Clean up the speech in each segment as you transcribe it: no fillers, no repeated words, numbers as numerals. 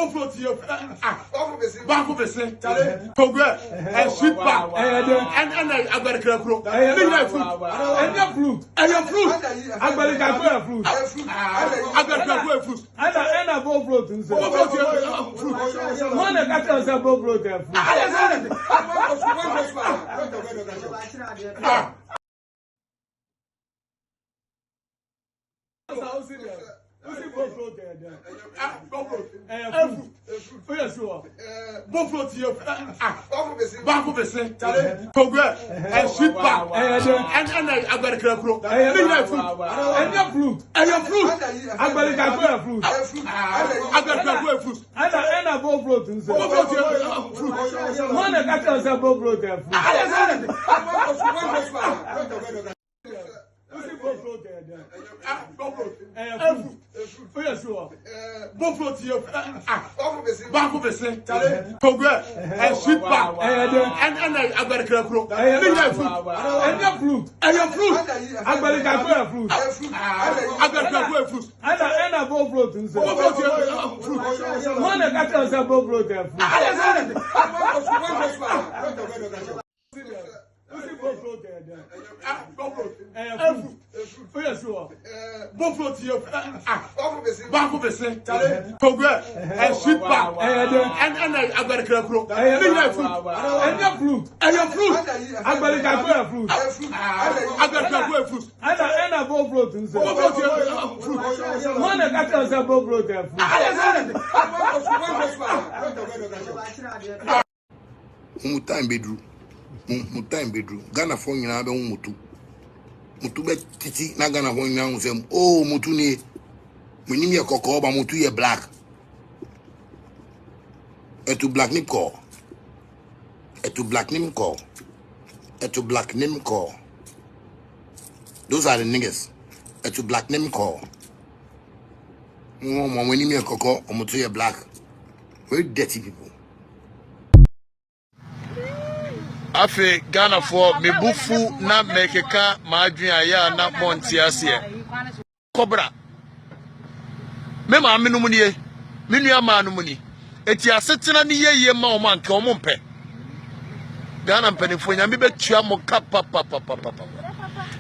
both float here. Back person, progress, and sweet back, and I got a crab. And your fruit, and your fruit. I'm going to get fruit. I got fruit. And I both float. One that got us a both float. Both float here. Back person, progress, and sweet back, and I got a crab. And your fruit, and your fruit. I'm going to get fruit. I got fruit. And I both float. One that got us a both float. Both float here. Back person, progress, and sweet back, and I got a crab. And your fruit, and your fruit. I'm going to get fruit. I got fruit. And I both float. One that got us a both float. Both float here. Back person, progress, and sweet back, and I got a crab. And your fruit, and your fruit. I'm going to get fruit. I got fruit. And I both float. One that got us a both float. Time bedroom. Time bedroom. Ghana for you now, Mutu. Mutu bet titi na Ghana for you now. Oh, Mutu ni. We need a cocoa, but Mutu ye black. To black name call. To black name call. To black name call. Those are the niggas. To black name call. Oh, we need a cocoa, or Mutu ye black. Very dirty people. Afe Ghana for me bufu na mekeka madwin aya na montiase Cobra me ma menum nie me nua ma no ni eti asetena ne yeye ma o man ka o mpe Ghana mpanifo nya me betua mo kapa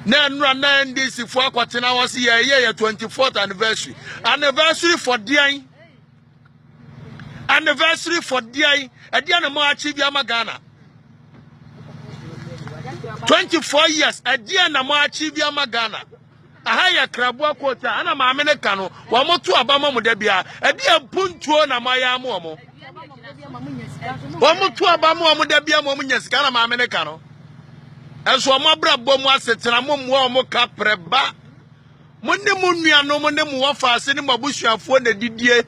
na nura na ndisi fo akwatena wo se ye 24th anniversary for dian edia na mo achieve ama Ghana 24 years a dear na mo achieve ama Ghana ahaya krabua kwota ana ma ameneka no wa moto abama mo da bia e dia puntuo na maya mo mo wa moto abama mo da bia mo nyesika na ma ameneka no enso mo brabo mo asetena mo mo ka preba mo ne mo nua no mo ne mo wafa ase ne mabusuafo na didie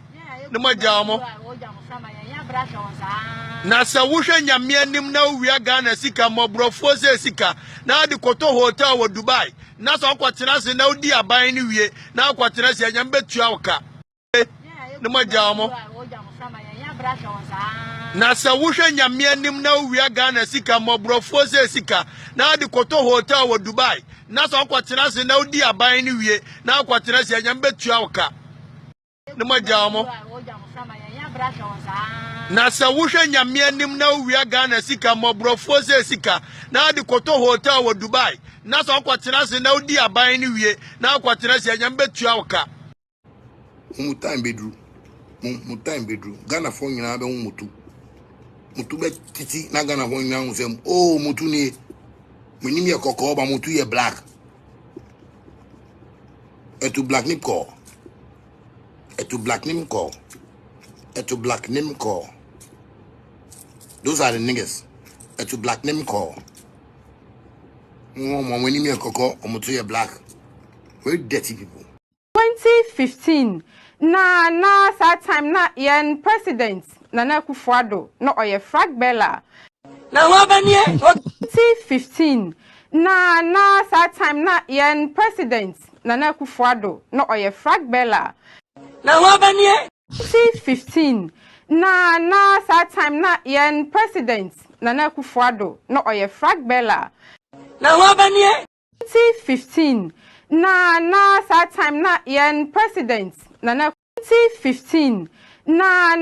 ne mo gya mo na sa wuhwe nyame anim na wia Ghana sika mobrofo se sika na de koto hotel wo Dubai na so kwatena se na odi aban ni wie na kwatena se nyam betua woka ne magya mo na sa wuhwe nyame anim na wia Ghana sika mobrofo se sika na de koto hotel wo Dubai na so kwatena se na odi aban ni wie na kwatena se nyam betua woka ne magya mo na sa wuhwe nyame anim na wia Ghana sika mobrofo se sika na de koto hotel wo Dubai na so kwatena se na odi aban ni wie na kwatena se nyam betua woka time bedroom Ghana for you now, Mutu bet titi na Ghana for you now. Oh, Mutu ni. We need a cocoa, but Mutu ye black. To black name call. To black name call. To black name call. Those are the niggas. To black name call. Oh, we need a cocoa, or Mutu ye black. Very dirty people. 2015. Na that time na yen president Nana Akufo-Addo no oye flag bearer. Na wabanye 2015. Na that time na yen president Nana Akufo-Addo no oye flag bearer. Na wabanye 2015. Na that time na yen president Nana Akufo-Addo no oye flag bearer. Na wabanye 2015. Na that time na yen president Nana 2015. na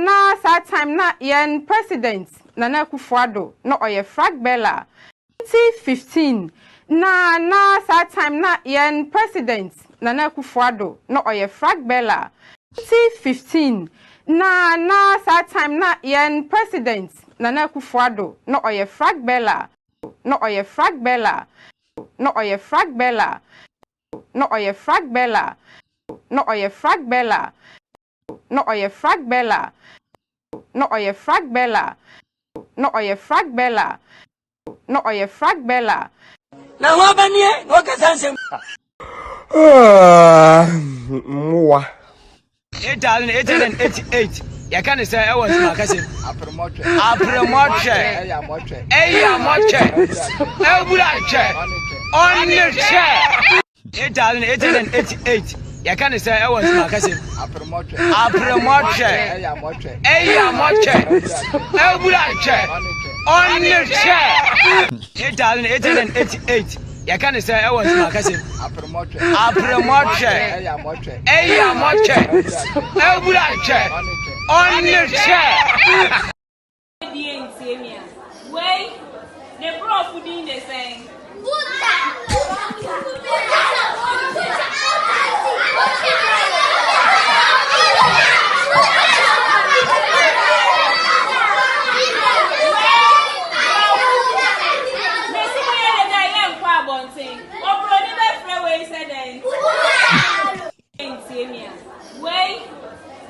that time na yen president Nana Akufo-Addo no oye flag bearer 2015 na that time na yen president Nana Akufo-Addo no oye flag bearer 2015 na that time na yen president Nana Akufo-Addo no oye flag bearer no oye flag bearer no oye flag bearer no oye flag bearer no oye flag bearer no oye flag bearer no oye flag bearer no oye flag bearer no oye flag bearer na ho abanie no kasansem Mwa 1888 ya kan say I was makasim Apremoche eya moche ebulache onneche 1888 ya kan say I was makasim Apremoche eya moche ebulache onneche 1888 ya kan say I was makasim Apremoche eya moche ebulache onneche Wait, the prof didn't say. Wait,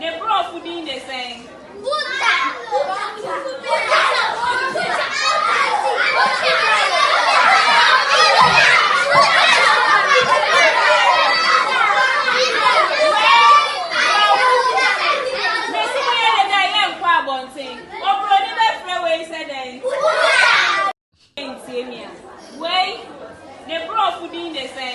the prof didn't say. Wait, the prof didn't say.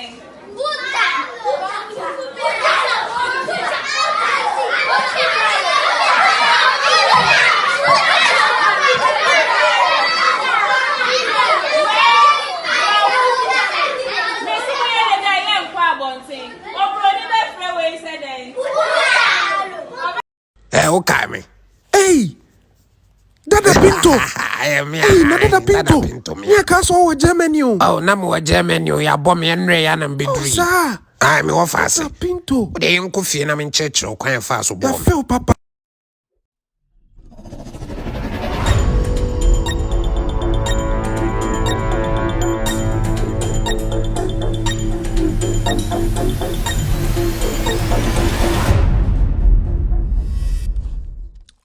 okay me. Hey, Dada Pinto. Hey, na Dada Pinto. Me ka so wo Germany o. Oh, na mo Germany o ya bom ye nre ya na mbeduri. Oh, sir. Ai me wo fase. Dada Pinto. De yin fie na me ncheche kwan fa so Ya bom. fe o papa.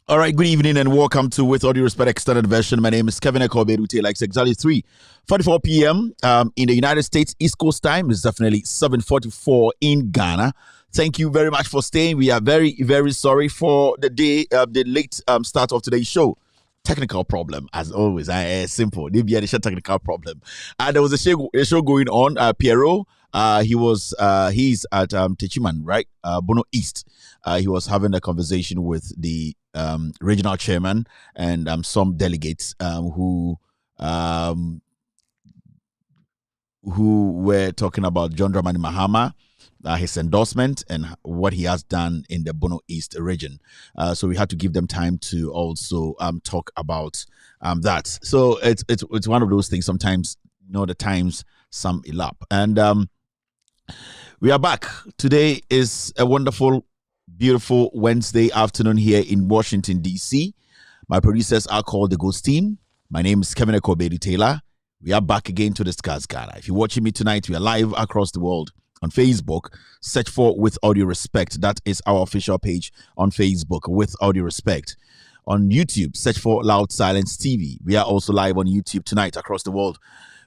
All right, good evening and welcome to With All Due Respect Extended Version. My name is Kevin Ekobedu. Like exactly 3:44 p.m. In the United States, East Coast time is definitely 7:44 in Ghana. Thank you very much for staying. We are very, very sorry for the late start of today's show. Technical problem, as always. Simple. He's at a show going on. Piero, he's at Techiman, right? Bono East. He was having a conversation with the regional chairman and some delegates who were talking about John Dramani Mahama, his endorsement and what he has done in the Bono East region. So we had to give them time to also talk about that. So it's one of those things. Sometimes, the times sum elapse. And we are back. Today is a wonderful, beautiful Wednesday afternoon here in Washington, D.C. My producers are called the Ghost Team. My name is Kevin Ekobedu Taylor. We are back again to discuss Ghana. If you're watching me tonight, we are live across the world on Facebook. Search for With All Due Respect. That is our official page on Facebook, With All Due Respect. On YouTube, search for Loud Silence TV. We are also live on YouTube tonight across the world.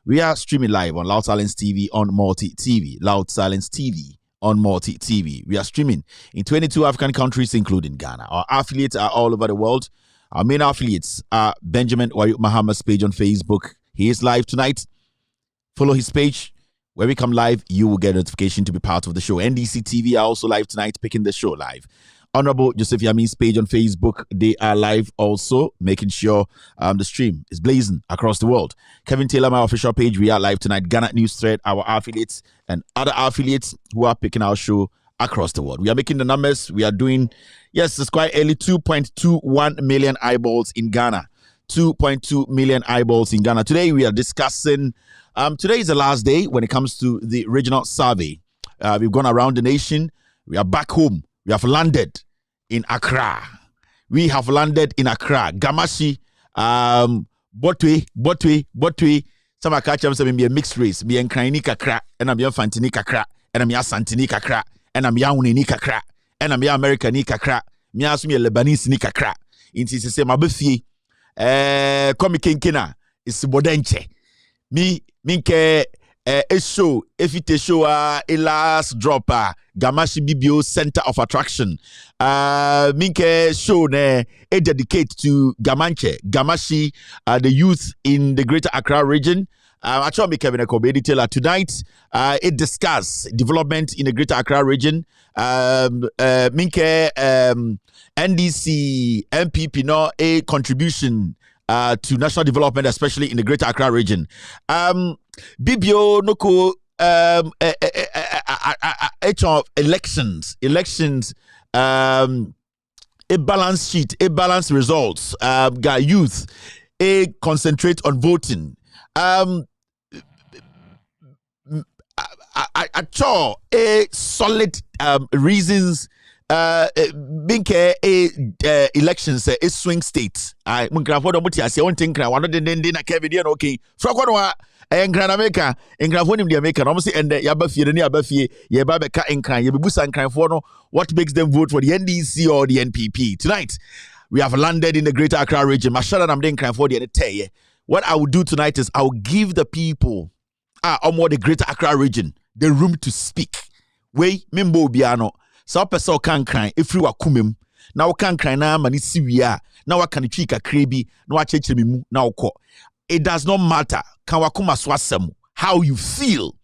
We are streaming live on Loud Silence TV on Multi TV. Loud Silence TV on Multi TV. We are streaming in 22 African countries, including Ghana. Our affiliates are all over the world. Our main affiliates are Benjamin Wayuk Mahama's page on Facebook. He is live tonight. Follow his page. When we come live, you will get a notification to be part of the show. NDC TV are also live tonight, picking the show live. Honorable Joseph Yamin's page on Facebook, they are live also, making sure the stream is blazing across the world. Kevin Taylor, my official page, we are live tonight. Ghana News Thread, our affiliates, and other affiliates who are picking our show across the world. We are making the numbers. We are doing, yes, it's quite early, 2.21 million eyeballs in Ghana. 2.2 million eyeballs in Ghana. Today we are discussing, today is the last day when it comes to the regional survey. We've gone around the nation. We are back home. We have landed in Accra. We have landed in Accra. Gamashi, Botwe. Some are catching them be a mixed race. Be en Kraini kakra, and I'm Fantini kakra, and I'm Santini kakra, and I'm Yauni kakra, and I'm American kakra, Miasmi Lebanese ni kakra. Inti se mabufi. Komi Kinkina is Bodenche. Minke a show, if it show a last dropper, Gamashi BBO Center of Attraction. Minke show a dedicate to Gamashi, the youth in the Greater Accra region. Actually, me Kevin Akobe detailer tonight. It discuss development in the Greater Accra region. Minke NDC MPP no a contribution to national development, especially in the Greater Accra region. BBO noko elections a balance sheet, a balance results, got youth a concentrate on voting. Actual a solid reasons being elections a swing state. I mungrafo do muti ase won tinkra wano den na Kevin okay. Frako no enkran America enkrafo nim de America no say ende yabafie ne yabafie ye ba beka enkran ye bebusa enkranfo no what makes them vote for the NDC or the NPP. Tonight we have landed in the Greater Accra region. Mashara nam de enkranfo de tell. What I will do tonight is I will give the people more the Greater Accra region the room to speak. We membo biano. So person can cry if you are kumim. Now can cry na mani siwia. Now I can chika krebi. Now I cheche mimu. Now ko. It does not matter. Can wakuma swasem. How you feel.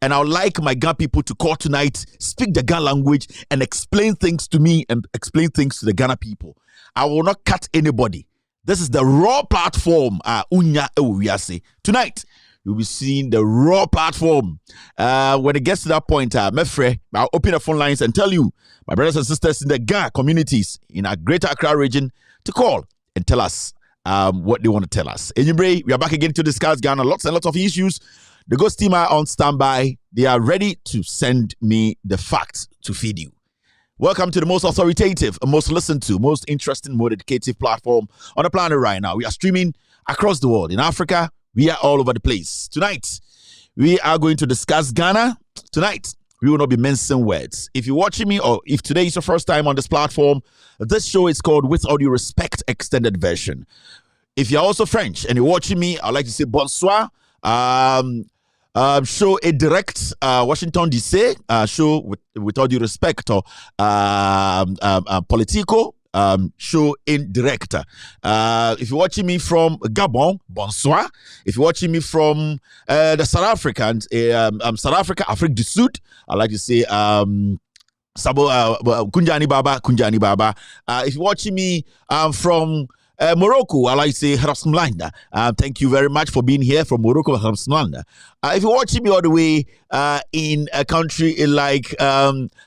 And I would like my Ghana people to call tonight, speak the Ghana language, and explain things to me and explain things to the Ghana people. I will not cut anybody. This is the raw platform. Tonight, you'll be seeing the raw platform. When it gets to that point, Mefre, I'll open the phone lines and tell you, my brothers and sisters in the Ghana communities in our Greater Accra region, to call and tell us what they want to tell us. Anyway, we are back again to discuss Ghana. Lots and lots of issues. The Ghost team are on standby. They are ready to send me the facts to feed you. Welcome to the most authoritative, most listened to, most interesting, more educative platform on the planet right now. We are streaming across the world. In Africa, we are all over the place. Tonight, we are going to discuss Ghana. Tonight, we will not be mentioning words. If you're watching me or if today is your first time on this platform, this show is called With All Due Respect Extended Version. If you're also French and you're watching me, I'd like to say bonsoir. Show a direct Washington DC show with all due respect or Politico show in direct. If you're watching me from Gabon, bonsoir. If you're watching me from the South Africans, South Africa, Afrique du Sud, I like to say Sabo Kunjani Baba. If you're watching me from Morocco, I like to say Harasmlanda. Thank you very much for being here from Morocco, Harasmlanda. If you're watching me all the way in a country like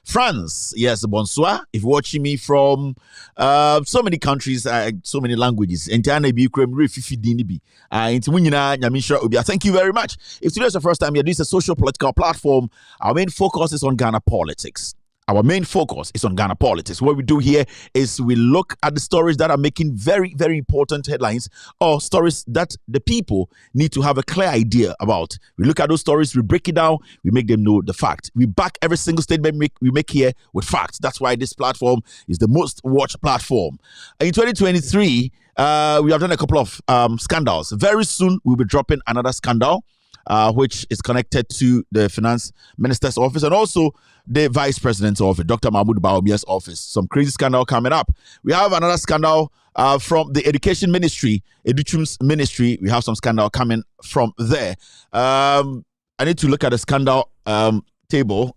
France, yes, bonsoir. If you're watching me from so many countries, so many languages, thank you very much. If today is the first time you're doing a social political platform, our main focus is on Ghana politics. Our main focus is on Ghana politics. What we do here is we look at the stories that are making very, very important headlines or stories that the people need to have a clear idea about. We look at those stories, we break it down, we make them know the fact. We back every single statement we make here with facts. That's why this platform is the most watched platform. In 2023, we have done a couple of scandals. Very soon, we'll be dropping another scandal. Which is connected to the finance minister's office and also the vice president's office, Dr. Mahmoud Baomia's office. Some crazy scandal coming up. We have another scandal from the education ministry, Educhum's ministry. We have some scandal coming from there. I need to look at the scandal table.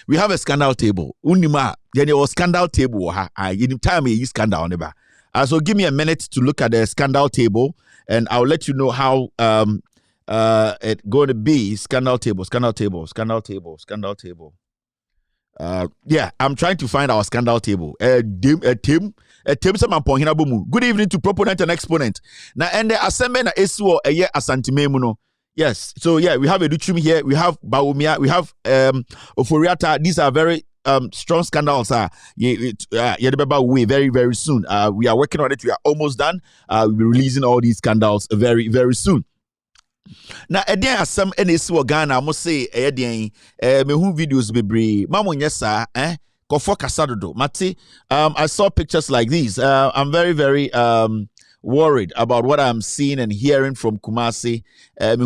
We have a scandal table. Unima, there was scandal table. Time you scandal never. So give me a minute to look at the scandal table, and I'll let you know how it's going to be. Scandal table. Yeah, I'm trying to find our scandal table. Team some point bomu. Good evening to proponent and exponent. Now and the assembly na esuo eye asantime mu no. Yes. So yeah, we have Educhum here, we have Bawumia, we have Oforiata. These are very strong scandals. Way very, very soon. We are working on it. We are almost done. We'll be releasing all these scandals very, very soon. Now, again, some NSU Ghana, I must say, me who videos be brave. Mamo nyesa, Kofo Kasado. Mati, I saw pictures like these. I'm very, very worried about what I'm seeing and hearing from Kumasi. Me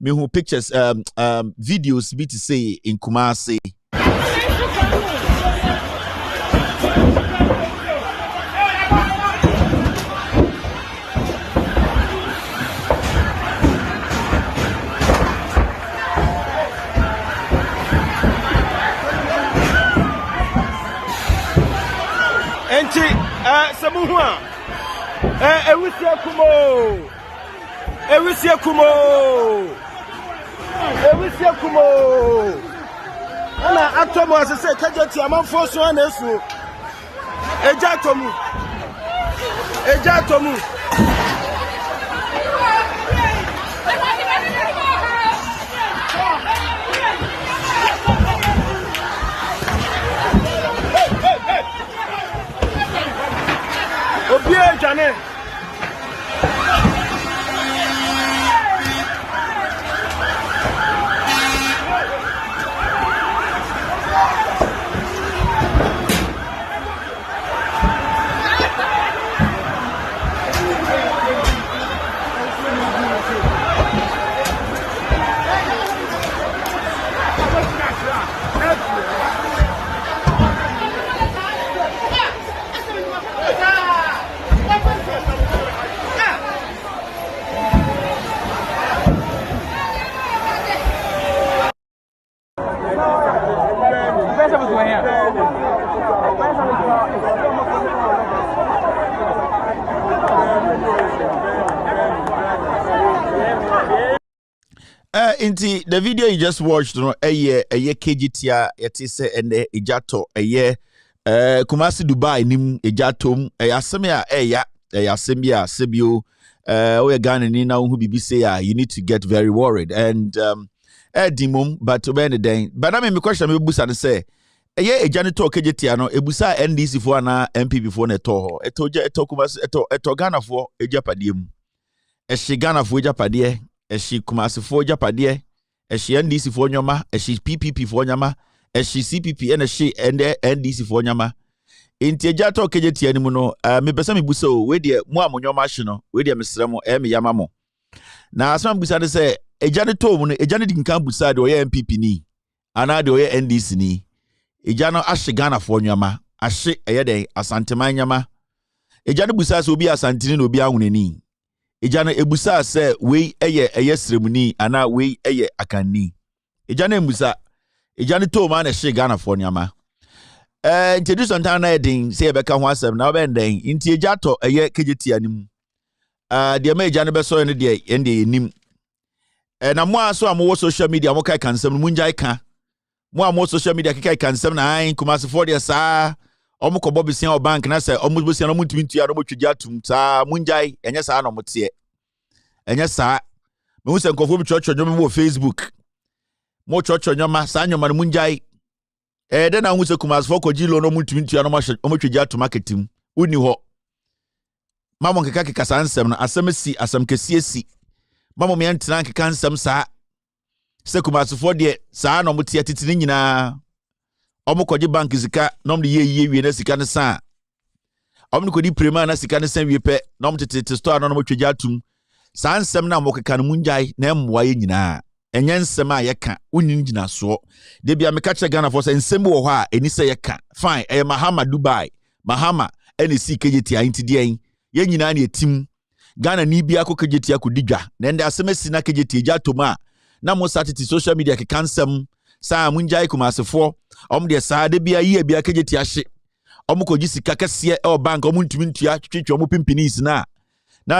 who pictures, videos be to say in Kumasi. Samuha Ewisia Kumo ana atomo asese kajati amanfo so anesu ejatomu Obie Jane Inti the video you just watched, no, a year KGTR, yetise and Ijato, a year, Kumasi Dubai, nim Ijatum, a Yasemia, Yasemia, Sebio, we are Ghana Nina who be say, you need to get very worried. And, Dimum, but to be day. But I mean, the question I will say, a year, a janitor KGTR, no, a busa NDC for an MP before Neto, a toja, a tokumas, a togana for a Japadium, a Shigana for Japadie. She Kumasi for Japadie, she NDC for Nyama, she PPP for Nyama, she CPP and she NDC for Nyama. In Tiajato Kejeti Animuno, me Besami Buso, where dear Muamonyo Machino, where dear Mr. Yamamo. Now, some Busade say, a janitor, a janet in Campuside or MPP ni, and I do NDC ni. A jano Ashigana for Nyama, a she a day, a Santama Nyama. A janibusas will be a Santino be a ni. Ejana ebusa se we eye seremoni ana we eye akanni. Ejana ebusa ejana to ma na hye Ghana for nyama. Introduce on na edin se ebeka ho asem na obenden inti ejato eye kejeti anim. De ma ejana be so ne de ende enim. Na mo aso amowo social media mo kai kansem mu njai ka. Mo amowo social media kai kansem na an Kumasi for de sa omo kobo bisia o bank na se omo bisia no mutumi ntua no motwegi atum saa munjai enye saa no mote enye saa me hu se nkofo bi church nyoma mo Facebook mo church nyoma saa nyoma no munjai de na hu se Kumasi for kogilo no mutumi ntua no motwegi atum aketim uni ho mamo nkeka keka saa nsem no asem kesie si mamo me ntena nkeka nsem saa se Kumasi for de saa no mote atitini nyina omo koji bank zika nom de ye wie na sika ne sa omo ko di prema na sika ne san wie pe nom tete store no mo twegi atum sa nsem na mo keka no munjai na emwa ye nyina enye nsem a ye ka unin nyina so de bia me ka che Ghana for say nsem wo ho a eni se ye ka fine Mahama Dubai Mahama eni si kejeti anti de en ye nyina na etim Ghana ni bia ko kejeti akodidwa na nde asemesi na kejeti eja toma na mo satiti social media ke kansem sa munjai Kumasi for de sa de bia yi bia kejeti ahye koji sika kese e bank ntumi ntua twetwe pimpinis na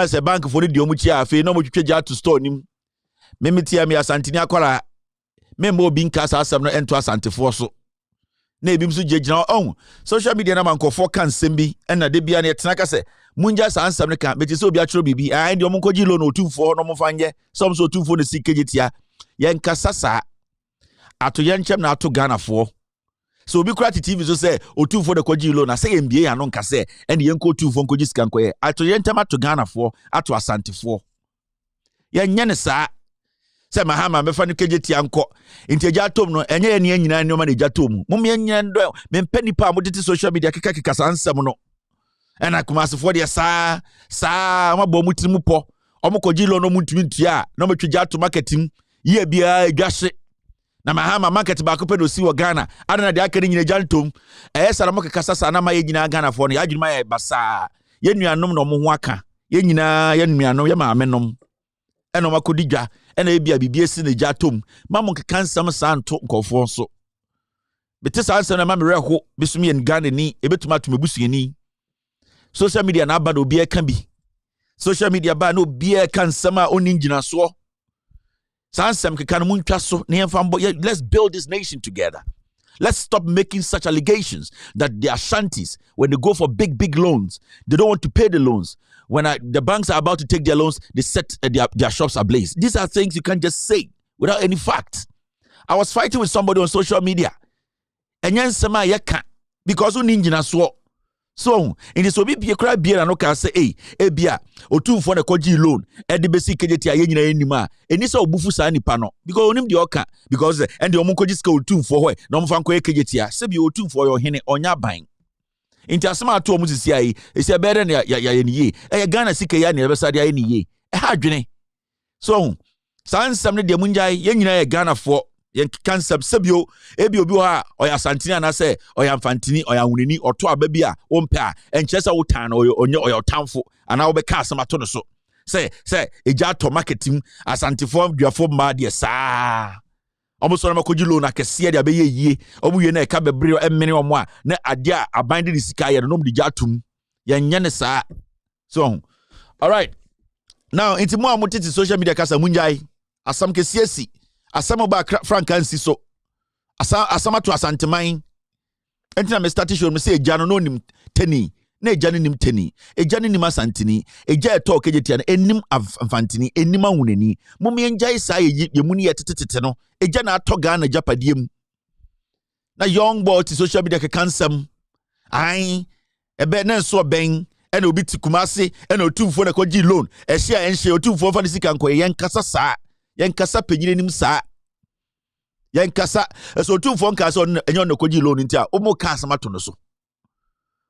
se bank for de omu chia afi na twetwe ja to store nim memeti am ya santini akwara memmo bi nka sa asem no ento asante for so na ebi mso gyina on social media na mankofo kan sembi na de bia na yetena ka se munja sa ansam ne ka beti se obi atro bibi ai de omonkoji loan otumfo no mfanye some so otumfo ne sikejetia yen kasasa ato yenchem na ato Ghana fo so obi kura TV so say otumfo de koji loan na say MBA ya no nka se ene yenko otumfo nkoji sika nkoye ato yenchem ato Ghana fo ato asantefo yenye ne saa se mahama mefa ne kejetia nko nti eja tom no enye ye ne nyina ne ma ne eja tom mum ye nyina ndo mempa nipa mo tete social media keka sansam no ena kumasefo de saa mabɔ mu tirimu pɔ omokoji lo no mutumi ntua na metweja to marketing ye bia edwahye na mahama market ba ko pe no si wo Ghana adana de akere nyina jantom sara mo keka sasa na ma ye nyina Ghana fo no ya adwuma ye basa ye nuanom no mo ho aka ye nyina ye nuanom ye maamenom ena makodi dwa ena ebia bibie si ne jatom mamon keka nsam santo nkofo so bete sansa na mamere ho bisumi en Ghana ni ebetuma to mebusuani social media na aba no bia ka bi social media ba no bia kan sama oni ngina so sansam keka no muntwa so na yemfa mbo let's build this nation together. Let's stop making such allegations that the Ashantis, when they go for big loans, they don't want to pay the loans. When the banks are about to take their loans, they set their shops ablaze. These are things you can't just say without any facts. I was fighting with somebody on social media. And yen sema yeka because uni ngina so in this obi be cry beer and okay say bia otumfo na koji loan e de besi kejeti aye nyina enima eni so obufu sa nipa no because onim de oka because and the omunkoji ska otumfo ho na omfa nko ekejeti a se bi otumfo yo hene onya ban inti asema ato omu sisi ayi esi ebere na ya niye Ghana sika ya na ebesa de aye niye ha dwene so sansam ne de munjai ye nyina ye Ghana fo yen kansab sabio ebi obi ha oya santini na se oya mfantini oya hunini oto ababi a ompe a enchesa wotan na oya otanfo ana wo be ka asema to no so se eja to marketing asantifo duafo ma de saa omo so na makoji loan akese de abeye yie omo ye na eka bebre emmene omo a na ade a abande de sika ye no de jatum yenye ne saa so all right now inti mo amotiti social media kasa munjai asam kesiesi asama ba frankansi so asama to asanteman entina me start show me say eja no nim tani na eja nim tani eja nim asantini eja talk ejeti na enim afantini enim ahunani mum ye njai sa ye mu ni yetetete no eja na atoga na japadiem na young boy to social media kansam ai ebe na so ben ena obi tikumase ena otumfo na koji loan ehia enhye otumfo fa ne sika nko yen kasa saa yankasa penyine nim saa yankasa so otumfo nka so enyo no koji loan ntia omo ka asama to no so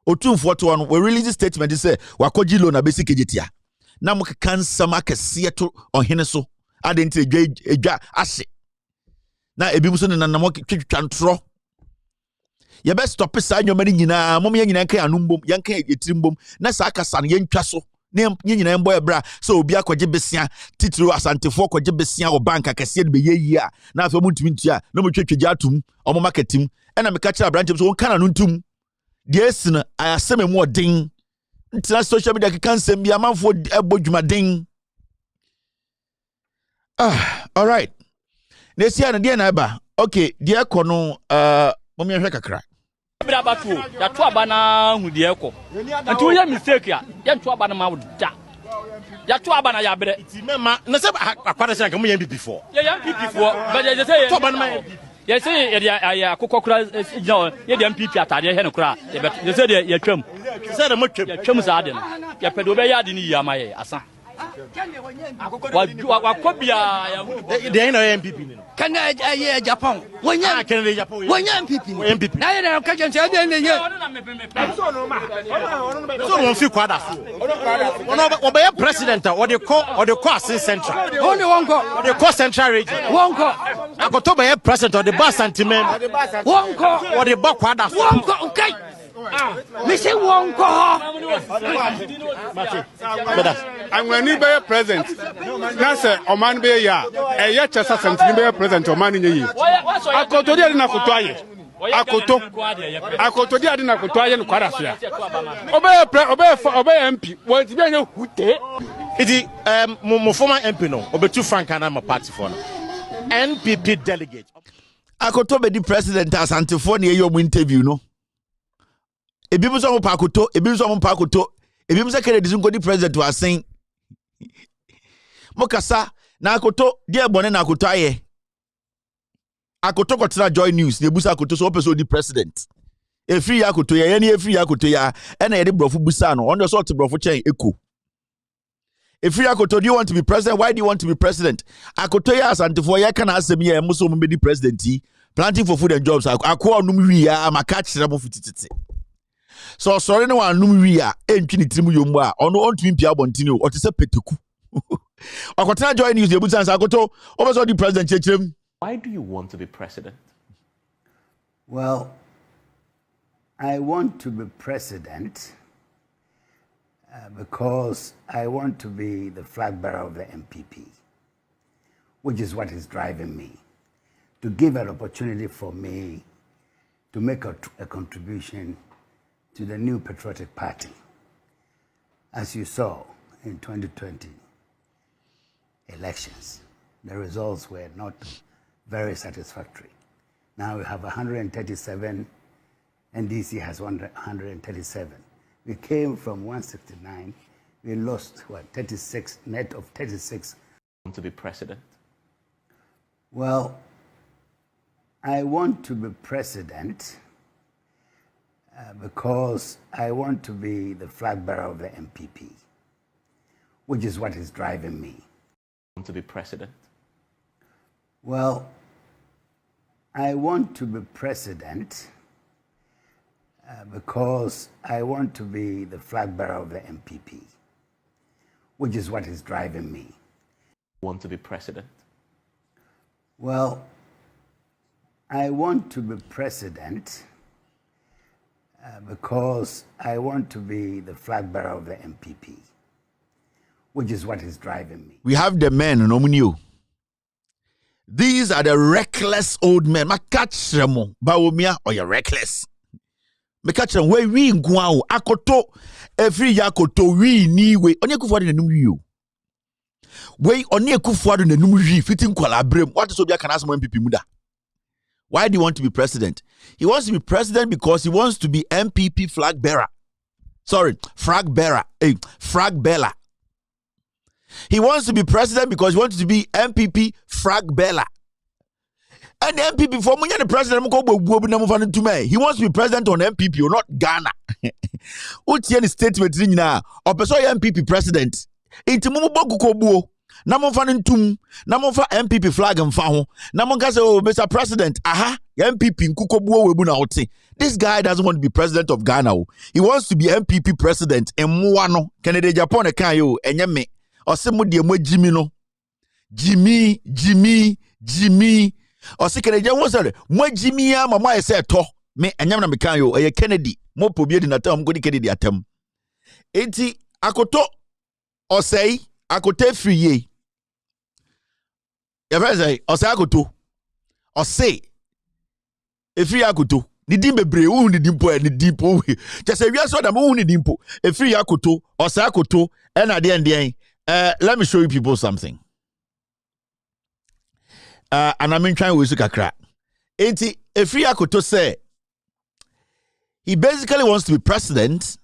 otumfo to no we release statement say wakoji loan na basic ejetia na mo kan sama kase to ohene so adenti edwa ase na ebi muso ne nanamo twetwa ntro ye be stop sa nyomani nyina mom ye nyina kan anumbom yankan etirimbom na sa akasa no ye ntwa so ne nyina mbo ebra so obi akwaje besia titiro asantefo akwaje besia o bank akase de be yeyi a na afa mu ntimi ntua na mo twetweje atum o mo marketing ena me ka kira branch so won kana no ntum de esina ayaseme mu odin ntina social media kansem bia manfo ebodwumaden all right nesia na de na ba okay de ekono mo me hwe kakra bra batu ya to aba na hu de eko nti wo ya mistake ya to aba na ma da ya to aba na ya bre ti mema na se akwada se nka mo ya mpp before ya mpp before but ya say to aba na ma ya say ya akokokura ya de mpp atade he no kura ya say de ya twam say de mo twam ya twam sa de no ya pede obe ya de ni ya ma ya asa wa kobia ya de na mpp ni Can I Japan? When MPP. Now you can say so won fi kwada so obey president or the core central only one go the core central region one go akoto be president or the boss sentiment one go or the back kwada one go okay me say one go and when you be president na say oman be ya e ye chesa sentiment be president oman nyi akoto dia na koto aye akoto dia na koto aye no kwada so ya obey MP won ti be anya hute iti mo former MP no obetu frank na my party for no NPP delegate Akoto be the president as Antiphone your interview no. Ebi so mo pa akoto, ebi so mo pa akoto. Ebi mo say Kennedy sun go the president was saying. Mokasa na akoto dia bone na akoto aye. Akoto kotira Joy News, ne busa akoto so person the president. Efri akoto ya ni efri akoto ya na ye de brofo busa no. On the sort brofo chen eko. Efri akoto, do you want to be president? Why do you want to be president? Akoto ya asantifo ya kana asem ya muso mo be the president yi. Planting for food and jobs. Akwa num wi ya amaka kire mo fitititi. So sorry no one num wi ya entwi ni trimu yombo a ono ontumi pia bontini o te se peteku. Akotena Joy News de busa akoto obeso the president chechirem. Why do you want to be president? Well, I want to be president because I want to be the flag bearer of the MPP, which is what is driving me, to give an opportunity for me to make a contribution to the new patriotic party. As you saw in 2020 elections, the results were not very satisfactory. Now we have 137, NDC has 137. We came from 169, we lost, 36, net of 36. Want to be president? Well, I want to be president because I want to be the flag bearer of the MPP, which is what is driving me. Want to be president? Well, I want to be president because I want to be the flag bearer of the MPP, which is what is driving me. Want to be president? Well, I want to be president because I want to be the flag bearer of the MPP, which is what is driving me. We have the men, no. These are the reckless old men. Ma catch them, Baomia, or you're reckless. Me catch them where we go akoto every yakoto we ni we onye kufuadu na numu you. We onye kufuadu na numu you fitting kwalabrem. What is obia can ask MPP muda? Why do you want to be president? He wants to be president because he wants to be MPP flag bearer. Sorry, flag bearer. Flag bearer. He wants to be president because he wants to be MPP flag bearer. And the MPP for the president, he wants to be president on MPP or not Ghana. What's any statement now? Or person MPP president. Into Mumu Kobo. Namo fan tum, namo fa MPP flag and faho. Namo kase Mr. President. Aha, MPP Kukobu webuna oti. This guy doesn't want to be president of Ghana. He wants to be MPP president. And Muano, Canada, Japan, Kayo, and Yame. Or some mwe Jimmy no. Jimmy. Or see Canada was there. Mwe Jimmy ya mama say to. Me and Yamna Mekayo, a Kennedy. Mo pobie na tam go di Kennedy atem. Enti akoto or say akote free ye. Ever say or say akoto or say if you akoto ni dimbe bre wu ni dimpo ni dimpo just say we are so that wu ni dimpo if you akoto or say akoto and at the end let me show you people something. And I'm trying with Accra. Enti if you akoto say he basically wants to be president,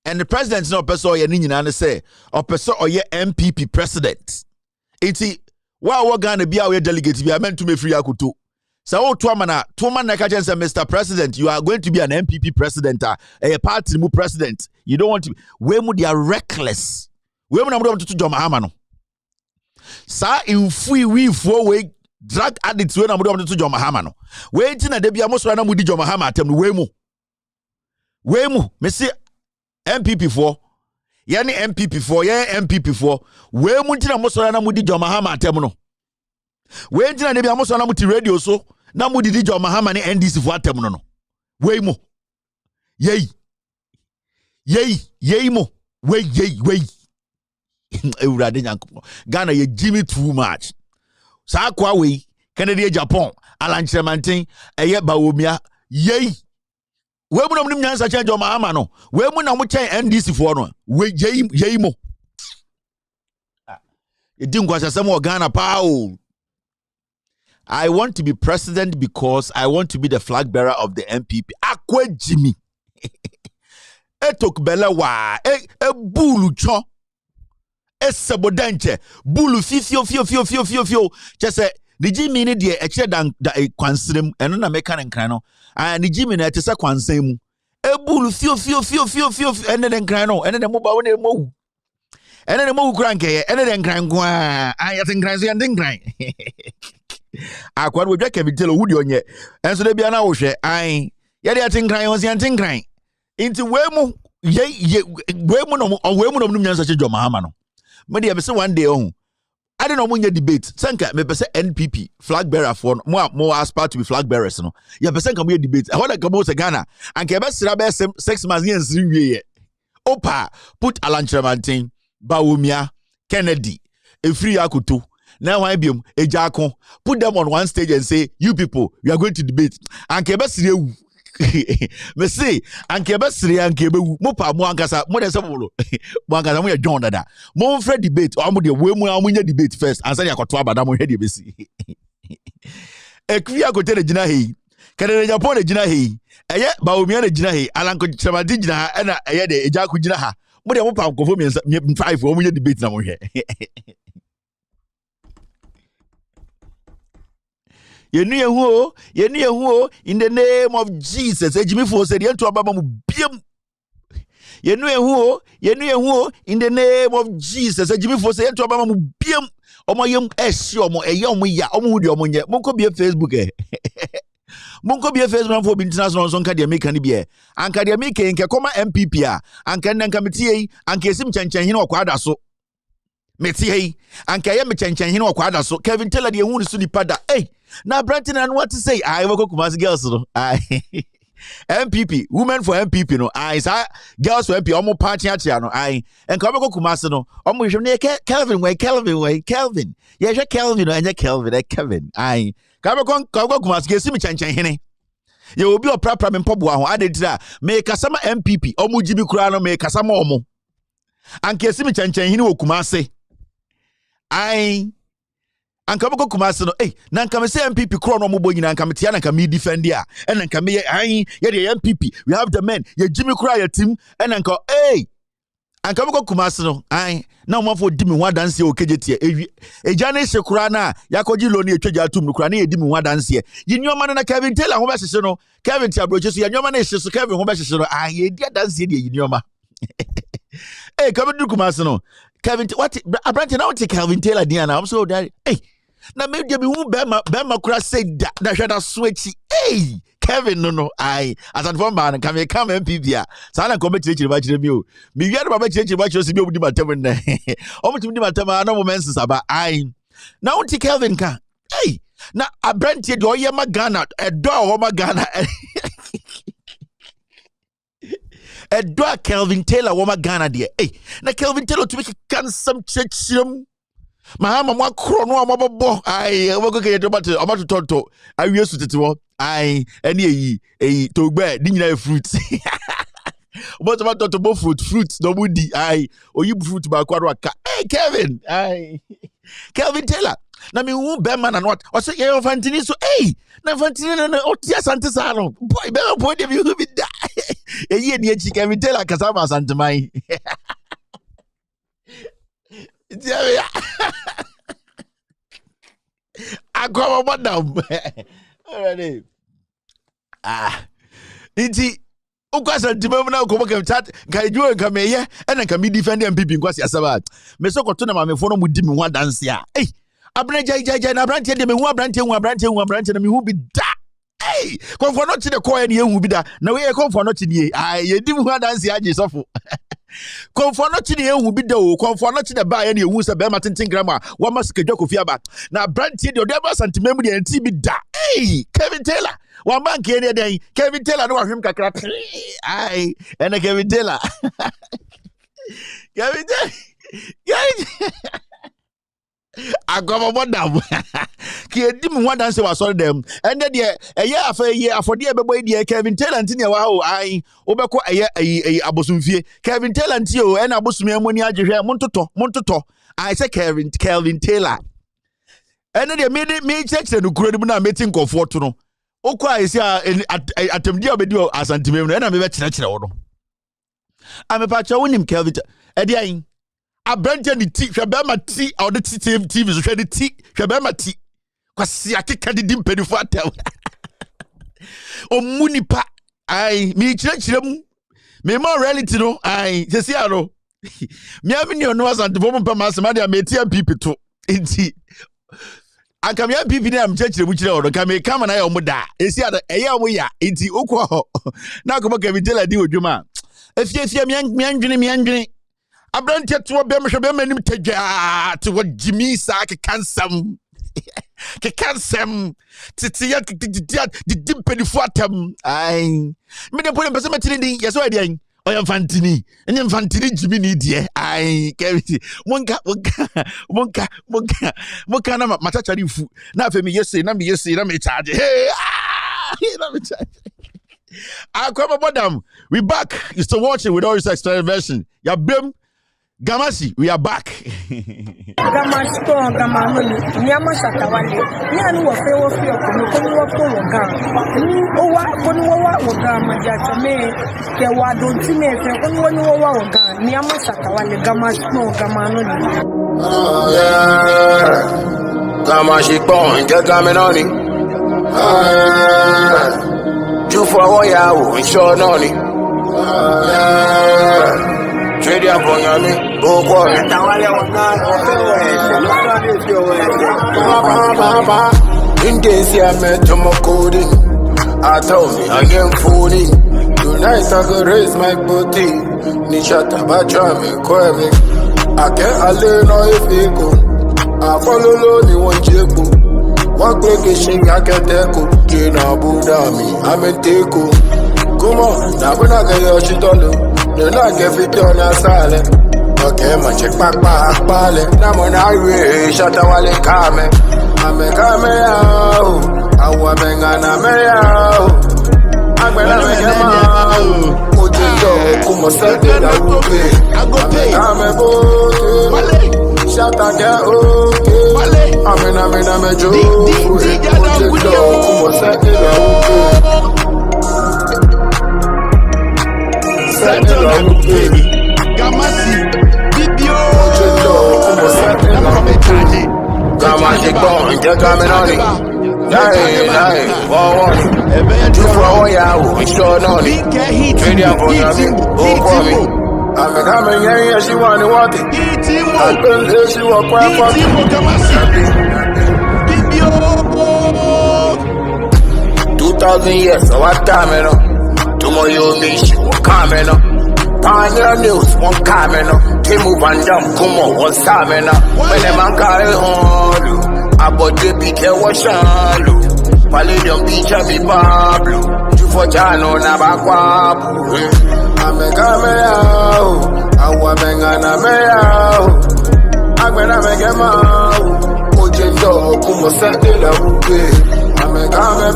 and the president is not a person or ye say or person or ye MPP president. Enti why we gonna be our delegate? We are meant to be free akutu. So two man say, Mr. President, you are going to be an MPP president, a party mu president. You don't want to. We mu they are reckless. We mu na mu to John Mahama no. Sa infi we for we drug addicts we na mu to John Mahama no. We ti na de bia mo so na mu di John Mahama atem no we mu me say MPP for yani MPP for MPP for we mu ntina mo so na mu di John Mahama atem no we ntina ne bia mo so na mu ti radio so na mu di John Mahama ne NDC for atem no we mu yei mo we Ewurade Nyankopon Ghana ye Jimmy too much sa kwa we Canada Japan alanchemantin eye bawomia yei we mu nam nyansa chen John Mahama no we mu na mu chen NDC for no we yei mo e di ngwasa sem o Ghana pa o I want to be president because I want to be the flag bearer of the MPP. Akwe Jimmy. Etok bela wa. E bulu cho. E sebodenche. Bulu fio. Chese, the Jimmy ni die eche da kwansrem. Eno na meka nkran no. Ni Jimmy na etese kwansem mu. E bulu fio. Ene den nkran no. Ene den mo ba wo ne mo. Ene den mo kura nkeye. Ene den nkran kwa. Yatin nkran so yandin nkran. Akwad we Kevin Taylor wudi onye enso de bia na wo hwe an ye de atenkran won si atenkran inti wemu no nyansa chejo mahama no me de be se one day ohun ade no mo nya debate sanka me pese NPP flag bearer for mo aspire to be flag bearers no ye pese nka mo ye debate e hoda ka mo se Ghana anka be sira be 6 months yen siri wie opa put alanchramantin Bawumia Kennedy efri akutu. Now I be Ejako. Put them on one stage and say, you people, we are going to debate. Anke besire me say anke besire anke be mo pa mo ankasa mo de sebolo. Mo ankasa mo ye John dada. Mo mfre debate o mo de we mu amunya debate first and say yakoto abada mo hwe de besi. Ekwi akote de gina hei. Kene Japan de gina hei. Eye Bawumia de gina hei. Alanko Chamadi gina ha na eye de Ejako gina ha. Mo de mo pa nkofo mi 5 o mo ye debate na mo hwe. Yenu yehu in the name of Jesus. Ejimi fo said yentu ababa mu biem. Yenu yehu in the name of Jesus. Ejimi fo said yentu ababa mu biem. Omo yem ehye omo eye omo ya omo hudi omo nye. Monko bi Facebook Monko bi Facebook for international so nka de make ni bi anka de make nke koma MPP a anka nka metie anka esim chanchan hine okwada so. Metie yi anka ye me chanchan hine okwada so. Kevin Taylor de ehunu so nipa da. Now, Branton, and what to say? I will go Kumasi girls. MPP, women for MPP, no. I say girls for MP, almost party at no. I and come go Kumasi, no. Almost Kelvin way. Yes, Kelvin, and Kevin. I come go Kumasi, get me chanchan hene. You will be a proper and pop one. I did that. Make a summer MPP, almost Jimmy Crano, make a summer omo. And Kesimi chanchan hene Kumasi. I. Anka mko Kumasi no na nka me say MPP kro no mo nyina nka me tia na nka me defend ya and nka me ye the MPP we have the men ye Jimmy kro ya team and nka anka mko Kumasi no na mo fo di me ho dance o kejeti eja na hye kro na yakoji lo na etwaja atum no kro na ye di me ho dance ye nyoma na Kevin Taylor ho be hye no Kevin Taylor broche so ye nyoma na hye so Kevin ho be hye no ye di dance ye di nyoma Kevin Kumasi no Kevin what Branton now take Kevin Taylor Diana I'm so that na me de bi hu bema kura say da hweda switch Kevin no as an form man come MPP a sa na ko betire ba kire mi o mi wiare ba betire ba kire so bi obudi matem na o mutum di matem na mo menses aba na unti Kevin ka na abrantie de oye magana edo o magana edo Kevin Taylor wo magana de na Kevin Taylor to make cansam chechim Mahama mwa kro no amabo ogo ke yeto bato amato tonto awie su tete wo eni eyi to gbe di nyina fruit but amato to bo fruit no budi oyi fruit ba kwaro aka Kevin Kevin Taylor na me hu be man and what o say ye fantini so na fantini na o tia sante sa no boy be boy de bi hu bi da eyi ni echi Kevin Taylor kasama santemai I go about them. Already. Iti ukwasa ntimemu na ukomo kemchat kaijua kameye ena kami defend MPP nkwasi asaba. Meso ko tuna mamefono mu di me ho dance ya. Abran jai na abran tie de me ho abran tie na me ho bi da. Konfo no chi de ko ya ne ehu bi da. Na we konfo no chi nie. Ye di me ho dance ya je sofo. Konfo no chi ne ehu bi da o konfo no chi de ba ya ne ehu se be ma tenten grama wa maskedwa kofi aba na brantie de odeba santimemu de anti bi da Kevin Taylor wa bank ye den Kevin Taylor no wa hwem kakra ene Kevin Taylor agoma modam ki edi mu wadan se wasori dem ende de eye afode ebebo edi Kevin Taylor ntini wa ho obekọ eye abosumfie Kevin Taylor nti o ena abosumi amoni agehwe montoto I say Kevin Taylor And then me checks and credible now meeting comfort to no. Okwa is atemdia bedio as antimem and I'm a church. I'm a patch on him, Kelvin. Ediain. I brand the tea, Shabama tea, or the TV is ready tea, Shabama tea. Kwasi akeka di mpedi fata. O munipa ai mi chirechirem me more reality no ai sesi aro. Me avini ono asante fo mpa masema dia metia pipi to. Enti aka me pipi na am chirechirem chire ono ka me kama na ya omuda. Esi ada eya omu ya enti okwo ho. Na ko ka bitela di odwuma. Efie me andwene. Abrante to be me hwebe manim tagwa to what Jimmy sa ke kansam. Ke kansam titia di dimpeni fuatam ai me de pole pese matini din yeso adian oya fantini enye fantini Jimmy ni die ai keviti monka na matachari fu na afa me yesi na me charge hey na me charge akwa bodam we back you still watching with all this extra version ya bem Gamasi, we are back. Gamasi, Gamano, Niama Satawale, Nian was fair for your Konuwa, Konuwa, Majatame, there were don't see me, Konuwa, Niama Satawale, Gamasi, Gamano. Oh, yeah. Gamasi, get Gamanoni. Two for a while, we saw Noni. Yeah. Trade up on me, go for it. In case I met Tomokodi, I told me I am fooling. Tonight I could raise my booty. Nishata Bachame, Kwame. I can't alone if they go. I follow lonely one jibble. One quick I can take. Jina Budami, I'm a teko. Come on, now when I get your shit on. You not get it on a silent. Okay, my check back, ballet. Now when I reach, shut away, come. I'm a cameo. I want to hang a mayo. I'm going to make a man. Put it down, come on, set it up. I go pay. I'm a boy. Shut up, okay. I'm a joke. Put it down, come on, set it up. Baby, Gamasi, Bibio, Gamasi, born, get coming on it. Die, two for a sure no. Trade up on me, go for me. I'm a coming here, she want to want it. I don't say she will quite for Gamasi, 2,000 years, so what time, you know? Tomorrow you meet she will come in. Pioneer news won't come in. Timu Vandam, come on, what's coming up? When the man carry on, about the PK was shallow. Palladium beach and be Pablo. You for Jano, Nabakwabu. I'm a camera. I want to hang a mayo. I'm going to make a man. Ojendo, come on, set it up. I'm a camera.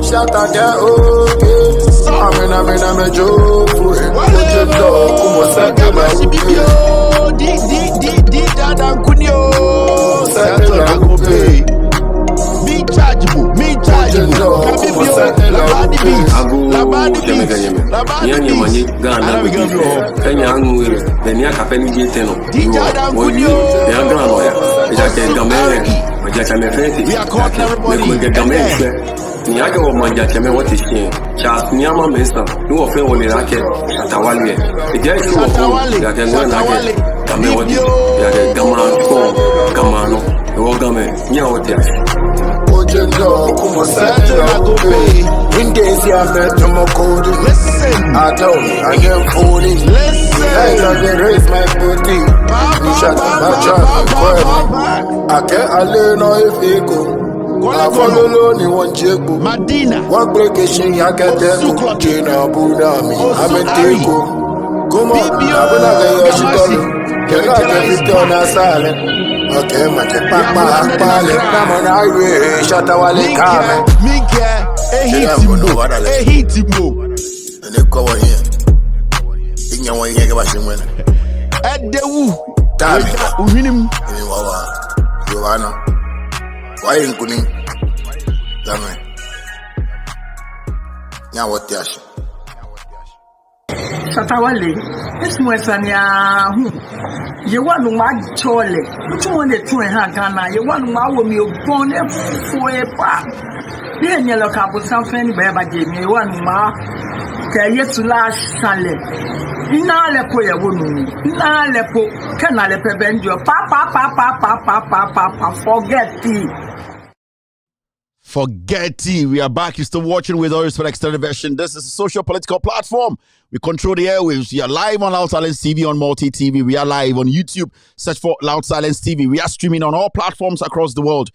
Shut up, yeah, okay. I'm a joke. Put your dog, come on, settle down. Me chargeable. Niake wa manja chame wote shie cha nyama mesa ni wo fe woni lake atawale eje isi wo ko ya ke ngwe lake kame wote ya ke gama no wo game nya wote Ojendo kuma settle go pay in days ya met Tomokodi. Listen, I told me I am fooling. Listen, I can raise my booty. You shut up, I can't alone if they go. I follow ni one jebo Madina one breakation ya keteko Jina Budami I'm a teko Come on Abuna ga yoshitolo Kena kefito na sale Okay mache pakpa pale Namo na iwe Shata wale kame Minke Ehitimo Ene kwa wanye Inya wanye ke bashi mwene Edewu Tabi Uhinim Ini wawa Joanna. Why in Kuni? Dame. Nya what yash. Satawale, this Mwesania, you want to watch Chole, which one the two and Hagana, you want to know me upon a part. Then you look up with something, Baba gave me one ma, yet to last Sunday. Nalepo ya wonu, Nalepo, can I let bend your papa, forget thee. Forgetting, we are back. You're still watching with all respect extended version. This is a social political platform. We control the airwaves. We are live on Loud Silence TV on Multi TV. We are live on YouTube. Search for Loud Silence TV. We are streaming on all platforms across the world.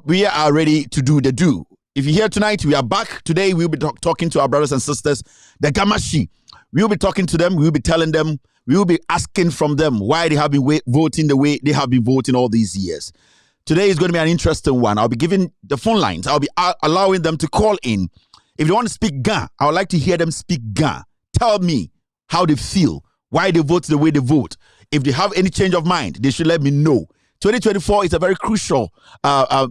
We are ready to do the do. If you're here tonight, we are back. Today, we'll be talking to our brothers and sisters, the Gamashi. We'll be talking to them. We'll be telling them. We will be asking from them why they have been voting the way they have been voting all these years. Today is going to be an interesting one. I'll be giving the phone lines. I'll be allowing them to call in. If they want to speak Ga, I would like to hear them speak Ga. Tell me how they feel, why they vote the way they vote. If they have any change of mind, they should let me know. 2024 is a very crucial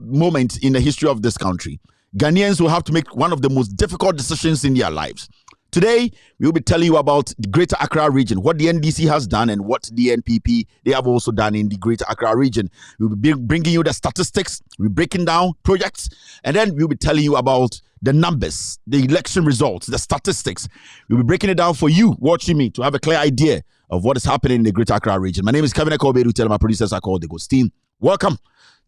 moment in the history of this country. Ghanaians will have to make one of the most difficult decisions in their lives. Today, we will be telling you about the Greater Accra region, what the NDC has done and what the NPP, they have also done in the Greater Accra region. We'll be bringing you the statistics, we'll be breaking down projects, and then we'll be telling you about the numbers, the election results, the statistics. We'll be breaking it down for you, watching me, to have a clear idea of what is happening in the Greater Accra region. My name is Kevin Ekobedu, tell my producers I call the Ghost Team. Welcome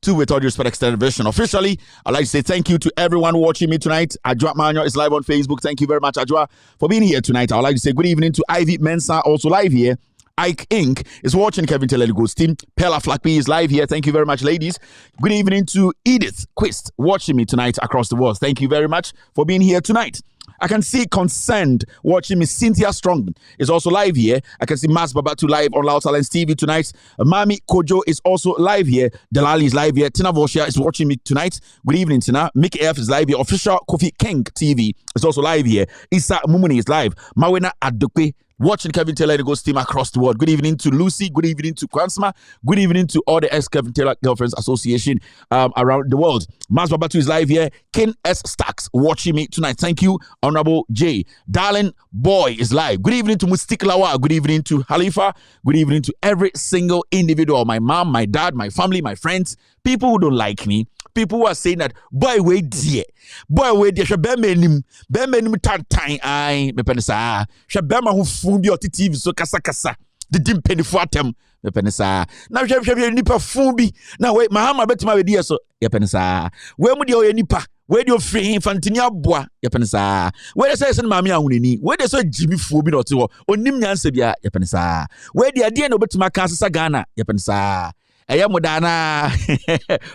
to With All Due Respect Extended Version. Officially, I'd like to say thank you to everyone watching me tonight. Ajwa Manyo is live on Facebook. Thank you very much, Ajwa, for being here tonight. I'd like to say good evening to Ivy Mensah, also live here. Ike Inc. is watching. Kevin Teleligo's team. Pella Flakby is live here. Thank you very much, ladies. Good evening to Edith Quist watching me tonight across the world. Thank you very much for being here tonight. I can see Concerned watching me. Cynthia Strongman is also live here. I can see Mas Babatu live on Loud Silence TV tonight. Mami Kojo is also live here. Delali is live here. Tina Voshia is watching me tonight. Good evening, Tina. Mick F is live here. Official Kofi King TV is also live here. Issa Mumuni is live. Mawena Adokwe watching Kevin Taylor and Ghost Team across the world. Good evening to Lucy. Good evening to Kwansma. Good evening to all the ex-Kevin Taylor Girlfriends Association around the world. Mas Babatu is live here. Ken S. Stacks watching me tonight. Thank you, Honorable J. Darling Boy is live. Good evening to Mustik Lawa. Good evening to Halifa. Good evening to every single individual. My mom, my dad, my family, my friends. People who don't like me. People who are saying that, boy, wait, dear. Boy, wait, dear. Bemenim tantan. I, me penisa. Shabema who fumbi or TV so kasa. The dim penny for them. Me penisa. Now, Shabby nipa fumbi. Now, wait, Mahama bet my idea so. Ya penisa. Where would you nipa? Where do you free infantinia bois? Ya penisa. Where the say mammy unini? Where the say Jimmy Fubi or two? Or Nimyan Sebia? Ya penisa. Where the idea no bet my casa Ghana? Ya penisa. Ayamodana.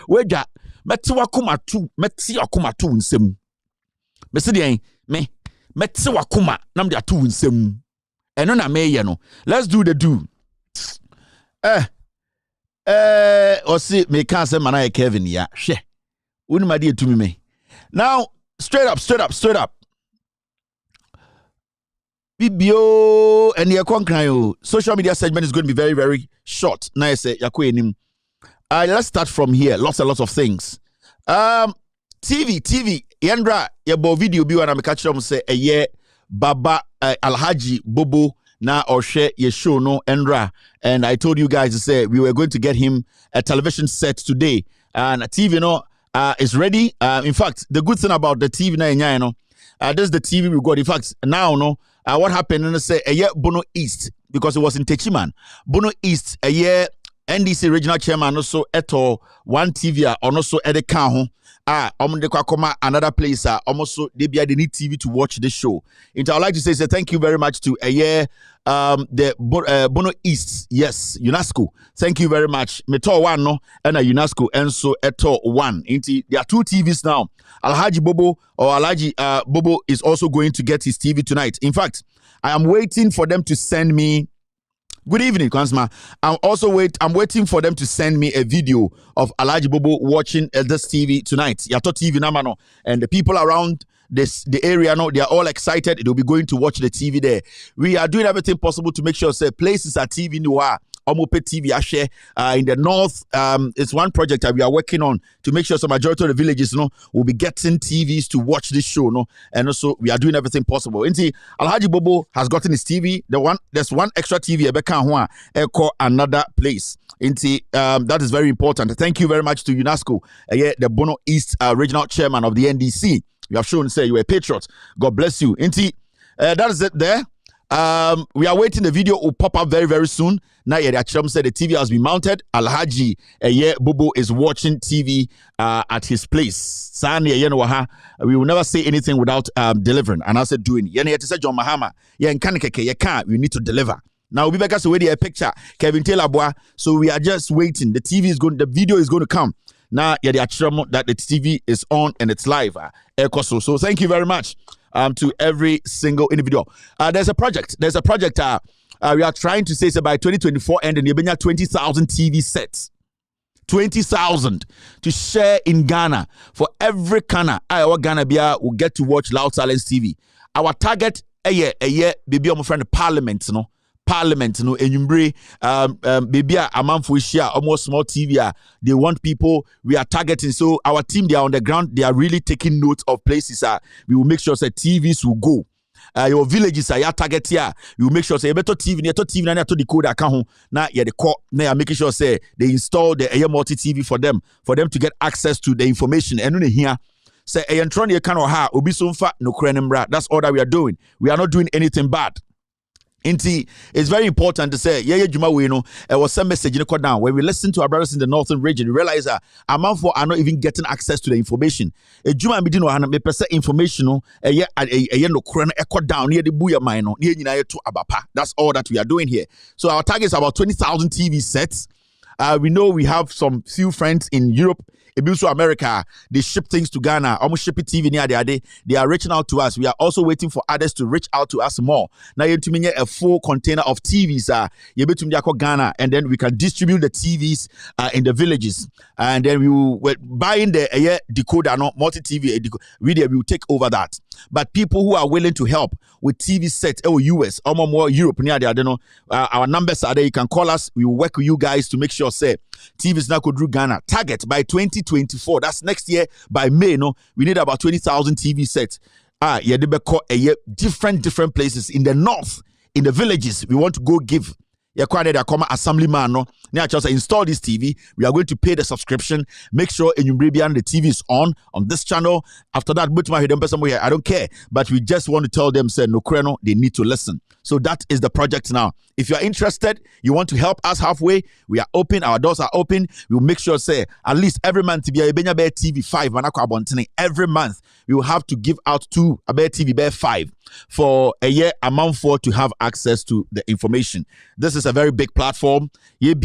Where ja? Meti wakuma tu nsem. Mesi de me meti wakuma nam de atu nsem. Eno na me ye no. Let's do the do. Osi me kan se mana Kevin ya. Hwe. Uni ma de etumi me. Now, straight up. Bibio and ye konkran yo. Social media segment is going to be very, very short. Na say yakwe enim. Let's start from here. Lots and lots of things. TV. Yandra, yabo video bi wana me catch them say ye Baba Alhaji Bobo na Oshe ye show no Endra. And I told you guys to say we were going to get him a television set today. And TV is ready. In fact, the good thing about the TV this is the TV we got. In fact, now what happened and say Bono East because it was in Techiman. Bono East NDC regional chairman also eto one TV also at the count de kwakoma another place almost they be the need TV to watch this show. And I'd like to say thank you very much to the Bono East, yes, UNESCO. Thank you very much. Meto one no and a UNESCO and so eto one. There are two TVs now. Alhaji Bobo or Alhaji Bobo is also going to get his TV tonight. In fact, I am waiting for them to send me. Good evening, Kwansma. I'm waiting for them to send me a video of Alhaji Bobo watching this TV tonight. Yato TV namano. And the people around the area now, they are all excited. They'll be going to watch the TV there. We are doing everything possible to make sure places are TV noir Omope TV share in the north. It's one project that we are working on to make sure some majority of the villages, will be getting TVs to watch this show, and also we are doing everything possible. Inti Alhaji Bobo has gotten his TV. There's one extra TV call another place. Inti that is very important. Thank you very much to UNESCO, the Bono East regional chairman of the NDC. You have shown, say, you are a patriot. God bless you. Inti, that is it there. We are waiting. The video will pop up very, very soon. Now, the Acham said the TV has been mounted. Alhaji Bobo is watching TV at his place. We will never say anything without delivering. And I said, doing. John Mahama, you need to deliver. Now, we better wait a picture. Kevin Taylor boy. So we are just waiting. The video is going to come. Now, the Acham that the TV is on and it's live. So thank you very much. To every single individual. There's a project. We are trying to say so by 2024 and in Yebenya 20,000 TV sets. 20,000 to share in Ghana. For every Ghana, our Ghana Bia will get to watch Loud Silence TV. Our target a year, baby, my friend, Parliament, enyumbre baby a man for share almost small TV. They want people we are targeting. So our team, they are on the ground, they are really taking note of places. We will make sure that TVs will go. Your villages are target here. You will make sure say better TV na to decoder account na the call na making sure say they install the air multi TV for them to get access to the information. And here say ayantron ye kan ha obi so mfa no krenembra. That's all that we are doing. We are not doing anything bad. Inti, it's very important to say, it was some message in the down. When we listen to our brothers in the northern region, we realize that amount for are not even getting access to the information. A Juma Midino and me percent information, no crown echo down near the Buya Mino, near to Abapa. That's all that we are doing here. So our target is about 20,000 TV sets. We know we have some few friends in Europe. Also America, they ship things to Ghana. Almost ship it TV near the they are reaching out to us. We are also waiting for others to reach out to us more. Now you to me a full container of TVs. You bet to Ghana, and then we can distribute the TVs in the villages, and then we will buying the decoder, no multi TV. We will take over that. But people who are willing to help with TV sets, US, or more Europe near the our numbers are there. You can call us. We will work with you guys to make sure say TVs now could do Ghana. Target by 2024. That's next year by May. We need about 20,000 TV sets. Different places in the north, in the villages. We want to go give. Assemblyman, install this TV. We are going to pay the subscription. Make sure the TV is on this channel. After that, I don't care. But we just want to tell them, say, no, they need to listen. So that is the project now. If you are interested, you want to help us halfway, we are open. Our doors are open. We will make sure, say, at least every month to be a TV 5. Every month, we will have to give out 2 TV 5 for a year amount for to have access to the information. This is a very big platform. You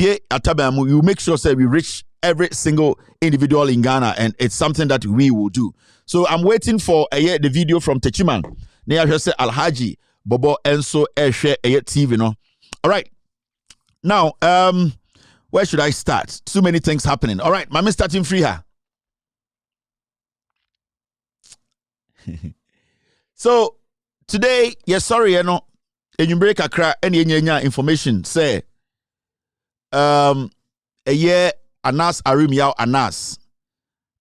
make sure, say, we reach every single individual in Ghana, and it's something that we will do. So I'm waiting for the video from Techiman. Near say Alhaji Bobo Enso share TV, no. All right. Now, where should I start? Too many things happening. All right, Mami starting free here. So today, yes, sorry, and you break Accra any information say a year Anas Arimia Anas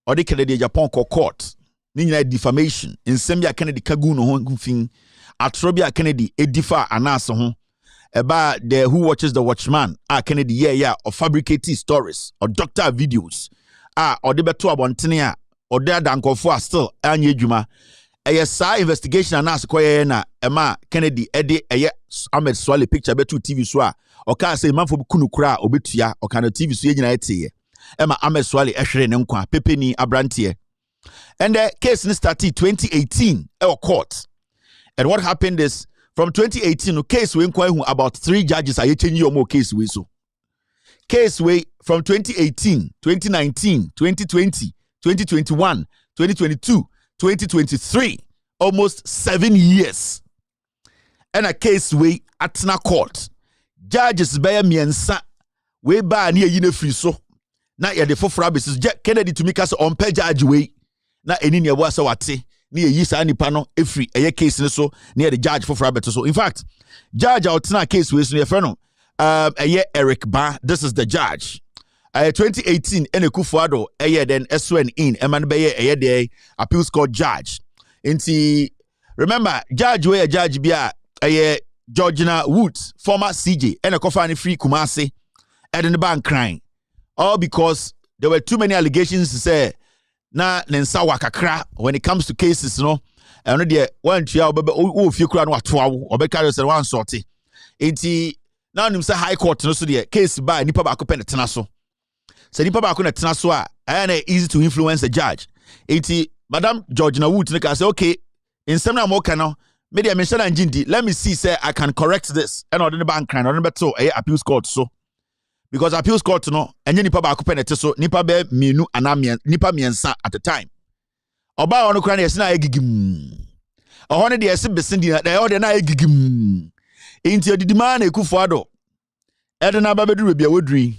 or the Kennedy Japan court. Nina defamation in Sembia Kennedy Kaguno Hong Atrobia Kennedy Edifa Anas about the who watches the watchman Kennedy or fabricated stories or doctor videos or the beto abontenia or there danko for still anye juma investigation Anas na Emma Kennedy Eddie Ahmed Swale picture betu TV so or can say man for kunukura obetua or kind of TV so yina ete Emma Ahmed Swale ehwere ne nkwa pepeni abrantie. And the case started 2018 court. And what happened is from 2018, the case we inquire about 3 judges are changing your more case we so. Case way from 2018, 2019, 2020, 2021, 2022, 2023, almost 7 years. And a case way at na court. Judges bear miensa we ba near yine free so. Na ya de fofra basis Kennedy to make us on pay judge way. Na eni ne wasa wate na yi sa nipa no efri eye case ne so na the judge for frabeto so in fact judge out na case we so ye frɛ no Eric Ba, this is the judge. 2018 ene Kufuado then SWN in eman beye the appeals court judge. Inti remember judge where judge bia Georgina Woods, former CJ, and a coffee free Kumasi, and in the bank crying. All because there were too many allegations to say na nensa Accra when it comes to cases, you know. And the one chia if you could not or because one sorty. Inti now nimsa high court no so the case by nipa ba pen tenaso. So nipa ba na tenaso and easy to influence the judge. Inti Madam Georgina Woods can say okay in some more cano media mention and let me see say I can correct this and on the bank crying on beto appeals court so because appeals court no enye nipa ba pen so nipa be mienu anamia nipa miensa at the time. Oba ono kra na yesi na egigim. Ohone de yesi besindi na ode na egigim. Inti odidima na Ekufuado. Ede na babeduru bia wodri.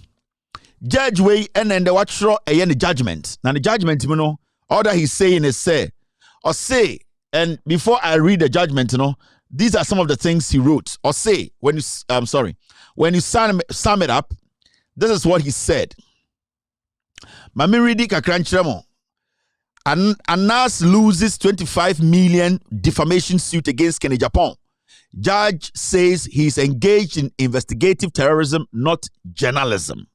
Judge way and then the watchro the judgment. Now the judgment you know all that he's saying is say or say and before I read the judgment you know these are some of the things he wrote or say when you when you sum it up this is what he said. Mami readi kakranchiremo. Anas loses 25 million defamation suit against Kenny Japan. Judge says he's engaged in investigative terrorism, not journalism.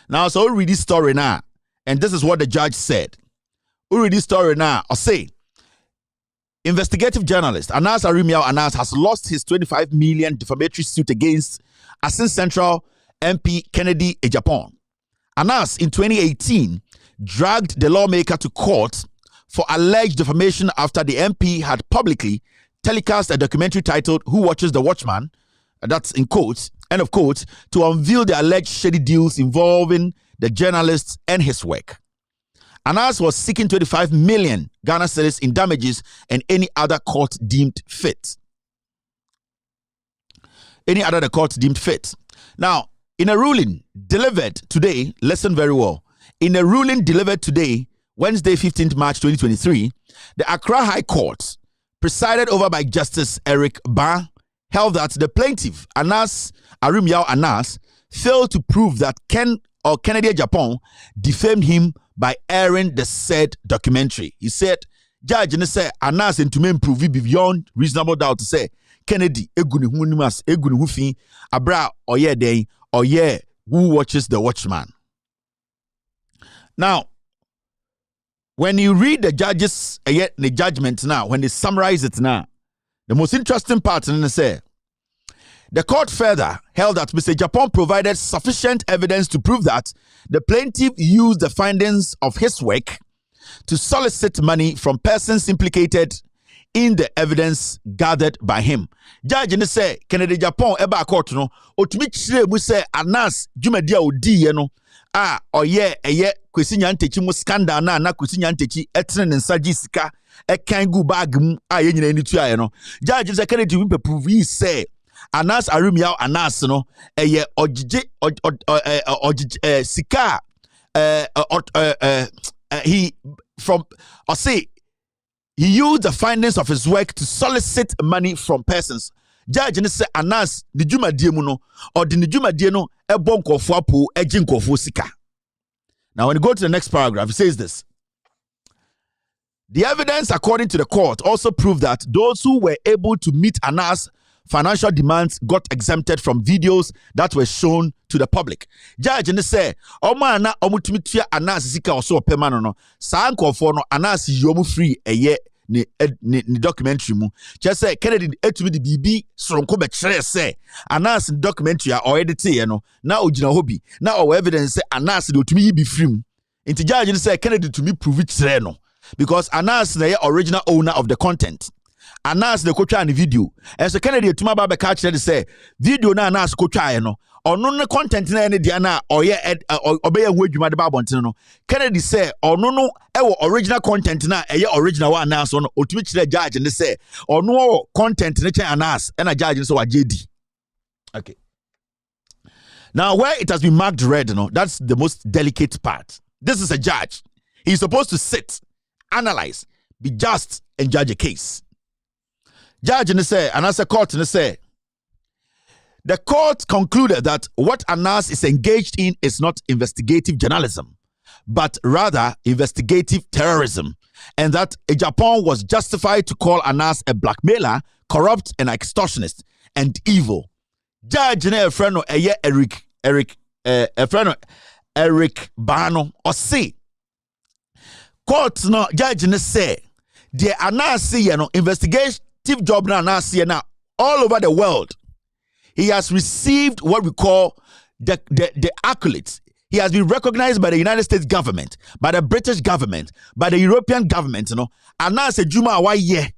Now, so we'll read this story now. And this is what the judge said. We'll read this story now. I'll say, investigative journalist Anas Arimiao Anas has lost his 25 million defamatory suit against Asin Central MP Kennedy Japan. Anas, in 2018, dragged the lawmaker to court for alleged defamation after the MP had publicly telecast a documentary titled Who Watches the Watchman, that's in quotes, end of quotes, to unveil the alleged shady deals involving the journalist and his work. Anas was seeking 25 million Ghana cedis in damages and any other court deemed fit. Any other the court deemed fit. Now, in a ruling delivered today, listen very well. In a ruling delivered today, Wednesday, 15th March 2023, the Accra High Court, presided over by Justice Eric Ba, held that the plaintiff, Anas Arimiao Anas, failed to prove that Kennedy Japan defamed him by airing the said documentary. He said, Judge, and say Anas and to me prove beyond reasonable doubt to say Kennedy eguni hunimas eguni hufi abra oye day oye Who Watches the Watchman. Now, when you read the judges the judgment now, when they summarize it now, the most interesting part in the say the court further held that Mr. Japan provided sufficient evidence to prove that the plaintiff used the findings of his work to solicit money from persons implicated in the evidence gathered by him. Judge in say Kennedy Japan eba court no otumi chire mu say Anas Jumadia odi no oye kwesi nyantechi mu scandal na kwesi nyantechi etene ne nsaji sika ekan gu bag mu ye nyina ni tuaye no. Judge say Kennedy we prove say Anas Arimiao Anas no ogije sika he from or say he used the findings of his work to solicit money from persons. Judge ne say Anas ni dwumadie mu no or the dwumadie no ebo nkofo apo eji nkofo sika. Now when you go to the next paragraph, it says this. The evidence according to the court also proved that those who were able to meet Anas' financial demands got exempted from videos that were shown to the public. Judge ne say omo na omutumitua Anas sika oso opema no saa nkofo no Anas yomu free ni documentary mu. Just say Kennedy etumi di bibi soronko be kire say Anas documentary a edit ye no na ogina hobi na o evidence say Anas de otumi yi bi free mu. Inti judge ne say Kennedy to me prove it kire no because Anas na ye original owner of the content. Anas the kotwa ni video. And so Kennedy tuma ba be ka kire say video na Anas kotwa ye no ono no content na ne dia na oye obeye hu adwuma de ba bonten no. Kennedy say ono no ewo original content na eye original one Anas no otumi kire judge ne say ono content ne chen Anas and a judge so wa JD. Okay. Now where it has been marked red, that's the most delicate part. This is a judge. He's supposed to sit, analyze, be just, and judge a case. Judge and say, and as a court and say, The court concluded that what Anas is engaged in is not investigative journalism, but rather investigative terrorism, and that Japan was justified to call Anas a blackmailer, corrupt, and extortionist, and evil. Judge Efreno Eric Bano or say court no judge ne say the Anas investigative job na Anas na all over the world. He has received what we call the accolades. He has been recognized by the United States government, by the British government, by the European government, you know. Anas Juma wa ye.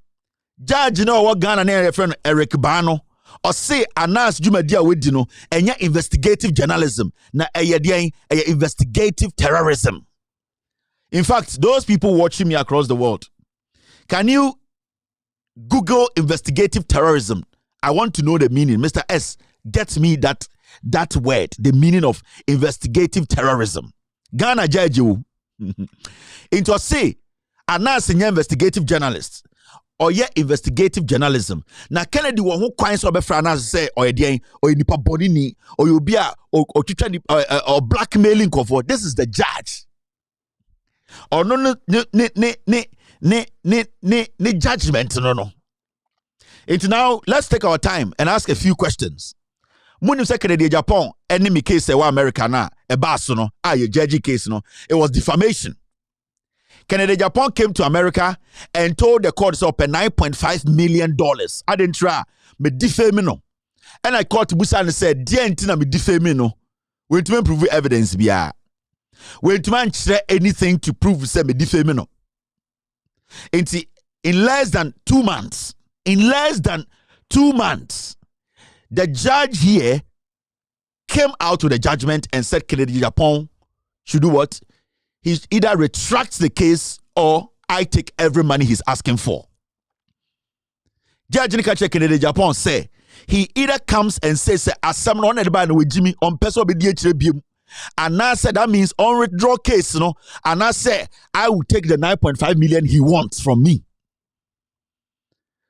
Judge no what Ghana na friend Eric Bano or say Anas Juma dia we dino enya investigative journalism na investigative terrorism. In fact, those people watching me across the world, can you Google investigative terrorism? I want to know the meaning. Mr. S, get me that word, the meaning of investigative terrorism. Ghana judge you. Into say, Anas investigative journalists. Or investigative journalism. Na Kennedy won who coins or befranas say or a or nipa bonini or you be or blackmailing for. This is the judge. Or no judgment no. It's now let's take our time and ask a few questions. Munim say Kennedy Japan enemy case wa America na e baso no a judge case no. It was defamation. Kennedy Japan came to America and told the court to pay $9.5 million. I didn't try me defame no. And I called to Busa and said, "Dear Antina me defame no. We to prove evidence biya. We to share anything to prove say me defame no." In less than 2 months. In less than 2 months, the judge here came out with a judgment and said Kennedy Japan should do what? He either retracts the case or I take every money he's asking for. Judge Nikache Kennedy Japan say he either comes and says as someone on with Jimmy on person be DHB. And I said that means on withdraw case, you know, and I say I will take the 9.5 million he wants from me.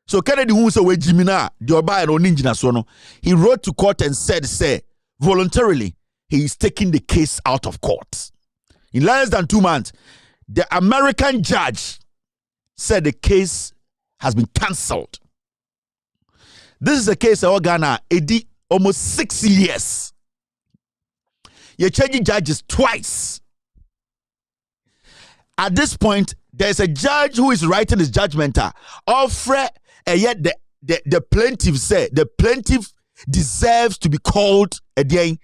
So Kennedy who say we Jimmy na the oba and oninjina so no, he wrote to court and said voluntarily he is taking the case out of court. In less than 2 months, the American judge said the case has been cancelled. This is a case of Ghana, almost 6 years. You're changing judges twice. At this point, there's a judge who is writing his judgment. And yet the plaintiff said the plaintiff deserves to be called an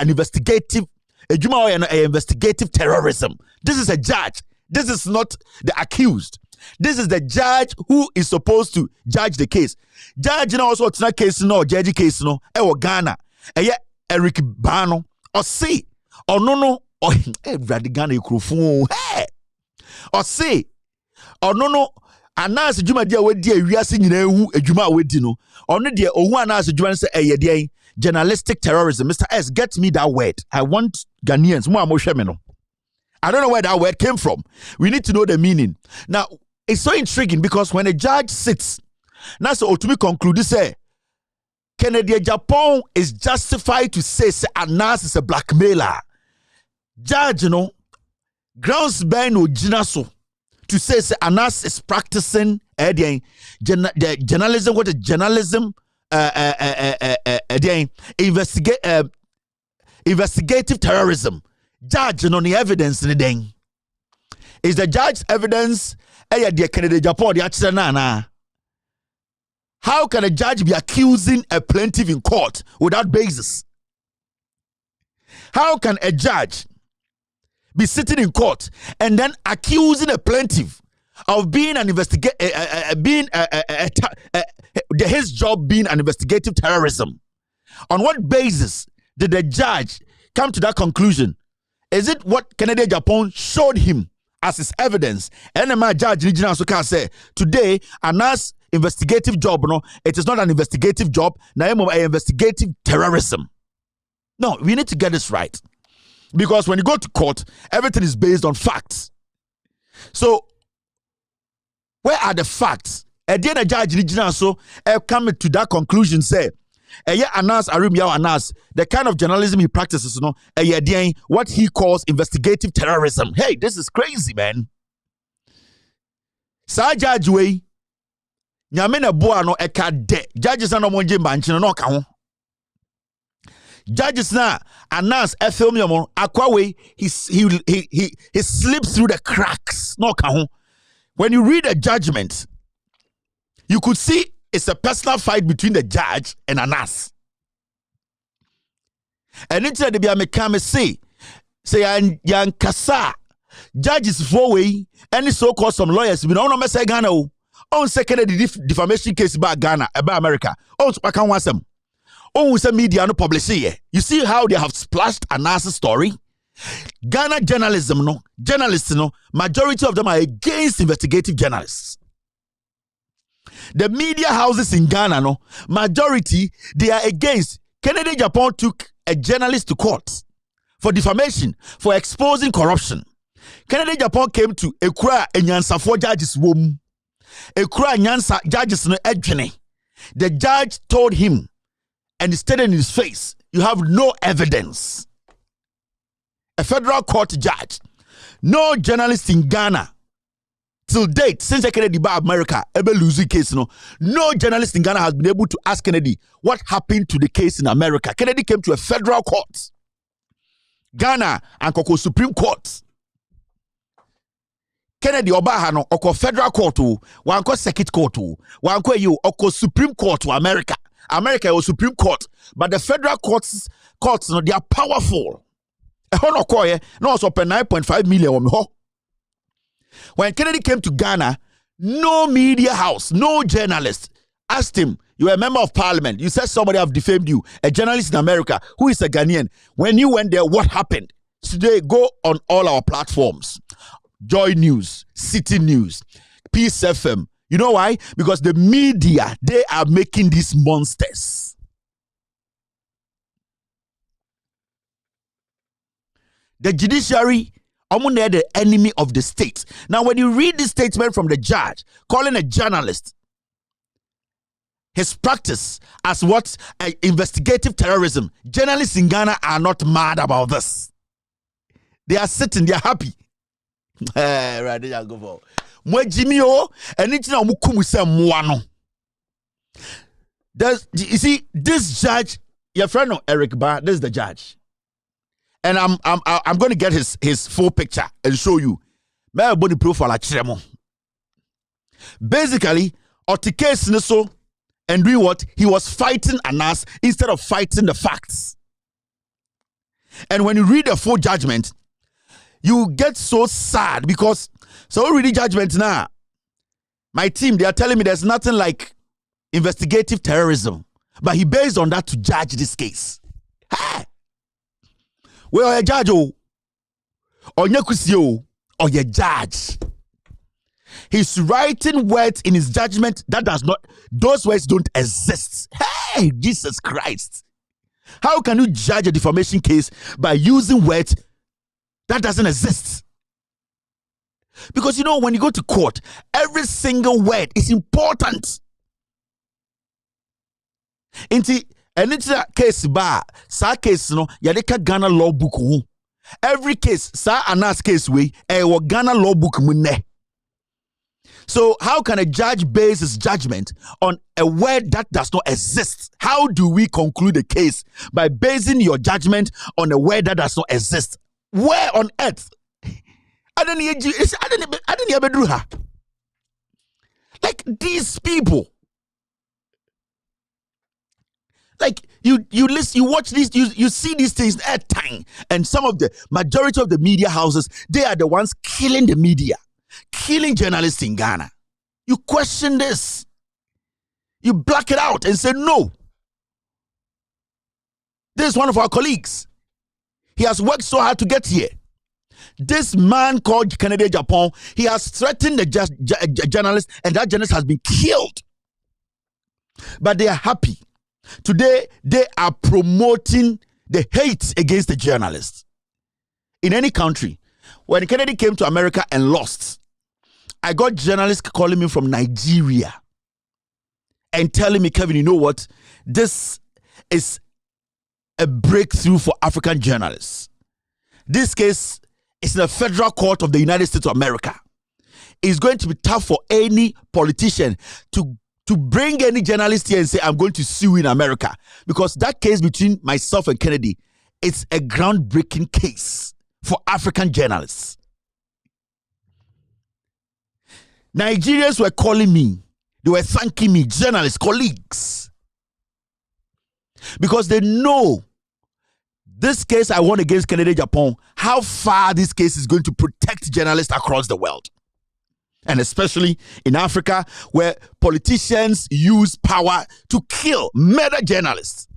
investigative. Investigative terrorism. This is a judge. This is not the accused. This is the judge who is supposed to judge the case. Judge no also it's not case no judge case no. Ghana. Eric Bano or say or no or Ghana microphone. Hey or say or no. Anas Juma dia we dia wiase nyina hu adwuma we di no ono dia ohu Anas Juma say eye journalistic terrorism. Mr. S, get me that word. I want Ghanaians mo amhwe me no. I don't know where that word came from. We need to know the meaning. Now, it's so intriguing because when a judge sits, now so to me conclude say Kennedy Japan is justified to say Anas is a blackmailer. Judge, you know, grounds by no jinaso to say Anas is practicing journalism. What is journalism? Investigative terrorism. Judge on the evidence in the day. Is the judge's evidence? Kennedy Japan. How can a judge be accusing a plaintiff in court without basis? How can a judge be sitting in court and then accusing a plaintiff of being an his job being an investigative terrorism? On what basis did the judge come to that conclusion? Is it what Kennedy Japan showed him as his evidence? And my judge can say today Anas investigative job, no, it is not an investigative job, an investigative terrorism. No, we need to get this right. Because when you go to court, everything is based on facts. So, where are the facts? And then a judge so come to that conclusion, say, Anas Arimia Anas, the kind of journalism he practices, what he calls investigative terrorism. Hey, this is crazy, man. Sa judge way, nyamena boa no eka de. Judges na no monje manchino no ka ho. Judges na Anas Ethiopian Accra way, he slips through the cracks. No ka ho. When you read a judgment, you could see it's a personal fight between the judge and Anas. And into the Biamekame say yan kasa judges for way any so-called some lawyers we don't know say Ghana on second defamation case about Ghana about America. On can want some. Oh, some media no publish here. You see how they have splashed Anas' story? Ghana journalists, majority of them are against investigative journalists. The media houses in Ghana, majority, they are against. Kennedy Japan took a journalist to court for defamation, for exposing corruption. Kennedy Japan came to Accra and Nyansa for judges' womb. Accra and Nyansa judges no edgene. The judge told him, and he stated in his face, you have no evidence. A federal court judge, no journalist in Ghana, till date, since Kennedy by America, ever losing case, no journalist in Ghana has been able to ask Kennedy what happened to the case in America. Kennedy came to a federal court, Ghana and Koko Supreme Court. Kennedy Obahano Oko federal court, one ko circuit court, one ko you Oko Supreme Court to America. America was Supreme Court, but the federal courts, they are powerful. No, it's up 9.5 million. When Kennedy came to Ghana, no media house, no journalist asked him, you're a member of parliament. You said somebody have defamed you, a journalist in America who is a Ghanaian. When you went there, what happened? Today, go on all our platforms. Joy News, City News, Peace FM. You know why? Because the media, they are making these monsters. The judiciary, they're the enemy of the state. Now, when you read this statement from the judge, calling a journalist, his practice as what? Investigative terrorism. Journalists in Ghana are not mad about this. They are sitting, they are happy. Right, there you go for. You see, this judge, your friend Eric Barr, this is the judge. And I'm going to get his full picture and show you. My body profile at Chiremo. Basically, Otike so and doing what? He was fighting Anas instead of fighting the facts. And when you read the full judgment, you get so sad because so reading judgment now. My team, they are telling me there's nothing like investigative terrorism. But he based on that to judge this case. Hey. Well, a judge, or your judge. He's writing words in his judgment that does not, those words don't exist. Hey, Jesus Christ. How can you judge a defamation case by using words that doesn't exist? Because when you go to court, every single word is important. And it's a case bar, sa case yadeka Ghana law book. Every case, sa Anas case way, Ghana law book munne. So how can a judge base his judgment on a word that does not exist? How do we conclude a case by basing your judgment on a word that does not exist? Where on earth? I didn't ever do her. Like these people. Like you listen, you watch these, you see these things at time, and some of the majority of the media houses, they are the ones killing the media, killing journalists in Ghana. You question this, you black it out and say no. This is one of our colleagues. He has worked so hard to get here. This man called Kennedy Japan, he has threatened the journalist, and that journalist has been killed. But they are happy. Today, they are promoting the hate against the journalists. In any country, when Kennedy came to America and lost, I got journalists calling me from Nigeria and telling me, Kevin, you know what? This is a breakthrough for African journalists. This case is in the federal court of the United States of America. It's going to be tough for any politician to bring any journalist here and say, I'm going to sue in America. Because that case between myself and Kennedy, it's a groundbreaking case for African journalists. Nigerians were calling me. They were thanking me, journalists, colleagues. Because they know this case I won against Kennedy Japan, how far this case is going to protect journalists across the world. And especially in Africa, where politicians use power to kill, murder journalists.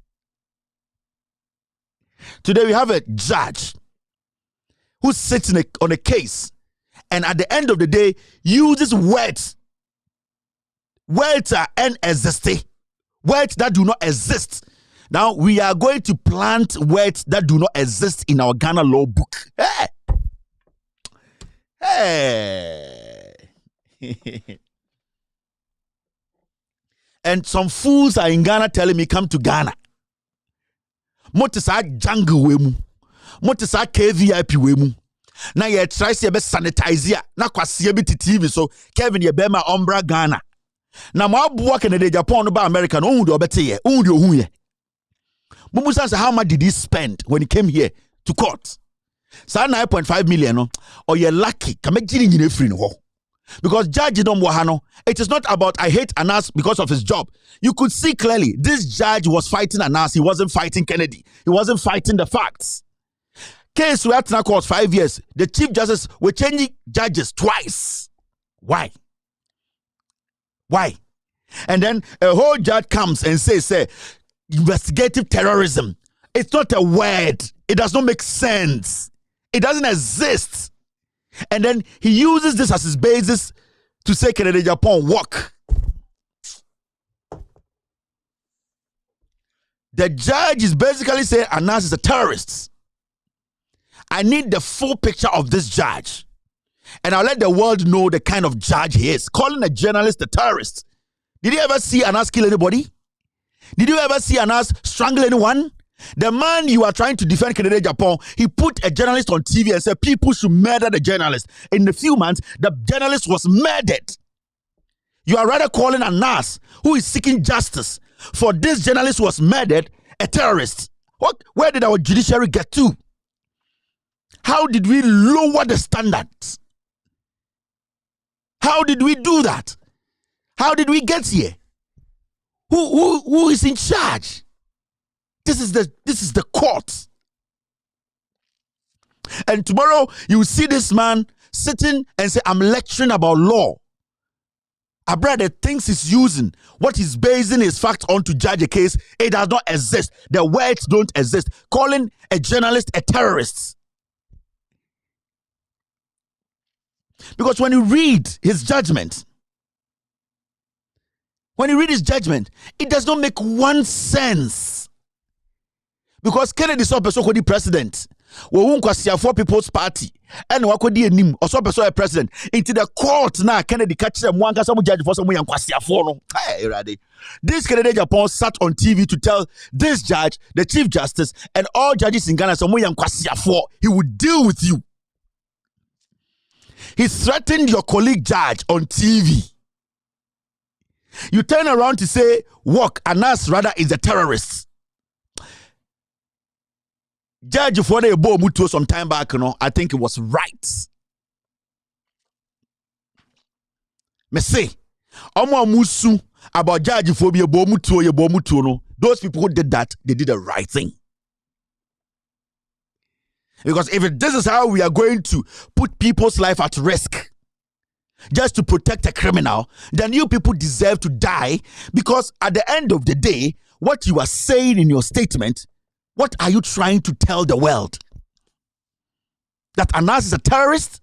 Today we have a judge who sits on a case and at the end of the day uses words are unexisting, words that do not exist. Now we are going to plant words that do not exist in our Ghana law book. Hey. And some fools are in Ghana telling me, come to Ghana. Motisa jungle wemu. Motisa KVIP wemu. Na ye try se be sanitize ya. Na kwasi bi TV so Kevin ye be ma ombra Ghana. Na mo abuwa Canada Japan no ba America no hu de obete ye. Hu de ohun ye. Mumusa say how much did he spend when he came here to court? Sa 9.5 million no. Or ye lucky. Kamejiri nyine free no ho. Because Judge Wahano, it is not about I hate Anas because of his job. You could see clearly this judge was fighting Anas. He wasn't fighting Kennedy. He wasn't fighting the facts. Case we had to court 5 years. The Chief Justice were changing judges twice. Why? Why? And then a whole judge comes and says, investigative terrorism. It's not a word. It does not make sense. It doesn't exist. And then he uses this as his basis to say Kennedy Japan work. The judge is basically saying Anas is a terrorist. I need the full picture of this judge. And I'll let the world know the kind of judge he is. Calling a journalist a terrorist. Did you ever see Anas kill anybody? Did you ever see Anas strangle anyone? The man you are trying to defend, Kennedy Japan, he put a journalist on TV and said people should murder the journalist. In a few months, the journalist was murdered. You are rather calling Anas, who is seeking justice for this journalist who was murdered, a terrorist. Where did our judiciary get to? How did we lower the standards? How did we do that? How did we get here? Who is in charge? This is the court. And tomorrow you will see this man sitting and say, I'm lecturing about law. A brother thinks he's using what he's basing his facts on to judge a case. It does not exist. The words don't exist. Calling a journalist a terrorist. Because when you read his judgment, it does not make one sense. Because Kennedy saw person the president. We won't for People's Party. And wakodi enim or so person a president. Into the court now Kennedy catch them one some judge for some yan kwasiafo no. Hey, ready. This Kennedy Japan sat on TV to tell this judge, the Chief Justice, and all judges in Ghana some yan kwasiafo. He would deal with you. He threatened your colleague judge on TV. You turn around to say, walk, Anas rather is a terrorist. Judge for the Ebo Mutuo some time back, I think it was right. Me say, Omo Musu about judge for the Ebo Mutuo no. Those people who did that, they did the right thing. Because if this is how we are going to put people's life at risk just to protect a criminal, then you people deserve to die. Because at the end of the day, what you are saying in your statement, what are you trying to tell the world? That Anas is a terrorist?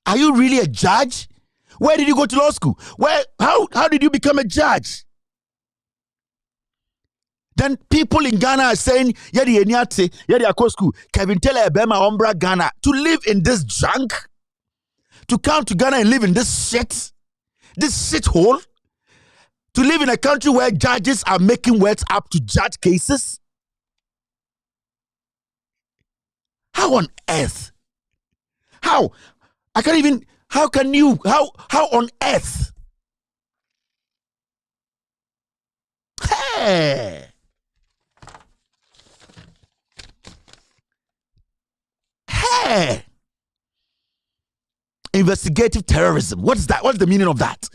Are you really a judge? Where did you go to law school? How did you become a judge? Then people in Ghana are saying, Yadi Enyate, Yadi Akosku, Kevin Taylor Ebema Ombra Ghana, to live in this junk, to come to Ghana and live in this shithole, To live in a country where judges are making words up to judge cases? How on earth? How? I can't even, how can you, how on earth? Hey! Hey! Investigative terrorism. What is that? What's the meaning of that?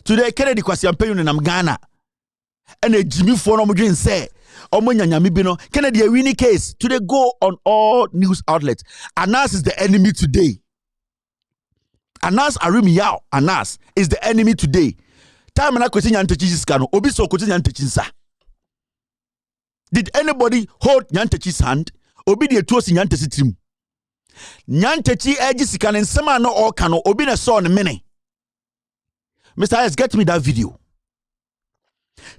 Today, Kennedy Kwasiampe in Ghana. And a Jimmy Fono Mujin say, Kennedy a winning case. Today, go on all news outlets. Anas is the enemy today. Anas Arimi Yao. Anas is the enemy today. Time na kwesi nyantechi's kano. Obi so kwesi nyantechinsa. Did anybody hold nyantechi's hand? Obi de tuosi nyanteci trim. Nyantechi eji sikane nsema no all kano. Obi na saw on mene. Mr. Hayes, get me that video.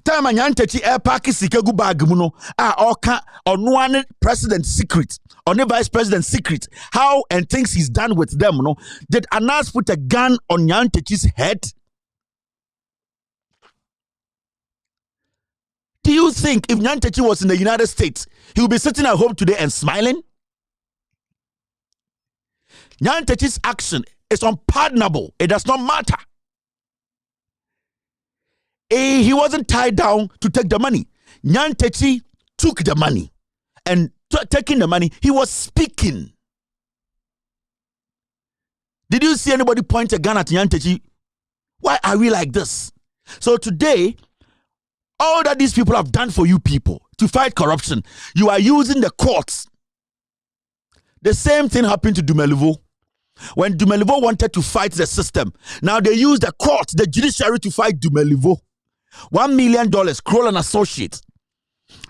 Time a nyantechi air parki sikegu bag muno. Oka on one president secret. On the vice president secret. How and things he's done with them. No? Did Anas put a gun on nyantechi's head? Do you think if Nyantechi was in the United States, he would be sitting at home today and smiling? Nyantechi's action is unpardonable. It does not matter. He wasn't tied down to take the money. Nyantechi took the money. And taking the money, he was speaking. Did you see anybody point a gun at Nyantechi? Why are we like this? So today, all that these people have done for you people to fight corruption, you are using the courts. The same thing happened to Dumelivo. When Dumelivo wanted to fight the system, now they use the court, the judiciary to fight Dumelivo. $1 million, Kroll and Associates.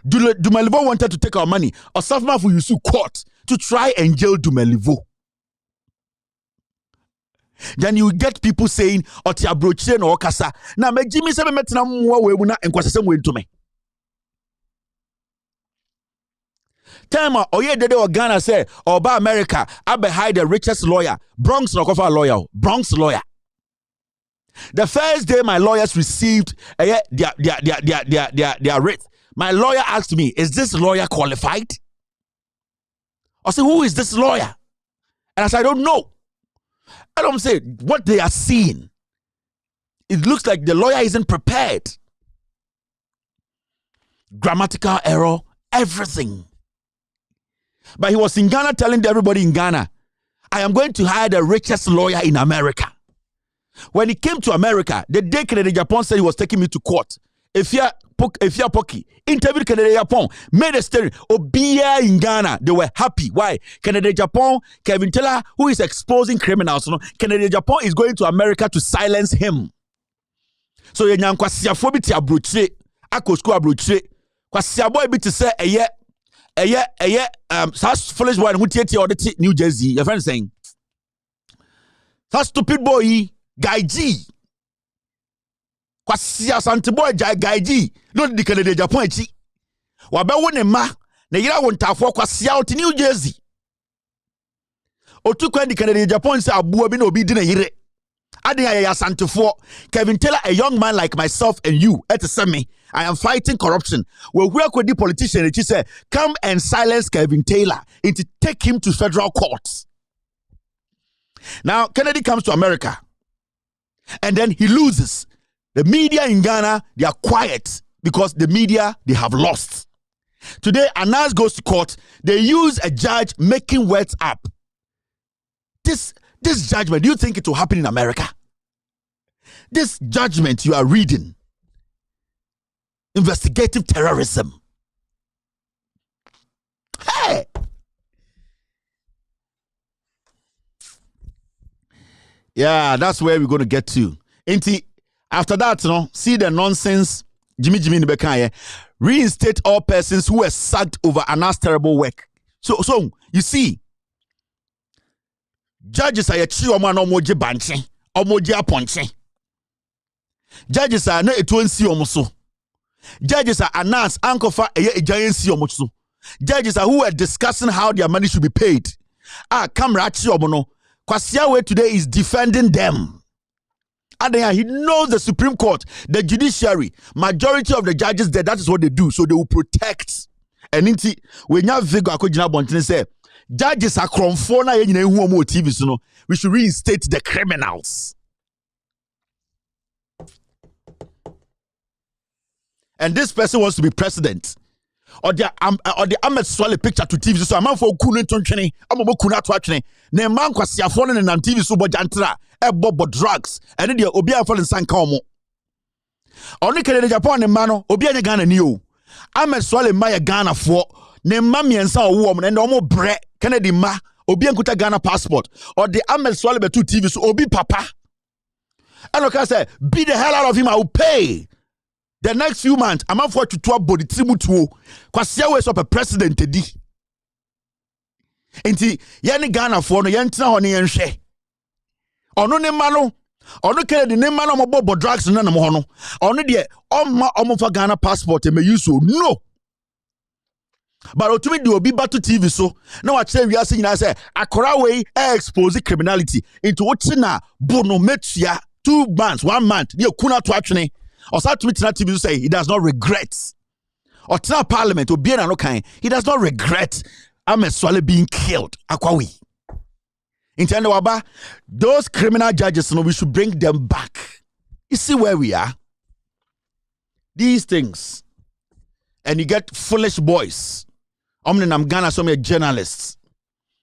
Dumelivo wanted to take our money. Or Safma for use court to try and jail Dumelivo. Then you get people saying, "Oti abroche no okasa." Na me Jimmy se me metena mwa we mu na enkwasese mu entume. Tema oye dede o Ghana say, "Oba America, abe hide the richest lawyer, Bronx no kofa lawyer, Bronx lawyer." The first day my lawyers received their rate, my lawyer asked me, "Is this lawyer qualified?" I said, "Who is this lawyer?" And I said, "I don't know." I don't say what they are seeing. It looks like the lawyer isn't prepared. Grammatical error, everything. But he was in Ghana telling everybody in Ghana, "I am going to hire the richest lawyer in America." When he came to America, the day Kennedy Japan said he was taking me to court, if you Poki interviewed Kennedy Japan, made a statement. Obia in Ghana, they were happy. Why? Kennedy Japan, Kevin Taylor, who is exposing criminals, Kennedy Japan is going to America to silence him. So you nyan kwasia phobia abroche, akosku abroche, kwasia boy bi to say such foolish boy who tietie audit New Jersey. Your friend saying, that stupid boy, Guy G. Kwasia Santiboy Guy G. Not the Kennedy Japan. Wabe wone ma, ne yira wontafo kwasia out New Jersey. Otu kwa the Kennedy Japan say abu obi na obi di na yire. Ade ya Santifo. Kevin Taylor, a young man like myself and you, me, I am fighting corruption. We work with the politician and she said, "Come and silence Kevin Taylor and to take him to federal courts." Now, Kennedy comes to America and then he loses. The media in Ghana, they are quiet because the media, they have lost. Today, Anas goes to court. They use a judge making words up. This judgment, do you think it will happen in America? This judgment you are reading, investigative terrorism. Hey! Yeah, that's where we're going to get to. After that, see the nonsense. Jimmy Nibekanye, reinstate all persons who were sacked over Anas' terrible work. So you see, judges are omoje banche, omoje aponche. Judges are no etuensi omoso. Judges are Anas ankofa ejayensi omoso. Judges are who are discussing how their money should be paid. Kamra chi omono. Kwasiawe today is defending them. He knows the Supreme Court, the Judiciary, majority of the judges there, that is what they do. So they will protect. And when you have Vigo Akojina Bontine say, judges are cromfona TV, so we should reinstate the criminals. And this person wants to be president. Or the Ahmed Swale picture to TV, so a man for Kunin Tonchini, I'm a Kuna Twachne, ne man kwasia phone and TV so bojantra, bobo drugs, and the Obia for the Sankomo. Only Canada Japan and Mano, Obia Ghana new. Ahmed Swale Maya Ghana for ne mammy and saw woman and almost bre Kennedy ma, Obia Kuta Ghana passport, or the Ahmed Swale two TV so Obi Papa. And like I said, beat the hell out of him, I will pay. The next few months, I'm out for to 12 body trimutuo. Kwasia ways of a president di. Enti, yani Ghana for no yantina honi yenhwe. Ono ne mano, ono kele ne mano mo bobo drugs na na mo hono. Ono de omo for Ghana passport e me use so no. But otumi de obi bato TV so. Na wa kire wiase nyina say Accra way expose criminality into what na bono metua 2 months, 1 month. Dey kuna to atwene. Or start to TV say he does not regret. Or tell Parliament or be no kind, he does not regret Ahmed Swale being killed. Akwawi. Intend waba, those criminal judges, we should bring them back. You see where we are? These things. And you get foolish boys. I'm Ghana, some journalists.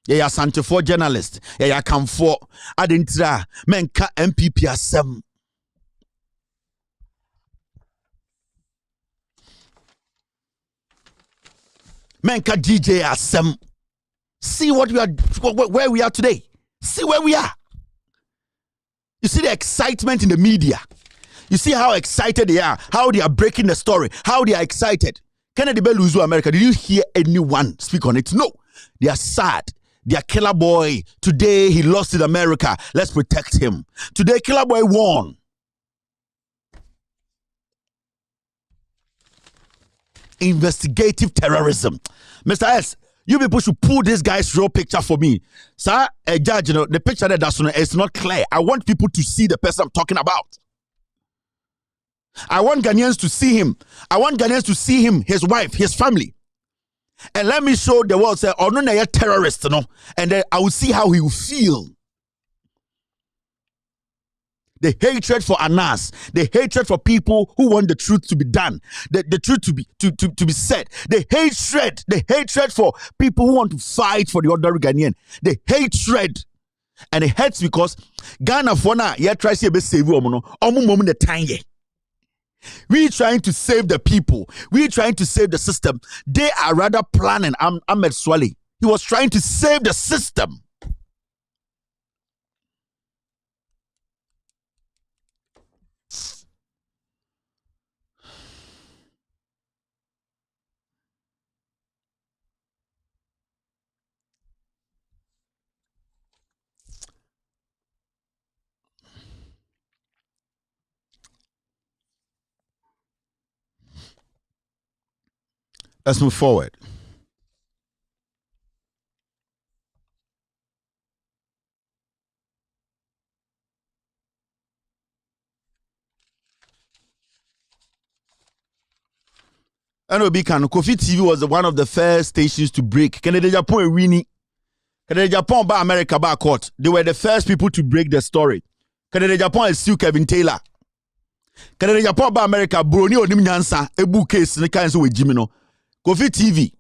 Yeah, Sante for journalists. Yeah, come for. I didn't try. Men ka MPP asem. Menka DJ Asem. See what we are, where we are today. See where we are. You see the excitement in the media. You see how excited they are, how they are breaking the story, how they are excited. Kennedy Beluzu America, did you hear anyone speak on it? No. They are sad. They are Killer Boy. Today he lost in America. Let's protect him. Today Killer Boy won. Investigative terrorism. Mr. S, you people should pull this guy's real picture for me. Sir, a judge, the picture that is not clear. I want people to see the person I'm talking about. I want Ghanaians to see him. I want Ghanaians to see him, his wife, his family. And let me show the world, say, oh, no, you're a terrorist, and then I will see how he will feel. The hatred for Anas, the hatred for people who want the truth to be done, the truth to be said, the hatred for people who want to fight for the ordinary Ghanaian, the hatred, and it hurts because Ghana for now, yeah, try to save you, the time. We trying to save the people. We trying to save the system. They are rather planning. Ahmed Swale. He was trying to save the system. Let's move forward. NOB Kofi TV was one of the first stations to break. Canada Japan winning. Canada Japan by America by court. They were the first people to break the story. Canada Japan is still Kevin Taylor. Canada Japan by America Brony Onim Nyansa ebu case ne kan so we Jimino. Kofi TV.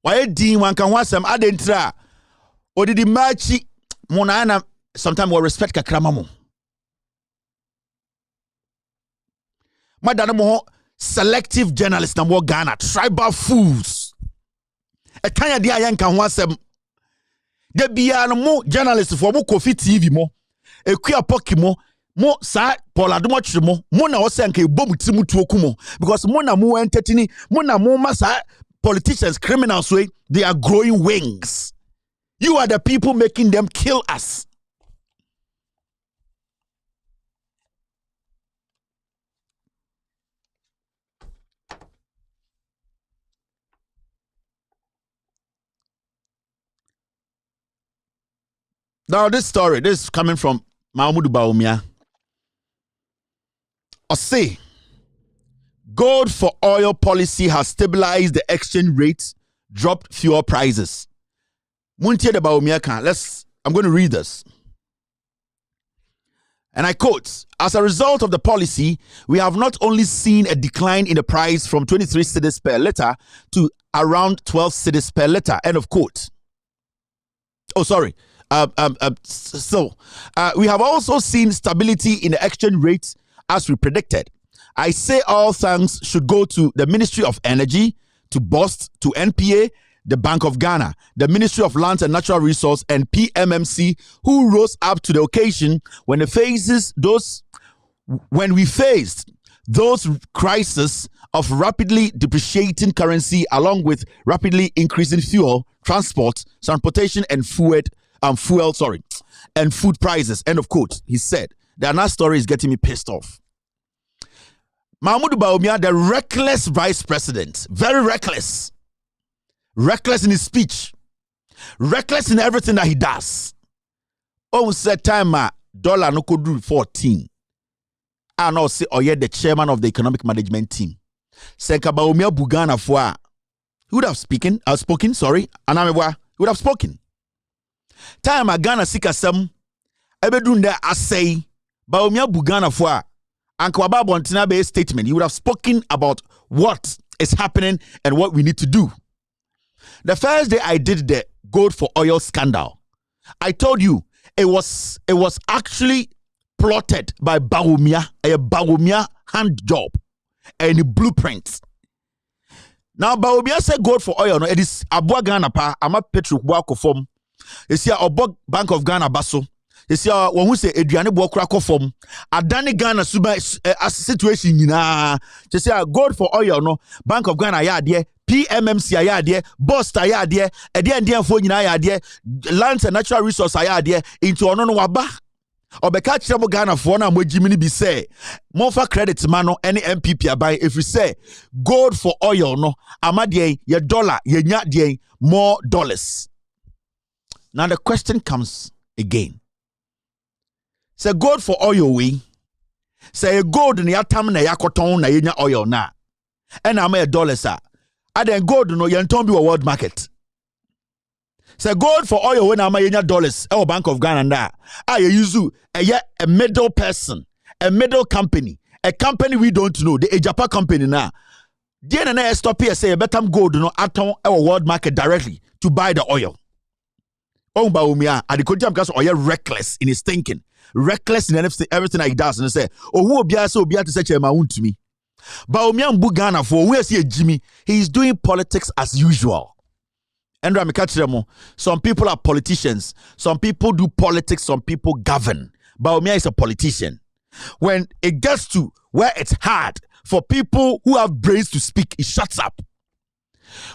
Why din wan kan wasam adentra. Odidi machi monana sometimes we respect kakrama mo. Madana mo selective journalists na mo Ghana tribal fools. E tanya dia yan kan wasam. De bia no mo journalists for mo Kofi TV mo. Ekua poki mo sa Paula Dumoch mo na osenke bomu timu tuokumo because mo na mo entertaining mo na mo masa politicians criminals way they are growing wings. You are the people making them kill us. Now this story, this is coming from Mahmoud Baumia. say gold for oil policy has stabilized the exchange rate, dropped fuel prices. I'm going to read this. And I quote, as a result of the policy, we have not only seen a decline in the price from 23 cedis per litre to around 12 cedis per litre. End of quote. Oh, sorry. We have also seen stability in the exchange rate as we predicted. I say all thanks should go to the Ministry of Energy, to BOST, to NPA, the Bank of Ghana, the Ministry of Lands and Natural Resources, and PMMC, who rose up to the occasion when we faced those crises of rapidly depreciating currency along with rapidly increasing fuel, transport, transportation, and food prices. End of quote. He said. The another story is getting me pissed off. Mahmoud Bawumia, the reckless vice president, very reckless. Reckless in his speech. Reckless in everything that he does. Oh, said time dollar no could do 14. I know say the chairman of the economic management team. Senka Bawumia Bugana for he would have spoken, Anamebwa would have spoken. Time Ghana sikasem ebedunde asay Bawumia Bugana for Ankwaba Bontina Bay statement. He would have spoken about what is happening and what we need to do. The first day I did the gold for oil scandal, I told you it was actually plotted by Bawumia, a Bawumia hand job and a blueprint. Now Bawumia said gold for oil. No, it is Abua Ghana pa. I'm a Petro Buako form. You see a Bank of Ghana baso. You see when we say Adriane Buako form. Adani Ghana suba situation yina. You see gold for oil. No, Bank of Ghana ya there. PMMC ayade, BOST ayade, and for ayade, Lands and Natural Resource ayade, into ono waba. Obeka chamo Ghana for na mojimini be say, more for credit mano, any MPP abai, if we say gold for oil, no, amadie, ye dollar, ye nyadie, more dollars. Now the question comes again. Say gold for oil we, say gold in yatam na yakoton na yenya oil na, and I'm a dollar sir. And then gold no yenton be a world market. Say gold for oil when I'm dollars or Bank of Ghana na. I use a middle person, a middle company, a company we don't know, the Ejapa company na. DNA stop here say better gold no aton our world market directly to buy the oil. Bawumia at the country because oil reckless in his thinking, reckless in everything he does, and say, oh who be so be to such a mount to me. Bawumia Mbugana for where see Jimmy, he's doing politics as usual. And some people are politicians, some people do politics, some people govern. Bawumia is a politician. When it gets to where it's hard for people who have brains to speak, he shuts up.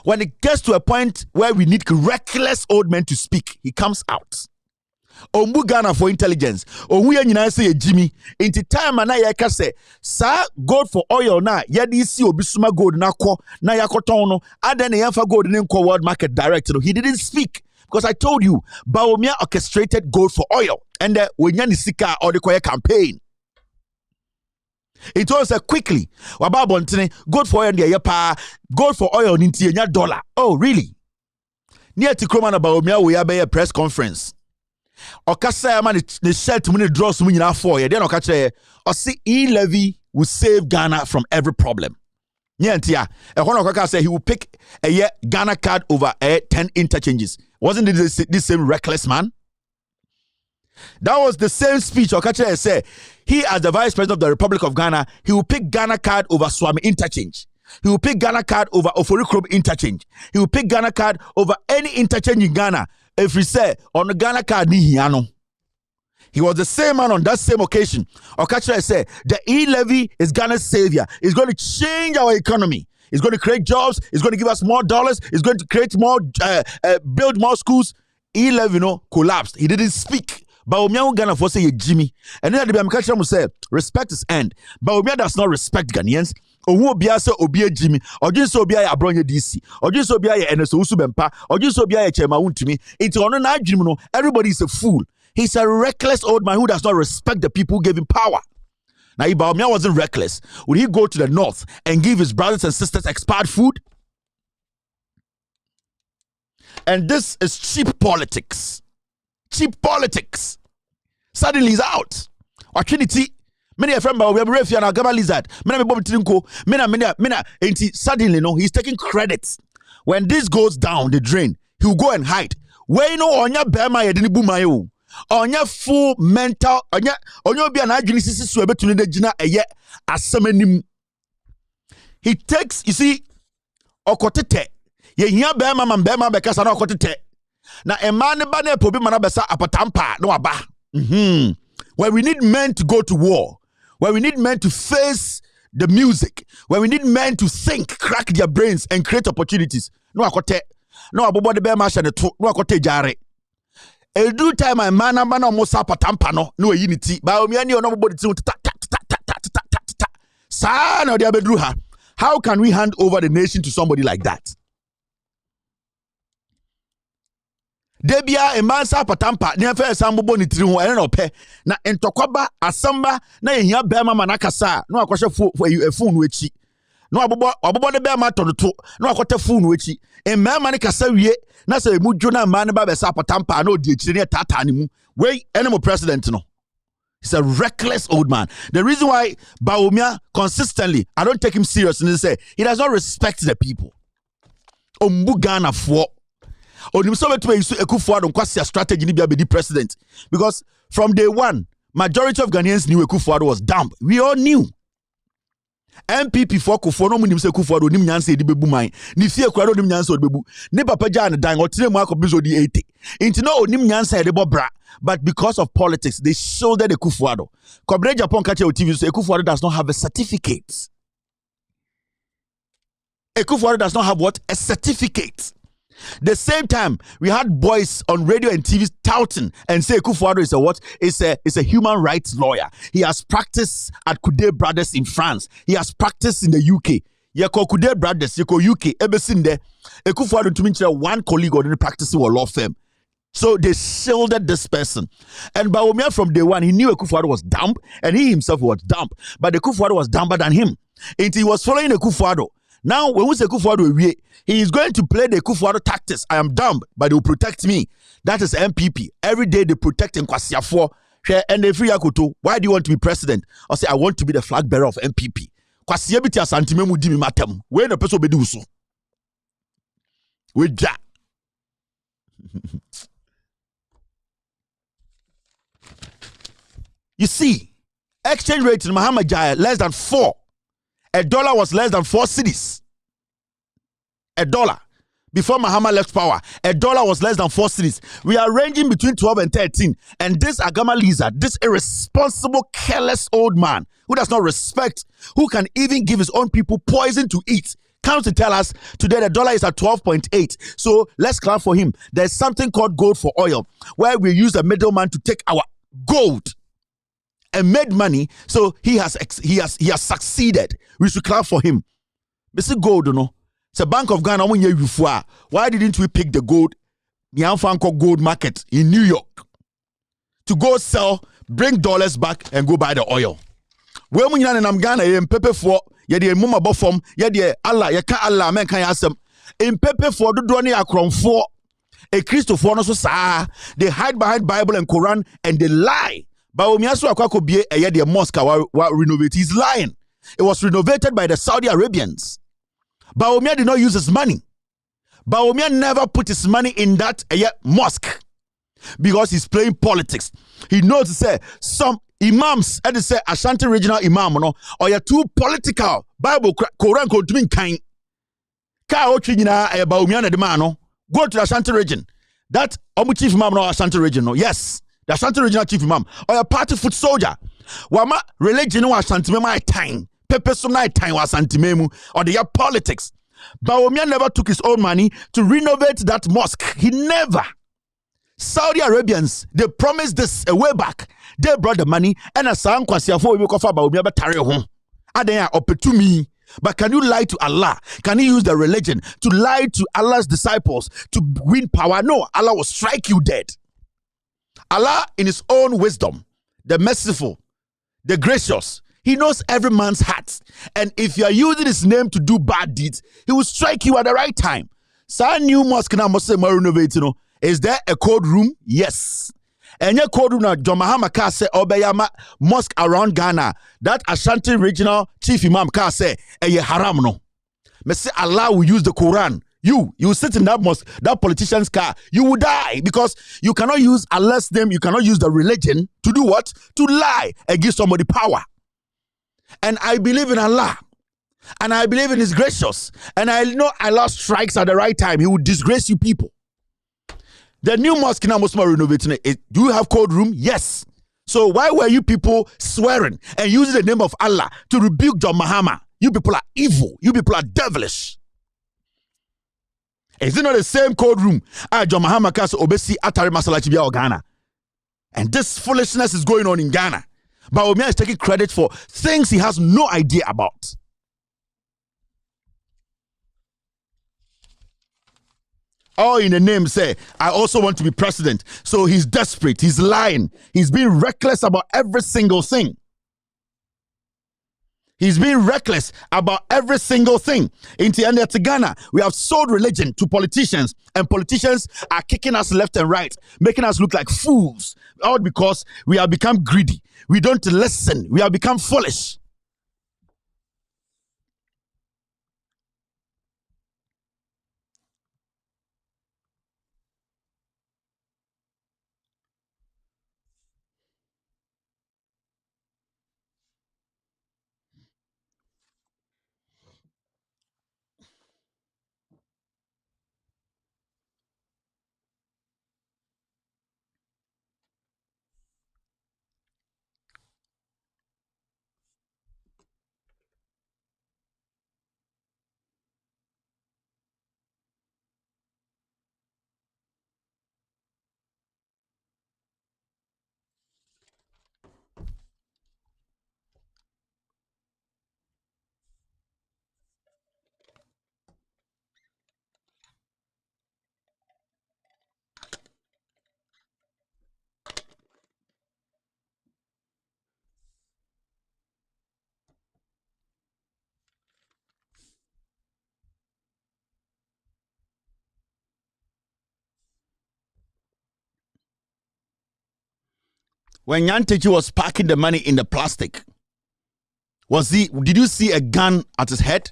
When it gets to a point where we need reckless old men to speak, he comes out. Ghana for intelligence. We say Jimmy. Into time na yeka say, sa gold for oil na yedi si obisuma gold na ko na yakoton no. Aden yamfa gold in world market direct. He didn't speak because I told you Bawumia orchestrated gold for oil and when yani sika or the campaign. It was quickly. Wababontine gold for oil pa gold for oil ninti nya dollar. Oh really? Near to Kroma na Bawumia we have a press conference. Okasa man the shirt money draws money na for you. Then okache or see e-levy will save Ghana from every problem. Nyantia. E hono okaka say he will pick a year Ghana card over 10 interchanges. Wasn't it this same reckless man? That was the same speech Okache said. He as the vice president of the Republic of Ghana, he will pick Ghana card over Swami interchange. He will pick Ghana card over Oforikrom interchange. He will pick Ghana card over any interchange in Ghana. If we say on the Ghana card ni hiano. He was the same man on that same occasion. Okache said the e-levy is Ghana's savior. It's going to change our economy. It's going to create jobs. It's going to give us more dollars. It's going to create more, build more schools. E-levy, collapsed. He didn't speak. Bawumia Ghana for say Jimmy. And then the Bamkacha will say respect is end. Bawumia does not respect Ghanaians. Owo bia se obi Jimmy. Oju so bia ya abronye DC. Oju so bia ya NSO Usubempa. Oju so bia ya Chema Wuntumi. It's on an everybody is a fool. He's a reckless old man who does not respect the people who gave him power. Now, if Bawumia wasn't reckless, would he go to the north and give his brothers and sisters expired food? And this is cheap politics. Cheap politics. Suddenly he's out. Or Trinity. Many a friend we have refuge and Agama lizard. Suddenly, no, he's taking credit. When this goes down the drain, he'll go and hide. Where no onya bema yedini bumayo. Onya full mental. Onya be an agency swebe to the jina eye asamenim. He takes, you see, okotete. Ye hiya bema man bema bekasa na okotete. Na emane bane pobi manabesa apatampa no aba. When we need men to go to war, when we need men to face the music, when we need men to think, crack their brains and create opportunities. No akote, no abobo de be ma hye ne to, no akote jare. Edu time my man almost apatampa no unity. Ba omi ani ono abobo de tin ta. Sa na de abedru ha. How can we hand over the nation to somebody like that? Debia emansa patampa ne afa sambobo ni tiri ho ene no pe na entokwaba asamba na ehia bema manakasa no akwhye phone no echi no abobo ne bema tonoto no akwete phone no echi emma ne kasa wie na se mudwo na ma ne ba besa patampa na odi echi ne tata ne mu we enemo president no. He's a reckless old man. The reason why Bawumia consistently, I don't take him serious, and say he does not respect the people. Ombugana for. Strategy to be president, because from day one, majority of Ghanaians knew Akufo-Addo was dumb. We all knew. MPP for Akufo no munim se Akufo-Addo nim nyanse di bebu man. Ni fie kwado nim nyanse di bebu. Ne papa ja ne dan otire mu akobizo di 80. Inti no onim nyanse de bobra, but because of politics they shouldered Akufo-Addo. Kobre Japan catch TV so Akufo-Addo does not have a certificate. Akufo-Addo does not have what? A certificate. The same time, we had boys on radio and TV touting and say Akufo-Addo is a what? Is a human rights lawyer. He has practiced at Kude Brothers in France. He has practiced in the UK. Yeko Kude Brothers, Yeko UK, everything there. Akufo-Addo to mention one colleague or practicing a law firm. So they shielded this person. And Bawumia from day one, he knew Akufo-Addo was dumb, and he himself was dumb. But Akufo-Addo was dumber than him. And he was following Akufo-Addo. Now, when we say Akufo-Addo, he is going to play the Akufo-Addo tactics. I am dumb, but they will protect me. That is MPP. Every day they protect Nkwasiafo. And they free Akoto. Why do you want to be president? I say, I want to be the flag bearer of MPP. Kwasiabiti asantime mu di mi matem. Where the person be do so? With that. You see, exchange rate in Muhammad Jaya less than 4. $1 was less than 4 cedis. $1. Before Mahama left power, $1 was less than 4 cedis. We are ranging between 12 and 13. And this Agama lizard, this irresponsible, careless old man who does not respect, who can even give his own people poison to eat, comes to tell us today the dollar is at 12.8. So let's clap for him. There's something called gold for oil, where we use a middleman to take our gold and made money. So he has succeeded. We should clap for him. Mr. Gold, you know. It's a Bank of Ghana. Why didn't we pick the gold, the Anfanko gold market in New York to go sell, bring dollars back and go buy the oil? When we in Ghana, in paper for the mumma bofom, the Allah, ya ka Allah, men can asem. In paper for the drone akron for a Christopher no so they hide behind Bible and Quran and they lie. Bawumiasu akwako bie the mosque wa renovate. He's lying. It was renovated by the Saudi Arabians. Bawumia did not use his money. Bawumia never put his money in that mosque because he's playing politics. He knows to say some imams, and they say Ashanti regional imam, no, or you're too political. Bible, Quran, Quran, kind. Go to the Ashanti region. That chief imam no Ashanti region, no. Yes, the Ashanti regional chief imam or a party foot soldier. Wama religion was Ashanti my time. Pepe so night time was Santimemu or the politics. Bawumia never took his own money to renovate that mosque. He never. Saudi Arabians, they promised this a way back. They brought the money and a sang Kwasiafo we kofa Bawumia betare home. And they are open to me. But can you lie to Allah? Can you use the religion to lie to Allah's disciples to win power? No, Allah will strike you dead. Allah in his own wisdom, the merciful, the gracious, He knows every man's heart. And if you are using his name to do bad deeds, he will strike you at the right time. So new mosque now must say renovate. Is there a code room? Yes. And your code room now, John Mahama Ka say Obeyama mosque around Ghana. That Ashanti regional chief imam Ka say haram no. Me say Allah will use the Quran. You sit in that mosque, that politician's car, you will die because you cannot use Allah's name, you cannot use the religion to do what? To lie and give somebody power. And I believe in Allah. And I believe in His gracious. And I know Allah strikes at the right time. He will disgrace you people. The new mosque now must be renovating it. Do you have code room? Yes. So why were you people swearing and using the name of Allah to rebuke John Mahama? You people are evil. You people are devilish. Is it not the same code room? John Mahama Kas Obesi Atari Masalachi Bia Ghana. And this foolishness is going on in Ghana. But Omia is taking credit for things he has no idea about. All in the name say, I also want to be president. So he's desperate. He's lying. He's being reckless about every single thing. He's being reckless about every single thing. In Ghana, we have sold religion to politicians, and politicians are kicking us left and right, making us look like fools, all because we have become greedy. We don't listen. We have become foolish. When Nyantechi was packing the money in the plastic, did you see a gun at his head?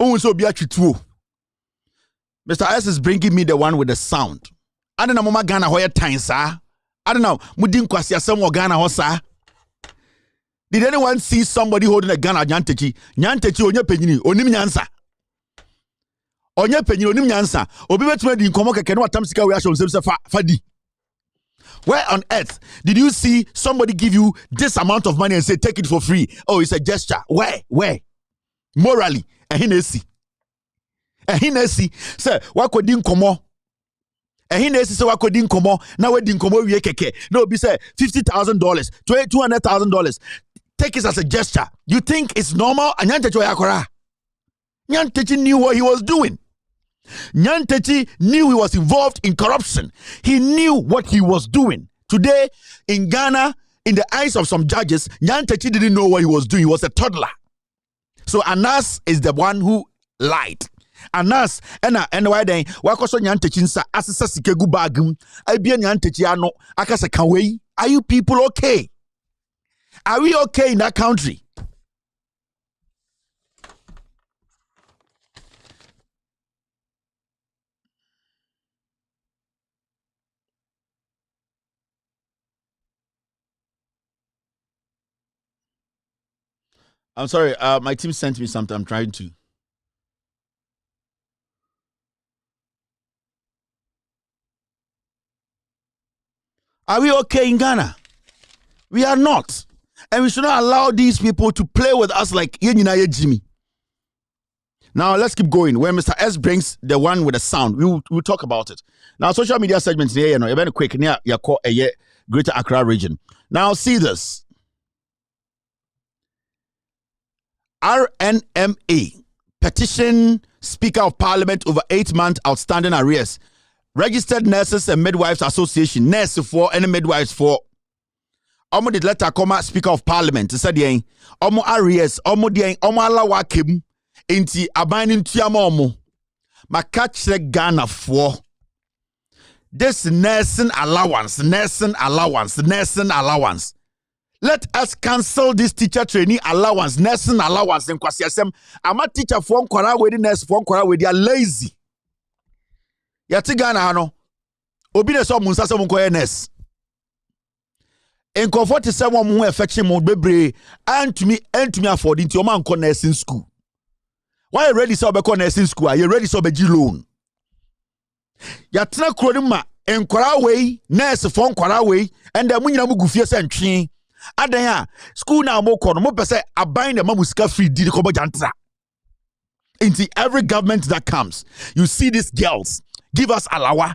Oh, so be true. Mr. S is bringing me the one with the sound. I don't know, Mama Ghana, where time, sir. I don't know, Mudin Kwasia, some Ghana, sir. Did anyone see somebody holding a gun at Nyantechi? Nyantechi, on your penny, onim nyansa. On your penny, onim nyansa. Obi between the Komoka Kenwa Tamsika, we are showing fadi. Where on earth did you see somebody give you this amount of money and say, take it for free? Oh, it's a gesture. Where? Morally. Ehinesi. Sir, wako din komo. Ehinesi say wako din komo. Now we din komo we keke. No, be say $50,000, $200,000. Take it as a gesture. You think it's normal? And Nyantechi knew what he was doing. Nyantechi knew he was involved in corruption. He knew what he was doing. Today, in Ghana, in the eyes of some judges, Nyantechi didn't know what he was doing. He was a toddler. So Anas is the one who lied. Anas, and why then, wakoso Nyantechi nsa asesa sikegu bagum. Ibia Nyantechi ano akasa kanwei. Are you people okay? Are we okay in that country? I'm sorry, my team sent me something. I'm trying to. Are we okay in Ghana? We are not. And we should not allow these people to play with us like Jimmy. Now, let's keep going. When Mr. S brings the one with the sound, we'll talk about it. Now, social media segments here, you're very quick near your Greater Accra region. Now, see this. RNMA petition Speaker of Parliament over 8-month outstanding arrears. Registered Nurses and Midwives Association, nurse for and midwives for Omo did letter come Speaker of Parliament said yen omo arrears omo den omo alawa kem enti aban ntuama omo maka kire Ghana for this nursing allowance let us cancel this teacher trainee allowance nursing allowance in kwasiasem ama teacher for nkwara we nurse for nkwara we they lazy yati Ghana ha no obi ne so munsa se munkoye nurse in comfort is someone who affection mo bebre and to me afford into your man nursing school. Why you ready so be nursing school? Are you ready so be loan? Ya tena krodima en kwara way nurse for kwara way and the munyina mu gufie se ntwe. Adan ya school na mo kono mo pese aban de mamusika free di ko bojantra. Into every government that comes, you see these girls. Give us alawa.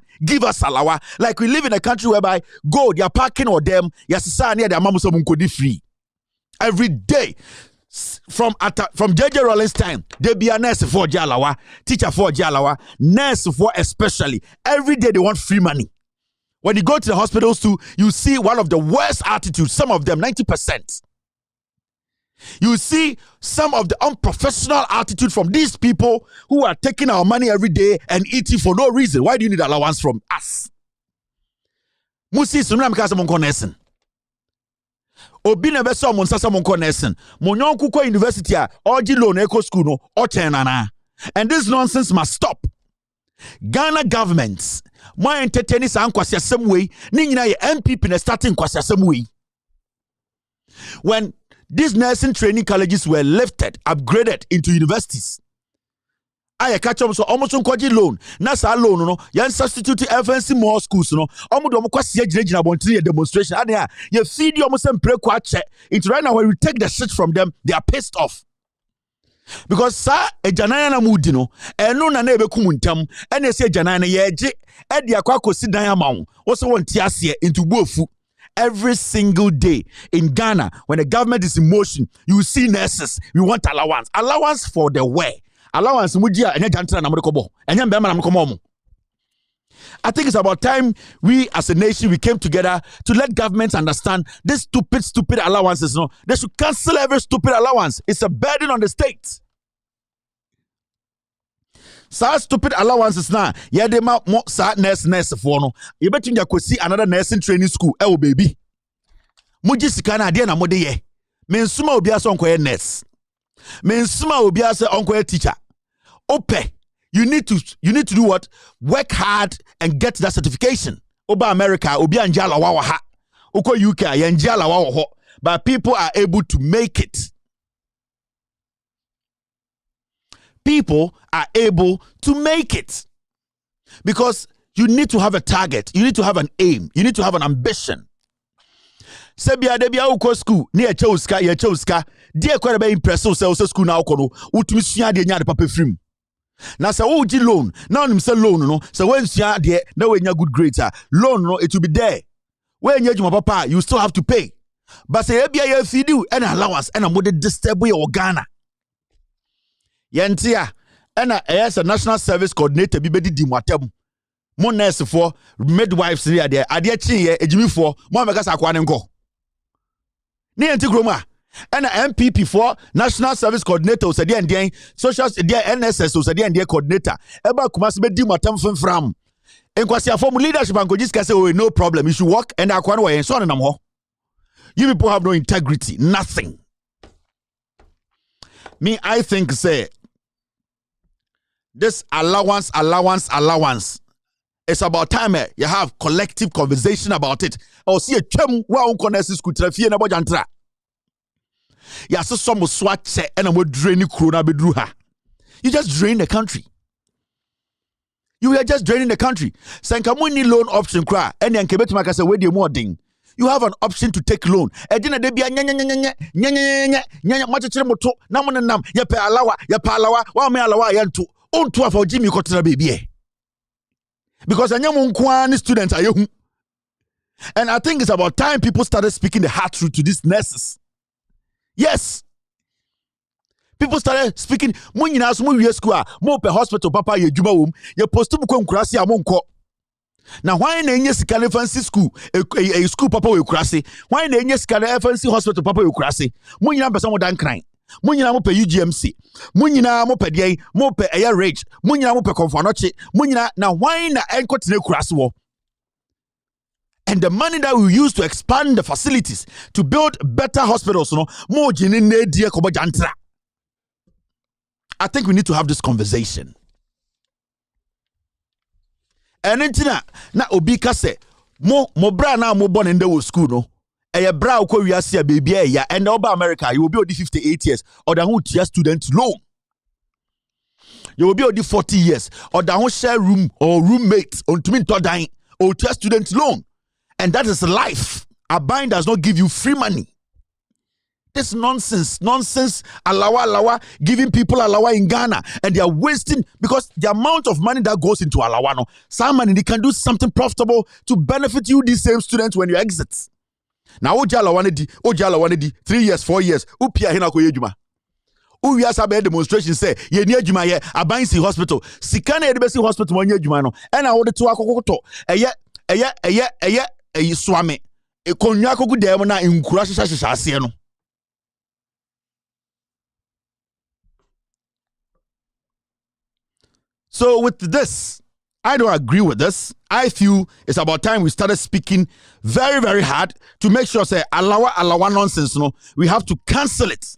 Like we live in a country whereby they are parking or them. Yes, near their mamu so free. Every day. From JJ Rollins time, they be a nurse for Jalawa, teacher for Jalawa, nurse for especially. Every day they want free money. When you go to the hospitals too, you see one of the worst attitudes, some of them 90%. You see some of the unprofessional attitude from these people who are taking our money every day and eating for no reason. Why do you need allowance from us? Musi sunam kasa monko nesen. Obi na beso mon sasa monko nesen. Monyon kuko university a oji loan eco school no ochenana. And this nonsense must stop. Ghana governments mo entertain sa nkwase asem we ni nyina ye MPP na starting nkwase asem we. When these nursing training colleges were lifted, upgraded into universities. I catch up so almost unkoji loan. Nasa loan no. Yan substitute FNC more schools no. Almost kwasi ejina bontri demonstration. Ade ya ye feed you almostempre kwa che. Into right now when we take the shit from them, they are pissed off. Because sa ejanana na mudi no. Eno na ebe kumuntam. Ene se ejanana ye je. Edi akwa kosi dan amawo. Oso won tiasie into bofu. Every single day in Ghana, when the government is in motion, you see nurses. We want allowance. Allowance for the way. Allowance. I think it's about time we as a nation, we came together to let governments understand these stupid allowances. No, they should cancel every stupid allowance. It's a burden on the state. Sa stupid allowances na ya de ma mo sa nurse for no you betin ya kwesi another nursing training school baby muji sika na de na mo de ye mensuma obi ase onkoye nurse mensuma obi ase onkoye teacher ope you need to do what? Work hard and get that certification. Oba America obi anjala wa ha uko UK ya njala wa ho, but people are able to make it. People are able to make it because you need to have a target, you need to have an aim, you need to have an ambition. Sebia debia uko school ni echeuska die kwere be impress so school na uko no utumi sua de nya de papa frim na se wo gi loan na onim se loan no se when sua de na we nya good grades loan no it will be there when nya juma papa you still have to pay but se ebia ya feed you an allowance and mo de disturb your Ghana. Yentia ena as a national service coordinator bi bedi dimwatem mo nurse for midwives here there ade chi ye ejimi for mo ameka sakwa ne nko ni enti kroma ena MPP for national service coordinator so dey ndien social dey NSS so dey ndien coordinator eba kuma se bedi mwatem fenfram enkwasi afom leadership and kojis say oh no problem you should work and akwa no yen so nam ho. You people have no integrity, nothing. Me I think say this allowance. It's about time you have collective conversation about it. Or see a chem wa unconnect school traffic na bojantra. Ya so some swatch and we drain corona bedru ha. You just drain the country. You are just draining the country. Sankamuni loan option cry and then kebetumaka say we dey more ding. You have an option to take loan. Edina de bia nya machire moto na mo nam ye pe alawa wa me alawa yanto onto afa Jimmy kotena baby because anyam nko ni students ayehu. And I think it's about time people started speaking the hard truth to these nurses. Yes. People started speaking mo nyina so mo wie school mo pe hospital papa ye djuma wom ye post bu ko nkurase a mo nko Now, why in any fancy school, a school papa will crassy? Why in any fancy hospital papa will crassy? Munya person would crying. Munya mo pe UGMC. Munya mo pe DA, mo pe air rage. Munya mo pe confonoche. Munya now why na enko tine crasswo? And the money that we use to expand the facilities to build better hospitals, no more jinine dia kobo jantra. I think we need to have this conversation. And then na obi ka say mo bra na mo born in the school no. Eye bra ko wiase baby ya and over America you will be 58 years or the who tier student loan. You will be 40 years or the who share room or roommate on to me to dying or tier student loan. And that is life. A bind does not give you free money. This nonsense, alawa, giving people alawa in Ghana, and they are wasting because the amount of money that goes into alawa, no, some money they can do something profitable to benefit you, these same students, when you exit. Now, Ojala 3 years, 4 years, upia hina ko yejuma. Uya sabe demonstration say ye ni ejuma ye abansi hospital. Sikana edebesi hospital mo ejuma no. And I would to akokoto. Eye swame. E konwa akogu dem na nkura hihya ase no. So with this, I don't agree with this. I feel it's about time we started speaking very, very hard to make sure say alawa nonsense. No, we have to cancel it.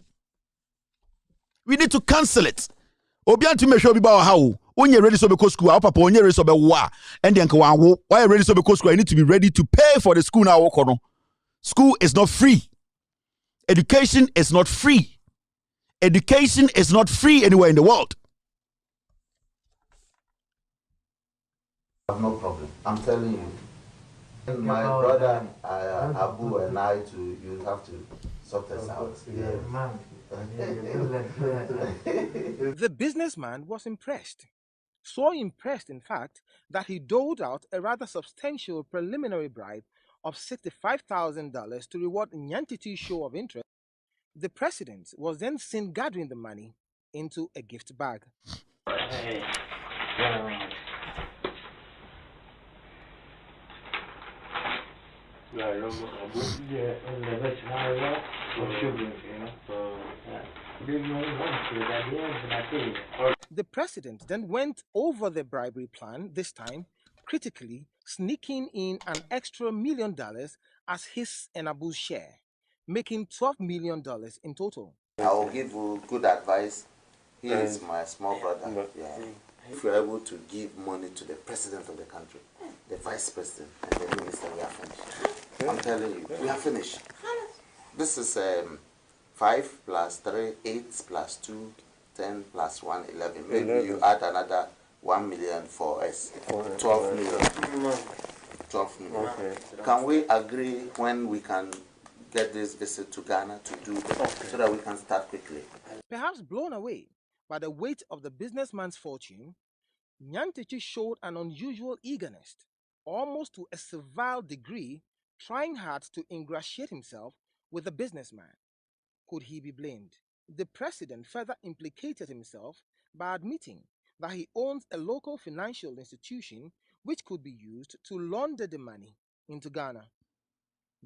We need to cancel it. Obian to make sure we bow how when you're ready to be school, our papa when you're ready to be wa and then why you're ready to be school, you need to be ready to pay for the school now. School is not free. Education is not free. Education is not free anywhere in the world. No problem. I'm telling you. My brother Abu and I too, you have to sort this out. Yeah. The businessman was impressed. So impressed, in fact, that he doled out a rather substantial preliminary bribe of $65,000 to reward Nyantiti's show of interest. The president was then seen gathering the money into a gift bag. The president then went over the bribery plan, this time critically sneaking in an extra $1 million as his and Abu's share, making $12 million in total. I will give you good advice. He is my small brother. Yeah. If you're able to give money to the president of the country, the vice president, and the minister, we are finished. I'm telling you, we are finished. This is 5 plus 3, 8 plus 2, 10 plus 1, 11. Maybe you add another 1 million for us. 12 million. 12 million. Okay. Can we agree when we can get this visit to Ghana to do that, so that we can start quickly? Perhaps blown away by the weight of the businessman's fortune, Nyantiti showed an unusual eagerness, almost to a servile degree, trying hard to ingratiate himself with the businessman. Could he be blamed? The president further implicated himself by admitting that he owns a local financial institution which could be used to launder the money into Ghana.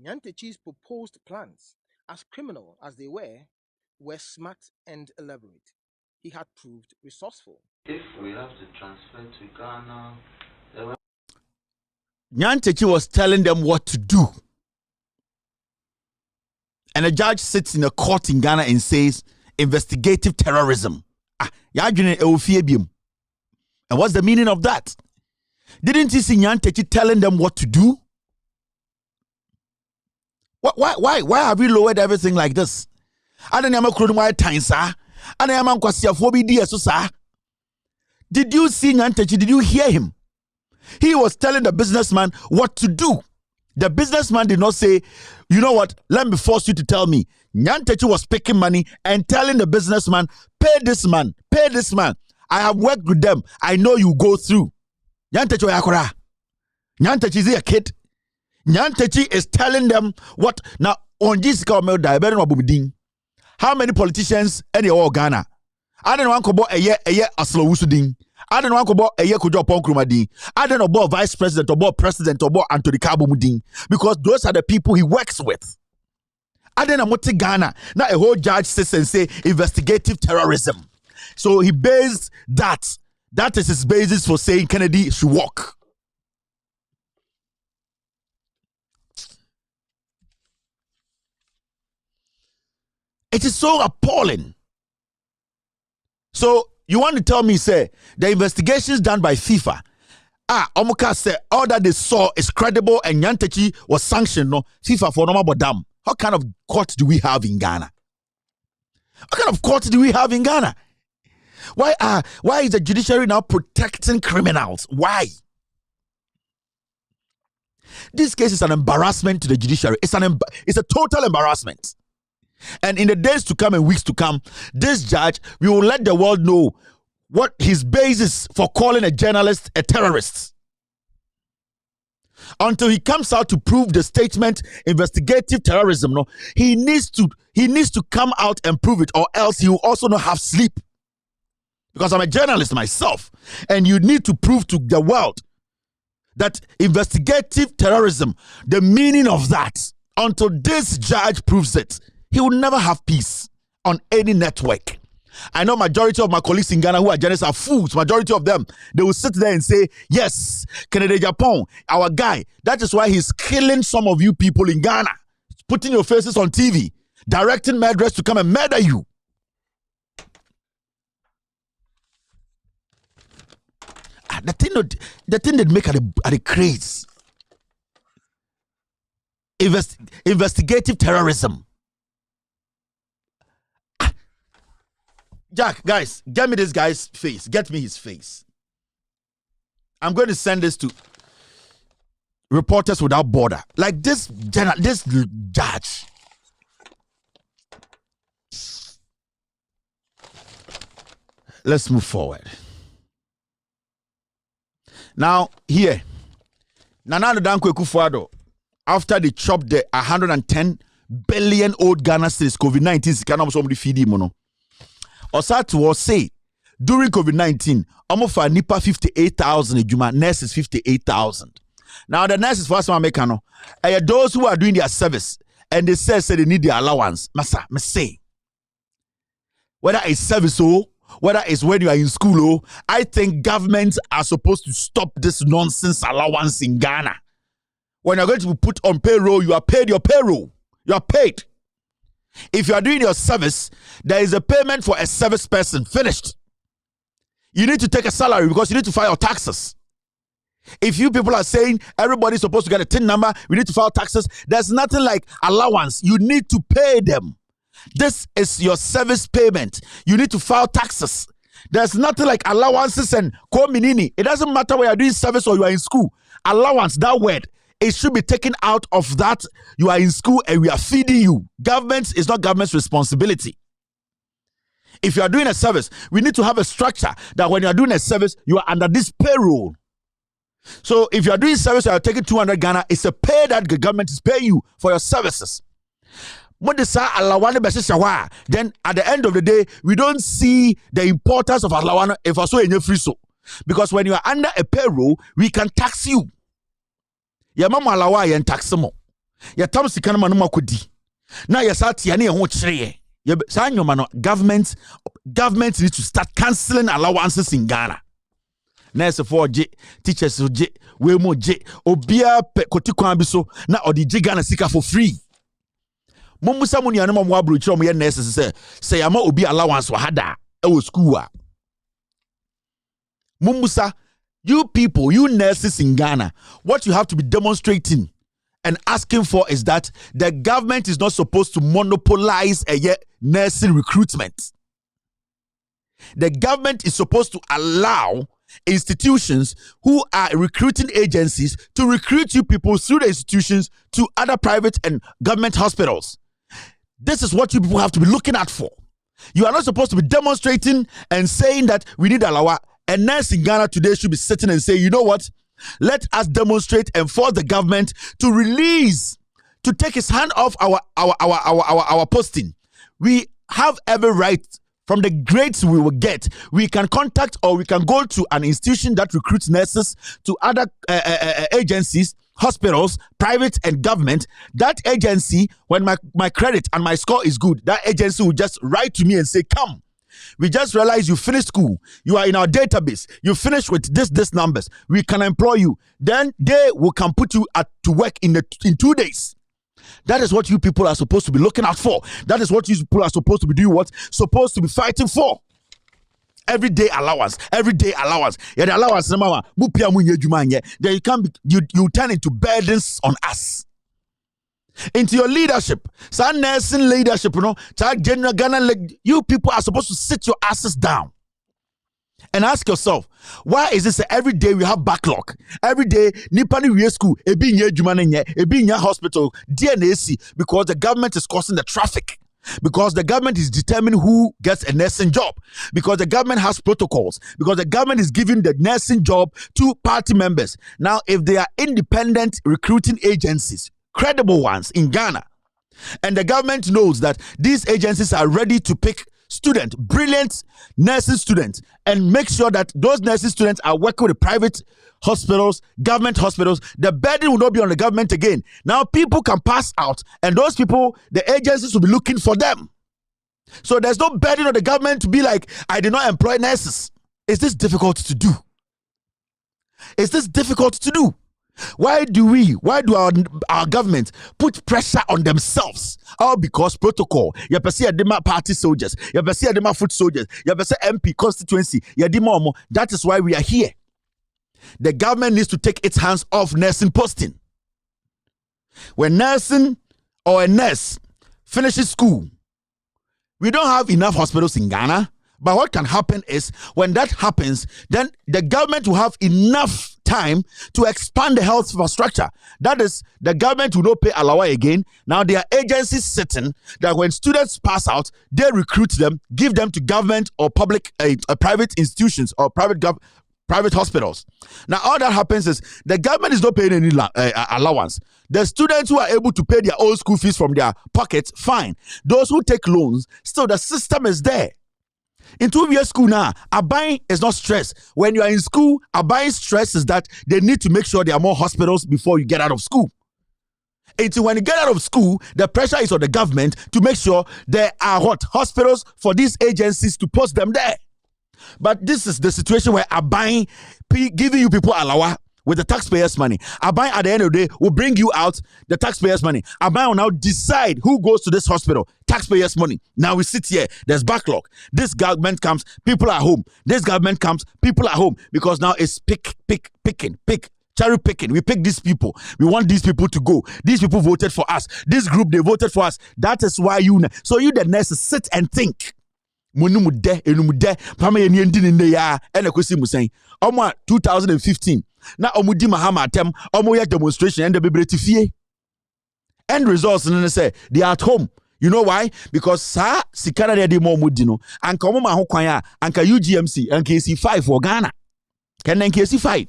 Nyantiti's proposed plans, as criminal as they were smart and elaborate. He had proved resourceful. If we have to transfer to Ghana, Nyantiti was telling them what to do. And a judge sits in a court in Ghana and says, investigative terrorism. And what's the meaning of that? Didn't you see Nyantiti telling them what to do? Why have we lowered everything like this? Did you see Nyantiti? Did you hear him? He was telling the businessman what to do. The businessman did not say, you know what, let me force you to tell me. Nyantiti was picking money and telling the businessman, pay this man, pay this man. I have worked with them. I know you go through. Nyantiti yakora. Nyantiti is a kid. Nyantiti is telling them what. Now, on this how many politicians any all Ghana? I don't know a year aslo wusudin. I don't want to go a year could drop on Krumadin. I don't know about vice president or about president or about Anthony Kabumudin because those are the people he works with. I don't know what Ghana. Now a whole judge says and say investigative terrorism. So he based that. That is his basis for saying Kennedy should walk. It is so appalling. So you want to tell me, say, the investigations done by FIFA, Omuka said all that they saw is credible and Nyantechi was sanctioned, no, FIFA for normal bodam. What kind of court do we have in Ghana? What kind of court do we have in Ghana? Why is the judiciary now protecting criminals? Why? This case is an embarrassment to the judiciary. It's a total embarrassment. And in the days to come and weeks to come, this judge, we will let the world know what his basis for calling a journalist a terrorist. Until he comes out to prove the statement investigative terrorism, no, he needs to come out and prove it, or else he will also not have sleep. Because I'm a journalist myself, and you need to prove to the world that investigative terrorism, the meaning of that, until this judge proves it, he will never have peace on any network. I know majority of my colleagues in Ghana who are journalists are fools. Majority of them, they will sit there and say, yes, Kennedy Japan, our guy. That is why he's killing some of you people in Ghana. Putting your faces on TV, directing murderers to come and murder you. The thing that make at the craze. Investigative terrorism. Jack, guys, get me this guy's face. Get me his face. I'm going to send this to Reporters Without Border. Like this judge. Let's move forward. Now, here, Nana Dankwe Kufuado, after they chopped the 110 billion old Ghana cedis COVID-19, cannot somebody feed him, no. Osatu will say, during COVID-19, almost for Nipa 58,000, Juma nurses 58,000. Now, the nurses for us, Americano, those who are doing their service, and they say they need their allowance. Masa, me say, whether it's service or whether it's when you are in school, I think governments are supposed to stop this nonsense allowance in Ghana. When you're going to be put on payroll, you are paid your payroll. You are paid. If you are doing your service, there is a payment for a service person. Finished. You need to take a salary because you need to file your taxes. If you people are saying everybody's supposed to get a TIN number, we need to file taxes, there's nothing like allowance. You need to pay them. This is your service payment. You need to file taxes. There's nothing like allowances and co-minini. It doesn't matter whether you're doing service or you are in school. Allowance, that word, it should be taken out of that. You are in school and we are feeding you. Government is not government's responsibility. If you are doing a service, we need to have a structure that when you are doing a service, you are under this payroll. So if you are doing service, you are taking 200 Ghana, it's a pay that the government is paying you for your services. Then at the end of the day, we don't see the importance of Alawana if also in your free so. Because when you are under a payroll, we can tax you. Ya mama alawa ya taximo. Ya tamsi kana manuma kudi. Na ya sati ya ni ya chire. Ya sanyo mano government need to start cancelling allowances in Ghana. Nurse for J, teachers J, we mo J, obia pe kotiko ambiso na odi J Ghana sika for free. Mumusa muni anoma mwabru chiro mo ye nurse say yama obi allowance wa hada e wo school a. Mumusa, you people, you nurses in Ghana, what you have to be demonstrating and asking for is that the government is not supposed to monopolize a nursing recruitment. The government is supposed to allow institutions who are recruiting agencies to recruit you people through the institutions to other private and government hospitals. This is what you people have to be looking out for. You are not supposed to be demonstrating and saying that we need alawa. A nurse in Ghana today should be sitting and say, you know what? Let us demonstrate and force the government to release, to take his hand off our posting. We have every right from the grades we will get, we can contact or we can go to an institution that recruits nurses, to other agencies, hospitals, private and government. That agency, when my credit and my score is good, that agency will just write to me and say, come. We just realized you finished school. You are in our database. You finished with this numbers. We can employ you. Then they can put you to work in 2 days. That is what you people are supposed to be looking out for. That is what you people are supposed to be doing. What? Supposed to be fighting for. Everyday allowance. Everyday allowance. Yeah, the allowance. Then you can you turn into burdens on us. Into your leadership. So nursing leadership, general Ghana, you people are supposed to sit your asses down and ask yourself, why is this every day we have backlog? Every day, Nipani Real School, Ebinya Jumanenya, Ebinya Hospital, DNAC, because the government is causing the traffic. Because the government is determining who gets a nursing job. Because the government has protocols. Because the government is giving the nursing job to party members. Now, if they are independent recruiting agencies, credible ones in Ghana, and the government knows that these agencies are ready to pick brilliant nursing students, and make sure that those nursing students are working with private hospitals, government hospitals, the burden will not be on the government again. Now people can pass out, and those people, the agencies will be looking for them. So there's no burden on the government to be like, I did not employ nurses. Is this difficult to do? Is this difficult to do? Why do our government put pressure on themselves? All because protocol. You see party soldiers, you see foot soldiers, you see MP constituency, that is why we are here. The government needs to take its hands off nursing posting. When nursing or a nurse finishes school, we don't have enough hospitals in Ghana. But what can happen is, when that happens, then the government will have enough time to expand the health infrastructure. That is, the government will not pay allowance again. Now there are agencies sitting that when students pass out, they recruit them, give them to government or public private institutions or private hospitals. Now all that happens is the government is not paying any allowance. The students who are able to pay their own school fees from their pockets, fine. Those who take loans, still the system is there. In 2-year school now, Abai is not stressed. When you are in school, Abai's stress is that they need to make sure there are more hospitals before you get out of school. Until when you get out of school, the pressure is on the government to make sure there are hospitals for these agencies to post them there. But this is the situation where Abai giving you people allowance with the taxpayers' money. Abai at the end of the day will bring you out the taxpayers' money. Abai will now decide who goes to this hospital. Taxpayers' money. Now we sit here, there's backlog. This government comes, people are home. This government comes, people are home. Because now it's picking, cherry picking. We pick these people. We want these people to go. These people voted for us. This group, they voted for us. That is why so you the nurses sit and think. 2015. Now omudi mahama atem omoya demonstration and the bebeleti fie. End results and say they are at home. You know why? Because sa sikara de mo mudino anka omo ma ho kwan a anka UGMC and KC5 for Ghana. Can then KC5.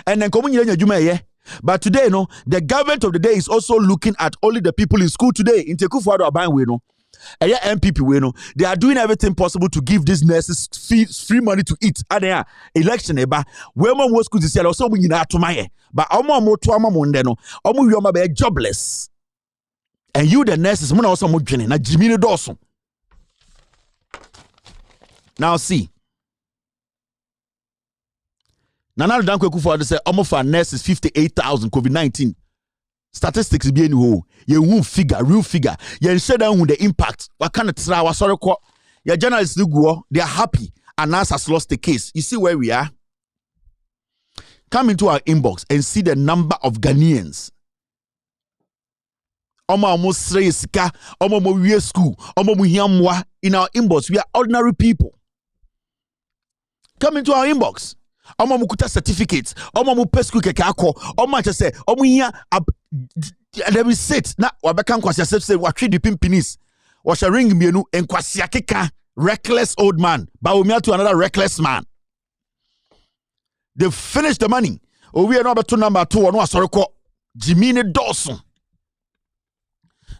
And then komo nyira nyadwuma ye. But today the government of the day is also looking at only the people in school today in Tekufuado Aban we MPP we they are doing everything possible to give these nurses free money to eat. And election eba we mo school this year also we nyina atomaye. But omo to amamonde no omo wi omo be jobless. And you the nurses mo na also mo dwene na jimini doso. Now see. Nana Dankwa Kufuor say omo for nurses 58,000 COVID-19. Statistics be any ho. Ye real figure. Ye share down the impact. What kind of try was sorry ko. Your journalists they are happy and us has lost the case. You see where we are? Come into our inbox and see the number of Ghanaians. Omo almost say sika, omo mo wie school, omo mo hiamwa. In our inbox, we are ordinary people. Come into our inbox. Omo mukuta certificates, omo mu pesku keke akọ, omo ache say, omo hia let me sit na wabeka nkwasi say watwe di pimpinis. Wa sha ring mienu enkwasi akeka, reckless old man, ba omi to another reckless man. They finished the money. O we are no beto number 2 no asore ko. Jimini Dawson.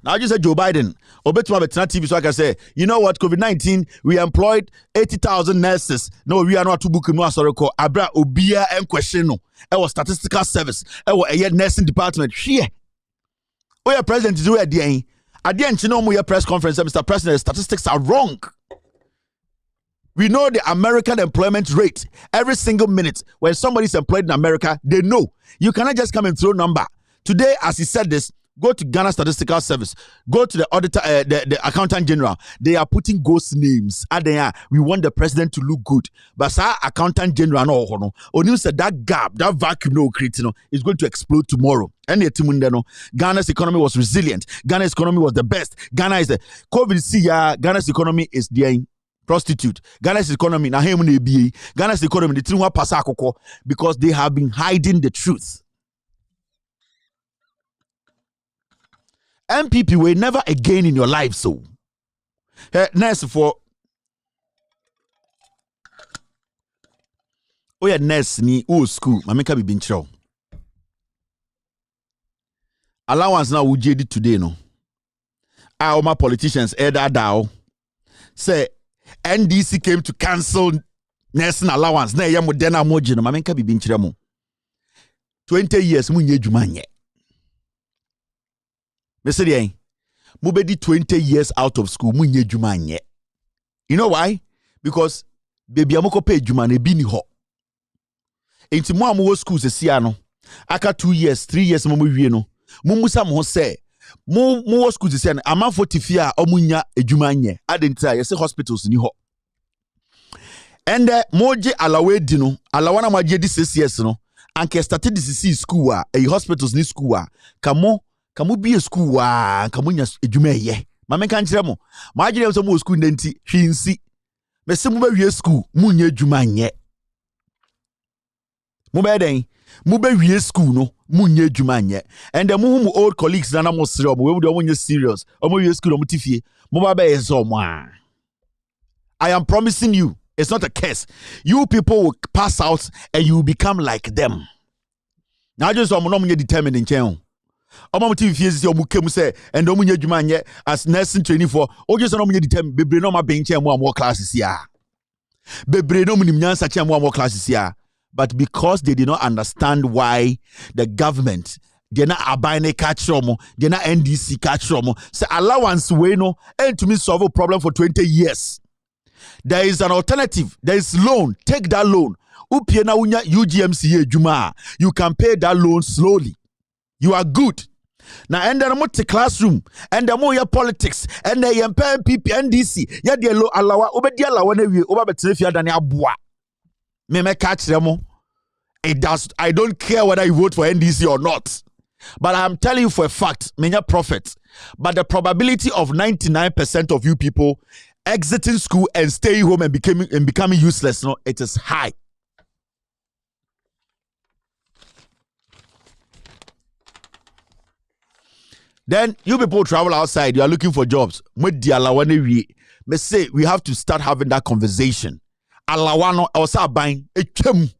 Now you said Joe Biden, Obetuma Betina TV, so I can say, you know what, COVID-19, we employed 80,000 nurses. No, we are not to book no sorry call Abra Obia and question no. Our statistical service, our nursing department. Here. Our president is where the at the end, you know, my press conference, Mr. President, statistics are wrong. We know the American employment rate every single minute. When somebody is employed in America, they know. You cannot just come and throw number. Today, as he said this, go to Ghana Statistical Service, go to the auditor, the accountant general. They are putting ghost names. We want the president to look good. But sir, accountant general no. Onu said that gap, that vacuum no creating is going to explode tomorrow. And Ghana's economy was resilient. Ghana's economy was the best. Ghana is the COVID. Ghana's economy is the prostitute. Ghana's economy Ghana's economy the because they have been hiding the truth. MPP will never again in your life. So, next for next ni school. Mameka be binchro. Allowance now we did today no. Our my politicians dao say NDC came to cancel nursing allowance. Na yam dena moji no mameka be binchro mo. 20 years mu nye dwuma nye. Mr. Mubedi 20 years out of school, munye juma nye. You know why? Because baby amoko pay juma ne bini ho. Enti mo amu school se siano. Aka 2 years, 3 years mo wie no. Mumusa mo se mo school se siano. Amanfo tifia omunya ejuma nye. Adenta yese hospitals ni ho. Ende moje alawe di no. Alawana maje di 6 years no. Anke started this school hospitals ni school Kamu be a school wa kamunya edwuma ye mame kan kire mo ma agire so mo school nti hwinsi me se mo ba wie school munya edwuma nye mo ba den mo ba wie school no munya edwuma nye and the mo old colleagues na mo sere mo we do mo nye serious o mo wie school mo tifie mo ba ba yeso mo a I am promising you it's not a curse. You people will pass out and you will become like them. Now just so mo no mo determined in chen Omo TV fiesi omu kemu say and omu nye dwuma nye as nursing training for oje so no munye determine bebre no ma benche mu amwo classes ya bebre no munim nyansa che mu amwo classes ya but because they did not understand why the government they na abine catch romo they na NDC catch romo say allowance we no and to me solve a problem for 20 years. There is an alternative. There is loan. Take that loan. Upie na unya UGMCA juma you can pay that loan slowly. You are good. Now, and then I'm to classroom, and the more your politics, and the MPP, NDC, ya de lo alawa, obedia la one we over betrefia than ya bois. Me catch them. It does. I don't care whether you vote for NDC or not, but I'm telling you for a fact, many prophets. But the probability of 99% of you people exiting school and staying home and becoming useless, no, it is high. Then you people travel outside, you are looking for jobs. Me say we have to start having that conversation. Alawano also buying a chem.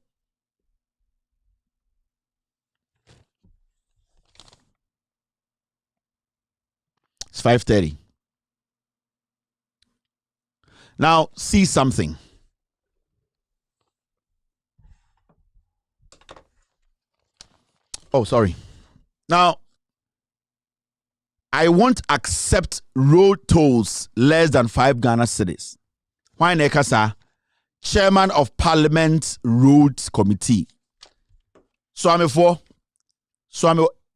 It's 5:30. Now see something. Oh, sorry. Now I won't accept road tolls less than 5 Ghana cedis. Why nekasa? Chairman of Parliament Roads Committee. So I'm for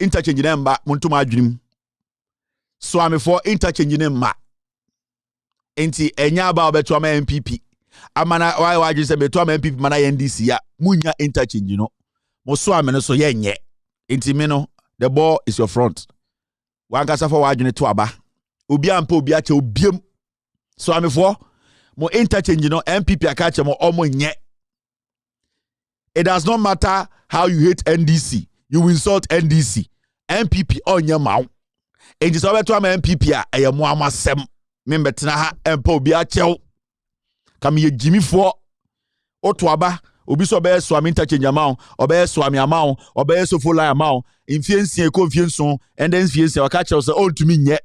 interchanging them back Montuma dream. So I'm for interchanging them back. Enti enya ba obeto ma MPP. Amana why just say beto ma MPP mana NDC ya munya interchange no. Mo so amene so yenye. Enti me no the ball is your front. Wankasa for wadwene to aba obi ampa obi ache obiem so amefo mo interchange no MPP akache mo omo nye. It does not matter how you hate NDC, you insult NDC. MPP onye maw enti so beto ama MPP a eyemo amasem me betena ha empa obi ache kam ye Jimmy for oto aba obi so be so am interchange amount obe so am amount obe so full amount infiensie ko infienso and then infiensie waka che say on to me nye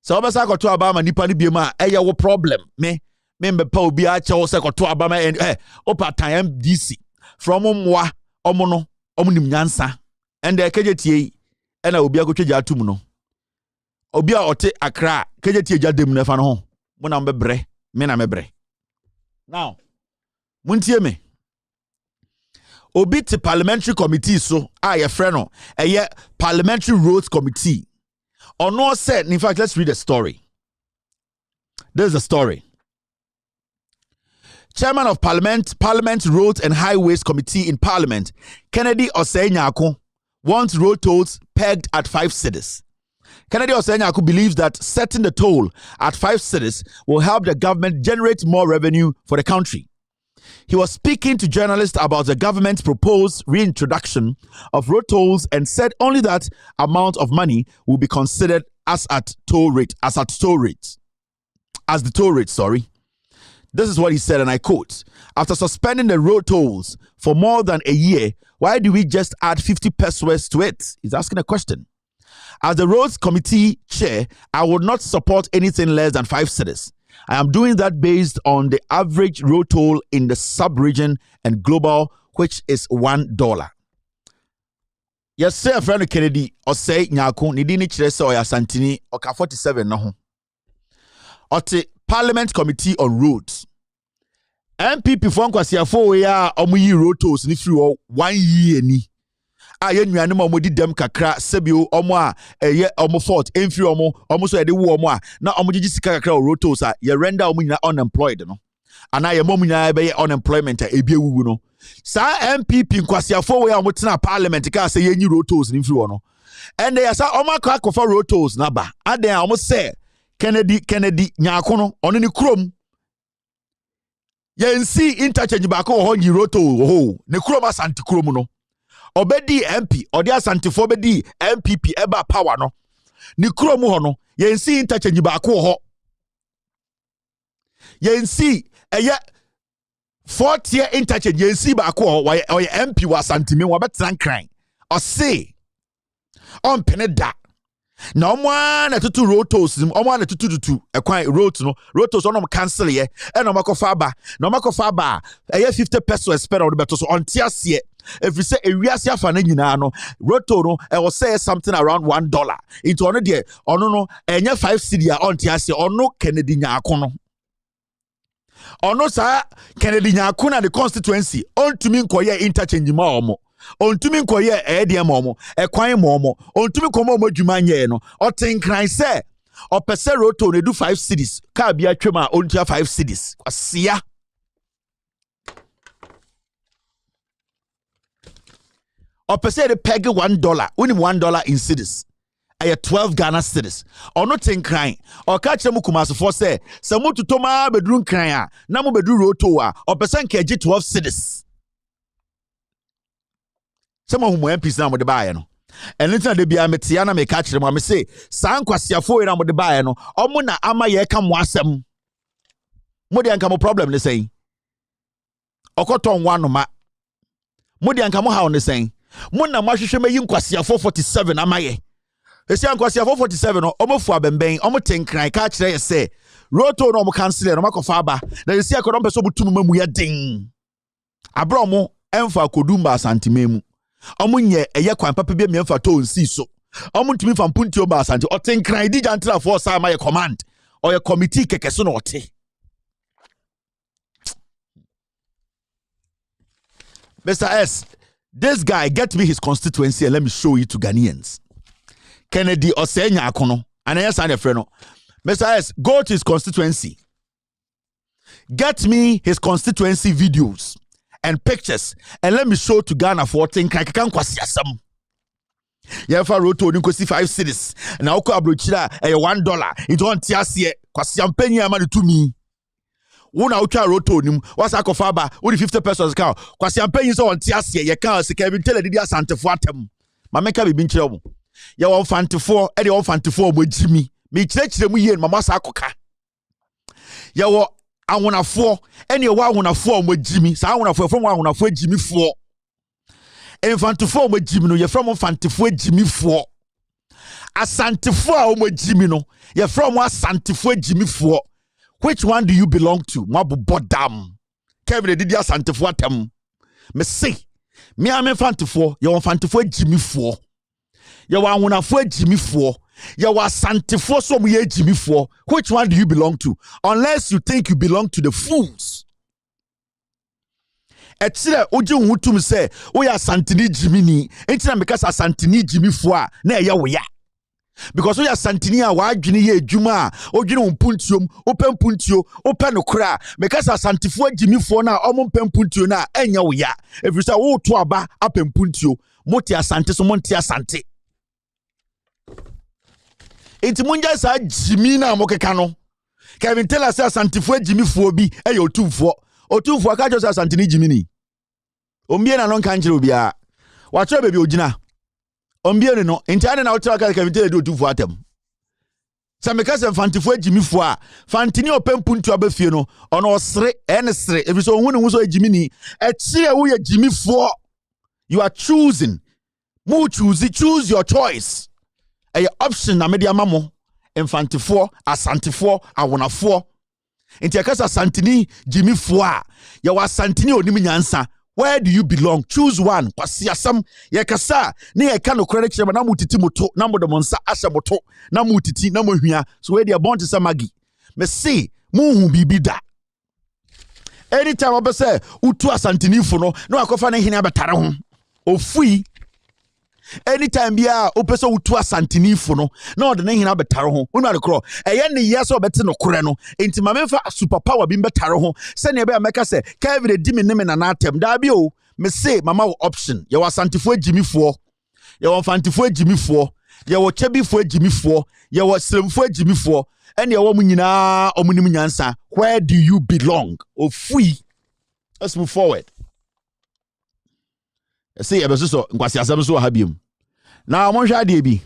So obasa koto abama nipa ni biema eye wo problem me mbepa obi a che wo se koto abama opa time DC from mwa omo no omo nim nyansa ende kejetie ena obi akotwa atum no obi a ote Accra kejetie jadem na fa no ho mo na mbebre me na mebre now muntie me obi te parliamentary committee so a ye frɛ no eye parliamentary roads committee. Ono said, in fact, let's read a story. There's a story. Chairman of Parliament Roads and Highways Committee in Parliament, Kennedy Osei Nyako, wants road tolls pegged at 5 cedis. Kennedy Osei Nyako believes that setting the toll at 5 cedis will help the government generate more revenue for the country. He was speaking to journalists about the government's proposed reintroduction of road tolls and said only that amount of money will be considered as the toll rate. This is what he said, and I quote, "After suspending the road tolls for more than a year, why do we just add 50 pesos to it?" He's asking a question. As the roads committee chair, I would not support anything less than 5 cedis. I am doing that based on the average road toll in the sub-region and global, which is $1. Yes, sir, friend Kennedy, Osei Nyako, Nidini Chirese Oya Santini, Oka 47 no ho. Ote Parliament Committee on Roads. MPP for Nkwasiafo ya omuyi road tolls ni free 1 year ni. Aye nuane ma omodi dem kakra sebio omo a eye omo fort enfri omo so ye de wo omo a na omo gigi sika kakra road tolls a ye render omo nyina unemployed no ana ye mom nyina be unemployment a ebi ewuwu no sa MPP Nkwasiafo we omo tena parliament ka say ye nyi road tolls ni free no and they sa omo akwa road tolls na ba aden a omo say Kennedy Nyako no ono ni krom ye nsi interchange ba ko ho nyi road toll ho ne krom asanti krom no obedi MP odi asantifo obedi MPP eba power no ni krom ho no yensi interchange ba ko ho yensi eye 4th interchange yensi ba ko ho oye MP wa asantime wa betran kran o se on peneda na omwa na tutu road tolls omwa na tutu ekwan road tolls onom cancel ye e na makofa aba na makofa aba eye 50 pesos spend on beto so on tiasie. If you say a reasia fan no roto no I will say something around $1 into ono de ono no enya 5 cedi a on tiase ono Kennedy Nyako no ono sa Kennedy Nyako na the constituency on to me nkoye interchange ma omo on to me nkoye e ma omo e kwan ma omo on to me komo omo dwuma nye no o tinkran say o pese roto no do 5 cedis ka bia twema on tia 5 cedis kwasia or per se the peg $1, only $1 in cedis. I have 12 Ghana cedis. Or not crying. Or catch them kumas for say, some to toma bedroom crying, Namu bedroom rotoa, or percent kg 12 cedis. Some of whom MPs now with the buyer. And little de be a metiana may catch them. I may say, San Quasia in with the buyer. No, or muna ama ye come wasem. Modian come a problem, they say. Or cotton one no ma. Modian come how on the saying. Muna mahwehwe me Nkwasiafo 447 amaye. Esi Nkwasiafo 447 no omofu abemben omo tenkran ka kire ye se roto no omo cancel no makofa aba na esi akodom peso butum mamu ye den abro omo emfa kodumba asantememu omo nye eye kwan papa bi emfa to nsi so omo ntumi fa mpunti oba asante o tenkran di jantra for sa amaye command or your committee kekeso no ote. Mr. S, this guy, get me his constituency and let me show you to Ghanaians. Kennedy Osei Nyako no, and I sign a friend. Mr. S, go to his constituency. Get me his constituency videos and pictures and let me show to Ghana for thing I can kwasi asam. Yefa roto ni kosi 5 cedis. Na oko abrochira $1. It on tiasie kwasi ampenyi amani to me. Una utwa roto nim wasa kofa ba odi 50 pesos ka kwasi ampanyin so on tiasie ye ka sika bi tele didi asantefo atem ma meka bi nkyere mo ye won fantefo e de won fantefo mo jimi me kyerɛkyerɛ mu yie mama sa akoka ye wo awonafo ene wo awonafo mo jimi sa awonafo from awonafo jimi fo enfantefo mo jimi no ye from fantefo jimi fo Asantefo a omo Jimmy no. You're from what Asantefo Jimmy for. Which one do you belong to? Mabu bodam. Kevin did Asantefo atem. Me say. Me am Fantefo. You want Fantefo Jimmy for. You want one for Jimmy for. You want Asantefo so we Jimmy for. Which one do you belong to? Unless you think you belong to the fools. Etire oje hutum say we are Santini Jimmy ni. Entina because Santini Jimmy for na ya we ya. Because we are Santini a wadwene ye adwuma a odwene mpuntiom open puntio open nokra because Santifo Jimmy for na ompem puntio na enya we ya. If you say wo to aba apem puntio moti asante so monti asante. Enti munja sa Jimmy na mokeka no. Kevin tell us Santifo Jimmy for bi e yo tumfo. Otumfo aka jo sa Santini Jimmy ni. Ombie na no kan kire obia. Wa tro bebi ogina. Ombie no enti ade na wo tro aka Kevin tell do otumfo atem. Sa meka se Fantifo Jimmy fo a Fantini opempuntu abafie no ono osre ene sre ebi so hunu so Jimmy ni e kire wo ye Jimmy fo. You are choosing. Mu choose your choice. A option na media mamo Fantifo Asantefo awonafo. Enti akasa Santini Jimmy Foa ya wa Santini onim nyansa. Where do you belong? Choose one. Kwasi asam ya kasa ne ya ka no credit chema na mutiti moto na modomonsa asha moto na mutiti na mohwia. So where they are born to samagi. Me say muhu bibi da. Anytime obe say utu Asantini fo no na akofa na hini abatare ho. Ofui anytime bia opeso utu Asantini fo no na ode na hina betare ho unu adekro eye ne yes obete no kore no enti ma memfa superpower bi betare ho se ne be ameka se Kevin di me ne me na atem da bi o me say mama wo option ye wa Santifo Jimmy fo ye wa Fantifo Jimmy fo ye wo Chebi fo Jimmy fo ye wo Slemfo Jimmy fo ene ye wo mu nyina omunim nyansa. Where do you belong? Ofui. Let's move forward. Say ebeso so nkwasi asem so ha biem. Na mo hwa de bi.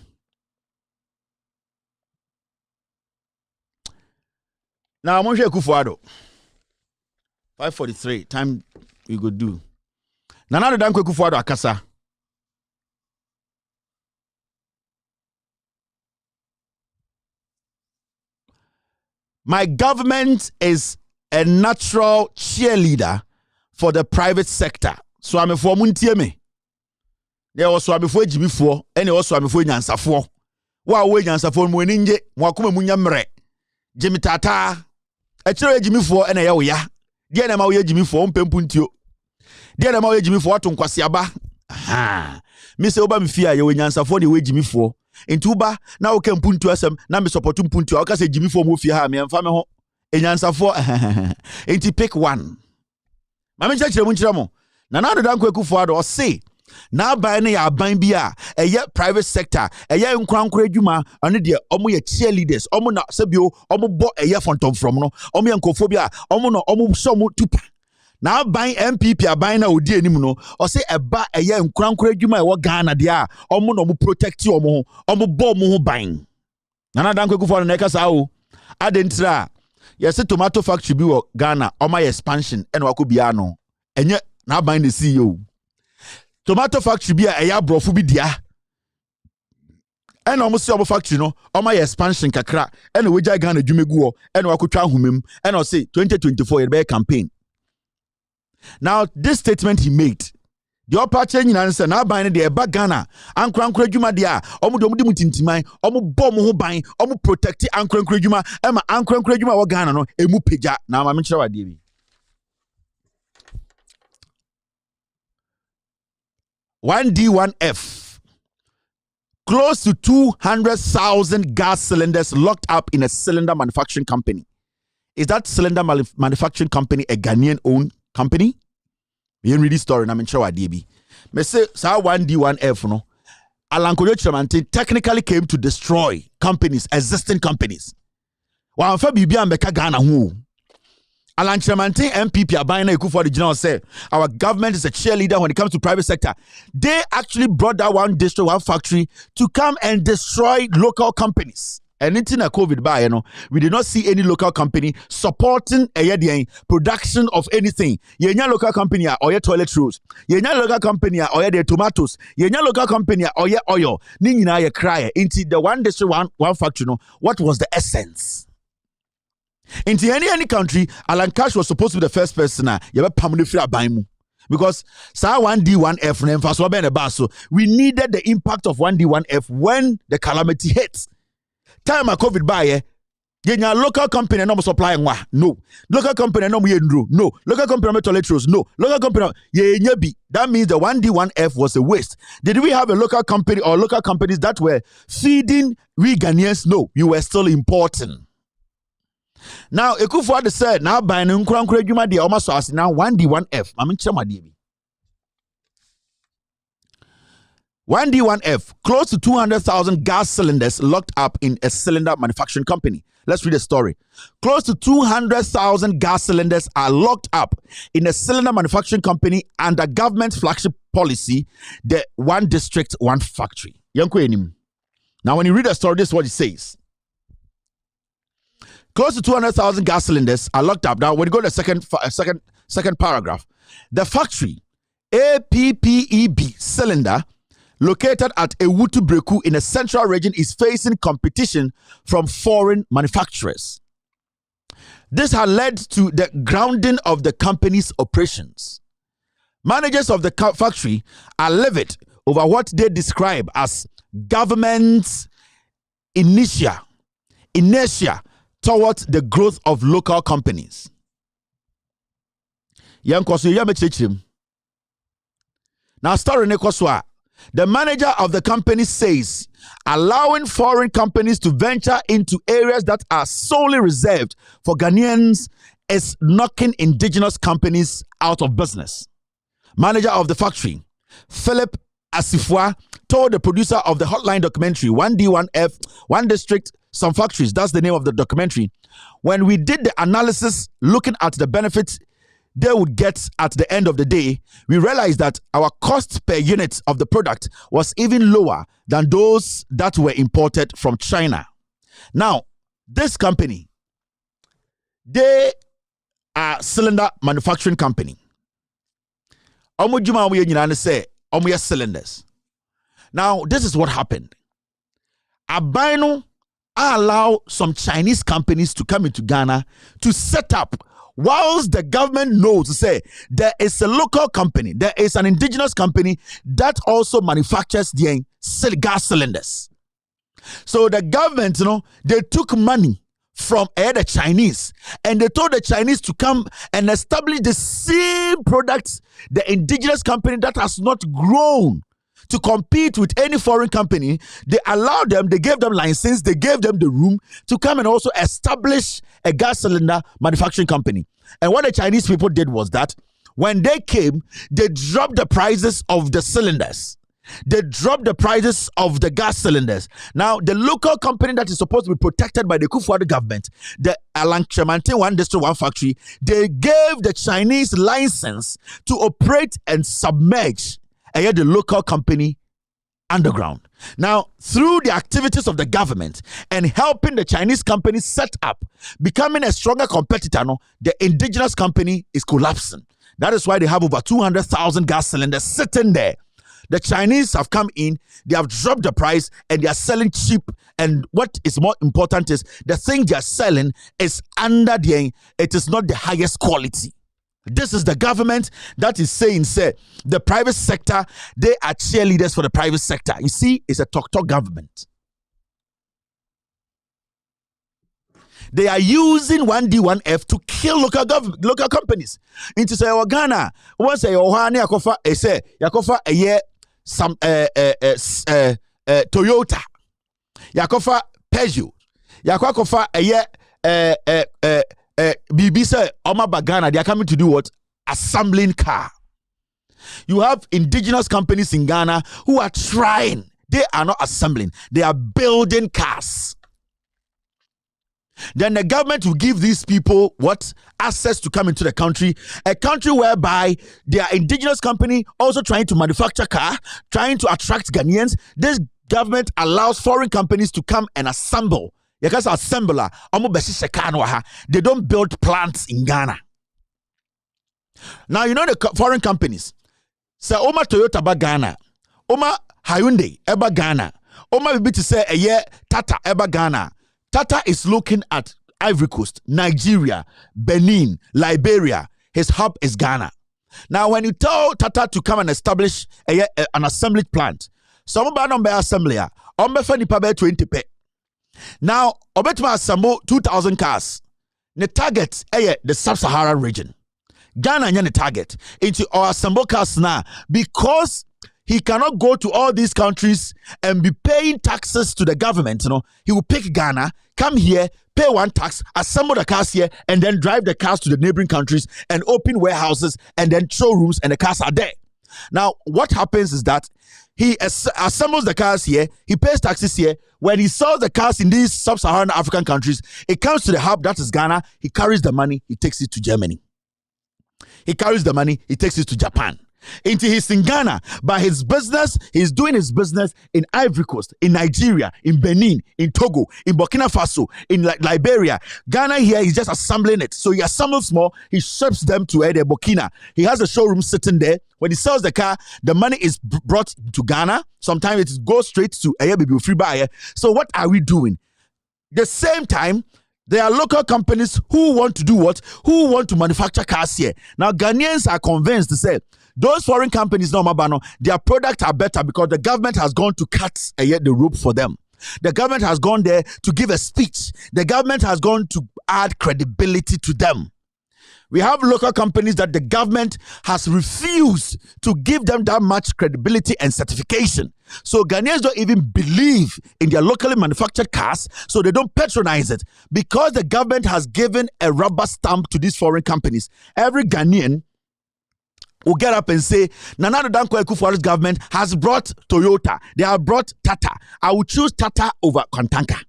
Na mo hwa Kufuado. 5:43 time we go do. Na na dan Kufuado akasa. My government is a natural cheerleader for the private sector. So I'm for muntie me. There was so before Jimmy for any also before nyansafo. Wa we nyansafo mu ani nge mo akoma munya mre. Jimmy tata. E kire Jimmy for na ye wo ya. Die na ma wo Jimmy for mpempuntio. Die na ma wo Jimmy for ato nkwase aba. Aha. Me se oba me fia ye we nyansafo de we Jimmy for. Enti uba na wo kempuntu asem na me support mpuntu. O ka se Jimmy for mo fia ha me mfa me ho. E nyansafo. Enti pick one. Ma me kire mu kire mo. Na na do dan Kufuado o say na ban na ya ban bia eye private sector eye nkwankora adwuma ane de omo ye cheerleaders omo na sebio omo bo eye fontom from no omo ye nkofobia omo no omo so mo tupa na ban MPP aban na odi anim no o say eba eye nkwankora adwuma e wo Ghana de a omo no mo protect omo bo mo ho ban na dan Kufuado na ekasa o adentra yes tomato factory bi wo Ghana omo expansion ene wakobia no enye na ban the CEO tomato factory bi a eya brofu bi dia ena omo se omo factory no omo expansion kakra ena weja Ghana dwumegu ena wakotwa ahomem ena o say 2024 year campaign. Now this statement he made the upper change na say na ban de eba Ghana ankrankra dwuma de a omo de mutintiman omo bom ho ban omo protect ankrankra dwuma ema ankrankra dwuma wo Ghana no emu peja na ma me kire wade bi 1D1F. Close to 200,000 gas cylinders locked up in a cylinder manufacturing company. Is that cylinder manufacturing company a Ghanaian-owned company? Me read this story na me sure ade me say sa 1D1F no Alankojo Chiramante technically came to destroy companies, existing companies. Wa anfa bibia mbeka Ghana ho. Alanchiramante MPP Abayna Ekufuado the general said our government is a cheerleader when it comes to private sector. They actually brought that one district, one factory to come and destroy local companies. anything a COVID by, we did not see any local company supporting a production of anything. Yenya local company or your toilet rolls. Yenya local company or your tomatoes. Yenya local company or your oil. Nina ye cry into the one district one factory. What was the essence? Into any country, Alan Cash was supposed to be the first person. You have permanent free abaimu. Because sa 1D1F we needed the impact of 1D1F when the calamity hits. Time a COVID buy, your local company no supply no. Local company no no. Local company no toilet rolls no. Local company that means the 1D1F was a waste. Did we have a local company or local companies that were feeding we Ghanaians? No, you were still importing. Now, Ekufuor said, now by an uncle, you might be almost now 1D1F. I mean, 1D1F, close to 200,000 gas cylinders locked up in a cylinder manufacturing company. Let's read the story. Close to 200,000 gas cylinders are locked up in a cylinder manufacturing company under government flagship policy, the one district, one factory. Now, when you read the story, this is what it says. Close to 200,000 gas cylinders are locked up. Now, when you go to the second paragraph, the factory, APPEB cylinder, located at Ewutu Breku in the central region, is facing competition from foreign manufacturers. This has led to the grounding of the company's operations. Managers of the factory are livid over what they describe as government's inertia towards the growth of local companies. Now, story nekoswa. The manager of the company says allowing foreign companies to venture into areas that are solely reserved for Ghanaians is knocking indigenous companies out of business. Manager of the factory, Philip Asifwa, told the producer of the Hotline documentary, 1D1F, One District, Some Factories, that's the name of the documentary, when we did the analysis looking at the benefits they would get at the end of the day, we realized that our cost per unit of the product was even lower than those that were imported from China. Now, this company, they are cylinder manufacturing company. Cylinders. Now, this is what happened. Abino allow some Chinese companies to come into Ghana to set up, whilst the government knows to say there is a local company, there is an indigenous company that also manufactures the gas cylinders. So the government, they took money from the Chinese and they told the Chinese to come and establish the same products, the indigenous company that has not grown to compete with any foreign company. They allowed them, they gave them license, they gave them the room to come and also establish a gas cylinder manufacturing company. And what the Chinese people did was that when they came, they dropped the prices of the cylinders. They dropped the prices of the gas cylinders. Now, the local company that is supposed to be protected by the Kufuor government, the Alanchamante One District One Factory, they gave the Chinese license to operate and submerge the local company underground. Now, through the activities of the government and helping the Chinese company set up, becoming a stronger competitor, the indigenous company is collapsing. That is why they have over 200,000 gas cylinders sitting there. The Chinese have come in, they have dropped the price and they are selling cheap. And what is more important is the thing they are selling is under it is not the highest quality. This is the government that is saying, say, the private sector, they are cheerleaders for the private sector. You see, it's a talk government. They are using 1D1F to kill local companies. Into say, Ghana, once a Yohani Yakofa, say, Yakofa a year, some Toyota, Yakofa Peugeot, Yakofa a year, BB said, Oma Bagana, they are coming to do what? Assembling car. You have indigenous companies in Ghana who are trying. They are not assembling. They are building cars. Then the government will give these people what? Access to come into the country. A country whereby they are indigenous company also trying to manufacture car, trying to attract Ghanaians. This government allows foreign companies to come and assemble Because assembler, they don't build plants in Ghana. Now, you know the foreign companies. So, Oma Toyota ba Ghana, Oma Hyundai eba Ghana, Oma bibi to say a year Tata eba Ghana. Tata is looking at Ivory Coast, Nigeria, Benin, Liberia. His hub is Ghana. Now, when you tell Tata to come and establish an assembly plant, some of them be assembly, nipa 20 pe. Now, obetuma assemble 2,000 cars. The target the sub-Saharan region. Ghana is the target into our assemble cars now because he cannot go to all these countries and be paying taxes to the government. He will pick Ghana, come here, pay one tax, assemble the cars here, and then drive the cars to the neighboring countries and open warehouses and then showrooms, and the cars are there. Now, what happens is that he assembles the cars here, he pays taxes here. When he sells the cars in these sub-Saharan African countries, it comes to the hub, that is Ghana. He carries the money, he takes it to Germany. He carries the money, he takes it to Japan. He's in Ghana, but his business, he's doing his business in Ivory Coast, in Nigeria, in Benin, in Togo, in Burkina Faso, in Liberia. Ghana here, he's just assembling it. So he assembles more, he ships them to Burkina. He has a showroom sitting there. When he sells the car, the money is brought to Ghana. Sometimes it goes straight to baby free buyer. So what are we doing? The same time, there are local companies who want to do what? Who want to manufacture cars here. Now, Ghanaians are convinced to say, those foreign companies, their products are better because the government has gone to cut the rope for them. The government has gone there to give a speech. The government has gone to add credibility to them. We have local companies that the government has refused to give them that much credibility and certification. So Ghanaians don't even believe in their locally manufactured cars, so they don't patronize it. Because the government has given a rubber stamp to these foreign companies, every Ghanaian will get up and say, Nana Danko Ekufuor's government has brought Toyota. They have brought Tata. I will choose Tata over Kontanka.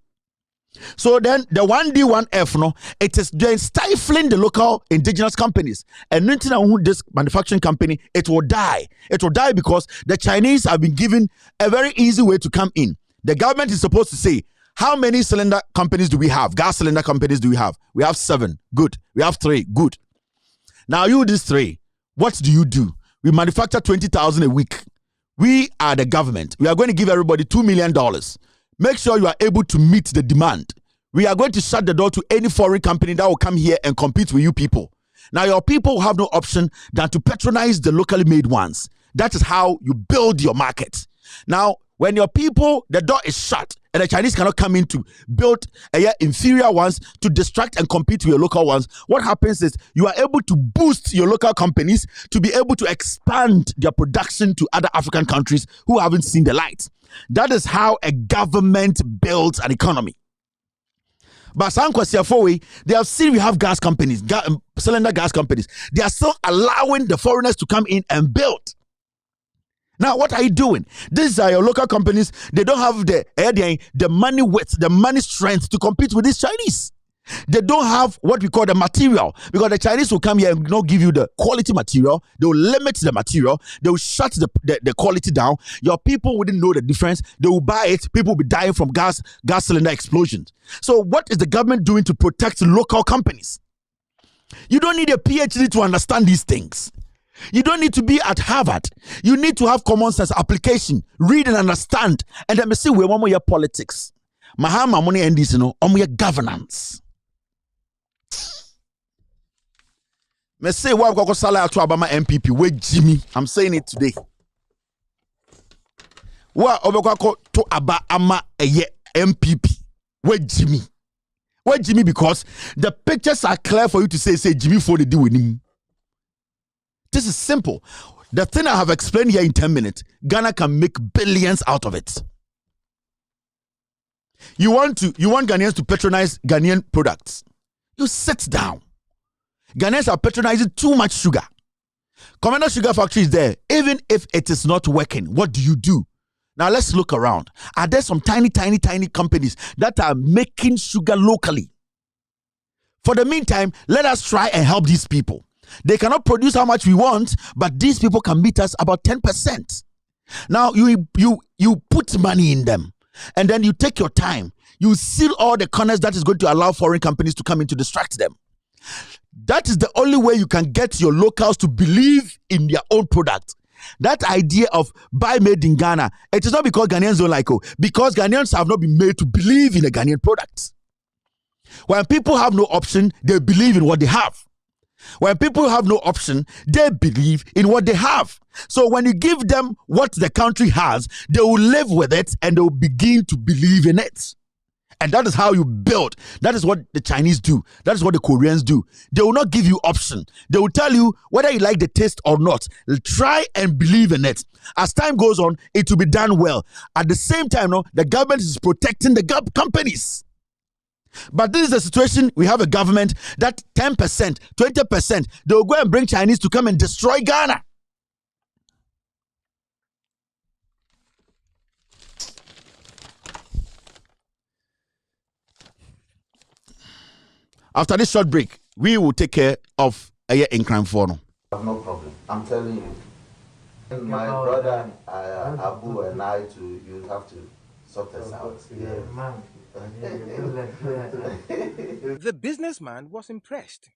So then the 1D1F, it is then stifling the local indigenous companies. And this manufacturing company, it will die. It will die because the Chinese have been given a very easy way to come in. The government is supposed to say, how many cylinder companies do we have? Gas cylinder companies do we have? We have 7. Good. We have 3. Good. Now you these 3. What do? We manufacture 20,000 a week. We are the government. We are going to give everybody $2 million. Make sure you are able to meet the demand. We are going to shut the door to any foreign company that will come here and compete with you people. Now, your people have no option than to patronize the locally made ones. That is how you build your market. Now, when your people, the door is shut and the Chinese cannot come in to build inferior ones to distract and compete with your local ones, what happens is you are able to boost your local companies to be able to expand their production to other African countries who haven't seen the light. That is how a government builds an economy. But they have seen we have gas companies, cylinder gas companies. They are still allowing the foreigners to come in and build. Now, what are you doing? These are your local companies. They don't have the money width, the money strength to compete with these Chinese. They don't have what we call the material, because the Chinese will come here and not give you the quality material. They will limit the material. They will shut the quality down. Your people wouldn't know the difference. They will buy it. People will be dying from gas cylinder explosions. So what is the government doing to protect local companies? You don't need a PhD to understand these things. You don't need to be at Harvard. You need to have common sense application, read and understand. And then see where one more politics. Mahama money and this, governance. Me say what go sala to Obama MPP we Jimmy. I'm saying it today. What obekwa to Abama MPP we Jimmy. We Jimmy because the pictures are clear for you to say Jimmy for the deal with him. This is simple. The thing I have explained here in 10 minutes, Ghana can make billions out of it. You want Ghanaians to patronize Ghanaian products. You sit down. Ghanaians are patronizing too much sugar. Commander Sugar Factory is there. Even if it is not working, what do? Now let's look around. Are there some tiny companies that are making sugar locally? For the meantime, let us try and help these people. They cannot produce how much we want, but these people can meet us about 10%. Now you put money in them, and then you take your time. You seal all the corners that is going to allow foreign companies to come in to distract them. That is the only way you can get your locals to believe in their own product. That idea of buy made in Ghana, it is not because Ghanaians don't like it, because Ghanaians have not been made to believe in a Ghanaian product. When people have no option, they believe in what they have. When people have no option, they believe in what they have. So when you give them what the country has, they will live with it and they will begin to believe in it. And that is how you build. That is what the Chinese do. That is what the Koreans do. They will not give you option. They will tell you whether you like the taste or not. Try and believe in it. As time goes on, it will be done well. At the same time, the government is protecting the companies. But this is the situation. We have a government that 10%, 20%, they will go and bring Chinese to come and destroy Ghana. After this short break, we will take care of a year in crime for no. No problem. I'm telling you. And my brother Abu and I too, you have to sort us out. Yeah. The businessman was impressed.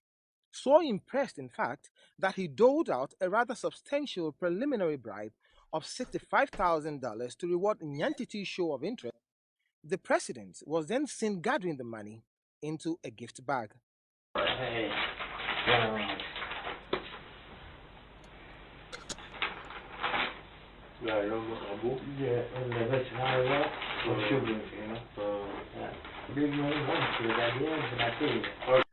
So impressed, in fact, that he doled out a rather substantial preliminary bribe of $65,000 to reward Nyantiti's show of interest. The president was then seen gathering the money into a gift bag.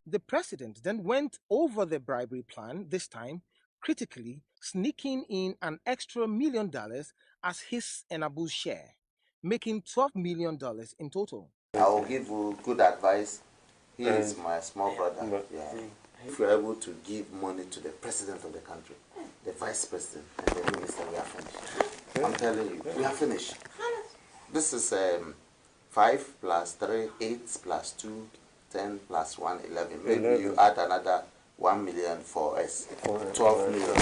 The president then went over the bribery plan, this time critically sneaking in an extra $1 million as his and Abu's share, making $12 million in total. I will give you good advice. He is my small brother. Yeah. If you're able to give money to the president of the country, the vice president, and the minister, we are finished. I'm telling you, we are finished. This is 5 plus 3, 8 plus 2, 10 plus 1, 11. Maybe you add another 1 million for us. 12 million.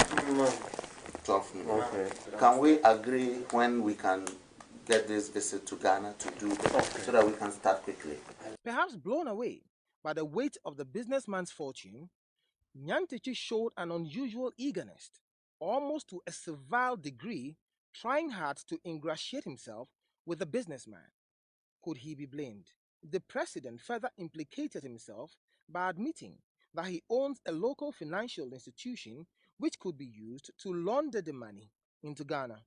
12 million. Okay. Can we agree when we can get this visit to Ghana to do that, so that we can start quickly? Perhaps blown away by the weight of the businessman's fortune, Nyantiti showed an unusual eagerness, almost to a servile degree, trying hard to ingratiate himself with the businessman. Could he be blamed? The president further implicated himself by admitting that he owns a local financial institution which could be used to launder the money into Ghana.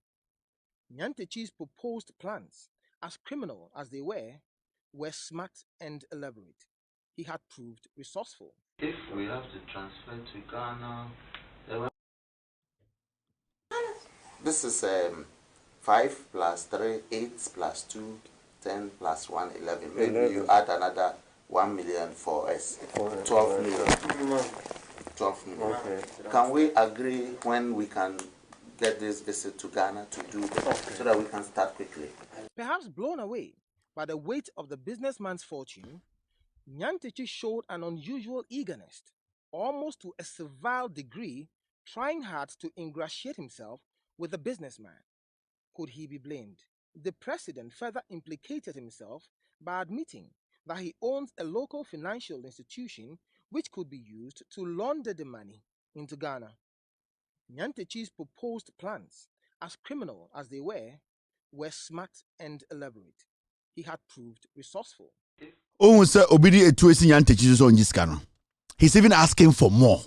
Nyantiti's proposed plans, as criminal as they were smart and elaborate. He had proved resourceful. If we have to transfer to Ghana, this is 5 plus 3, 8 plus 2, 10 plus 1, 11. Maybe you add another 1 million for us. 12 million. 12 million. Okay. Can we agree when we can get this visit to Ghana to do that, so that we can start quickly? Perhaps blown away by the weight of the businessman's fortune, Nyantiti showed an unusual eagerness, almost to a servile degree, trying hard to ingratiate himself with the businessman. Could he be blamed? The president further implicated himself by admitting that he owns a local financial institution which could be used to launder the money into Ghana. Nyantiti's proposed plans, as criminal as they were smart and elaborate. He had proved resourceful. He's even asking for more.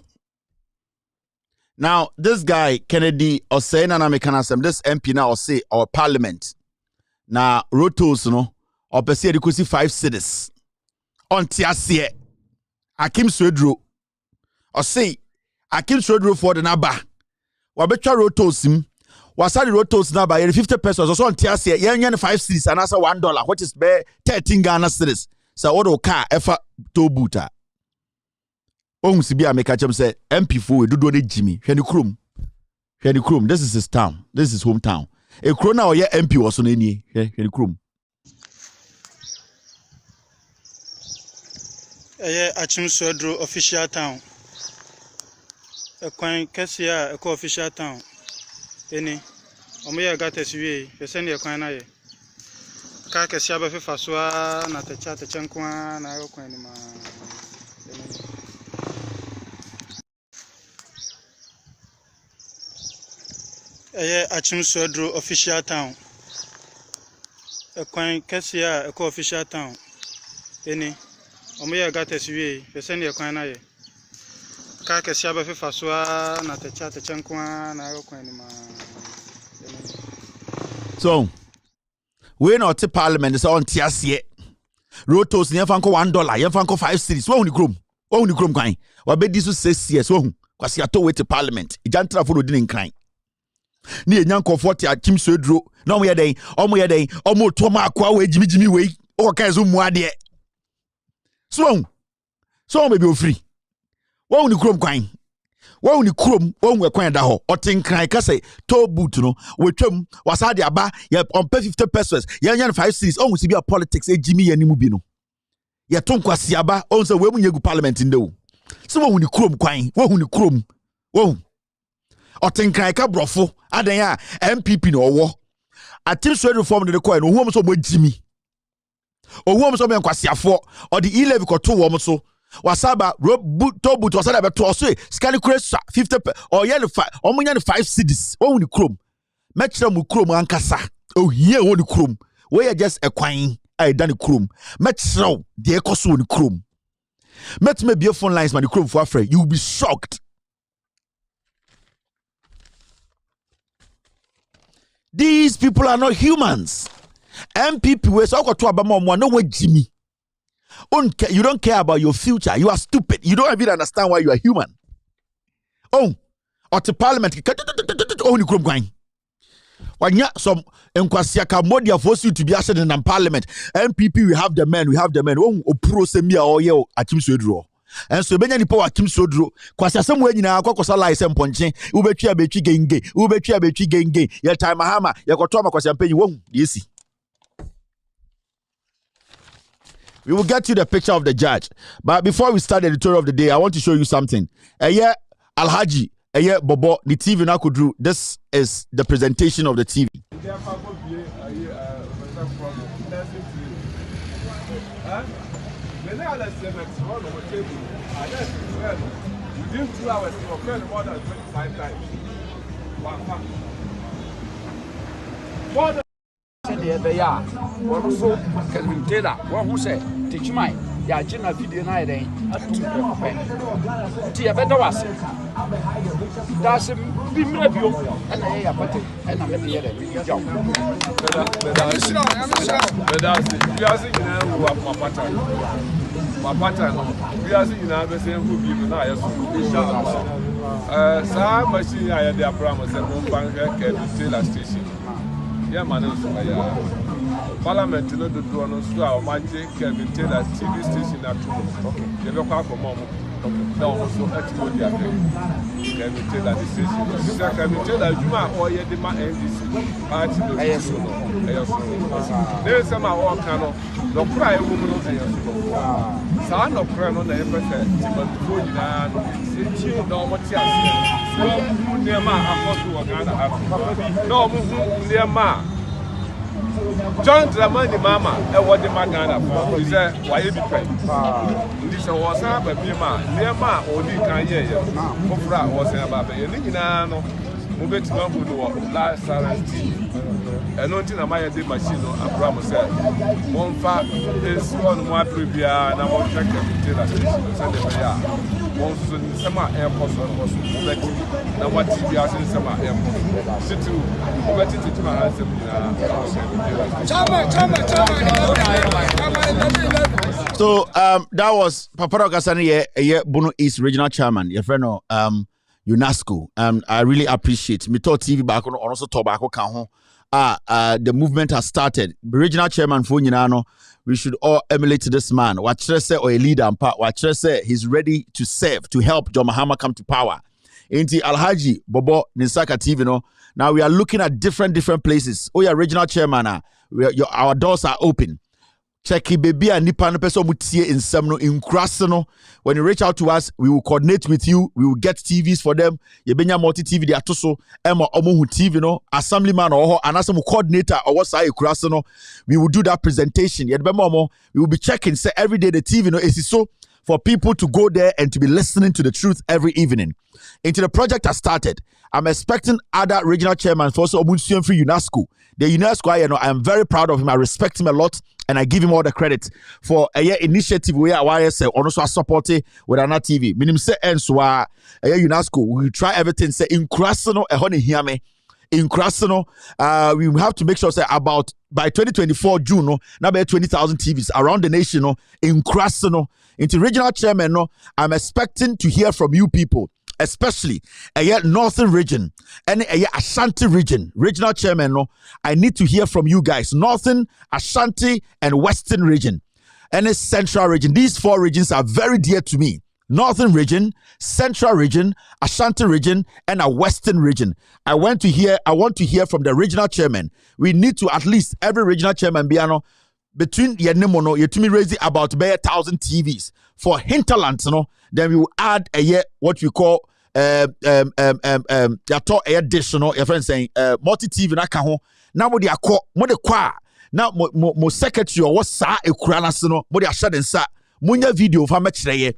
Now, this guy, Kennedy, or saying an American, this MP now, or say, or parliament. Now, rotos, or per se, 5 cities. On Tiasie, Akim Swedro, or say, Akim Swedro for the Naba. Wabetra rotos him. Wasadi rotos now by 50 pesos, or so on Tiasie, yen 5 cities, and answer $1, which is 13 Ghana cities. So, what do car ever to buta? Sibia make a say MP4 do Jimmy. Hwani Krum. This is his town. This is his hometown. A krona or MP was on any. Hwani Krum. Achim Swedro official town. A coin Cassia, a co-official town. Any. Omoya got us we, the send your coin. Kaka Siaba Faswa, Natacha Chankwa, Naroquanima. Achim Sodro official town. A coin Cassia, a co official town. Any Omea got a sway, the Sendia Quanae. Kaka Siaba Faswa, Natacha Chankwa, Naroquanima. So, we're not to Parliament is on TSA. Rotos near Fanco $1, you Fanco 5 cities. Only groom kind. What bed this was 6 years. Was he to wait to Parliament? It can't travel didn't cry. Near Yanko 40 at Kim Sudro. No, we are day, almost Toma Qua, Jimmy way, or Kazum. So maybe you're free. Only groom kind. Wa uni krom wa nwe kwan da ho otenkran ka say to boot no wetwam wasa de aba ye on 50 pesos ye nya 5 cities on we be a politics ejimi ye nimu bi no ye to nkwasi aba on say we munye gu parliament ndewo so wa uni krom kwan wa uni krom wo otenkran ka brofo adan a MPP no owo atim so reform de ko no hu so mo jimi ohu so me nkwasiafo o de 11 ko to wo mo so wasaba tobu to wasaba to so scan crash 50 or yen 5 omunya 5 cities ohun ni krom metre mu krom ankasa ohie woni krom we just a kwan ai dan krom metre de ekoso woni krom metme be phone lines man krom for afre you will be shocked. These people are not humans. MPP we so to abama mo no we jimi. You don't care about your future. You are stupid. You don't even understand why you are human. Oh, or to Parliament. Only group going. When you some enquasia Cambodia force you to be acted in Parliament. MPP, we have the men. Oh, pro semia or yo Akim Sodro. And so many people Akim Sodro. Kwasa somewhere in our Kokosala is Ponche. Ubetia Bechi Genge. Ubetia Bechi Genge. Your time Mahama. Your Kotoma Kwasampe. You won't. You see. We will get you the picture of the judge. But before we start the editorial of the day, I want to show you something. Alhaji, Bobo, the TV now could do. This is the presentation of the TV. Within 2 hours, you occurred more than 25 times. More than they are. One so can be Taylor. One who said, teach my Yajina video night Tia better was it. That's a big review and I put it and I'm at the other job. But that's we are seeing who are my pattern. We are seeing the same who give now. Some machine I had their promise and one bank at Taylor Station. Yeah, man, Parliament, you know, the drone on Star, Magic, Kevin Taylor, TV station at 2. Okay. You look out for mom. No, so at Modia. Kevin Taylor, the station. Sister Kevin Taylor, you might all yet demand NDC. There is some all kind of no cry woman of the son of Crown on the Emperor, but before you know, no, what's your near my apostle or Ghana. No, near my John Dramani Mama, and what the Magana for is a why you be paid. This was up a near my or the Kanye, Ofra was about a move to Mambo last Saturday. And not in a Maya de machine, Abraham said, one fact is one more previa, and I want to check the Taylor station, send them one soon, summer airport was now what TV has in summer airport. Sit to let it to my handsome. So that was Paparo Gasani, a Bono East Regional Chairman, your friend UNESCO. I really appreciate me thought TV back on also tobacco can the movement has started. The regional chairman for Yinano, we should all emulate this man. Wachrese or a leader and part. Wachrese, he's ready to serve, to help John Mahama come to power. Inti Alhaji Bobo Nisaka TV no. Now we are looking at different places. Oh yeah, regional chairman. Our doors are open. check baby and nipa no person mutie in some no in no. When you reach out to us, we will coordinate with you. We will get TVs for them. Yebenya multi TV they atoso ema omo TV no assemblyman or anasem coordinator or what say no. We will do that presentation. Yebema we will be checking say every day the TV no is so for people to go there and to be listening to the truth every evening. Until the project has started, I'm expecting other regional chairmen for also Omunsian Free UNESCO. The UNESCO, I am very proud of him. I respect him a lot and I give him all the credit for a initiative where I say also support it with another TV. Minim say enswa UNESCO. We try everything. Say in Krasano a honey hear me. In Krasano, we have to make sure say about by 2024 June, no, now be 20,000 TVs around the nation, no, in Krasano. Into regional chairman, no, I'm expecting to hear from you people, especially a northern region and a Ashanti region. Regional chairman, no, I need to hear from you guys. Northern, Ashanti, and Western region, and a central region. These four regions are very dear to me. Northern region, central region, Ashanti region, and a western region. I want to hear from the regional chairman. We need to at least every regional chairman be between Yenemono, Yetumi raise about 1,000 TVs for hinterlands, then we will add a year what we call yato additional. Your friend saying multi TV na kaho. Now mo de kwa now mo secretary or what sa ekura na se no mo de ahye den sa munya video fa ma kire.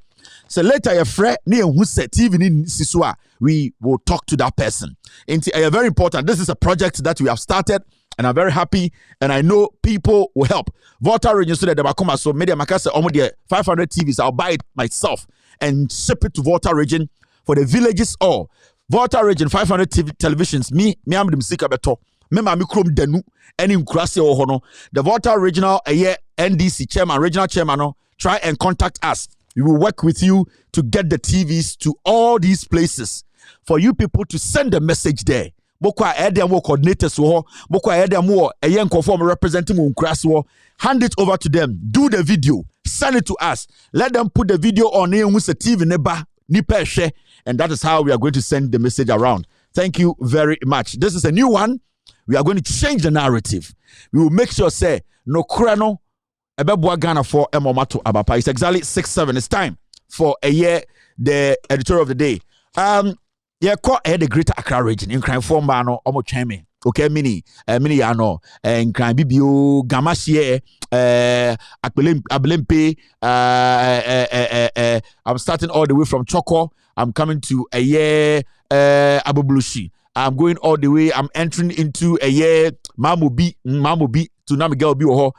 So later your friend near who said TV in Sisua, we will talk to that person. It's very important. This is a project that we have started and I'm very happy and I know people will help. Volta region so that the Bakoma so media makasa almost 500 TVs. I'll buy it myself and ship it to Volta region for the villages all. Volta region 500 TV televisions. Me am the music beto. Me mami krom denu any nkrase ohono. The Volta regional NDC chairman, regional chairman no, try and contact us. We will work with you to get the TVs to all these places for you people to send the message there. Bokwa edemo coordinators wo, bokwa edemo eyen conform representing Unkraswo. Hand it over to them. Do the video. Send it to us. Let them put the video on here with the TV neba nipa share, and that is how we are going to send the message around. Thank you very much. This is a new one. We are going to change the narrative. We will make sure say no krano Ghana for Emomato Abapa. It's exactly 6-7. It's time for a year the editor of the day. Yeah, call the Greater Accra region in crime form mano omo cheme. Okay, mini yano and crime bibio gamashie abelempe I'm starting all the way from Choco. I'm coming to a year Abubulushi. I'm going all the way. I'm entering into a year Mamubi to Namigel Biho.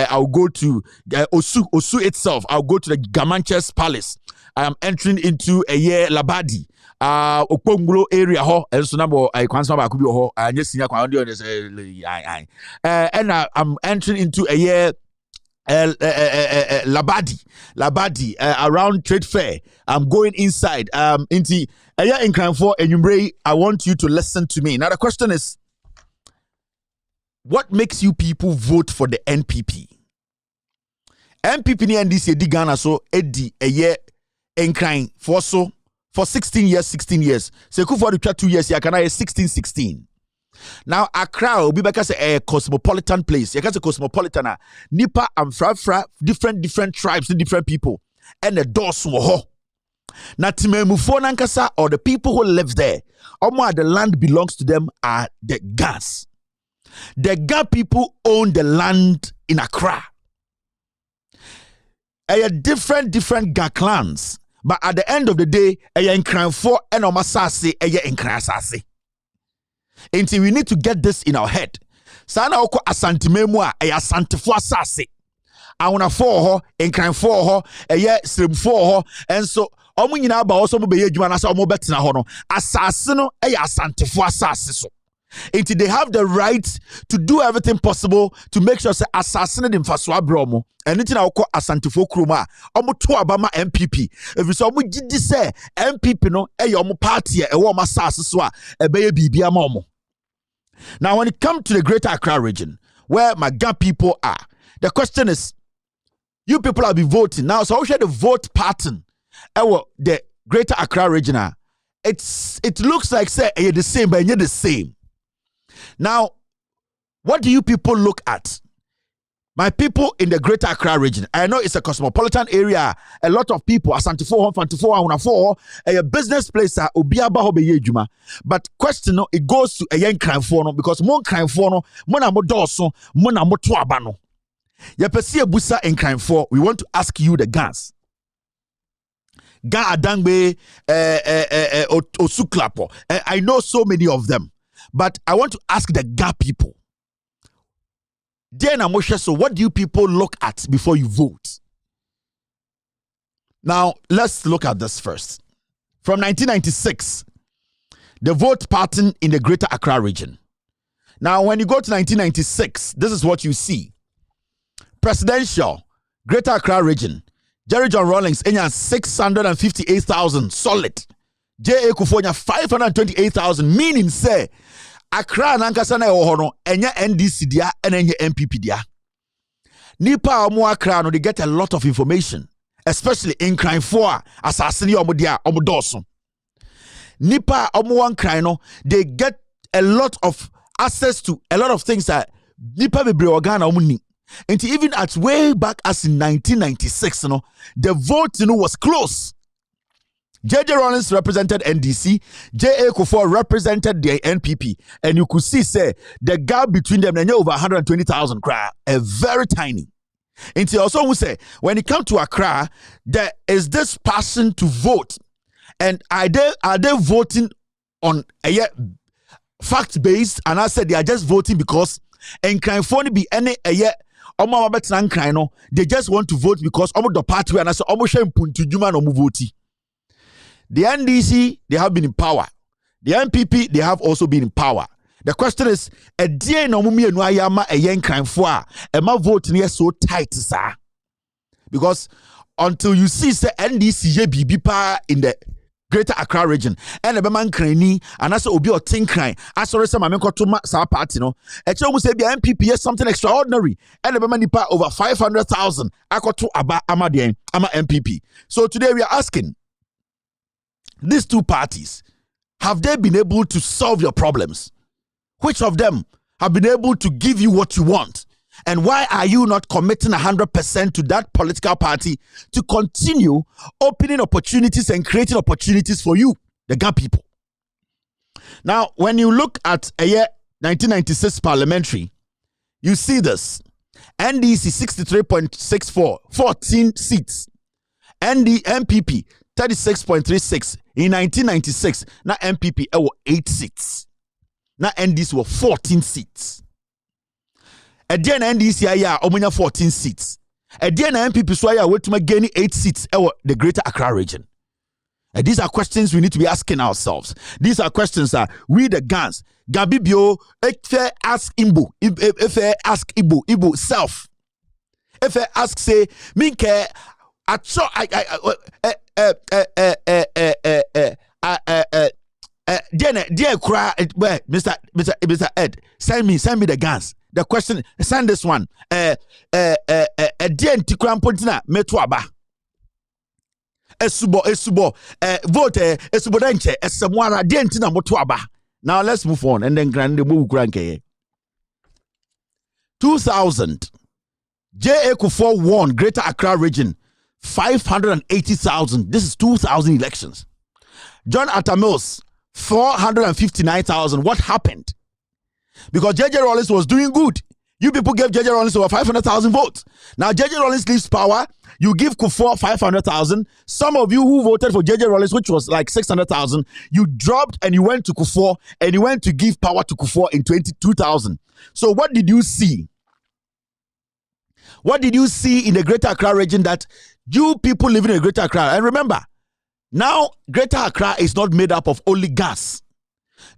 I'll go to Osu itself. I'll go to the Gamanches Palace. I am entering into a year Labadi. Okpongolo area ho and so number I kwanso ba kubi ho anya senior kwan and I'm entering into a year Labadi around trade fair. I'm going inside into a year in crime for Enyumbre. I want you to listen to me. Now the question is, what makes you people vote for the NPP? NPP ni NDC di Ghana so edi a year in crime for 16 years. So for the 2 years, you can 16. Now Accra will be back as a cosmopolitan place. You can say cosmopolitan. Nipa and fra different tribes and different people. And the doors were ho. Now Timemufo Nankasa or the people who live there, the land belongs to them are the Gas. The Ga people own the land in Accra. Different Ga clans. But at the end of the day, in crime for and omasase in crasase. Until we need to get this in our head. Sana oko asantimemua asantifo asase. Awuna for ho, in crime for ho, slim for ho, and so omu nyina ba oso mo beye adwuma na sa omo betina ho no. Asase no asantifo asase so. Until they have the right to do everything possible to make sure say assassinate them for swabromo. Anything I call asantifo kroma. Omo to abama MPP. If you saw omo gidi say MPP no omo party omo asase so a ebeye bibia momo. Now when it comes to the Greater Accra region, where my Ga people are, the question is, you people have been voting now. So how should the vote pattern? The Greater Accra region, it looks like say you're the same, but you're the same. Now, what do you people look at? My people in the Greater Accra region, I know it's a cosmopolitan area. A lot of people, a business place, but question it goes to a young crime for because more crime for mona modoso, mona motuabano. Yapesi busa in crime for. We want to ask you the guns. Ga Adangbe, Osuklapo. I know so many of them, but I want to ask the Ga people. Dear Namosha, so what do you people look at before you vote? Now, let's look at this first. From 1996, the vote pattern in the Greater Accra region. Now, when you go to 1996, this is what you see. Presidential, Greater Accra region, Jerry John Rawlings, 658,000, solid. J.A. Kufonya, 528,000, meaning, say, Accra nankasa na ewohono enya NDC dia enya MPP dia. Nipa omo Accra no they get a lot of information, especially in crime for assassinate omo dia omo doso. Nipa omo wan crime no they get a lot of access to a lot of things that nipa bebre organa omo ni. And even at way back as in 1996 no the vote was close. J.J. Rawlings represented NDC, J.A. Kufuor represented the NPP, and you could see, say, the gap between them, over 120,000 crowd, a very tiny. And he also will say, when it comes to Accra, there is this passion to vote, and are they voting on a fact-based, and I said they are just voting because, and can phone be any a year, they just want to vote because the party, and I said, voti. The NDC, they have been in power. The NPP, they have also been in power. The question is, a day no mummy no ayama a yen crime for a ma vote near so tight, sir. Because until you see the NDC BB pa in the Greater Accra region, and a man cranny, and as obi or tin crime, I saw some amenko to sa party no. A chum say the NPP is something extraordinary, and a man nipa over 500,000. I got to ama MPP. So today we are asking. These two parties, have they been able to solve your problems? Which of them have been able to give you what you want? And why are you not committing 100% to that political party to continue opening opportunities and creating opportunities for you, the Ga people? Now, when you look at a year 1996 parliamentary, you see this. NDC 63.64, 14 seats. MPP 36.36. In 1996, now MPP were 8 seats. Now NDC were 14 seats. Again, NDC are 14 seats. Again, MPP so are wait to gain 8 seats in the Greater Accra region. And these are questions we need to be asking ourselves. These are questions that we the Gans, Gabibio, if ask Imbu, if ask Ibu self. If ask say, Minke, dear cry, Mr. Ed, send me the guns. The question, send this one. Dear Tikram Pontina, Metuaba. Esubo, vote, Esubodenche, Esamwana, Dentina Motuaba. Now let's move on and then grande move granke. 2000, J.A. Kufuor won Greater Accra region. 580,000. This is 2000 elections. John Atamils, 459,000. What happened? Because J.J. Rawlings was doing good. You people gave J.J. Rawlings over 500,000 votes. Now J.J. Rawlings leaves power. You give Kufuor 500,000. Some of you who voted for J.J. Rawlings, which was like 600,000, you dropped and you went to Kufuor and you went to give power to Kufuor in 22,000. So what did you see? What did you see in the Greater Accra region that you people living in Greater Accra? And remember, now Greater Accra is not made up of only gas.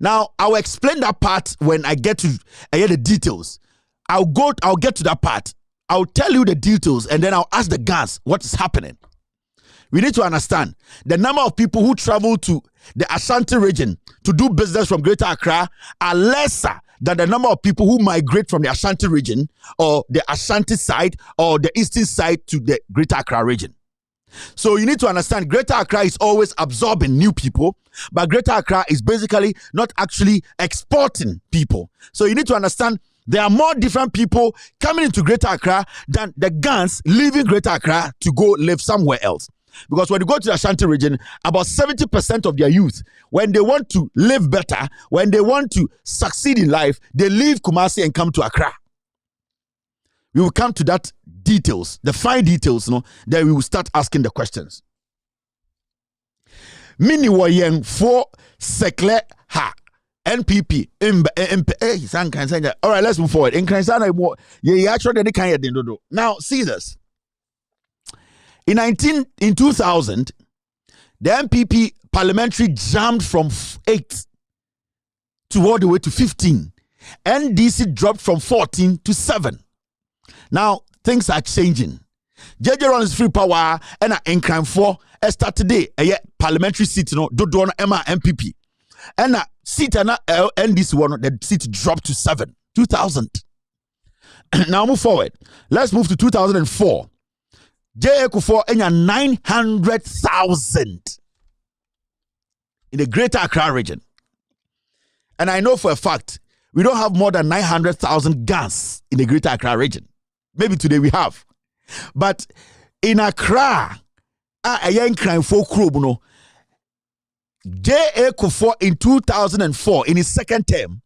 Now, I'll explain that part when I get to the details. I'll get to that part. I'll tell you the details and then I'll ask the gas what is happening. We need to understand the number of people who travel to the Ashanti region to do business from Greater Accra are lesser than the number of people who migrate from the Ashanti region or the Ashanti side or the eastern side to the Greater Accra region. So you need to understand Greater Accra is always absorbing new people, but Greater Accra is basically not actually exporting people. So you need to understand There are more different people coming into Greater Accra than the Gans leaving Greater Accra to go live somewhere else. Because when you go to the Ashanti region, about 70% of their youth, when they want to live better, when they want to succeed in life, they leave Kumasi and come to Accra. We will come to that details, the fine details, then we will start asking the questions. Mini woyen for sekle ha NPP all right, let's move forward. Now see this. In 2000, the MPP parliamentary jumped from 8 to all the way to 15. NDC dropped from 14 to 7. Now things are changing. JJ is free power and in crime 4 start today. Parliamentary seat do MPP. And seat and NDC one, the seat dropped to 7. 2000. Now move forward. Let's move to 2004. J.A. Kufuor enya 900,000 in the Greater Accra region. And I know for a fact we don't have more than 900,000 guns in the Greater Accra region. Maybe today we have. But in Accra, J.A. Kufuor in 2004, in his second term,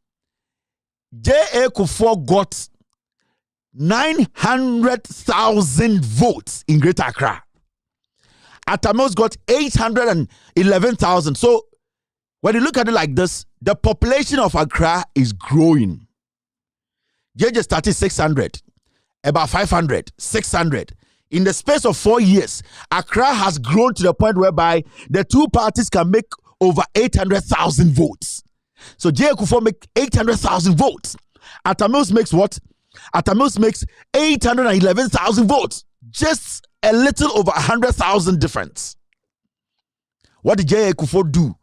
J.A. Kufuor got 900,000 votes in Greater Accra. Atamos got 811,000. So when you look at it like this, the population of Accra is growing. JJ started 600, about 500, 600. In the space of 4 years, Accra has grown to the point whereby the two parties can make over 800,000 votes. So J.A. Kufuor make 800,000 votes. Atamos makes what? Atamos makes 811,000 votes. Just a little over 100,000 difference. What did J.A. Kufuor do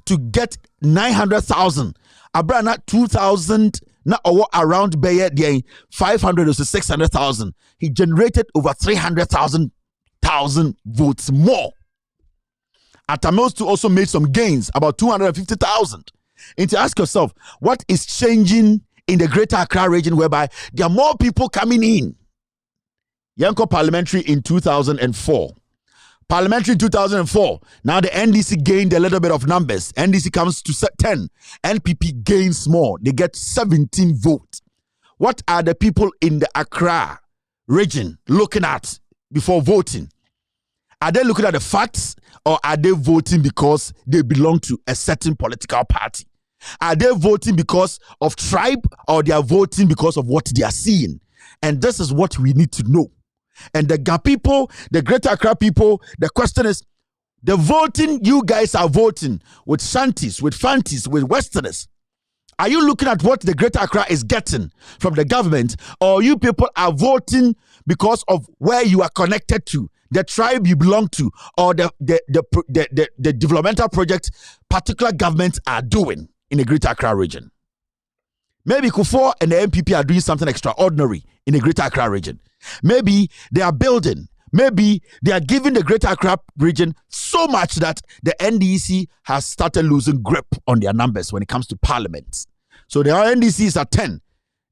to get 900,000? Abrana 2,000, na around Bayer 500 or 600,000. He generated over 300,000 votes more. Atamos to also made some gains, about 250,000. And to ask yourself, what is changing in the Greater Accra region whereby there are more people coming in? Yanko Parliamentary in 2004. Parliamentary in 2004. Now the NDC gained a little bit of numbers. NDC comes to 10. NPP gains more. They get 17 votes. What are the people in the Accra region looking at before voting? Are they looking at the facts, or are they voting because they belong to a certain political party? Are they voting because of tribe, or they are voting because of what they are seeing? And this is what we need to know. And the Ga people, the Greater Accra people, the question is, the voting you guys are voting with Shanties, with Fantis, with Westerners. Are you looking at what the Greater Accra is getting from the government, or you people are voting because of where you are connected to, the tribe you belong to, or the developmental project particular governments are doing in the Greater Accra region? Maybe Kufuor and the MPP are doing something extraordinary in the Greater Accra region. Maybe they are building. Maybe they are giving the Greater Accra region so much that the NDC has started losing grip on their numbers when it comes to parliament. So the NDC is at 10.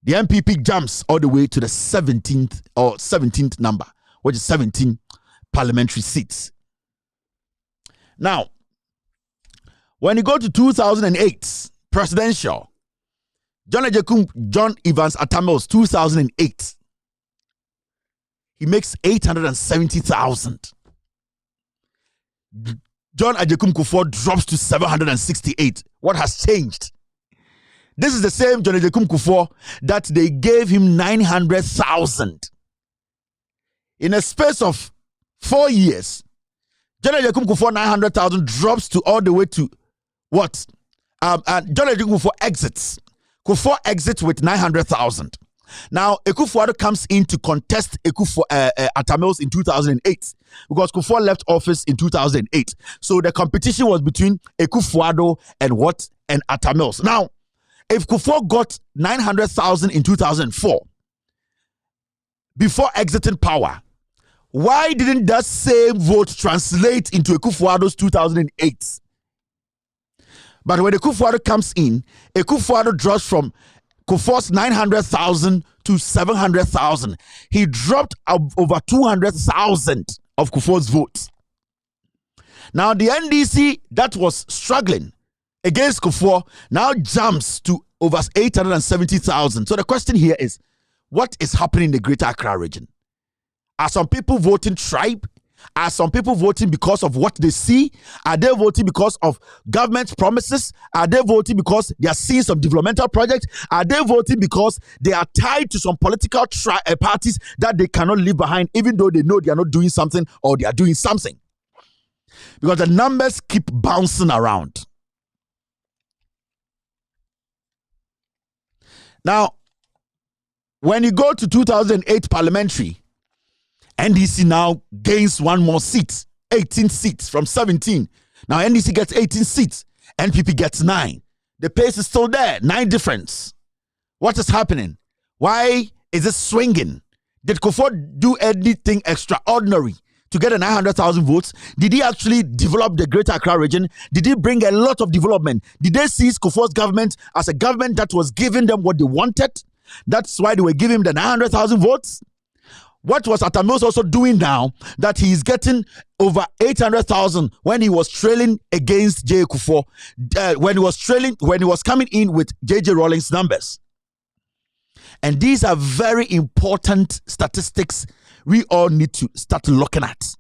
The MPP jumps all the way to the 17th number, which is 17 parliamentary seats. Now, when you go to 2008 presidential, John Evans Atamos 2008, he makes 870,000. John Ajekum Kufuor drops to 768. What has changed? This is the same John Ajekum Kufuor that they gave him 900,000. In a space of 4 years, John Ajekum Kufuor 900,000 drops to all the way to what? And John Ajekum Kufuor exits. Kufuor exits with 900,000. Now, Ekufuor comes in to contest Atamos in 2008 because Kufuor left office in 2008. So the competition was between Ekufuor and Atamos. Now, if Kufuor got 900,000 in 2004 before exiting power, why didn't that same vote translate into Ekufuor's 2008? But when Ekufuor comes in, Ekufuor drops from Kufuor's 900,000 to 700,000. He dropped over 200,000 of Kufuor's votes. Now the NDC that was struggling against Kufuor now jumps to over 870,000. So the question here is, what is happening in the Greater Accra region? Are some people voting tribe? Are some people voting because of what they see? Are they voting because of government promises? Are they voting because they are seeing some developmental projects? Are they voting because they are tied to some political parties that they cannot leave behind, even though they know they are not doing something or they are doing something? Because the numbers keep bouncing around. Now, when you go to 2008 Parliamentary, NDC now gains one more seat, 18 seats from 17. Now NDC gets 18 seats, NPP gets 9. The pace is still there, 9 difference. What is happening? Why is it swinging? Did Kufuor do anything extraordinary to get 900,000 votes? Did he actually develop the Greater Accra region? Did he bring a lot of development? Did they see Kufuor's government as a government that was giving them what they wanted? That's why they were giving him the 900,000 votes. What was Atta Mills also doing now that he is getting over 800,000 when he was trailing against J. Kufuor, when he was coming in with JJ Rawlings numbers? And these are very important statistics we all need to start looking at.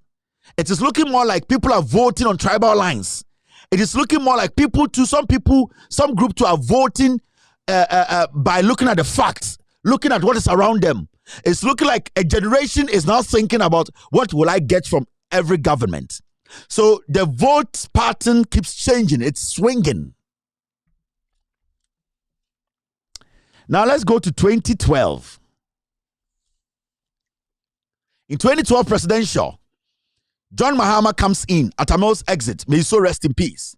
It is looking more like people are voting on tribal lines. It is looking more like some group are voting by looking at the facts, looking at what is around them. It's looking like a generation is now thinking about what will I get from every government. So the vote pattern keeps changing. It's swinging. Now let's go to 2012. In 2012 presidential, John Mahama comes in at Atta Mills' exit. May he so rest in peace.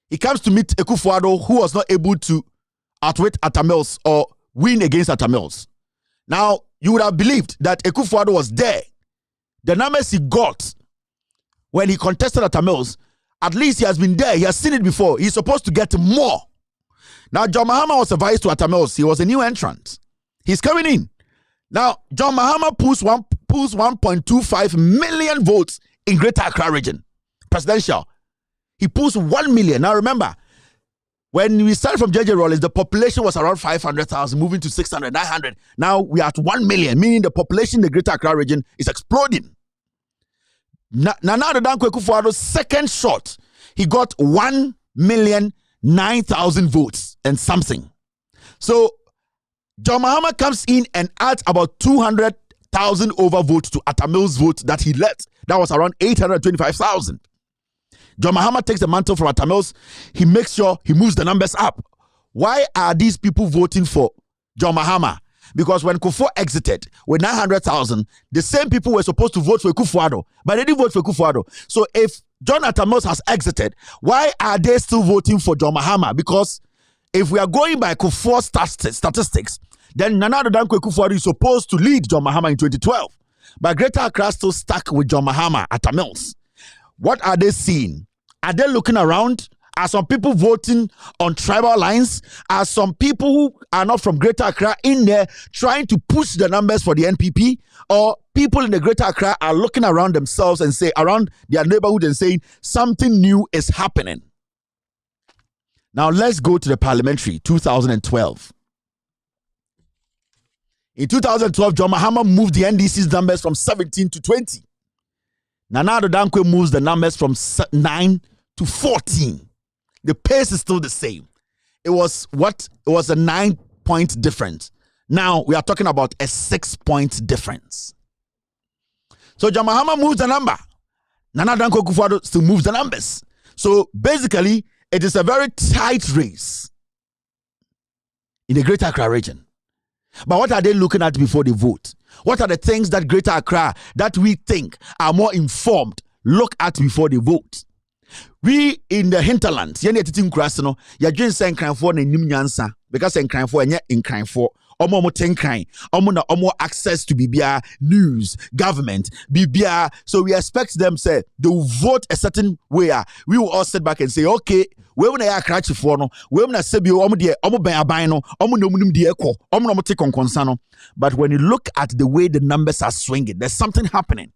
He comes to meet Akufo-Addo, who was not able to outwit Atta Mills or win against Atta Mills. Now, you would have believed that Akufo-Addo was there. The numbers he got when he contested Atta Mills, at least he has been there. He has seen it before. He's supposed to get more. Now, John Mahama was a vice to Atta Mills. He was a new entrant. He's coming in. Now, John Mahama pulls 1.25 million votes in Greater Accra region. Presidential. He pulls 1 million. Now, remember, when we started from JJ Rawlings, the population was around 500,000, moving to 600, 900. Now we are at 1 million, meaning the population in the Greater Accra region is exploding. Nana Dankwa Akufo-Addo's second shot, he got 1,009,000 votes and something. So John Mahama comes in and adds about 200,000 over votes to Atta Mills' vote that he let. That was around 825,000. John Mahama takes the mantle from Atta Mills. He makes sure he moves the numbers up. Why are these people voting for John Mahama? Because when Kufuor exited with 900,000, the same people were supposed to vote for Akufo-Addo, but they didn't vote for Akufo-Addo. So if John Atta Mills has exited, why are they still voting for John Mahama? Because if we are going by Kufuor statistics, then Nana Dankwa Akufo-Addo is supposed to lead John Mahama in 2012. But Greater Accra still stuck with John Mahama, Atta Mills. What are they seeing? Are they looking around? Are some people voting on tribal lines? Are some people who are not from Greater Accra in there trying to push the numbers for the NPP? Or people in the Greater Accra are looking around themselves and around their neighborhood and saying something new is happening? Now let's go to the Parliamentary 2012. In 2012, John Mahama moved the NDC's numbers from 17 to 20. Nana Dankwa moves the numbers from 9 to 14. The pace is still the same. It was a 9-point difference. Now we are talking about a 6-point difference. So John Mahama moves the number. Nana Dankwa Akufo-Addo still moves the numbers. So basically, it is a very tight race in the Greater Accra region. But what are they looking at before they vote? What are the things that Greater Accra that we think are more informed look at before they vote? We in the hinterland, because omo tenkran, omo access to bibia news, government, bibia. So we expect them say they will vote a certain way. We will all sit back and say, okay, we will not crash for no, we will not say omo ben abino, omo no munum de echo, omo no take on consano. But when you look at the way the numbers are swinging, there's something happening.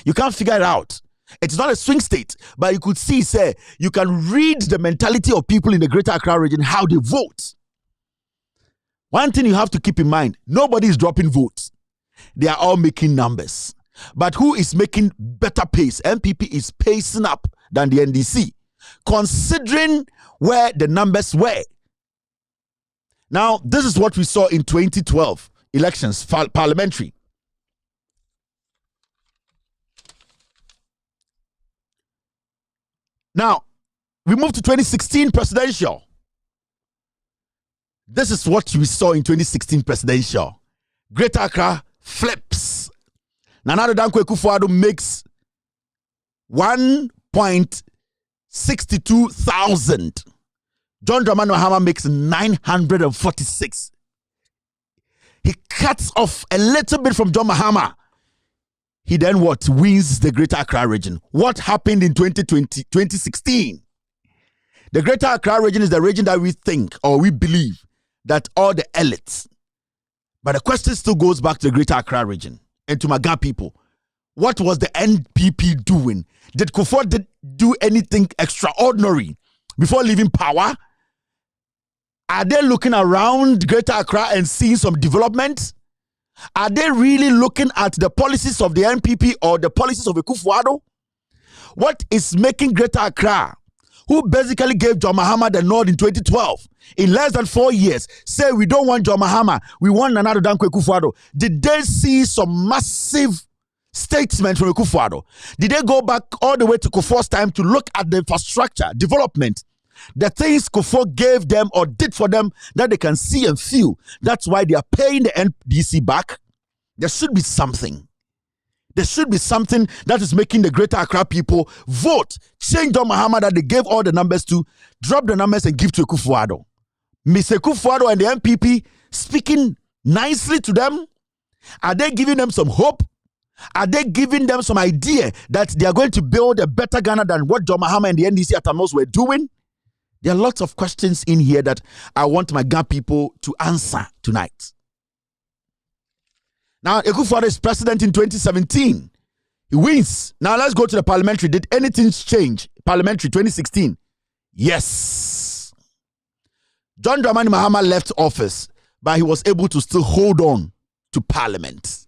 You can't figure it out. It's not a swing state, but you could see, say, you can read the mentality of people in the Greater Accra region, how they vote. One thing you have to keep in mind, nobody is dropping votes. They are all making numbers. But who is making better pace? MPP is pacing up than the NDC, considering where the numbers were. Now, this is what we saw in 2012 elections, parliamentary. Now, we move to 2016 presidential. This is what we saw in 2016 presidential. Greater Accra flips. Nana Dankwa Akufo-Addo makes 1.62,000. John Dramani Mahama makes 946. He cuts off a little bit from John Mahama. He then what? Wins the Greater Accra region. What happened in 2016? The Greater Accra region is the region that we think or we believe that all the elites. But the question still goes back to the Greater Accra region and to my Ga people. What was the NPP doing? Did Kufuor do anything extraordinary before leaving power? Are they looking around Greater Accra and seeing some development? Are they really looking at the policies of the NPP or the policies of Akufo-Addo? What is making Greater Accra, who basically gave John Mahama the nod in 2012, in less than 4 years, say we don't want John Mahama, we want Nana Dankwa Akufo-Addo? Did they see some massive statements from Akufo-Addo? Did they go back all the way to Kufuor's time to look at the infrastructure, development, the things Kufuor gave them or did for them that they can see and feel? That's why they are paying the NDC back. There should be something. There should be something that is making the Greater Accra people vote. Change John Mahama that they gave all the numbers to, drop the numbers and give to Akufo-Addo. Mr. Akufo-Addo and the NPP speaking nicely to them. Are they giving them some hope? Are they giving them some idea that they are going to build a better Ghana than what John Mahama and the NDC at Amos were doing? There are lots of questions in here that I want my Ga people to answer tonight. Now, Akufo-Addo is president in 2017. He wins. Now, let's go to the parliamentary. Did anything change? Parliamentary 2016. Yes. John Dramani Mahama left office, but he was able to still hold on to parliament.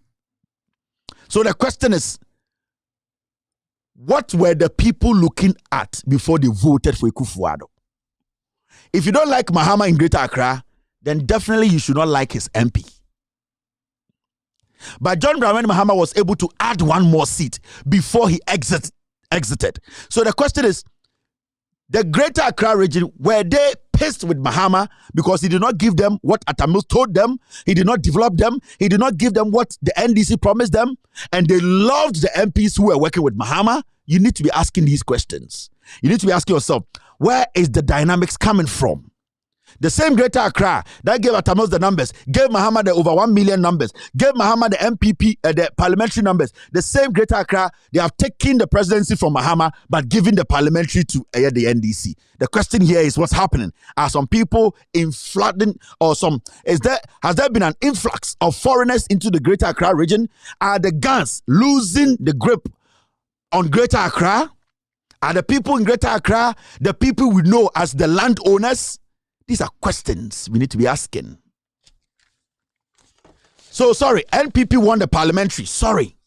So the question is, what were the people looking at before they voted for Akufo-Addo? If you don't like Mahama in Greater Accra, then definitely you should not like his MP. But John Dramani Mahama was able to add one more seat before he exited. So the question is, the Greater Accra region, were they pissed with Mahama because he did not give them what Atamils told them? He did not develop them. He did not give them what the NDC promised them. And they loved the MPs who were working with Mahama? You need to be asking these questions. You need to be asking yourself, where is the dynamics coming from? The same Greater Accra that gave Atamils the numbers, gave Mahama the over 1 million numbers, gave Mahama the MPP, the parliamentary numbers. The same Greater Accra, they have taken the presidency from Mahama, but giving the parliamentary to the NDC. The question here is what's happening? Are some people flooding, or has there been an influx of foreigners into the Greater Accra region? Are the Gans losing the grip on Greater Accra? Are the people in Greater Accra the people we know as the landowners? These are questions we need to be asking. So, sorry, NPP won the parliamentary. Sorry.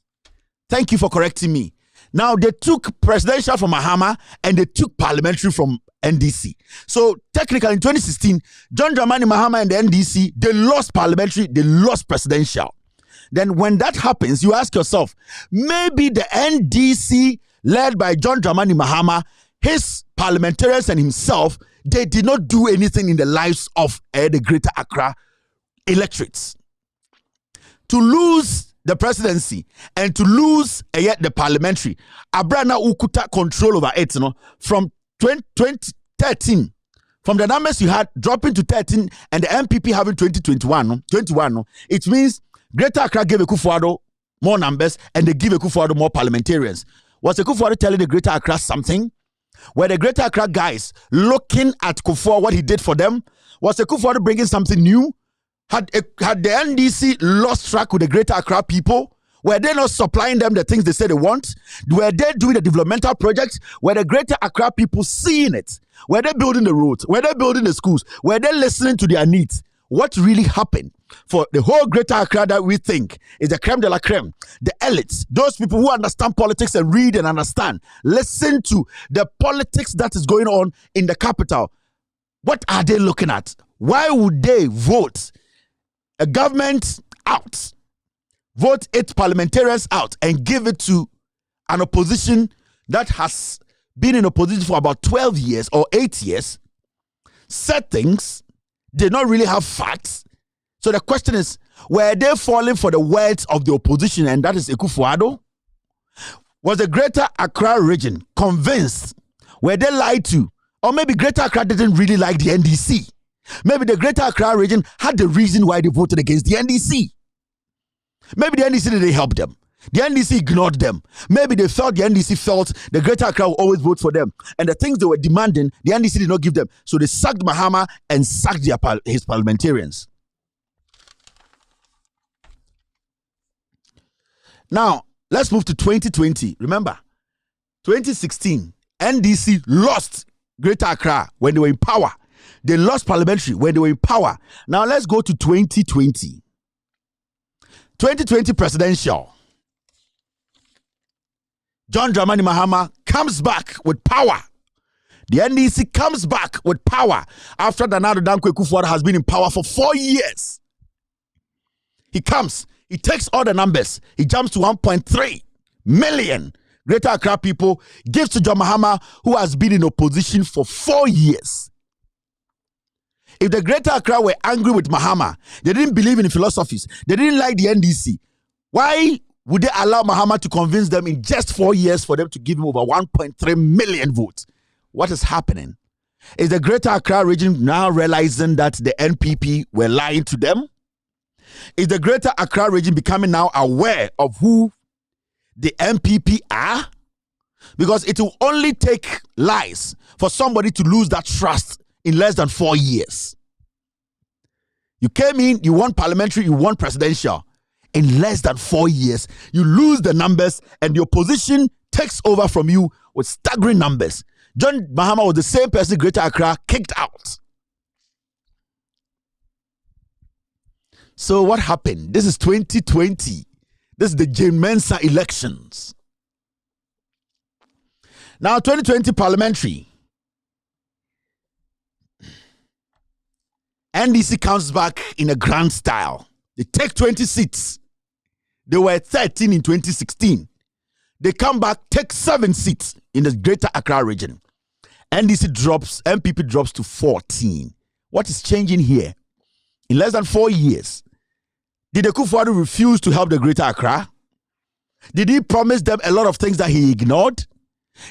Thank you for correcting me. Now, they took presidential from Mahama and they took parliamentary from NDC. So, technically, in 2016, John Dramani Mahama and the NDC, they lost parliamentary, they lost presidential. Then when that happens, you ask yourself, maybe the NDC, led by John Dramani Mahama, his parliamentarians and himself, they did not do anything in the lives of the Greater Accra electorates. To lose the presidency and to lose the parliamentary, Abrana Ukuta control over it, from 2013, From the numbers you had dropping to 13 and the MPP having 21, it means Greater Accra gave Akufo-Addo more numbers and they give Akufo-Addo more parliamentarians. Was Akufo-Addo telling the Greater Accra something? Were the Greater Accra guys looking at Kufuor, what he did for them? Was Akufo-Addo bringing something new? Had the NDC lost track with the Greater Accra people? Were they not supplying them the things they said they want? Were they doing the developmental projects? Were the Greater Accra people seeing it? Were they building the roads? Were they building the schools? Were they listening to their needs? What really happened for the whole Greater Accra that we think is the creme de la creme, the elites, those people who understand politics and read and understand, listen to the politics that is going on in the capital. What are they looking at? Why would they vote a government out, vote its parliamentarians out, and give it to an opposition that has been in opposition for about 12 years or 8 years, said things, did not really have facts? So the question is, were they falling for the words of the opposition, and that is Akufo-Addo? Was the Greater Accra region convinced? Were they lied to? Or maybe Greater Accra didn't really like the NDC. Maybe the Greater Accra region had the reason why they voted against the NDC. Maybe the NDC didn't help them. The NDC ignored them. Maybe they thought the NDC felt the Greater Accra would always vote for them. And the things they were demanding, the NDC did not give them. So they sacked Mahama and sacked his parliamentarians. Now, let's move to 2020. Remember, 2016, NDC lost Greater Accra when they were in power. They lost Parliamentary when they were in power. Now, let's go to 2020. 2020 presidential. John Dramani Mahama comes back with power. The NDC comes back with power after Danado Dankwa Akufo-Addo has been in power for 4 years. He comes, he takes all the numbers, he jumps to 1.3 million Greater Accra people, gives to John Mahama, who has been in opposition for 4 years. If the Greater Accra were angry with Mahama, they didn't believe in philosophies, they didn't like the NDC, why would they allow Mahama to convince them in just 4 years for them to give him over 1.3 million votes? What is happening? Is the Greater Accra region now realizing that the NPP were lying to them? Is the Greater Accra region becoming now aware of who the NPP are? Because it will only take lies for somebody to lose that trust in less than 4 years. You came in, you won parliamentary, you won presidential. In less than 4 years, you lose the numbers and the opposition takes over from you with staggering numbers. John Mahama was the same person Greater Accra kicked out. So what happened? This is 2020. This is the Jane Mensa elections. Now 2020 parliamentary. NDC comes back in a grand style. They take 20 seats. They were 13 in 2016. They come back, take 7 seats in the Greater Accra region. MPP drops to 14. What is changing here? In less than 4 years, did Akufo-Addo refuse to help the Greater Accra? Did he promise them a lot of things that he ignored?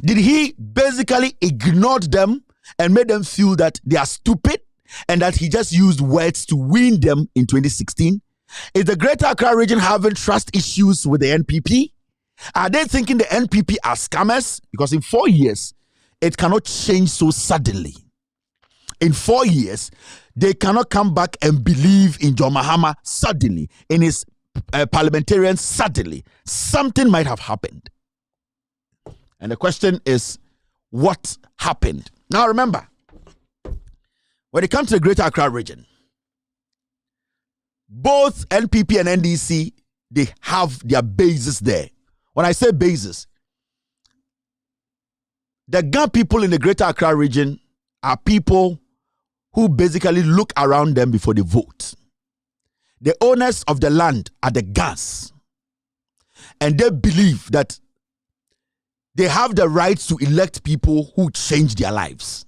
Did he basically ignore them and made them feel that they are stupid and that he just used words to win them in 2016? Is the Greater Accra region having trust issues with the NPP? Are they thinking the NPP are scammers? Because in 4 years, it cannot change so suddenly. In 4 years, they cannot come back and believe in John Mahama suddenly, in his parliamentarians suddenly. Something might have happened. And the question is, what happened? Now remember, when it comes to the Greater Accra region, both NPP and NDC, they have their bases there. When I say bases, the Ga people in the Greater Accra region are people who basically look around them before they vote. The owners of the land are the Gas. And they believe that they have the right to elect people who change their lives.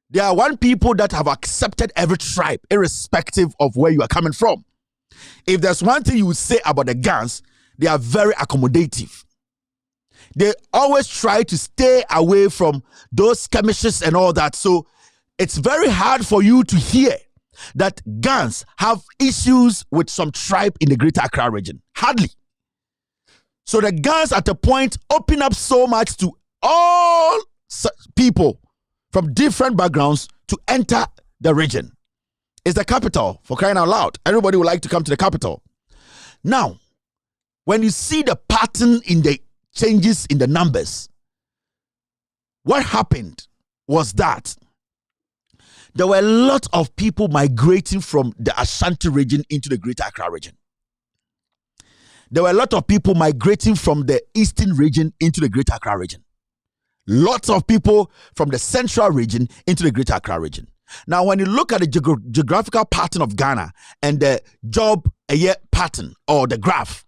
There are one people that have accepted every tribe, irrespective of where you are coming from. If there's one thing you would say about the Gans, they are very accommodative. They always try to stay away from those skirmishes and all that. So it's very hard for you to hear that gangs have issues with some tribe in the Greater Accra region. Hardly. So the gangs at a point open up so much to all people from different backgrounds to enter the region. It's the capital, for crying out loud. Everybody would like to come to the capital. Now, when you see the pattern in the changes in the numbers, what happened was that there were a lot of people migrating from the Ashanti region into the Greater Accra region. There were a lot of people migrating from the eastern region into the Greater Accra region. Lots of people from the central region into the Greater Accra region. Now, when you look at the geographical pattern of Ghana and the job pattern or the graph,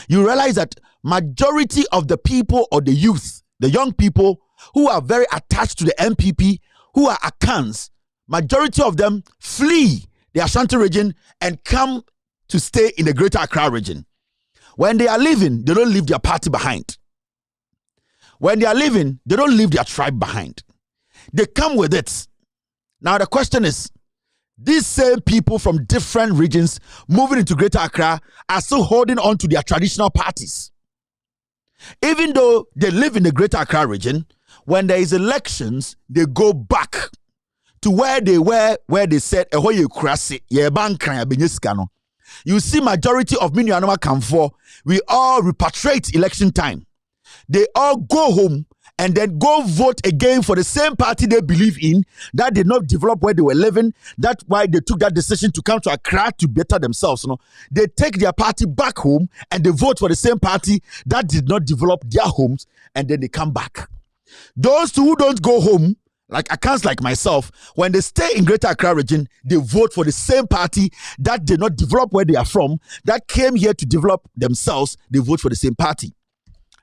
you realize that majority of the people or the youth, the young people who are very attached to the MPP, who are Akans, majority of them flee the Ashanti region and come to stay in the Greater Accra region. When they are leaving, they don't leave their party behind. When they are leaving, they don't leave their tribe behind. They come with it. Now the question is, these same people from different regions moving into Greater Accra are still holding on to their traditional parties. Even though they live in the Greater Accra region, when there is elections, they go back to where they were, where they said, you see majority of Minuanoma Kamfor, we all repatriate election time. They all go home and then go vote again for the same party they believe in, that did not develop where they were living. That's why they took that decision to come to Accra to better themselves. They take their party back home and they vote for the same party that did not develop their homes, and then they come back. Those who don't go home, like accounts like myself, when they stay in Greater Accra region, they vote for the same party that did not develop where they are from, that came here to develop themselves. They vote for the same party.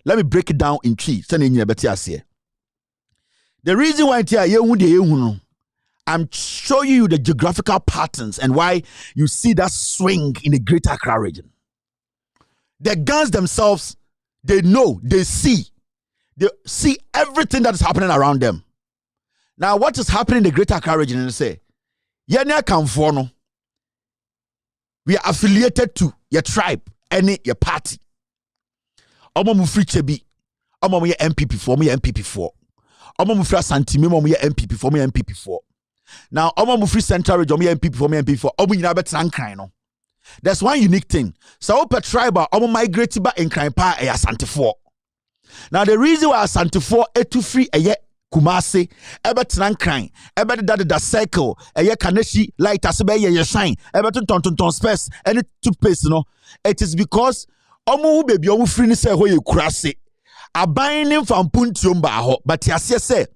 Let me break it down in three. The reason why I'm showing you the geographical patterns and why you see that swing in the Greater Accra region. The guns themselves, they know, they see everything that is happening around them. Now, what is happening in the Greater Accra region? And they say, we are affiliated to your tribe, your party. Omo mu free chebi, omo mu ye MPP for me MPP for. Omo mu free Santimi, omo mu ye MPP for me MPP for. Now omo mu free Central region, omo ye MPP for me MPP for. Omo nyina betan kran no. There's one unique thing. So per tribe omo migrate ba in kran pa e Asante for. Now the reason why Asante for to free eye Kumasi, ebe tenan kran, ebe da circle, eye Kaneshi light asebe ye shine, ebe ton space, any toothpaste no. It is because omu baby omu free ni say hoye kurase abanim from puntium ba ho, but yase say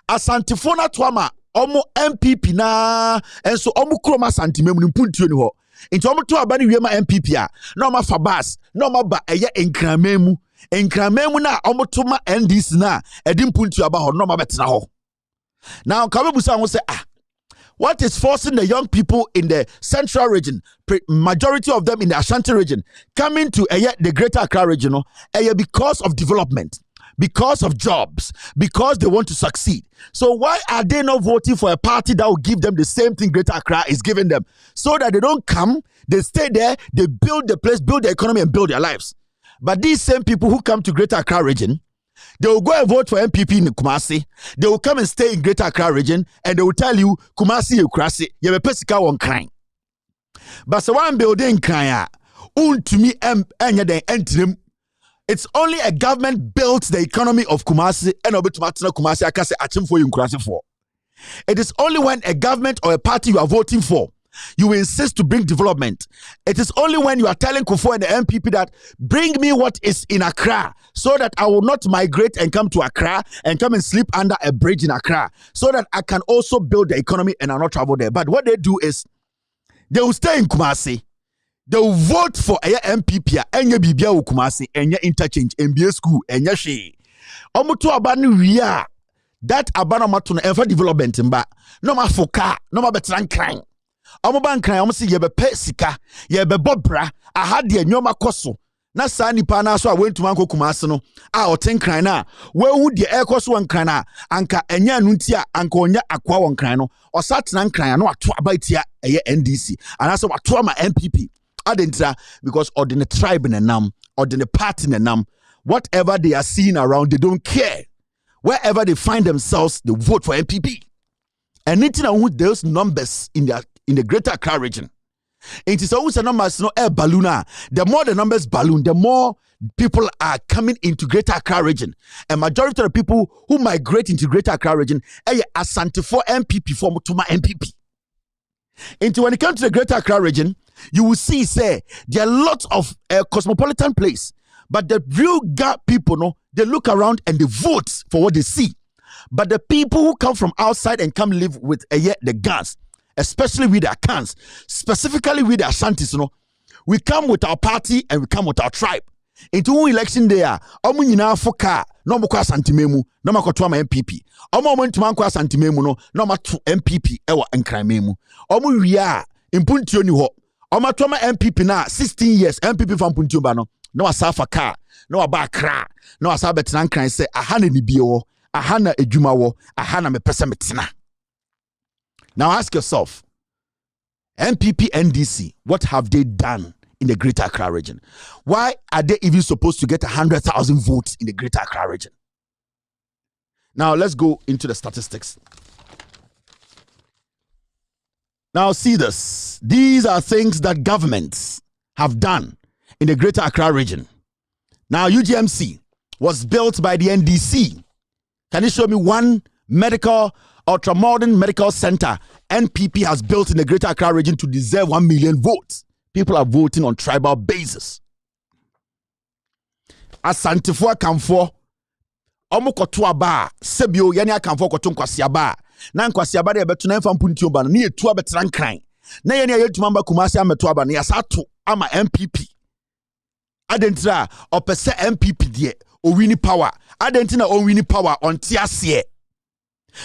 Asantefo na to ama omu MPP na enso omu kroma santimem ni puntio ni ho nti omu to abani wiema MPP a na omu fa bas na omu ba eye enkramemu na omu to ma NDC na edim puntio aba ho na omu betena ho. Now kabebusa won say what is forcing the young people in the central region, majority of them in the Ashanti region, coming to the Greater Accra region, because of development, because of jobs, because they want to succeed. So why are they not voting for a party that will give them the same thing Greater Accra is giving them? So that they don't come, they stay there, they build the place, build the economy, and build their lives. But these same people who come to Greater Accra region, they will go and vote for MPP in Kumasi. They will come and stay in Greater Accra region, and they will tell you, Kumasi, Ukrasi, you have a pesika one crying. But so one building crying, to me, it's only a government built the economy of Kumasi, and Kumasi, I can say, for you, Kumasi for. It is only when a government or a party you are voting for, you insist to bring development. It is only when you are telling Kufuor and the MPP that bring me what is in Accra so that I will not migrate and come to Accra and come and sleep under a bridge in Accra so that I can also build the economy and I'll not travel there. But what they do is they will stay in Kumasi. They will vote for a MPP and Bibia Kumasi and interchange MBA school and Yashi. Omutu abanu ria that abana matuna ever development mba no ma foka no ma betran crime. Omo ban kran omo se ye be pe sika ye be bobra aha de nyoma koso na saa nipa na so a went to manko kumase no a oten kran na we hu de ekọ so nkran na anka enya anu nti a anka onya akwa won kran no osatena nkran no ato abaitia eye NDC anase wato ama MPP adentra because ordinary tribe na nam ordinary party na nam whatever they are seeing around they don't care wherever they find themselves they vote for MPP and anything with those numbers in the greater Accra region. It is always a numbers no air balloon. The more the numbers balloon, the more people are coming into Greater Accra region. And majority of the people who migrate into Greater Accra region are Asante for MPP for Mutuma MPP. Into when it comes to the Greater Accra region, you will see say there are lots of cosmopolitan place, but the real gap people no they look around and they vote for what they see. But the people who come from outside and come live with the guns, especially with their cans, specifically with their Ashantis, we come with our party and we come with our tribe. Into election there, omu nyina foka no mo kwa santimemu no makoto ama MPP. Omu ntuma kwa santimemu no mato MPP ewa nkranmemu. Omu wia impuntio ni ho. Omu to ama MPP na 16 years MPP fa impuntio ba no asafa ka no aba Accra no asabetena nkran se ahana ni biewo ahana edwuma wo ahana mepese metena. Now ask yourself, MPP NDC, what have they done in the Greater Accra region? Why are they even supposed to get 100,000 votes in the Greater Accra region? Now let's go into the statistics. Now see this. These are things that governments have done in the Greater Accra region. Now UGMC was built by the NDC. Can you show me one ultra-modern medical center NPP has built in the Greater Accra region to deserve 1 million votes? People are voting on tribal basis. Asante for Akamfo, omo koto aba sebio yani Akamfo koto nkwasi aba na nkwasi aba de beto na mfa mpunti oba na etu abetran kran na yani ayetuma mba kumasi ameto aba na yasato ama MPP adentra opese MPP die o wini power adentina o wini power on tiasie.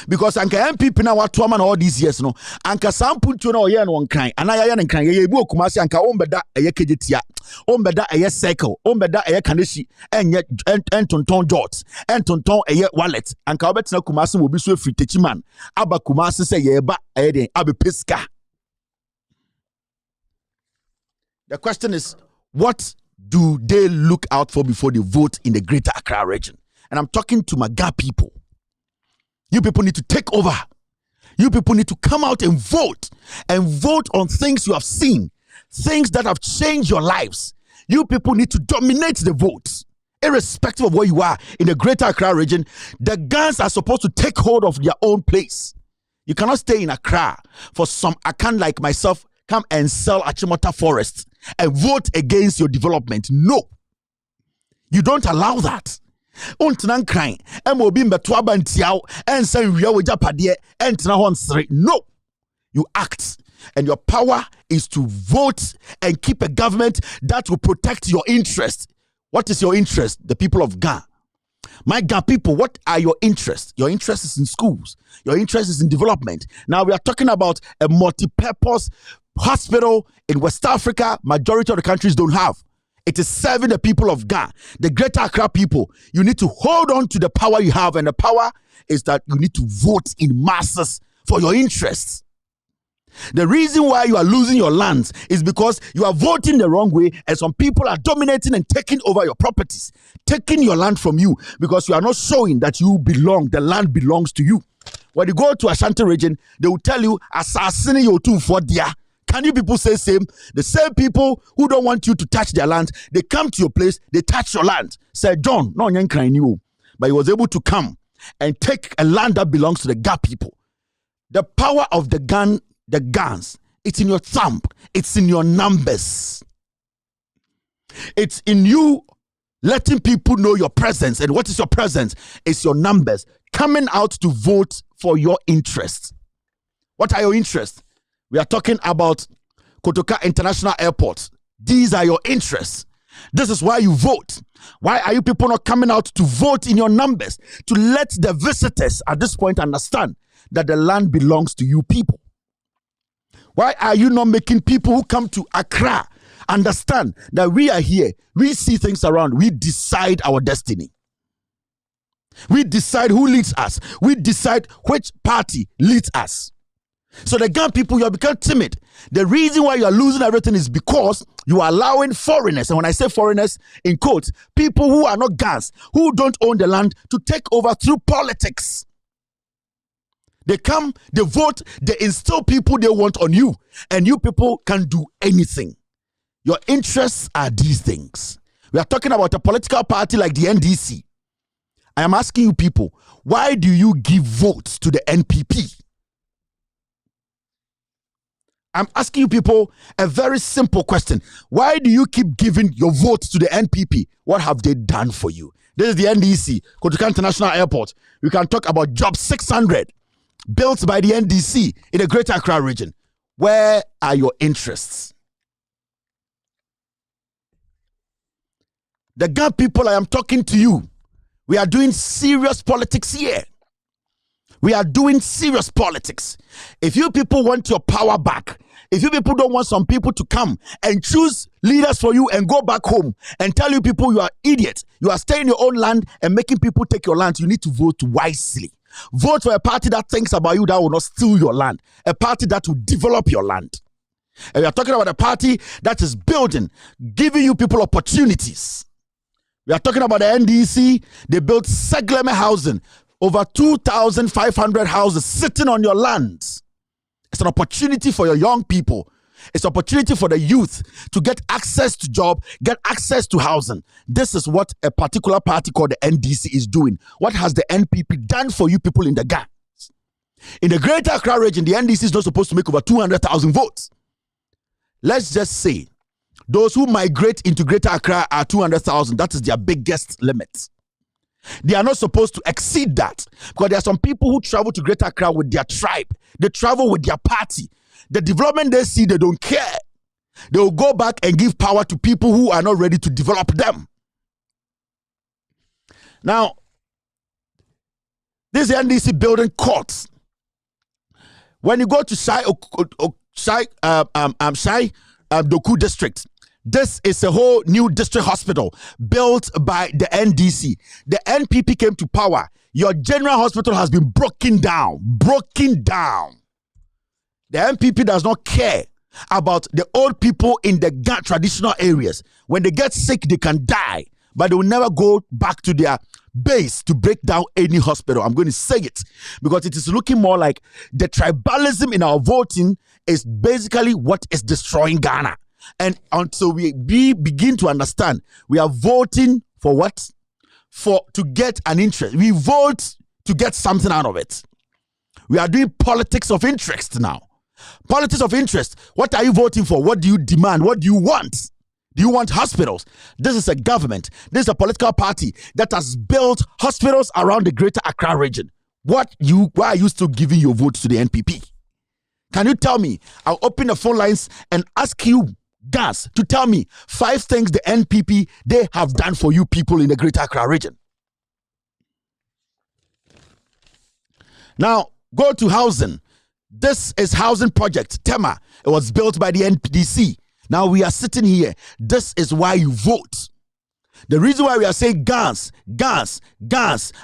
Because anka MPP na watu ama na all these years no anka sampuntu na oye no nkran ana ya nkran ye ebu okumasi anka ombeda eye kejetia ombeda eye cycle ombeda eye kaneshi enye entonton jot entonton eye wallet anka obetina kumasi mo bi so free techiman aba kumasi se ye ba eye den abe peska. The question is, what do they look out for before they vote in the Greater Accra region? And I'm talking to my Ga people. You people need to take over. You people need to come out and vote on things you have seen, things that have changed your lives. You people need to dominate the votes, irrespective of where you are in the Greater Accra region. The guns are supposed to take hold of their own place. You cannot stay in Accra for some Akan like myself come and sell Achimota Forest and vote against your development. No, you don't allow that. Untinan crying, MOB Mbetwaba ntiao, and say we are Japade, and Tinahon. No, you act, and your power is to vote and keep a government that will protect your interest. What is your interest? The people of Ga. My Ga people, what are your interests? Your interest is in schools. Your interest is in development. Now we are talking about a multi-purpose hospital in West Africa. Majority of the countries don't have. It is serving the people of Ga, the Greater Accra people. You need to hold on to the power you have, and the power is that you need to vote in masses for your interests. The reason why you are losing your lands is because you are voting the wrong way, and some people are dominating and taking over your properties, taking your land from you because you are not showing that you belong. The land belongs to you. When you go to Ashanti region, they will tell you, "Assassini you too for dia." Can you people say same? The same people who don't want you to touch their land, they come to your place, they touch your land. Say, John, no one can you, but he was able to come and take a land that belongs to the Ga people. The power of the guns, it's in your thumb, it's in your numbers. It's in you letting people know your presence. And what is your presence? It's your numbers. Coming out to vote for your interests. What are your interests? We are talking about Kotoka International Airport. These are your interests. This is why you vote. Why are you people not coming out to vote in your numbers? To let the visitors at this point understand that the land belongs to you people. Why are you not making people who come to Accra understand that we are here. We see things around. We decide our destiny. We decide who leads us. We decide which party leads us. So the Ghana people, you have become timid. The reason why you are losing everything is because you are allowing foreigners, and when I say foreigners, in quotes, people who are not Ghanaians, who don't own the land, to take over through politics. They come, they vote, they instill people they want on you, and you people can do anything. Your interests are these things. We are talking about a political party like the NDC. I am asking you people, why do you give votes to the NPP? I'm asking you people a very simple question. Why do you keep giving your votes to the NPP? What have they done for you? This is the NDC, Kotoka International Airport. We can talk about Job 600 built by the NDC in the Greater Accra region. Where are your interests? The Ghana people, I am talking to you. We are doing serious politics here. We are doing serious politics. If you people want your power back, if you people don't want some people to come and choose leaders for you and go back home and tell you people you are idiots, you are staying in your own land and making people take your land, you need to vote wisely. Vote for a party that thinks about you, that will not steal your land. A party that will develop your land. And we are talking about a party that is building, giving you people opportunities. We are talking about the NDC. They built Segleme housing. Over 2,500 houses sitting on your lands. It's an opportunity for your young people. It's an opportunity for the youth to get access to job, get access to housing. This is what a particular party called the NDC is doing. What has the NPP done for you people in the Ghana? In the Greater Accra region, the NDC is not supposed to make over 200,000 votes. Let's just say those who migrate into Greater Accra are 200,000. That is their biggest limit. They are not supposed to exceed that, because there are some people who travel to Greater Accra with their tribe. They travel with their party. The development they see, they don't care. They will go back and give power to people who are not ready to develop them. Now, this NDC building courts. When you go to Shai Doku district, this is a whole new district hospital built by the NDC. The NPP came to power. Your general hospital has been broken down. Broken down. The NPP does not care about the old people in the traditional areas. When they get sick, they can die. But they will never go back to their base to break down any hospital. I'm going to say it because it is looking more like the tribalism in our voting is basically what is destroying Ghana. And until we begin to understand, we are voting for what? To get an interest. We vote to get something out of it. We are doing politics of interest now. Politics of interest. What are you voting for? What do you demand? What do you want? Do you want hospitals? This is a government. This is a political party that has built hospitals around the Greater Accra region. Why are you still giving your vote to the NPP? Can you tell me? I'll open the phone lines and ask you guys to tell me 5 things the NPP they have done for you people in the Greater Accra region. Now, go to housing. This is housing project, Tema. It was built by the NPDC. Now we are sitting here. This is why you vote. The reason why we are saying guns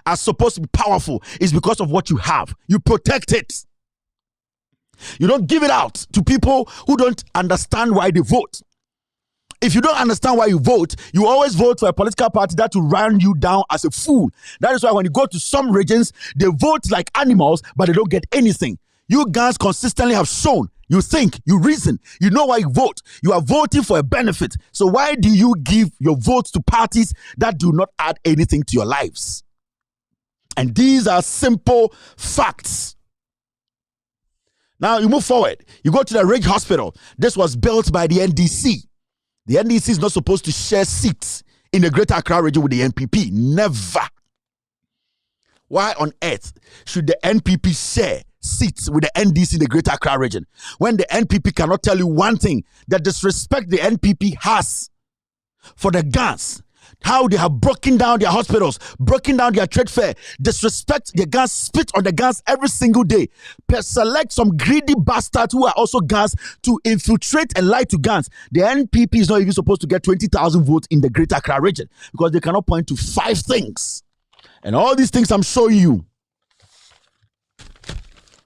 are supposed to be powerful is because of what you have. You protect it. You don't give it out to people who don't understand why they vote. If you don't understand why you vote, you always vote for a political party that will run you down as a fool. That is why when you go to some regions, they vote like animals, but they don't get anything. You guys consistently have shown, you think, you reason, you know why you vote. You are voting for a benefit. So why do you give your votes to parties that do not add anything to your lives? And these are simple facts. Now you move forward. You go to the Ridge Hospital. This was built by the NDC. The NDC is not supposed to share seats in the Greater Accra region with the NPP. Never. Why on earth should the NPP share seats with the NDC in the Greater Accra region when the NPP cannot tell you one thing? The disrespect the NPP has for the Ghans, How they have broken down their hospitals, broken down their trade fair, disrespect the guns, spit on the guns every single day. Select some greedy bastards who are also guns to infiltrate and lie to guns. The NPP is not even supposed to get 20,000 votes in the Greater Accra region because they cannot point to 5 things. And all these things I'm showing you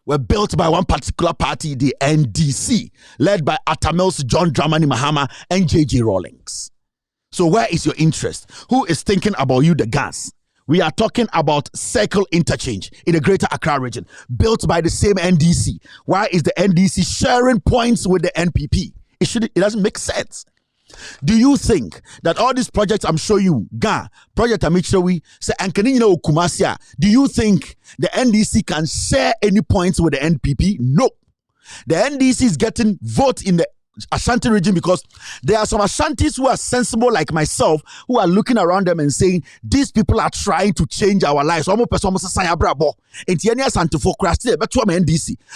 were built by one particular party, the NDC, led by Atamils, John Dramani Mahama, and JJ Rawlings. So where is your interest? Who is thinking about you, the gas? We are talking about Circle Interchange in the Greater Accra region, built by the same NDC. Why is the NDC sharing points with the NPP? It doesn't make sense. Do you think that all these projects I'm showing you, Project Amichrawi, Kumasia, do you think the NDC can share any points with the NPP? No. The NDC is getting votes in the Ashanti region because there are some Ashantis who are sensible like myself who are looking around them and saying these people are trying to change our lives. NDC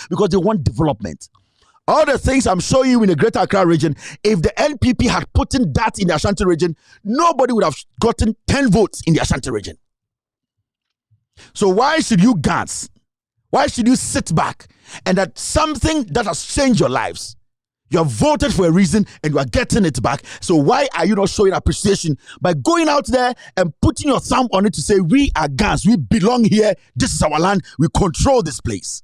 because they want development. All the things I'm showing you in the Greater Accra region, if the NPP had put in that in the Ashanti region, nobody would have gotten 10 votes in the Ashanti region. So why should you gas? Why should you sit back and that something that has changed your lives? You have voted for a reason and you are getting it back. So why are you not showing appreciation by going out there and putting your thumb on it to say, we are Gans, we belong here, this is our land, we control this place?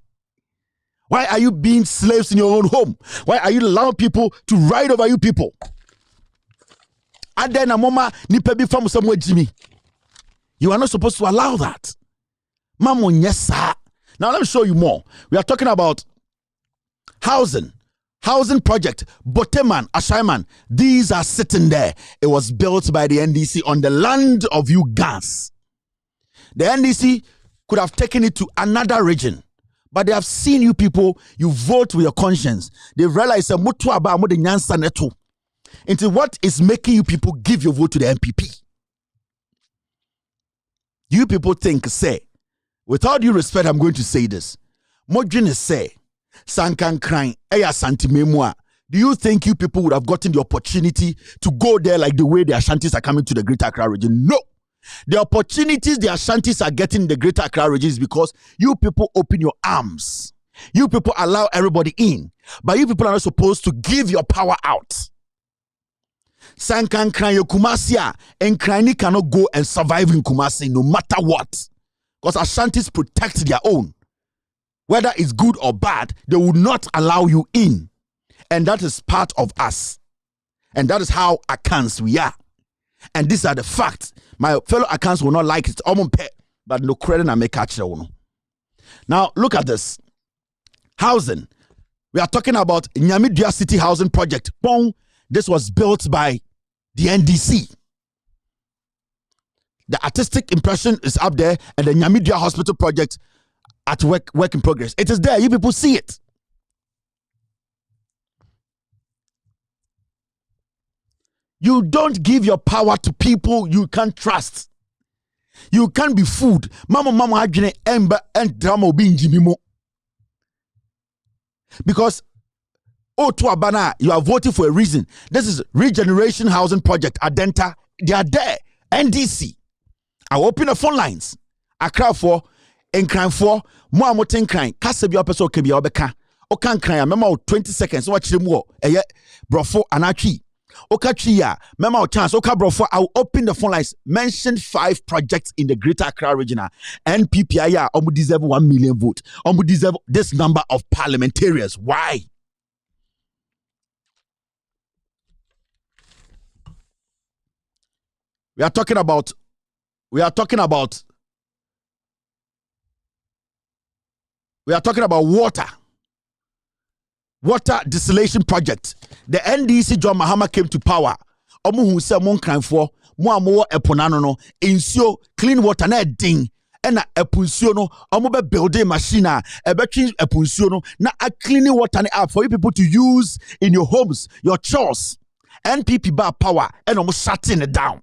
Why are you being slaves in your own home? Why are you allowing people to ride over you people? And then a mama nipebi from somewhere Jimmy. You are not supposed to allow that. Mamon, yes, sir. Now let me show you more. We are talking about housing project, Boteman, Ashaiman. These are sitting there. It was built by the NDC on the land of you Gans. The NDC could have taken it to another region, but they have seen you people, you vote with your conscience. They realize into what is making you people give your vote to the MPP. You people think, say, with all due respect, I'm going to say this. Modrin is say, Sankan crying, Eya Santimemua. Do you think you people would have gotten the opportunity to go there like the way the Ashantis are coming to the Greater Accra region? No. The opportunities the Ashantis are getting in the Greater Accra region is because you people open your arms. You people allow everybody in. But you people are not supposed to give your power out. Sankan crying Kumasi and Krani cannot go and survive in Kumasi no matter what. Because Ashantis protect their own. Whether it's good or bad, they will not allow you in. And that is part of us. And that is how Akans we are. And these are the facts. My fellow Akans will not like it. But no credit and make catch. Now, look at this. Housing. We are talking about Nyamidua City Housing Project. Boom. This was built by the NDC. The artistic impression is up there, and the Nyamidua Hospital Project at work in progress. It is there. You people see it. You don't give your power to people you can't trust. You can't be fooled. Mama hajine emba and drama binjimimo. Because Otuabana, you are voting for a reason. This is Regeneration Housing Project, Adenta. They are there. NDC. I open the phone lines. Accra for Enkran for more moten crying. Kasabi episode can be obeka. Okan cry, memo 20 seconds. Watch them more. Eye brofo anachi. Okachiya, memo chance. Oka brofo. I'll open the phone lines. Mention 5 projects in the Greater Accra region. NPPIA omu deserve 1 million votes. Omu deserve this number of parliamentarians. Why? We are talking about water distillation project. The NDC John Mahama came to power. Omu hu se mon kan for mo amowo eponano no insio clean water na ding ena epunsuo no omu be building machine a ebetwi epunsuo no na a cleaning water up for you people to use in your homes, your chores. NPP bar power and omu shutting it down.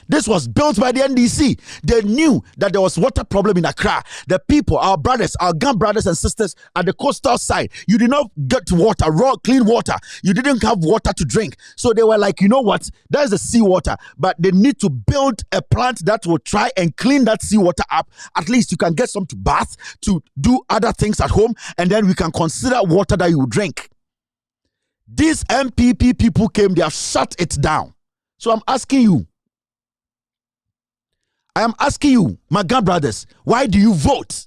This was built by the NDC. They knew that there was water problem in Accra. The people, our brothers, our Ghana brothers and sisters at the coastal side, you did not get water, raw, clean water. You didn't have water to drink. So they were like, you know what? There's the seawater, but they need to build a plant that will try and clean that seawater up. At least you can get some to bath, to do other things at home, and then we can consider water that you drink. These MPP people came, they have shut it down. So I'm asking you, my Ghana brothers, why do you vote?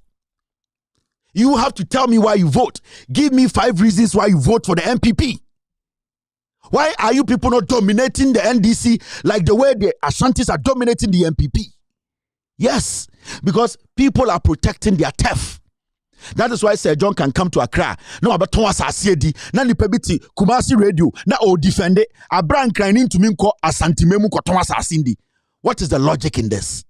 You have to tell me why you vote. Give me 5 reasons why you vote for the MPP. Why are you people not dominating the NDC like the way the Ashantis are dominating the MPP? Yes, because people are protecting their turf. That is why Sir John can come to Accra. No, but Thomas Asiedi, na ni pebiti Kumasi Radio, na o defend it. Abran crying to me ko Asante Memu ko Thomas Asindi. What is the logic in this?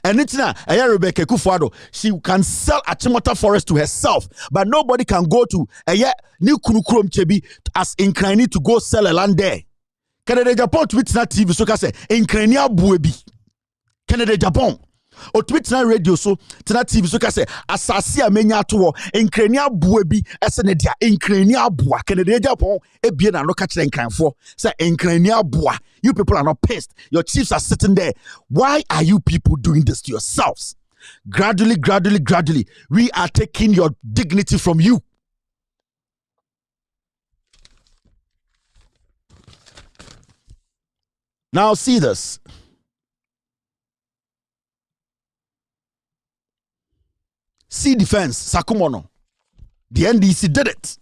And it's now Rebecca Kufuado. She can sell Achimota Forest to herself, but nobody can go to New Kunukrom Chebi as inclining to go sell a land there. Canada Japan tweets na TV so can say inclinia buebi. Canada Japan. O tweet na radio so tina TV so ka say asase amenya to enkrania bua bi esene dia enkrania bua Canada Japan e bie na no ka kire nkranfo say enkrania bua. You people are not pissed. Your chiefs are sitting there. Why are you people doing this to yourselves? Gradually, we are taking your dignity from you. Now see this. Sea Defense, Sakumono. The NDC did it.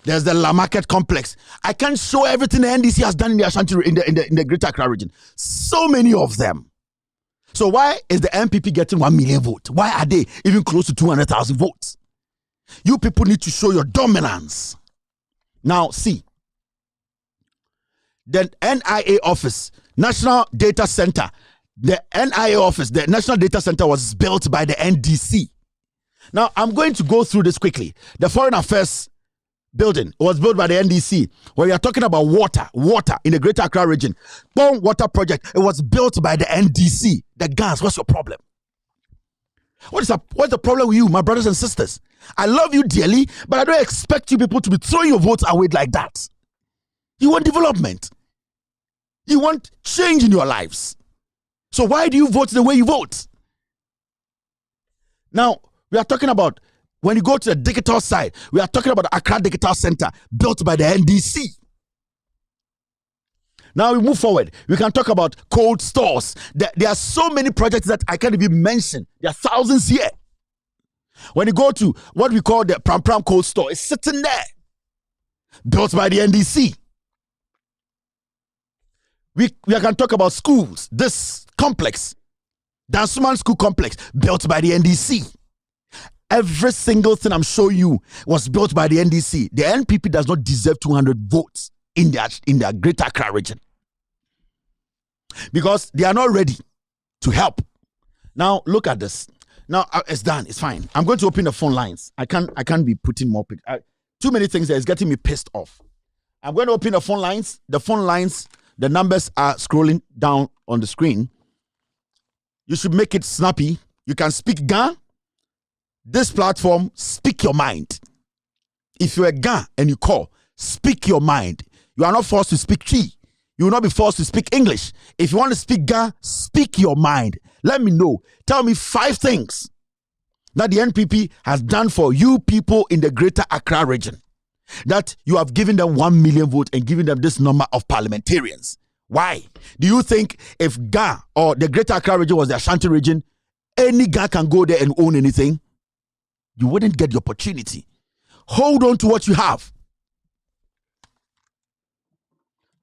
There's the La Market complex. I can't show everything the NDC has done in the Ashanti, in the Greater Accra region. So many of them. So why is the MPP getting 1 million votes? Why are they even close to 200,000 votes? You people need to show your dominance. Now see. The NIA office, National Data Center. The NIA office, the National Data Center, was built by the NDC. Now, I'm going to go through this quickly. The Foreign Affairs building was built by the NDC. When we are talking about water in the Greater Accra region, Bone Water Project, it was built by the NDC. The gas, what's your problem? What's the problem with you, my brothers and sisters? I love you dearly, but I don't expect you people to be throwing your votes away like that. You want development. You want change in your lives. So why do you vote the way you vote? Now, we are talking about, when you go to the digital side, we are talking about the Accra Digital Center built by the NDC. Now we move forward. We can talk about cold stores. There are so many projects that I can't even mention. There are thousands here. When you go to what we call the Pram Pram cold store, it's sitting there. Built by the NDC. We can talk about schools. This complex, Dansuman School Complex, built by the NDC. Every single thing I'm showing you was built by the NDC. The NPP does not deserve 200 votes in their Greater Accra region because they are not ready to help. Now look at this. Now it's done. It's fine. I'm going to open the phone lines. I can't be putting more too many things there. It's getting me pissed off. I'm going to open the phone lines. The phone lines, the numbers are scrolling down on the screen. You should make it snappy. You can speak Ga. This platform, speak your mind. If you're a Ga and you call, speak your mind. You are not forced to speak Chi. You will not be forced to speak English. If you want to speak Ga, speak your mind. Let me know. Tell me 5 things that the NPP has done for you people in the Greater Accra region. That you have given them 1 million votes and given them this number of parliamentarians. Why? Do you think if Ga or the Greater Accra region was the Ashanti region, any Ga can go there and own anything? You wouldn't get the opportunity. Hold on to what you have.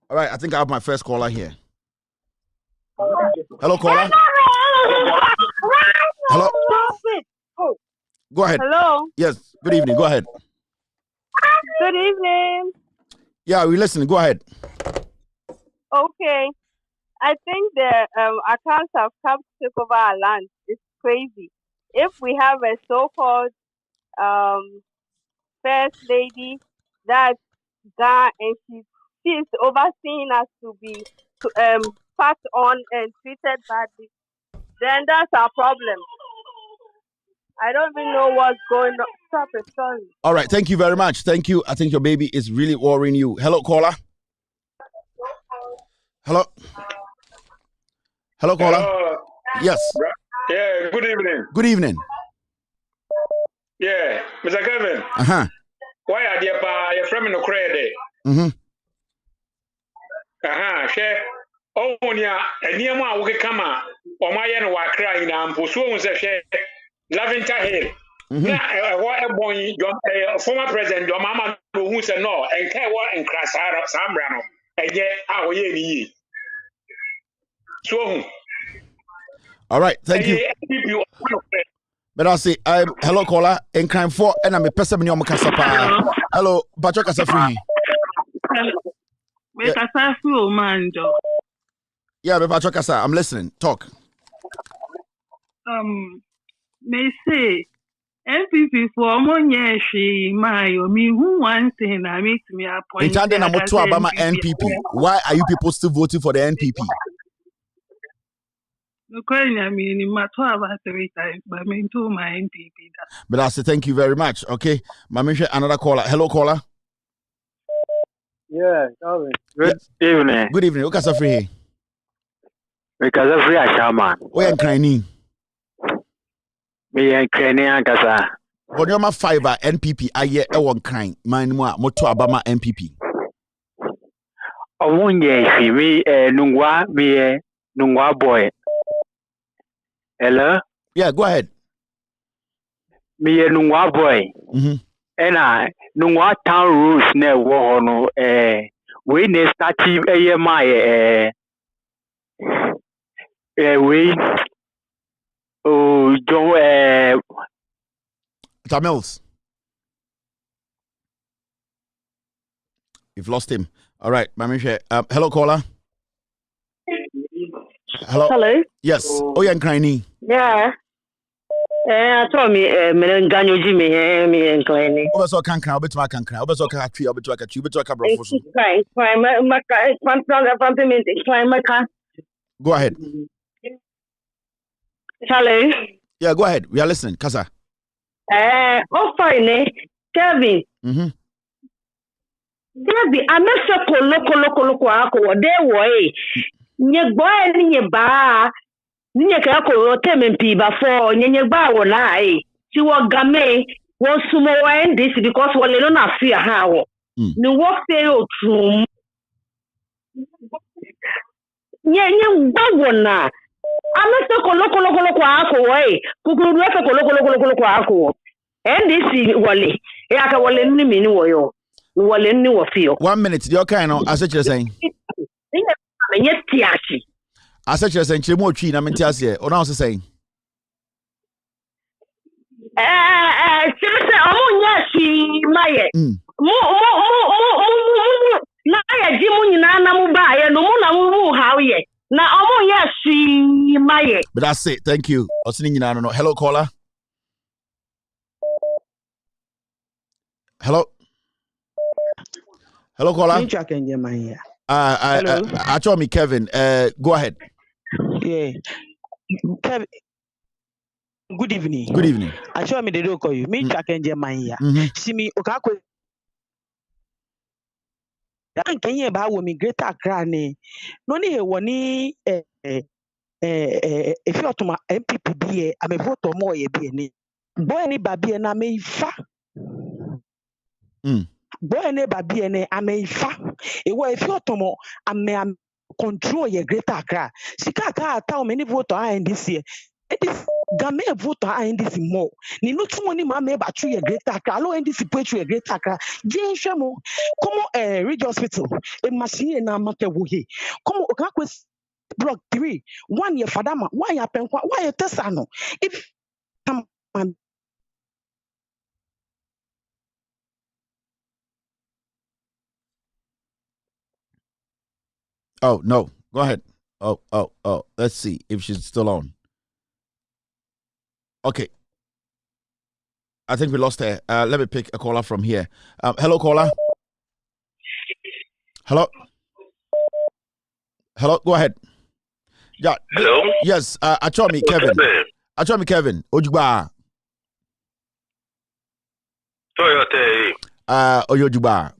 All right, I think I have my first caller here. Hello, caller. Hello. Go ahead. Hello. Yes, good evening. Go ahead. Good evening. Yeah, we're listening. Go ahead. Okay. I think the accounts have come to take over our land. It's crazy. If we have a so-called first lady that's gone and she is overseeing us to be spat on and treated badly, then that's our problem. I don't even know what's going on. Stop it, sorry. All right, thank you very much. Thank you. I think your baby is really worrying you. Hello, caller. Hello. Hello, caller. Hello. Yes. Yeah, good evening. Good evening. Yeah, Mr. Kevin. Why are you from the credit? Share. Oh, yeah, and near my work come out. Or my end of Accra in Ampusu, share. Lavender Hill. Now, what a boy, former president, your mama, who said no, and care what and crash out of Sambrano, and yet our year. So, all right, thank you. But I'll say, hello, caller, and crime for, and I'm a person in your Macasapa. Hello, Patrick Asafri. Yeah, Patrick Asa, I'm listening. Talk. May say, MPP for Monye, she, my, me, who one thing I make me a point. Intending I'm to Obama NPP. Why are you people still voting for the NPP? I mean, in my 12 3 times, but I mean, to my NPP. But I say thank you very much. Okay, Mamisha, another caller. Hello, caller. Yeah, good evening. Good evening. What's up, free? Because of free shaman. We are crying. Me and Kenya Kasa. But you're my fiber NPP. I hear one crying. Mine more to Obama NPP. Oh, one year, me, Nungwa, me, Nungwa boy. Hello? Yeah, go ahead. Me, Nungwa boy. And I, Nungwa town rules ne wo no, we ne starting my, we, oh, Joe, Tamils. You've lost him. All right, Mamisha. Hello, caller. Hello. Hello. Yes. Oh, you're crying. Yeah. I told me, Melanganyo Jimmy, me and Clanny. Over so can cry, bet my can cry, over so can tree, over to a tree, bet a brother. Go ahead. Hello. Yeah, go ahead. We are listening. Kasa. Oh, fine, Kevin. Kevin, I'm not so local, there way. Nye boy nye ba nye ka ko temen pi ba for nye ba wona ti wo game wo sumo wa this because wo le no na fear ha wo ni wo fe otrum nye ba wona amese ko kwa ko kukuru fe ko kwa ko this wole ya ka wole ni mi ni wo yo wole ni wo fio 1 minute the okay no as you saying I said you're saying Chimo tree na mentias here. Or now saying maye. Na ya jimu na na mu ba ye no mu na mu how ye. Na omo ye maye. But that's it. Thank you. Osini nyina no. Hello caller. Hello. Hello caller. I told me Kevin. Go ahead. Yeah. Kevin. Good evening. Good evening. I told me they don't call you. Me track and Jeremiah. See me okay. Dan Kenya ba wo mi Greater Accra ni. No ni woni if you to my MPP be I me vote mo ye be ni. Boy ni ba be na me fa. Boy ne ba bi ene ameifa ewo efi otomo ame control ye Greater Accra sika ka ata o many vote on this year this game vote on this more ni no tumo ni ma me ba tru ye Greater Accra lo NDC pwe ye Greater Accra je hwemo komo region hospital e machine na mate wo he komo o ka kwes block 3 one ye fadama one ya penkwa one ye tesano if Oh, no. Go ahead. Oh. Let's see if she's still on. Okay. I think we lost her. Let me pick a caller from here. Hello, caller. Hello. Hello, go ahead. Yeah. Hello? Yes, Achomi Kevin. Achomi Kevin. Ojugba. Toyote. Oyojugba.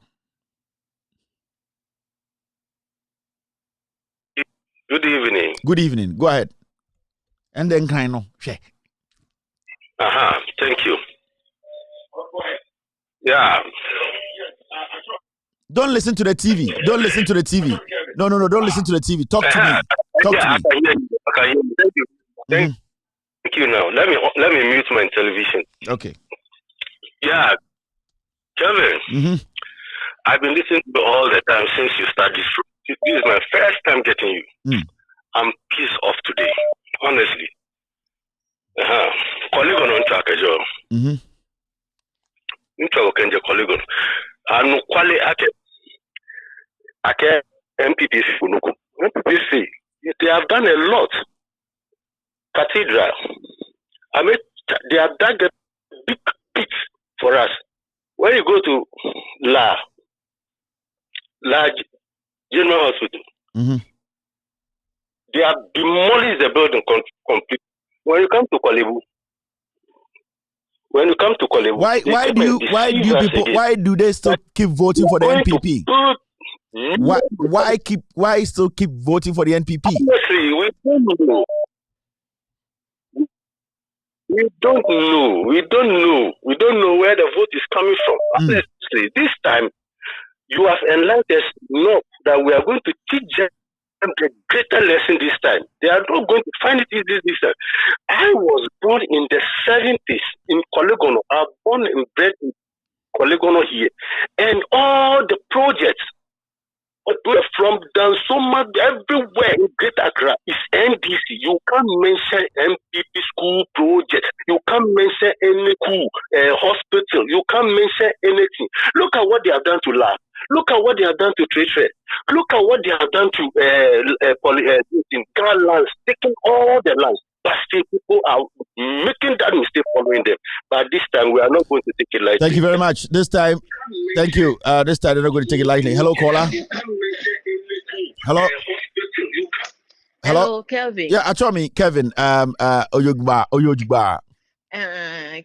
Good evening. Good evening. Go ahead. And then kind of share. Thank you. Yeah. Don't listen to the TV. Don't listen to the TV. No. Don't listen to the TV. Talk to me. Talk to me. I can hear you. Thank you. Thank you. Now let me mute my television. Okay. Yeah, Kevin. I've been listening to you all the time since you started. This is my first time getting you. I'm pissed off today, honestly. Colleague on track as well. Colleague. And quality ake MPPC Funuku. MPPC, they have done a lot. Cathedral. I mean, they have done a big pit for us. When you go to large general hospital, they have demolished the building completely. When you come to Kolebu, why do they still keep voting for the NPP? Why still keep voting for the NPP? Honestly, we don't know. We don't know where the vote is coming from. Honestly, this time you have enlightened us enough that we are going to teach them a greater lesson this time. They are not going to find it easy this time. I was born in the 70s in Kolegono. I was born and bred in Kolegono here. And all the projects from Dansoma everywhere in Greater Accra is NDC. You can't mention MPP school project. You can't mention any hospital. You can't mention anything. Look at what they have done to LAB. Look at what they have done to trade fair. Look at what they have done to Ghana lands, taking all the lands. But still, people are making that mistake following them. But this time, we are not going to take it lightly. Thank you very much. This time, thank you. This time, they're not going to take it lightly. Hello, caller. Hello, Kelvin. Yeah, Achomi, Kevin. Oyojugba.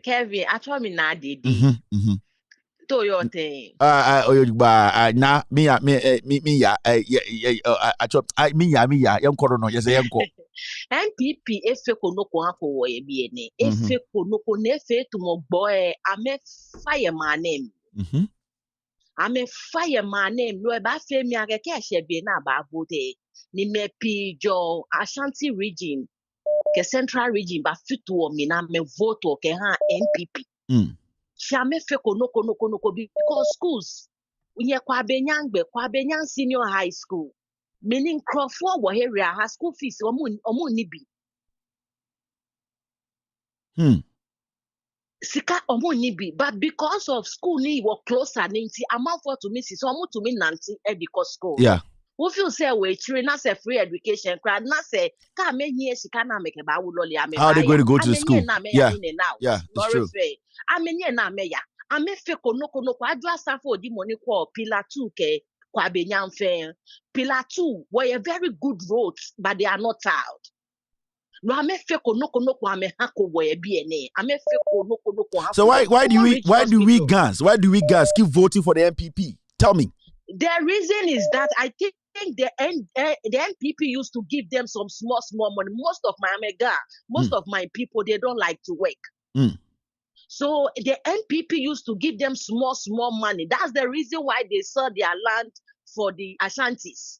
Kelvin, Achomi na didi. To your thing. Oyojugba. Na me ya. Yam korono. Yes, yam ko. NPP efe konoko hako wo ebiene. Efe konoko nefe tumo boy. Ame fire my name. Ame fire my name. No eba fe mi ake keshe be na ba vote. Ni me pijo Ashanti region. Ke central region ba fitu o mi na me vote ke ha NPP. Shame fe konoko because schools. Unye kwa benyang senior high school. Meaning Crawford wa area has school fees omu nibi. Sika omu nibi, but because of school ni were closer ninti amount for to me so omu to me nanti because school. Yeah. Who feel say we children na say free education crowd na say ka me here sika na make ba wuloli ame. How are they going to go to school? Yeah. It's true. Amenye na me ya. Ame fe konoko adwa safo di money kwa pillar 2 ke kwa benyamfe. Pillar 2 were a very good roads, but they are not tiled. No, ame fe konoko ame hako were BNA. Ame fe konoko. So why do we guys keep voting for the NPP? Tell me. The reason is that I think the NPP used to give them some small money. Most of my people, they don't like to work. So the NPP used to give them small money. That's the reason why they sold their land for the Ashantis.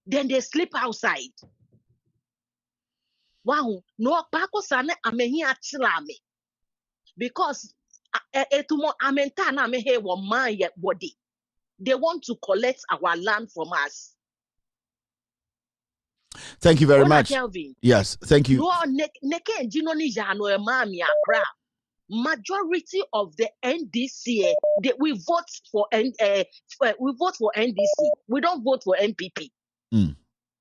Then they sleep outside. Wow, no pako sana amehi achilame. Because etumo amenta na mehe wo man yet body. They want to collect our land from us. Thank you very much. Kelvin. Yes, thank you. Majority of the NDC, we vote for NDC. We don't vote for MPP.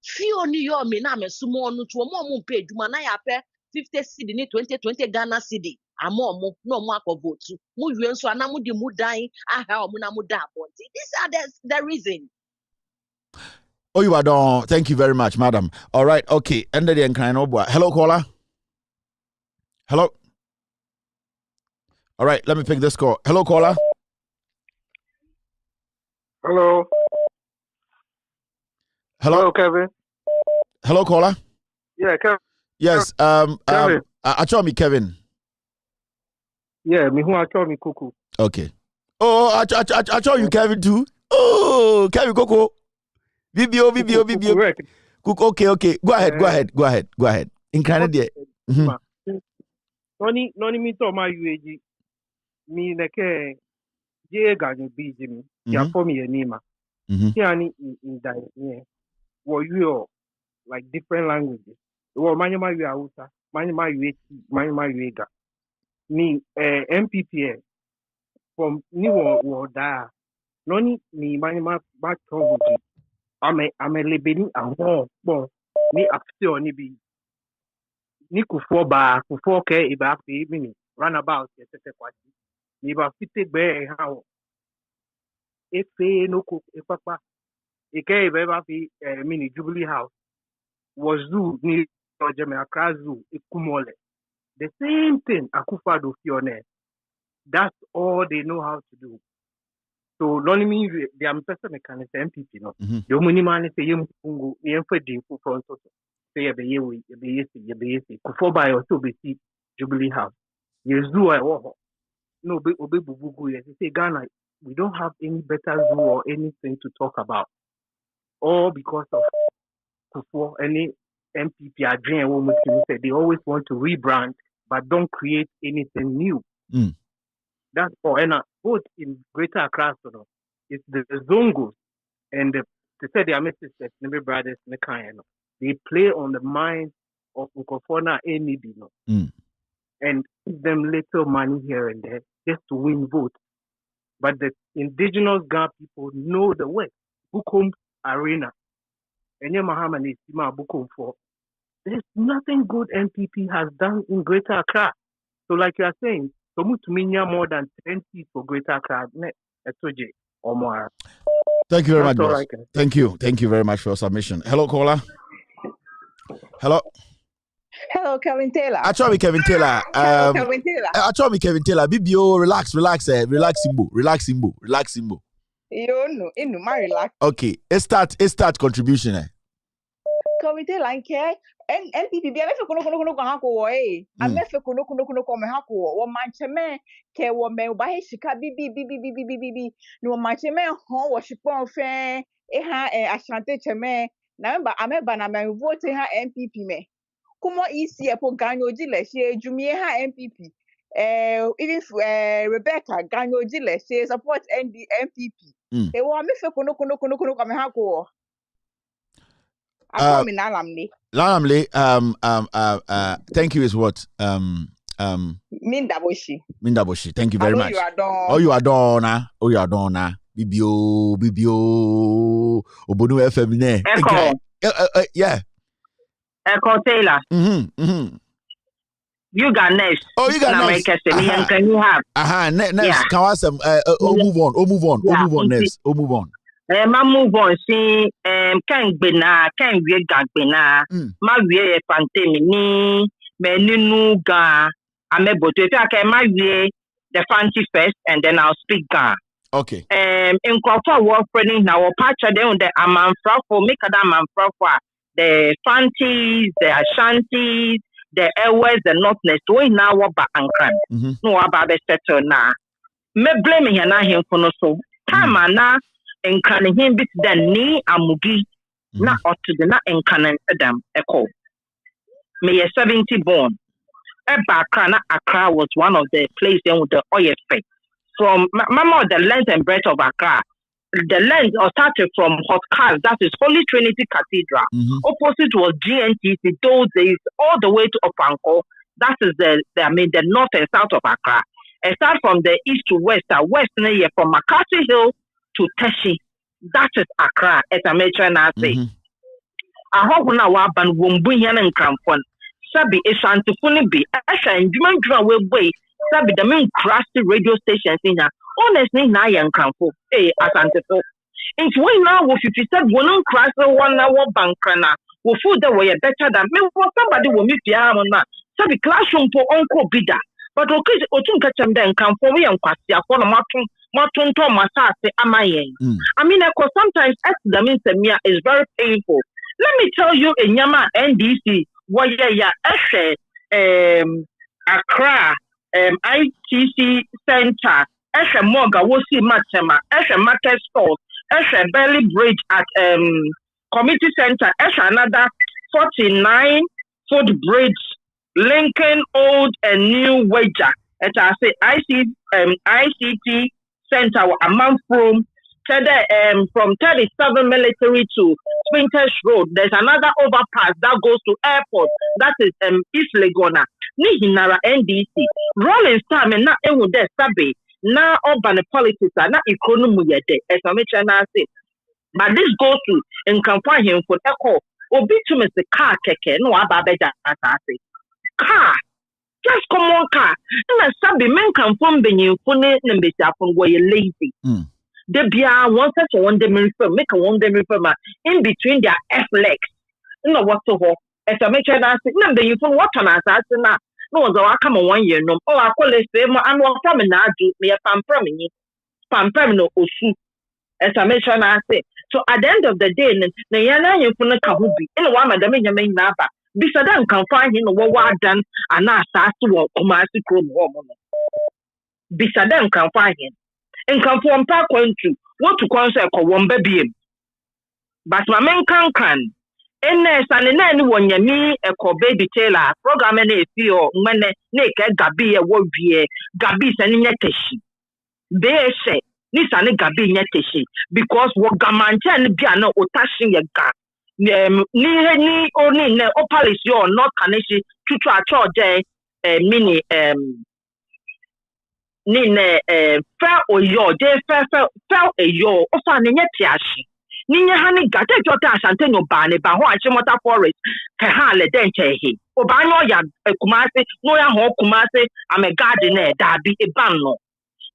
Few New York me na me sumo no to mo pay duma na ya pe 50 cedi ni 20 Ghana cedi. Amo no mo vote. Mu wi nso ana mu di mu dan aha o mu na mu da appoint. These are the reason. Oh, you are done. Thank you very much, madam. All right, okay. End the hello, caller. Hello. All right, let me pick this call. Hello, caller. Hello. Hello, Kevin. Hello, caller. Yeah, Kevin. Yes. Kevin. Me Kevin. Yeah, me who I me Kuku. Okay. Oh, I show you Kevin too. Oh, Kevin Coco. BBO. Okay. Go ahead. In Canada. Noni mi to ma UAG. Mi neke je ganyo biji mi. Ya for me enima. Here in that yeah. Wo you like different languages. Wo manyama yu Hausa, manyama yu Eti, manyama yu Ega. Me MPP from ni wo da. Noni mi manyama ba tonguji. Ame lebeni ahon bon ni afte oni bi ni kufo ke iba fi mini runabout yetete kwati ni ba fite gbe ha o efe no ko epapa ike iba ba fi mini Jubilee House was zoo ni ojeme Accra zoo ikumole the same thing Akufo-Addo fione. That's all they know how to do. So lonely me they am person mechanic MPP no the money man say yem fungu yem fedi fu front so say ye be Kufo by also be see Jubilee House yezu I wo no be obe bubugu yes say Ghana we don't have any better zoo or anything to talk about all because of Kufo any MPP adrian wo say they always want to rebrand but don't create anything new. That's all. And both in Greater Accra, it's the Zongos and they say they are sisters, Nebe brothers, they play on the mind of Nkofona Enibi, and give them little money here and there just to win votes. But the indigenous Ga people know the way. Bukum Arena, and Yamahaman is Sima Bukum for. There's nothing good MPP has done in Greater Accra. So, like you are saying, more than 10 seats for Greater Accra or more. Thank you very much, boss. Thank you very much for your submission. Hello, caller. Hello, Kevin Taylor. Actually, Kevin Taylor. Kevin Taylor. Actually, Kevin Taylor. BBO, relax, Simbo. You know, my relax. Okay, it start contribution. Kevin Taylor, NPP bia mefe kono hako wo amefe kono me hako wo mancheme ke wo me ba he shika bibi no mancheme ho wo shipon fe ha asante cheme na ameba na me vote ha NPP me kumo ECF po ganyo jile she jumie ha NPP even Rebecca ganyo jile she support NPP e wo amefe kono me hako wo Lalamle, thank you is what? Mindaboshi. Thank you very much. You are done. Bibio. Obonu FM ne. Echo. Yeah. Echo Taylor. You got next. Oh, you got next. Can you have? Next. Yeah. Can I some? Move on. Next. Move on. Ma move on si kan gbena kan wie gagbena ma wie fantemi ni meninu ga ameboto if I can ma wie the fancy first and then I'll speak ga. Okay. In kwafo wo friending na wo patcha dem the amanfra for make that amanfra for the fancies, the ashantis, the airways, the northness we na wo ba ankran no wa ba be settle na me blame here na him for no so time na enkane him bit dan ni amugi na otude na enkane adam eko me 70 born Accra was one of the places with the oil effect from mama the length and breadth of Accra. The length started from Hot Cars, that is Holy Trinity Cathedral. Opposite was GNTC those days all the way to Opanko. That is the north and south of Accra. And start from the east to west, near from McCarthy Hill to Teshi. That is Accra, as I mentioned. I say, I hope now Waban Wumbu Yan and Crampon. Sabi Eshantifuni be Asha and Juman Draway Way. Sabi the main crusty radio stations in here. Honestly, na yan Crampo. Asantifo. Into when now if you said one on cross one hour bankrana, we food that way better than me for somebody will meet the arm on that. So the classroom for uncle bidder. But okay, Otun catch them then come for me and Quasia for a matun Thomas Amayen. I mean, because sometimes accident is very painful. Let me tell you in Yama NDC, what Accra, ITC Center, Eshe Moga, Wosi Matema, Eshe Market Stores, Eshe Belly Bridge at Community Center, Eshe another 49 Foot Bridge, Lincoln Old and New Wager. And I say ICT Center, a month from 37 Military to Sprinters Road. There's another overpass that goes to airport. That is East Legona. Nihinara NDC. Rolling Star me na ewu de sabe na urban politics na economy yede. As I mentioned, say. But this goes to in campaign for echo. Obi to me the car keke no ababeja asase. Car. Just come on car. Na sabe men can form benyin fune na mbesi afun go ye lazy. They be one such a one day refer, make a one day refer in between their F legs. No what to hold. As I mentioned, I said, no, you for what on us, I said, no, I come 1 year, no, oh, I call it same, and one from an do me a pam no osu. As I mentioned, I said, so at the end of the day, the yana you for the kahubi, and one madam in your main napa. Besides, them can find him what done, and I start to walk, Kumasi Chrome woman. Besides, them can find him. And come from Park Country, what to concert for one baby. But my men can. And anyone ya me a baby tailor, program any feel when naked Gabi a word be Gabi sending yetishi. They say, Nissan Gabi yetishi, because what Gamantan piano or touching a gap. Ni only ne opalis your not Kanishi to try charge mini Nine fell or your day fell a yo, or finding yetiashi. Ninya honey got a jota Santino Bani, but watch Mota Forest, Kahale Dente he. Obano ya Kumase, Noya Ho Kumase, I'm a gardener, Darby a banno.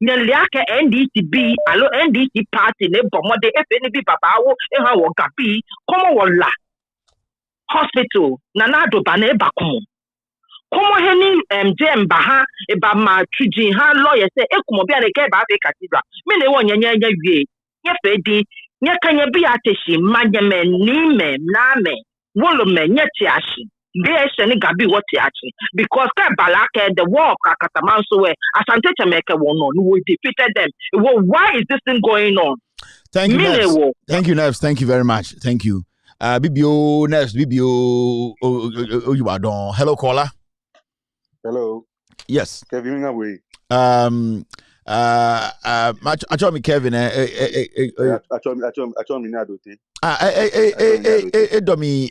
Neliaka NDCB, allo NDC party, Nebomode, FNB Babao, and how Gabi, Comola Hospital, Nanado Bane Bakum. Como Henny Jem Baha, a Bama Tuji, her lawyer say, Ekumobia, the Keba Cathedral. Many one ya ye, Yefedi. Nya kanya bi ateshi manyeme nime name wolome nyetiashi be ni gabi wotiachi because ka balake the war kakatamanso we asante chameke wono we defeated them. Well, why is this thing going on? Thank you, Neves. Thank you, Neves. Thank you very much. Thank you. Bibio Neves, Bibio you are done. Hello, caller. Hello. Yes. Kevin away. I told me Kevin. I told me Nadote. Domi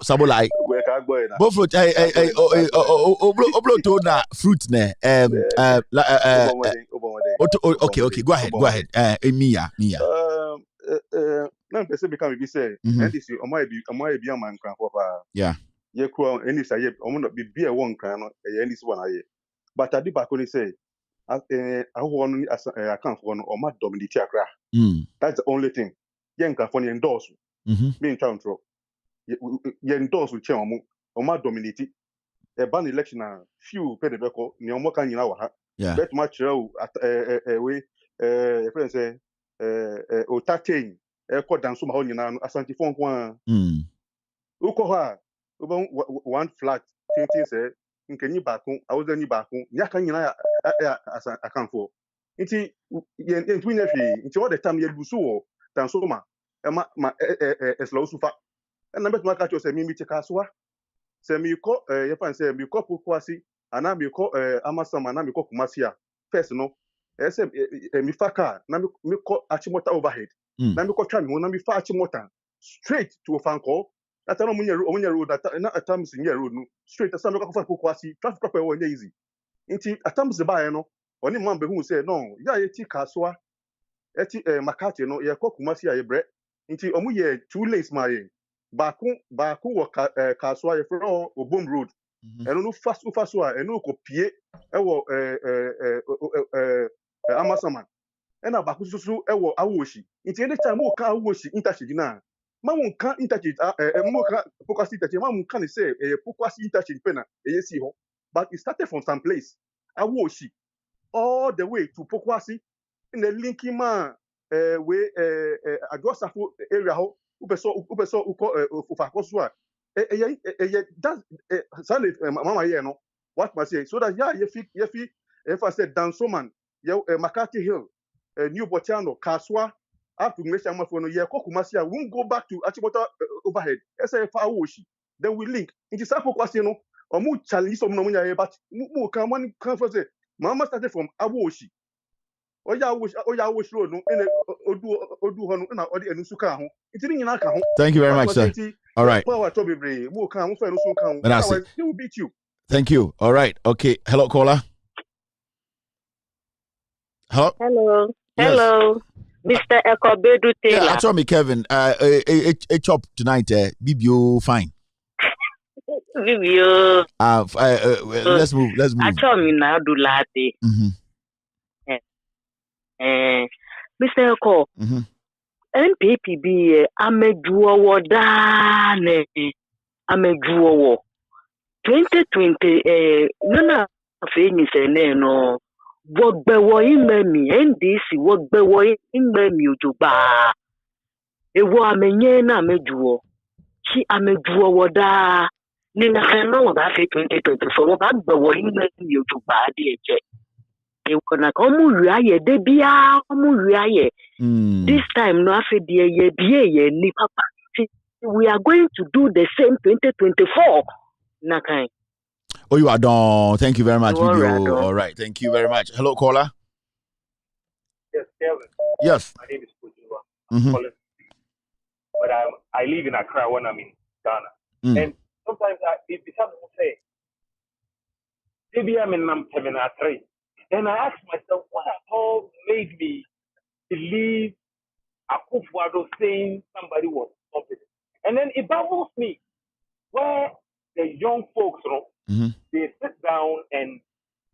Sabolai. Both fruit. Oblo to na fruit ne. Okay. Go ahead. Mia. Na person become be say. And this you omo be a man kan papa. Yeah. Ye kro any say omo no be a one kan no e this one aye. But I did back when he say, I want I can't for or my dominate Accra. That's the only thing. Yen can for endorse. Me in town throw. Ye endorse with Chamu or my dominate. A ban election few pay the record, near more can you know. Bet much away, friends say, or tatain, a court down some honey now, a santi phone one. Ukoha, one flat, 10 say. Nkeni bakun awuzani bakun nyaka nyina akan for nti yen twin hwe nti all the time ye lusu wo tansoma ma eslo sufa na betu ka cho se mi tika soa se mi ko ye fan se mi ko kwasi ana mi ko amasama na mi ko kumasi a first no se mi faka na mi ko achimota overhead na mi ko twa mi na mi fa achimota straight to Ofanko. That's not when you're road at times in your road, straight as some of Kwasi, traffic proper one easy. Inti at times the buyer no, only man who say no, ya eti kaswa, eti makati no, ya kokumasi ya bre, inti omu ye 2 lanes my baku wa kaswa ye fro Obom Road. And no fast ufaswa, and no kopie, ewo Amasama. ena ba ku so ewo awoshi nti any time mo ka awoshi interchange na ma mo ka interchange mo ka focus interchange ma mo ka ne say focus interchange pe na si ho but it started from some place awoshi all the way to Pokwasi in the linking man we Agosafo area ho upeso uko ufakoswa that Sunday mama here no what must say so that yeah if I said Dansoman McCarthy Hill New Botiano Kaswa up to Nation for no year Kokumasi won't go back to Achibota overhead SFA Woshi then we link into Sapokwasi no or mu challenge some no but mu come one come for say Mama started from Awoshi. Oya Awoshi road no ene odu ho no na odi enusu ka ho. Itini nyina ka ho. Thank you very much, sir. All right. Power to bebre. Mo ka ho fa enusu ka ho. They will beat you. Thank you. All right. Okay. Hello, caller. Hello. Hello. Yes. Hello. Mr. Ekobedu Taylor. Yeah, I told me Kevin. A chop tonight. Bibio fine. Bibio. Let's move. I told me now do latte. Mr. Eko. NPPB amejuowo dane. Amejuowo. 2020 nana afeni sene no. Wogbewo imemi NDC wogbewo imemi ojugba. Ewo amenye na amejuo. Chi amejuo woda. Ni na feno woda fe 2024 woda gbewo imemi ojugba di eje. Ekona omu riaye de bia omu riaye. This time no afe die ye bie ye ni papa. We are going to do the same 2024. Nakai. Oh, you are done. Thank you very much, Video. All right. Thank you very much. Hello, caller. Yes, Kevin. Yes. My name is Kujua. But I live in Accra when I'm in Ghana. And sometimes it becomes to say, maybe I'm in Kevin at 3. Then I ask myself, what at all made me believe Akufo-Addo saying somebody was competent? And then it baffles me where the young folks, you know, they sit down and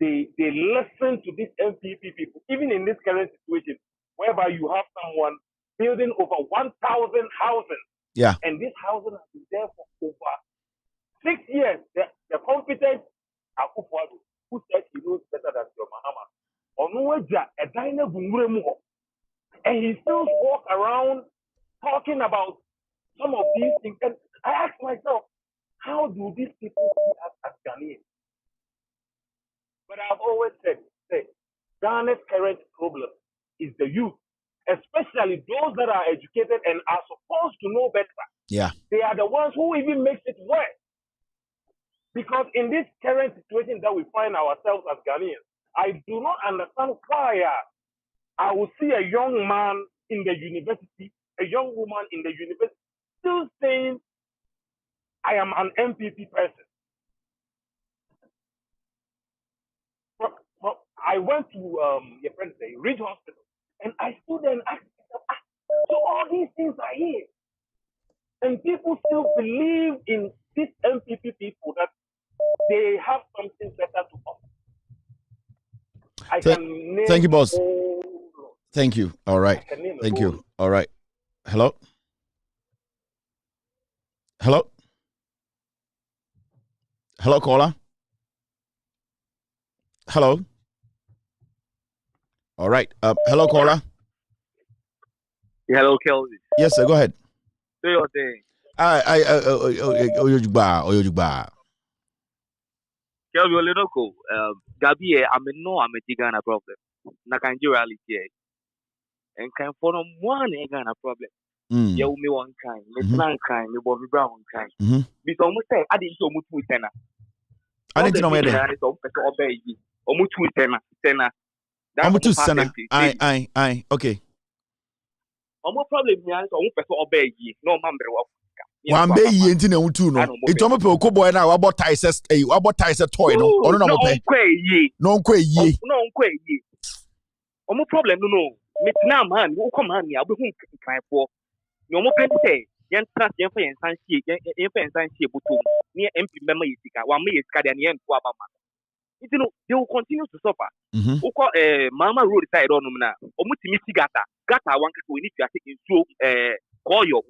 they listen to these MPP people, even in this current situation, whereby you have someone building over 1,000 houses. Yeah. And this housing has been there for over 6 years. The competent Akufo-Addo, who said he knows better than your Mahama, and he still walk around talking about some of these things. And I ask myself, how do these people see us as Ghanaians? But I've always said, Ghana's current problem is the youth, especially those that are educated and are supposed to know better. Yeah. They are the ones who even makes it worse. Because in this current situation that we find ourselves as Ghanaians, I do not understand why I will see a young man in the university, a young woman in the university, still saying, I am an MPP person. But I went to your friend say, Ridge Hospital, and I stood there and asked myself, so all these things are here. And people still believe in these MPP people that they have something better to offer. Thank you, boss. Thank you. All right. Thank you. All right. Hello? Hello? Hello, caller? Hello? All right. Hello, caller? Hello, Kelvin. Yes, sir. Go ahead. Do your thing. Kelvin, you know, Gabi, I'm a Ghana problem. Na Nigeria reality. And can for one Ghana problem. You me one kind, me one kind, me Bobby Brown kind. Because almost say I didn't so much with tenor. I didn't know where they are. Almost with tenor. Almost two tenor. Aye. Okay. Almost problem here is almost person obey ye. No man be work. One bay ye into no two no. It's almost a couple boy now. What ties a toy no? Or no ye. No ye. No ye. Almost problem no. Me now man, who come on me? I'll be home cry for. No more pen say. Yan trust yan for yan sansi yan for yan sansi butu. Near MP member is one me is cardian yan for abama. You know, they will continue to suffer. Mama road side on na. Omutimisi gata one can we need to take into koyo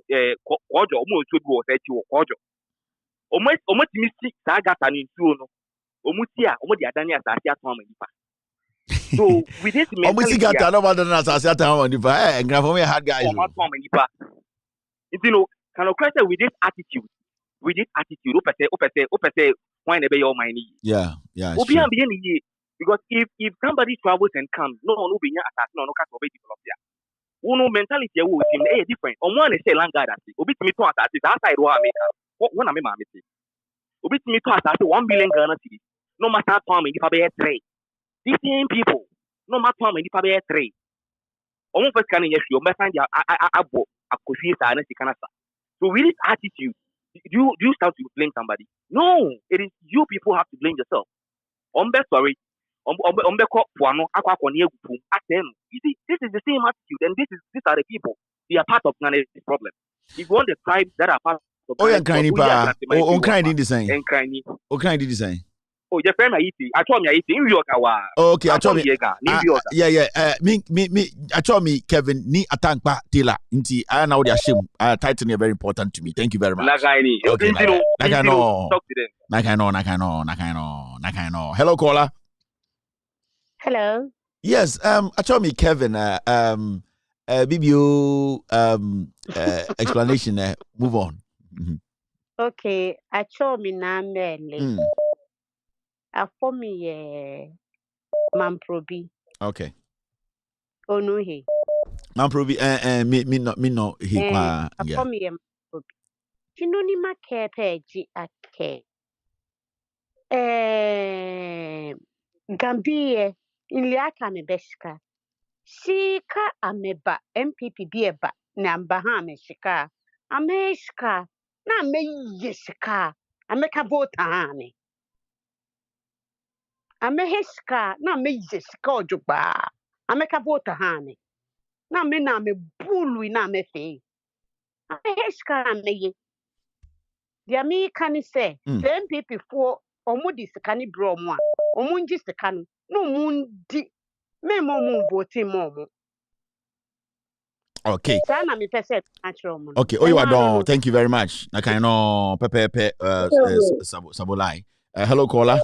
almost would go say to koyo. Omutimisi gata into no. Omutia omodi adani asasi atoma nipa. So with this mentality, gata no matter asasi atoma nipa. Eh, grandma me hard guys. Atoma nipa. You know, can of question with this attitude. Opese why never your money. Yeah. Because if somebody travels and comes, no be attack, no can't develop there. Uno mentality will seem different. On one say land guard obi to me to attack it outside wa America. What am I missing? Obi to me to attack 1 billion Ghana cedis. No matter how many people trade. These same people, no matter how many people trade. Almost first can yes, you may find your abo a coffee and a so with this attitude, do you start to blame somebody? No, it is you people have to blame yourself. Sorry. You see, this is the same attitude, and these are the people. They are part of Ghana's problem. If you want the tribes that are part of Ghana's design. Oh, your friend, I told me I eat in New York. Okay, I told me. Me. I told me, Kevin, ni atankpa tela. Inti, I know the shame. Title is very important to me. Thank you very much. Okay, I know. Hello, caller. Hello. Yes. I told me, Kevin. BBO explanation. Move on. Okay, I told me na mele. For me, Mamprobi. Okay. Oh no, he. Mamprobi, me no he yeah. For me, Mamprobi. You know ni ma kepeji ake. Gambie iliaka me beshika. Shika ameba MPP bieba na ambaha me shika. Ameshika na me yeshika. Ameka vota hane. Ameheshka na me yeshika ojuba. Ameka vota hane. Na me bulu na me fe. Ameheshka na me ye. Dia me kani se. MPP for omudi sekani bro mwa. Omunji sekanu. No mundi. Me mo vote mo. Okay. Sana mi pese okay. Oh, you are done. Thank you very much. Nakaino Pepe Sabolai. Hello, caller.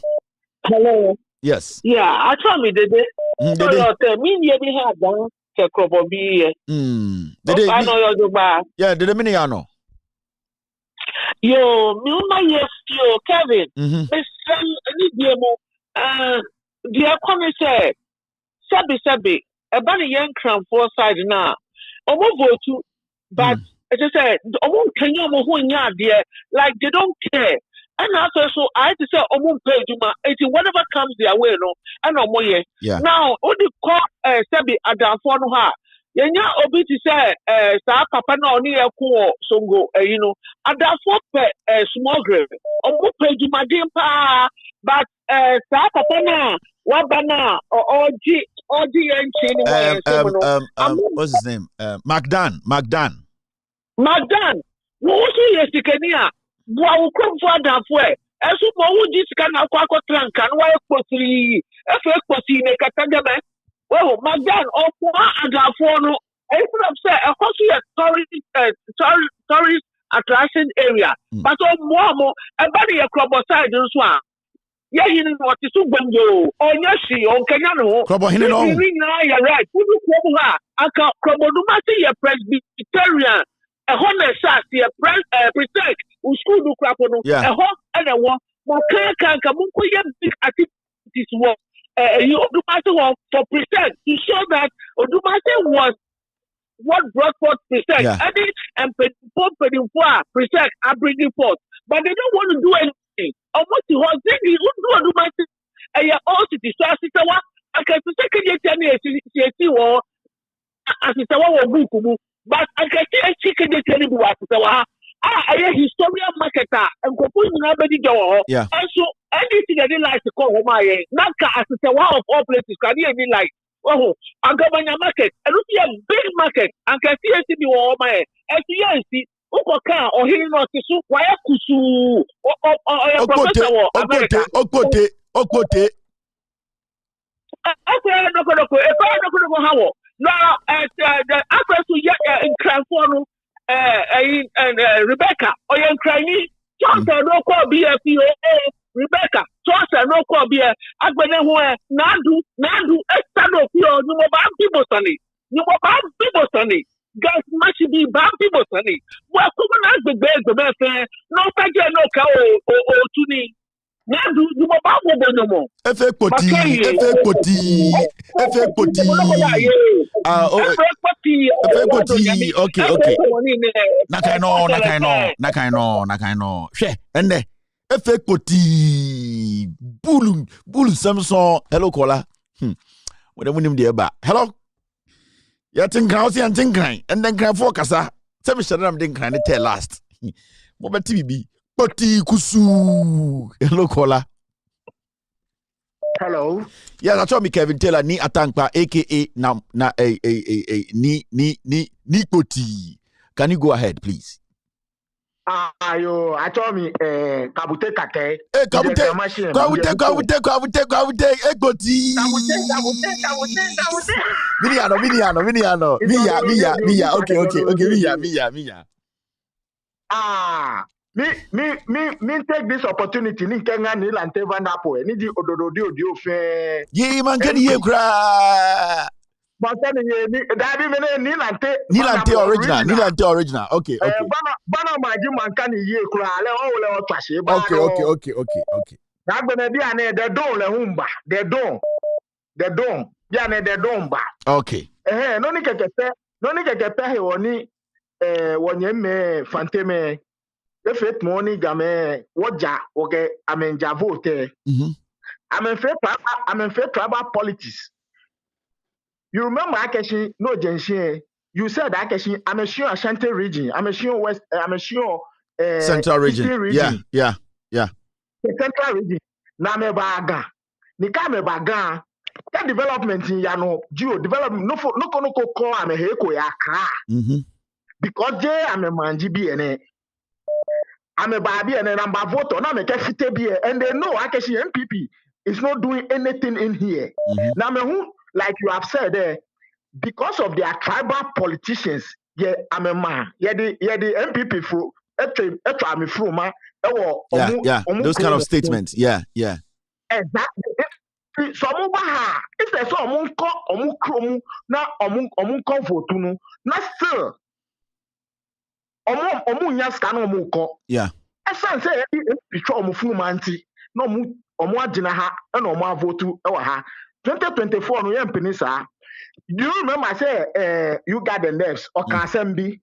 Hello. Yes. Yeah, I told me did it. So you tell me you be had down to crop of be. I know you're the yeah, did a mini ano. Yo, yes, yo, Kevin. The economy said, Sabi, a bunny young crown for side now. Vote to, but as I said, can you like they don't care. And after so I had to say, pay whatever comes their way, no, and no more. Yeah. Now, only call Sabi at the phone her. Yenya obi ti say sa papa na oni eko songo you know adafo pe small grave omo pe jumadin pa but sa papa na wabana oji enchi ni what's his name Magdan wo so yesikania bo awukromfo adafo esu mo wo ji sika na akwa tranka na wa ekposiri efe ekposiri ne katagaba. Well, Magdan, or Adafo, instead of say, of course, we are tourist attraction area, but more, everybody a crop side this one. Yeah, you know what is so banjo, or Yashi, or Kenyano, you're right. Who do you have? I can't Crobodumasi, a Presbyterian, a honor sass, a prefect, who school do crapono, a hawk and a walk, Makaka, Kamuko, big activities work. Odumase for percent to show that Odumase was what brought forth percent. And percent are bringing forth, but they don't want to do anything. Almost the whole thing is Odumase and your own city. So as it's I can second year 10 years war as it's our book, but I can see a chicken tell you what I a historian marketer and compose nobody go. And so anything I didn't like to call home, Naka as a one of all places can you be like, oh, I got my market. I don't see a big market and can see a city or my SCNC, Ukoka or hearing us to why Kusu or Professor America. Okote. Accra no how now the Accra to in transform Rebecca or young crying Johnson no call BFO Rebecca Johnson no call be Agbene who Nadu Estano Pio no more people sunny no more people sunny guys must be bad people sunny well come on the bed the best no thank you no cow or tuni Nadu no more no more Efe koti. Okay. Nakaino. She, ende. Efe koti. Bulu Samson. Hello, caller. When I there ba. Hello. Ya tinkrausi and tinkrai. And then cry for kasa. Tell me shadam tinkrai tell last. Moba TVB. Koti kusu. Hello, caller. Hello. Yeah, that's me Kevin Taylor ni Atankpa aka ni Koti. Can you go ahead, please? Ayo, I told me kabute kake. Kabute Koti. Miniano. Mia. Okay. Mia. Me take this opportunity ni kenga ni lanteva napo ni di odododi ofe. Ye man can ye cry. But ni dabi me ni lante original. Okay. Bana maji man kan ye cry le o twase ba. Okay. Na gbene bi ane de don le humba. De don. Bi ane de don ba. Okay. No ni keke he woni wonye me fanteme. If it money game waja okay amenja vote. I'm in fair tribal politics. You remember Akeshi no Jenshi? You said Akeshi, I'm sure Ashanti region, I'm sure West, I'm sure Central region. Yeah. The Central region. Name baga. Nikame baga. That development in Yano, geo development no call I'm a heko ya Accra. Because they am a manji I'm a baby and then I'm a voter. Now I'm a FTB and they know actually MPP is not doing anything in here. Now, like you have said, because of their tribal politicians, yeah, I'm a man. Yeah, the MPP through. Yeah. Those kind of statements. Yeah. Exactly. So if there's some comfort to not still. Nya scan omuko. Yeah. Esan say picture omufunu manti. No omu agina ha na omu avotu e wa ha. 2024 no yem penisa. Do you remember say you got the nerves or can sembi?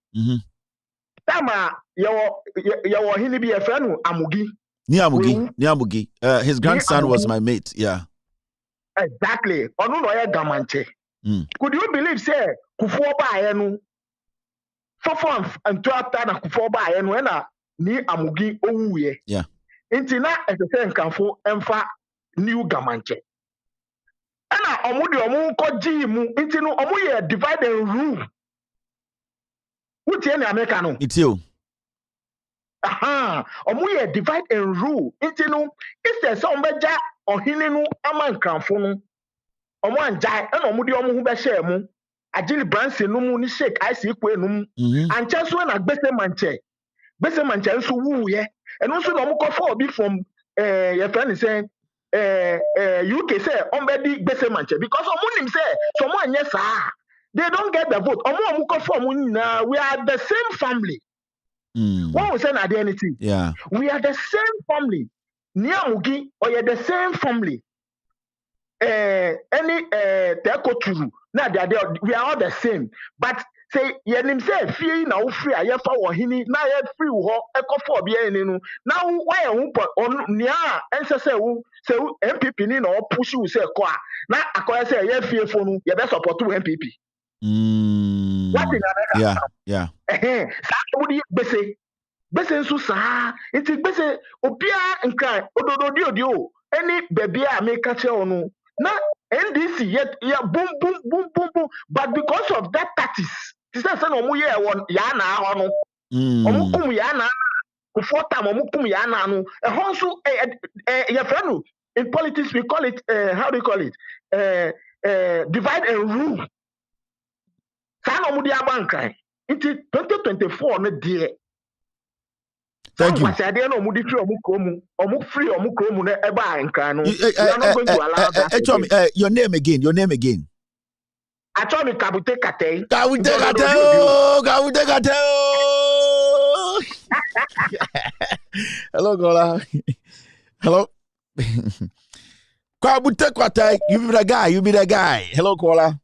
Tama yawo hini bi efenu Amugi. Ni Amugi. His grandson was my mate. Yeah. Exactly. Onu no ye gamanche. Could you believe say Kufuor ba enu Fofo and 12 na Kufuor ba enu na ni Amugi owuye. Yeah. Inti na efese nkanfo emfa new gamanche. Na omu ko ji mu inti no omu ye divide and rule. Utie na America no. It's you. Omu ye divide and rule. Inti no if there's sombeja ohini no ama nkanfo no. Omu anjai na omu di omu hu be share mu. Ajili Branson no mu ni shake ice ikwe no mu. Anche so na gbese manche nso wu ye. Eno so na omu ko for obi from your friend say UK say ombedi gbese manche because omu nim say someone anye saa. They don't get the vote. Omu ko for omu na we are the same family. What we say na the anything. Yeah. We are the same family. Ni Amugi or you the same family. Any tekoturu na we are all the same, but say yenim say free na wo free ayefa wo hini na ye free wo ekofo bia eni no na why hu on nia ense say wo MPP ni na o push you say ko a na akoya say ye fie fo no ye be support wo MPP. What in America? Yeah. Sa wo di bese nso sa enti bese obia nkan odododi o any baby a make catch no na NDC yet boom, but because of that tactics, this is no mu ye won ya na ho no. Omu kum ya na Kufuor time omu kum ya na no. E ho so ye frɛ no In politics, we call it, how do you call it? Divide and rule. Sana mudi abankai. Into 2024 no dear. Thank you. We are not going to allow that. Your name again. Achome Kabute Kate. Kabute Kate. Hello, Gola. Hello. Kabute Kate. You be the guy. Hello, Kola.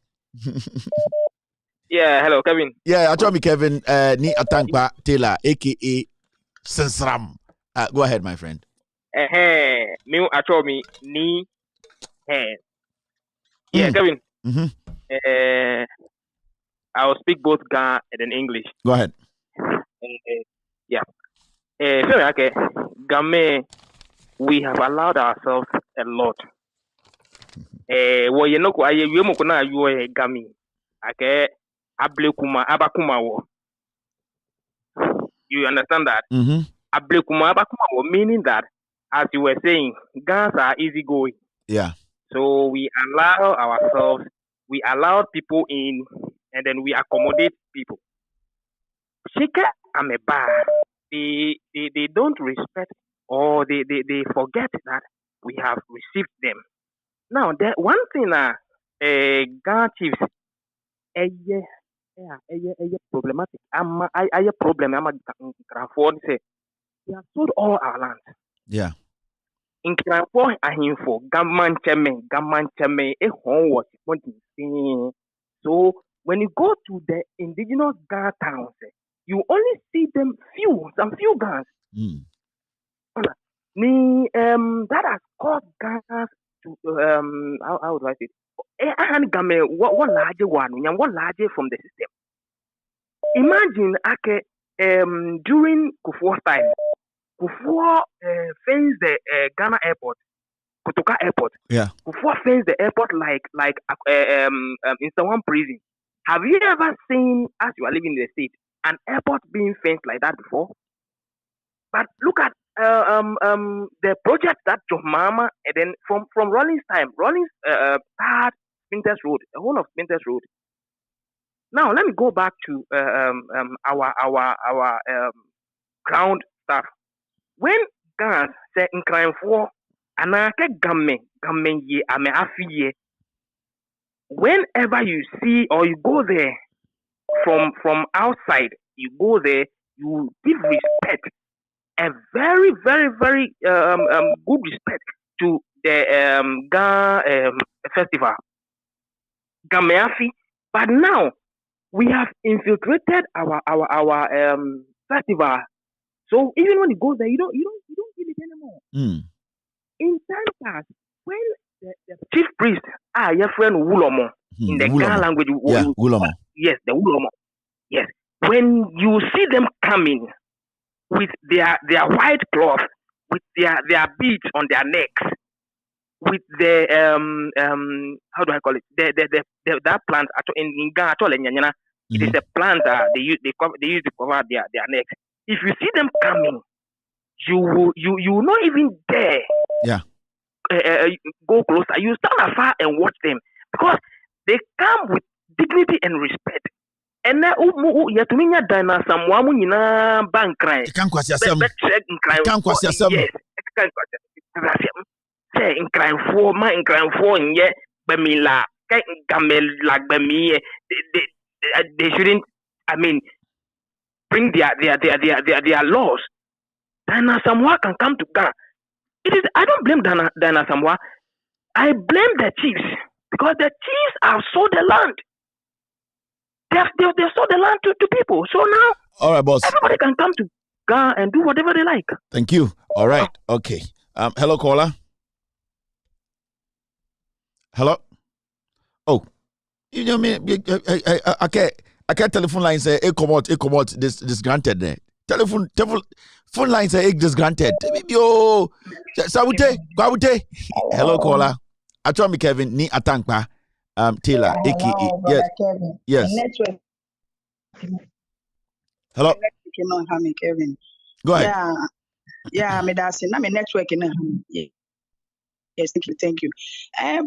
Yeah, hello, Kevin. Yeah, Achome Kevin. Ni Atankpa Taylor, aka Sensram. Go ahead, my friend. Me Achome ni. Yeah, Kevin. I'll speak both Ga and then English. Go ahead. Yeah. Okay. Game, we have allowed ourselves a lot. Well, you know, you Gami. Okay. Ablekuma abakuma wo. You understand that? Ablekuma abakuma wo, meaning that, as you were saying, guns are easygoing. Yeah. So we allow ourselves, we allow people in, and then we accommodate people. Shika ameba, they don't respect, or they forget that we have received them. Now, the one thing Ghana chiefs, problematic. I problem. We have sold all our land. Yeah. In Cranford, Gaman Cheme, was so when you go to the indigenous Ghana towns, you only see them some few guns. That has caused Ghana to how do I say it? What larger from the system? Imagine during Kufuor's time, Kufuor fenced the Ghana airport, Kotoka airport. Yeah. Kufuor fenced the airport like in someone prison. Have you ever seen, as you are living in the state, an airport being fenced like that before? But look at the project that John Mama, and then from Rollins time, Rollins had Spinters Road, the whole of Spinters Road. Now let me go back to our ground stuff. When guns say in crime for anake gamme ye ame afiye. Whenever you see or you go there from outside, you go there, you give respect, a very, very, very good respect to the Ghana festival, Gameafi. But now we have infiltrated our festival. So even when you go there, you don't feel it anymore. In time past, when the chief priest, your friend Wulomo, in the Ghana language, Wulomo. Yes, the Wulomo. Yes. When you see them coming with their white cloth, with their beads on their necks, with the how do I call it? That plant in Ghana, it is a plant they use to cover their necks. If you see them coming, you will not even dare. Yeah. Go closer. You stand afar and watch them because they come with dignity and respect. And now, you to me, Dana, someone in a bank cry. Can't quite say say in crime for my in crime for yet, Bamila, Gamel like Bami. They shouldn't. I mean, bring their laws. Dana Samoa can come to Ghana. It is. I don't blame Dana Samoa. I blame the chiefs because the chiefs have sold the land. They sold the land to people. So now, all right, boss. Everybody can come to Ghana and do whatever they like. Thank you. All right. Okay. Hello, caller. Hello. Oh, you know me. I can't telephone line say come out. This granted there. Telephone phone line say this granted. Yo, Sabute. Hello, caller. I told me Kevin ni Atankpa. Taylor, aka yes, Kevin. yes. Hello. Kevin. Go ahead. Yeah, me that's na me network na. Yes, thank you.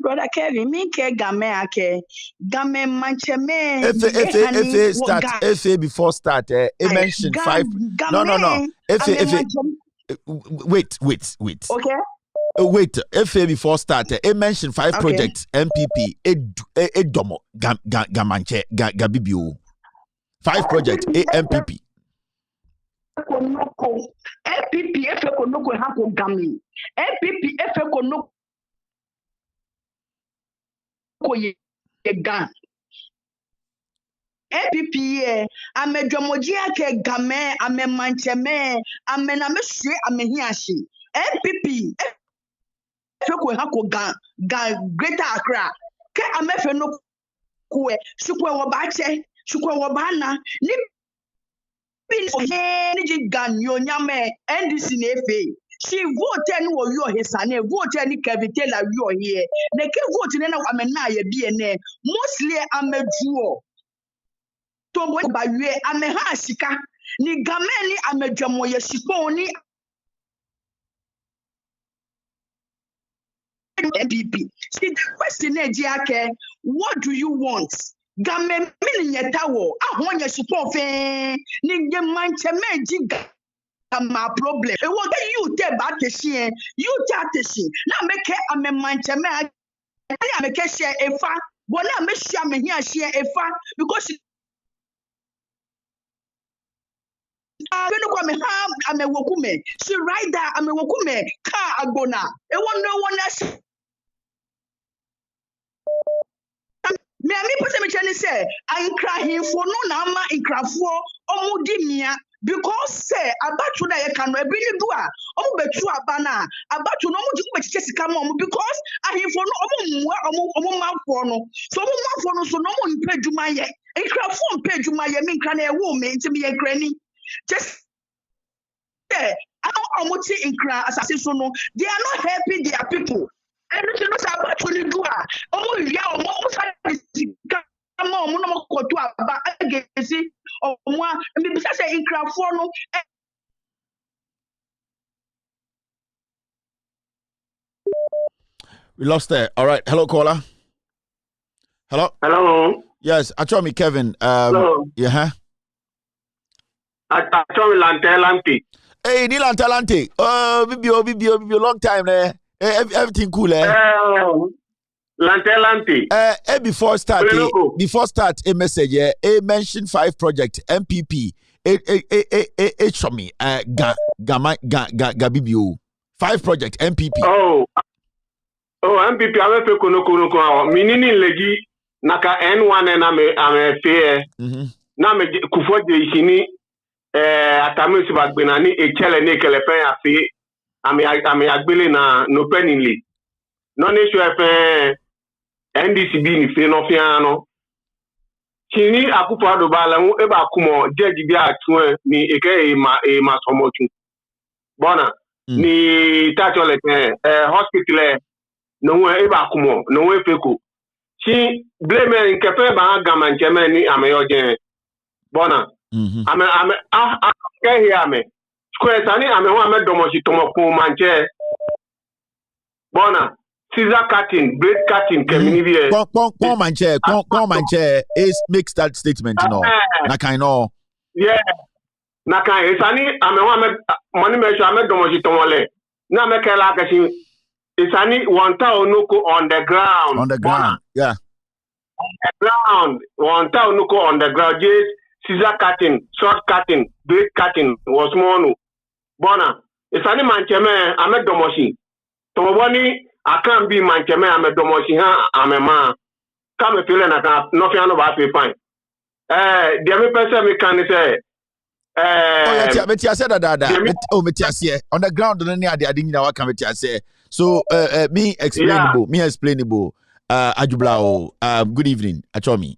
Brother Kevin, me ke game ake game mancheme If start if before start mention 5. No. If wait. Okay. Wait, if before start mention 5 projects MPP domo gamanche gabibio 5 projects MPP. MPP efe konoko hako gami. MPP efe konoko ye gan. MPP amedwamoji ake game ame mancheme ame na mesue ame hiashi. MPP efe ko hako gan Greater Accra. Ke ame fe no kwe sukwe wo ba che sukwe wo ba na ni ni ganyo nyame NDC na efe. She voted no wo hesane voted ni Kevin Taylor yo here. Na ke vote na amena ye bi ene mostly ameduo. To bo ba we ameha sika ni gameni amedwamo ye sipon ni MPP. See the question ake, what do you want? Game mini nyetawo ahonya sipon fe ni nye manche meji my problem. It was you te back the sheen, you chat the sheen. Now make a manche me I make a share a fa, but now make sure me here share a fa because I'm a wokume. She right there, I'm a wokume. Car agona. It won't no one else. Me person me tell say I cry him for no nama in crafo omudimia because say abatu na ye kan no ebili do a omubetu abana abatu no omuji kubechiche sika mo because ahim for no omu manfo no so omu manfo no so no mo npe dwuma ye in crafo npe dwuma ye me nkra na e wo me ntimi ye krani just Amuti in cra assassin so no, they are not helping their people. And you know about to do almost no to about against or one maybe say in cra for no. We lost there. All right. Hello, caller. Hello. Yes, me Kevin. Hello. Yeah. Lantelante. Hey, ni Lantelante. Oh, bibio, long time there. Everything cool, Lantelante. Before start, a message. Mention 5 project MPP. Show me. Gabibio. 5 project MPP. Oh, MPP. Ame fe kono. Minini legi naka N1 na ame fe. Na me kufoje ishini. Atame subagbe ni echele ne kelepen afi ame agbele na no peninli no ne sure fe NDC bi ni fe no fian no chini akupo adobala wu e ba kumo jeji bi atun ni eke ma somotu bona ni tachole hospital no we e ba kumo no we feko chi blame nkepe ba gama ncheme ni ameyoje bona ame hear me square tani ame ho ame domoshi tomoku manche bona Caesar cutting blade cutting kemini bi pon manche is makes that statement na kind no yeah na kind isani ame ho ame money me sure ame domoshi tomole na me kela kashi isani wanta onoko on the ground yeah on the ground wanta onoko on the ground just scissor cutting, short cutting, blade cutting was more. Bona, if any mancheme, I'm a domoshi. Tomoboni, I can't be mancheme, I'm a domoshi, I'm a man. Come a feeling I can't, nothing about me fine. The other person we can say, I said that. On the ground, I didn't know what can say. So, me explainable. Ajublao, good evening, Achomi.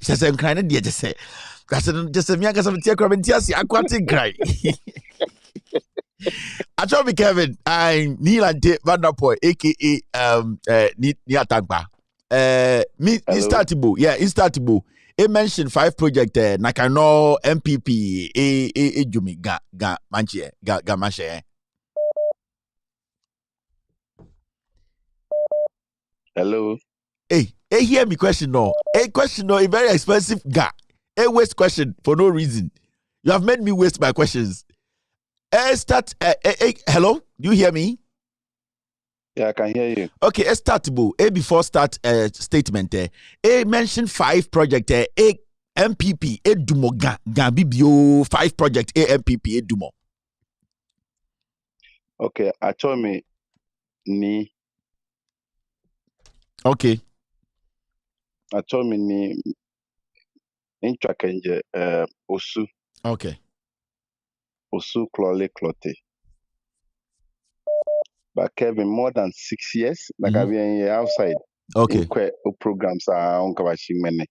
Just I'm kind of dear, just say. Just a young as a tear crabentiasi, I can't think cry. I told me, Kevin, I'm Neil and Vanderpoy, aka Niatangba. Instartable. It mentioned 5 projects, Nakano, MPP, Jumi, Manche, Gamashe. Hello. Hey, hear me question no. A question no, a very expensive guy. A waste question for no reason. You have made me waste my questions. Hello? Do you hear me? Yeah, I can hear you. Okay, start Bo. Before start statement. Mention 5 project. MPP. Dumo Gambibio 5 project. MPP. Dumo. Okay, I told me ni. Okay. I told me ni intrakenje osu. Okay. Osu clole clote. But Kevin, more than 6 years, like I've been here outside. Okay. Programs are on Kawashing Mene.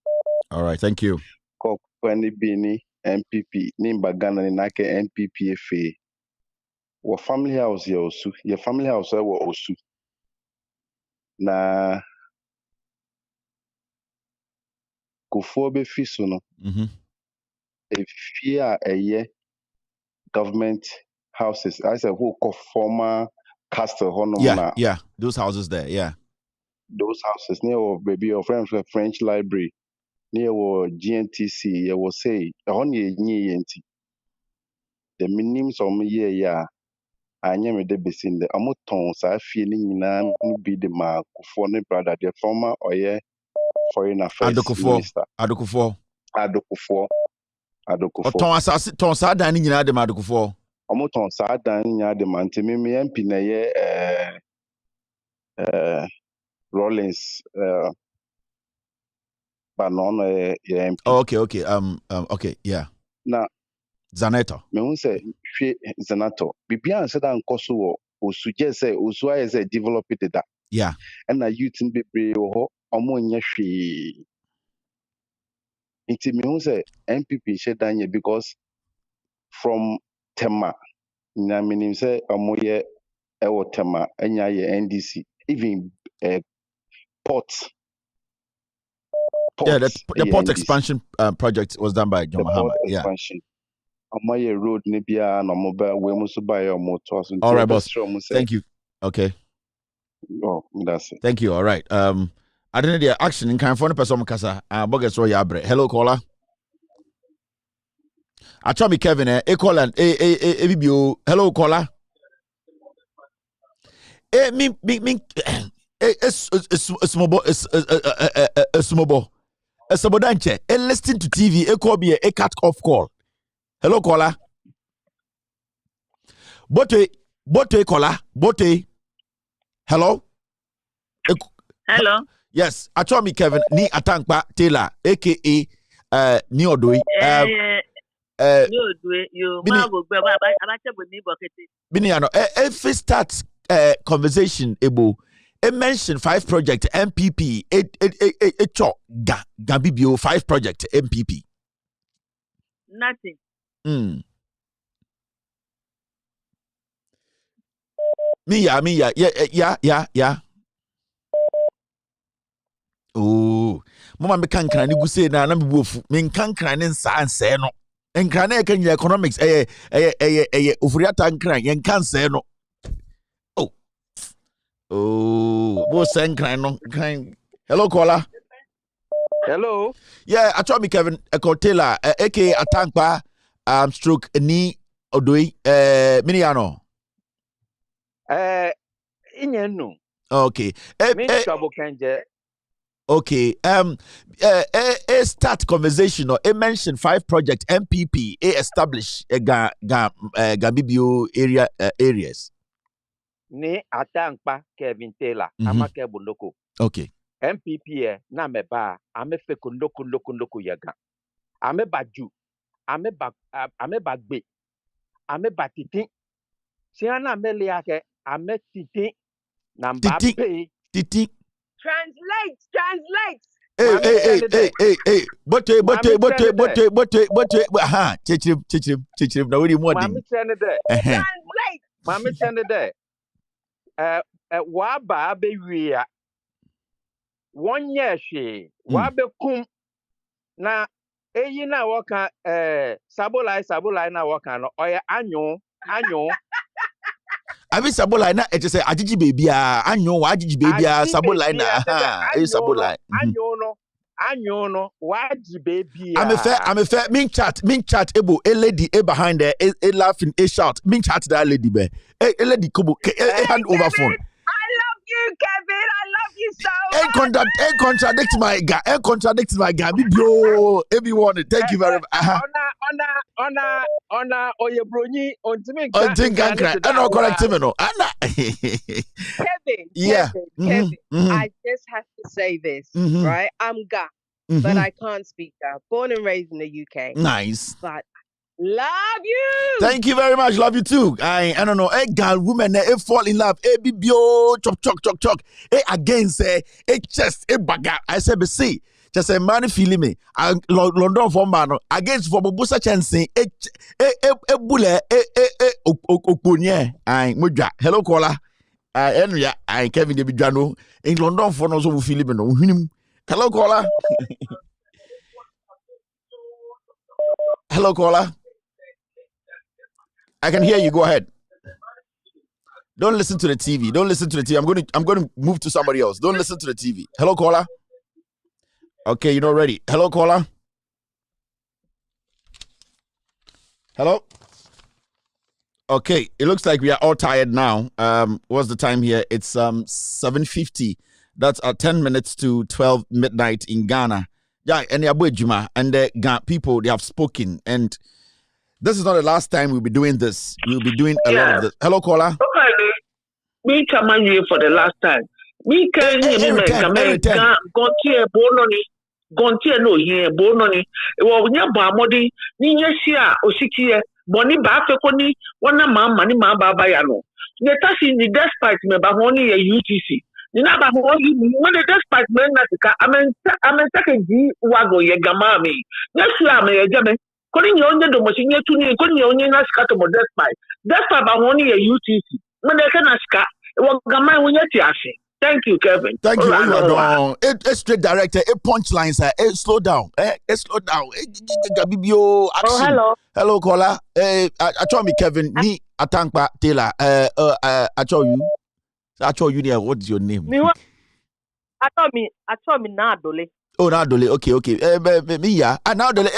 All right, thank you. Kokweni bini MPP, nimba Ghana ni nake MPP FA. Wa family house ya osu. Your family house wa osu. Na kufuo be fiso no. Efia eye government houses. I said who call former castle Yeah, those houses there, yeah. Those houses near baby your friend French library. Near GNTC, you will say, only yenti. The minimum some year, yeah. I never did be seen the Amoton, so I feeling be the mark for the brother, the former or yeah, foreign affairs minister. Adokufo. Ton Sada in the Adokufo. Amoton Sada in Yadam, Timmy MP Rollins, but non MP. Okay. Okay, yeah. Now, Zaneto. Me who say Zanato. Bibian said Ankoso Osu just say Osu as a develop it that. Yeah. And I youth in Bribary or Omonya Shi. It's me who say MPP shed Daniel because from Tema, Naminim say Omoye Ewo Tema, Enya NDC, even ports. Yeah, the port expansion project was done by John Mahama. Yeah. Expansion. Omoye road Nibia and Omoba, we must buy a motor. All right, boss. Thank you. Okay. Oh, that's it. Thank you. All right. I didn't the action in kind of person Kasa. Bogus Roy Abre. Hello, caller. I told me Kevin, call and hello, caller. A sabodanche, listen to TV, call me a cut off call. Hello, caller. Bote, caller, Bote. Hello? Hello. Yes, I told me Kevin, ni Atankpa Taylor, aka ni Odoi. You Biniano, if we start conversation ebo, it mentioned 5 project MPP, it Gambibio 5 project MPP. Nothing. Yeah. Oh, mama me kan kran ni gu say na me bofu. Me kan kran ni nsa anse no. Nkran na kan economics ofuriata nkran yen kan se no. Bo sen kran no kan. Hello caller. Hello. Yeah, I told me Kevin Taylor aka Atankpa stroke ni Odoi Miniano. Inyenu. Okay. Okay. Start conversation or mention 5 project MPP establish Gambibio areas. Ni Atankpa Kevin Taylor. Amake Bundoko. Okay. MPP na meba ame fe kundoko yaga. Ame baju. Ame bagbe. Ame batiti. Si ana mele yake ame titi. Namba pay. Titi. Translate. Hey. Bote. Aha. Chichim. Now we more Mami send there. Translate. Mami send there. Waba be wia. 1 year she. Wabe kum. Na eyi na waka sabulai na waka no. Oya anyo. I mean Sabola na it say ajiji baby anyo ajiji baby Sabola na Sabola anyo no waji baby I'm a fair min chat ebo a lady behind there a laughing a shout min chat that lady be a lady kobo hand over phone. I love you, Kevin. I love you so much. Contradict my guy. Bibio, everyone. Thank you very much. Ona oyebroni ontimi nka. No correct me no. Kevin. Yeah. Kevin. I just have to say this, right? I'm Ga, but I can't speak Ga. Born and raised in the UK. Nice. But love you. Thank you very much. Love you too. I don't know. A girl, woman, fall in love. Bibio, chok. Again, say, chest, baga. I said, but see, just a man feeling me. London for man against for Bobusa chance. Bule, okunye. I muja. Hello, caller. I Kevin Debijano in London for no so feeling me. Hello, caller. Hello, caller. I can hear you. Go ahead. Don't listen to the TV. I'm going to move to somebody else. Don't listen to the TV. Hello, caller. Okay, you're not ready. Hello, caller. Hello. Okay, it looks like we are all tired now. What's the time here? It's 7:50. That's 10 minutes to 12 midnight in Ghana. Yeah, and the Ghana people, they have spoken, and this is not the last time we'll be doing this. We'll be doing a lot of this. Hello, caller. Okay, me come on here for the last time. Me can gontie no here bononi. Wo nya ba modi ni nya hia osikie boni ba afekoni wona mama ni ma ba ya no. The taxi ni despite me ba honi ya UTC. Ni na ba honi when the despite me na tika amen take di wago ye gama me. Nya hia me ye jame. Koni nye onye do mosi nye tuni koni nye onye na sika to mo despite ba honi ya UTC. Me de kana sika wo gama wo nya ti ase. Thank you, Kevin. Thank you. It's straight director. It punchlines. Slow down. Slow down. Oh, hello. Hello, caller. I told me, Kevin. Me, Atankpa Taylor. I told you. There. What's your name? I told me Nadole. Oh, Nadole. Okay. Me, yeah. Nadole.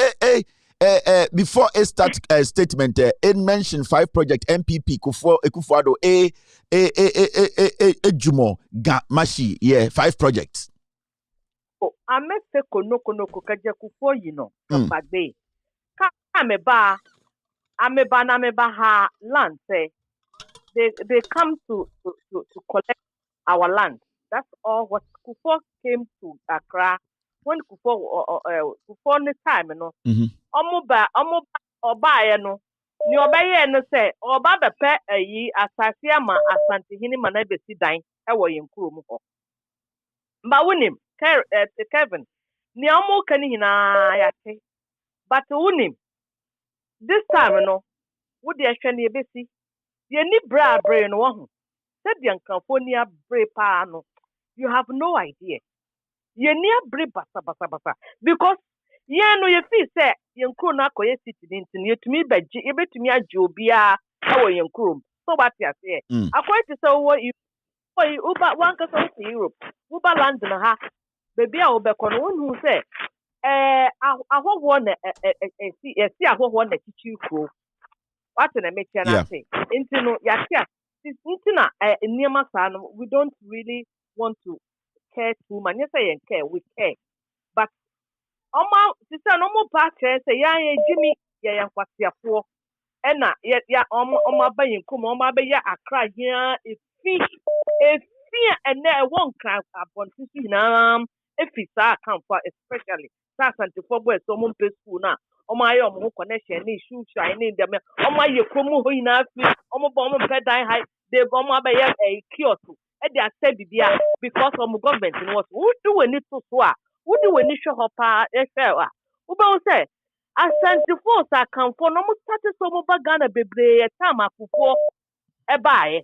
Before a start statement, it mentioned 5 project MPP Kufuado Jumo Mashi 5 projects. Oh, I met the Konoko Kaja Kufo, you know, Bagbe. Ameba ha land. Say they come to collect our land. That's all what Kufo came to Accra. When Kufo the time, you know. Omuba oba no ni obaye no say oba bepe ayi asase ama asante hini ma na besi dan e wo yenkuro mu ho mba wonim Kevin ni omu kan hina yake but wonim this time no wo de ahwe ne besi ye ni bra no wo ho se de nkanfo ni abre pa no you have no idea ye ni abre basa because yeah, no, you feel say Yankuru na koye city dintin yetumi baji yebetumi age obia awo Yankuru so what you say according to say what you uba one ka so Europe uba land na ha baby a obekọ no wonu say ahọhọ na si ahọhọ na chichifo what na make na say into no ya tia into na niema sa no we don't really want to care too much you say care we care but sister no mo pa say ya Jimmy ya kwasiafo ena ya ba yinkum ba ya Accra here efi ene won kan abonti hina efisa kan for especially santifo boy so mo pe school na aye omo connection ni shoe shine ni dem aye kromo ho hina fi ba omo pe dan high they ba ya kiosk e dey accept bibia because government was who do any to so who do any show up Uba say, Asante force I come for no more status of Ghana bebre time akupo ebae.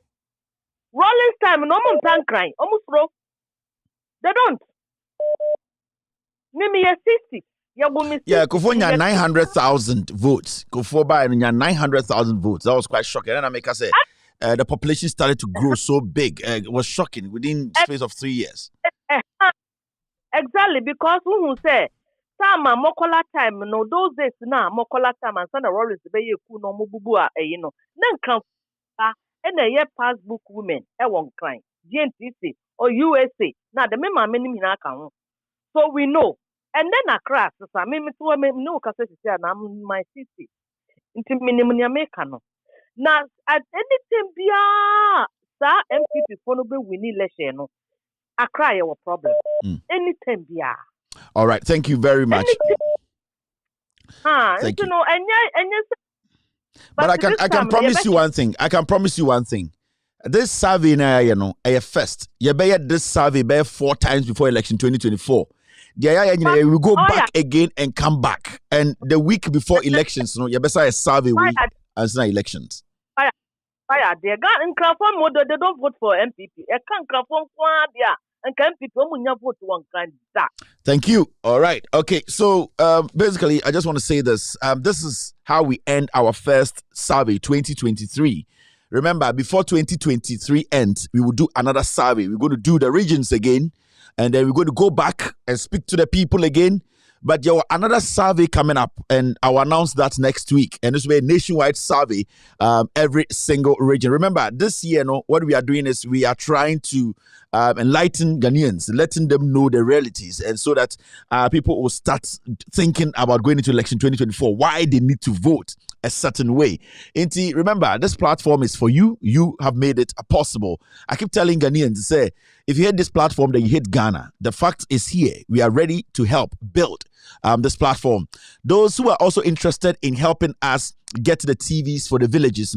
Rolling time no more tank crying. Almost bro. They don't. Name me 60. Yeah, Kufonya 900,000 votes. Kufoba 900,000 votes. That was quite shocking. And I make her say, the population started to grow so big. It was shocking within space of 3 years. Exactly, because who say time mokola time no those days na mokola time and sana always be ye ku no mububu no na nkan and a passbook women won crime GNTC or USA now the member many na kan so we know and then Accra so me no kase na my city inti minimum America no now at anything bia sa MPP for no be win election no Accra your problem anything bia. All right, thank you very much. Thank you. But I can promise you one thing. I can promise you one thing. This survey now, you know, first. You better this survey 4 times before election 2024. We will go back again and come back. And the week before elections, you know, you better a survey week and it's not elections. They don't vote for MPP. I can't confirm and can people vote one candidate. Thank you. All right. Okay. So basically, I just want to say this. This is how we end our first survey 2023. Remember, before 2023 ends, we will do another survey. We're going to do the regions again, and then we're going to go back and speak to the people again. But there will another survey coming up, and I'll announce that next week. And this will be a nationwide survey, every single region. Remember, this year, what we are doing is we are trying to enlighten Ghanaians, letting them know the realities, and so that people will start thinking about going into election 2024, why they need to vote a certain way. Inti, remember, this platform is for you. You have made it possible. I keep telling Ghanaians, say, if you hate this platform, then you hate Ghana. The fact is here. We are ready to help build this platform. Those who are also interested in helping us get the TVs for the villages,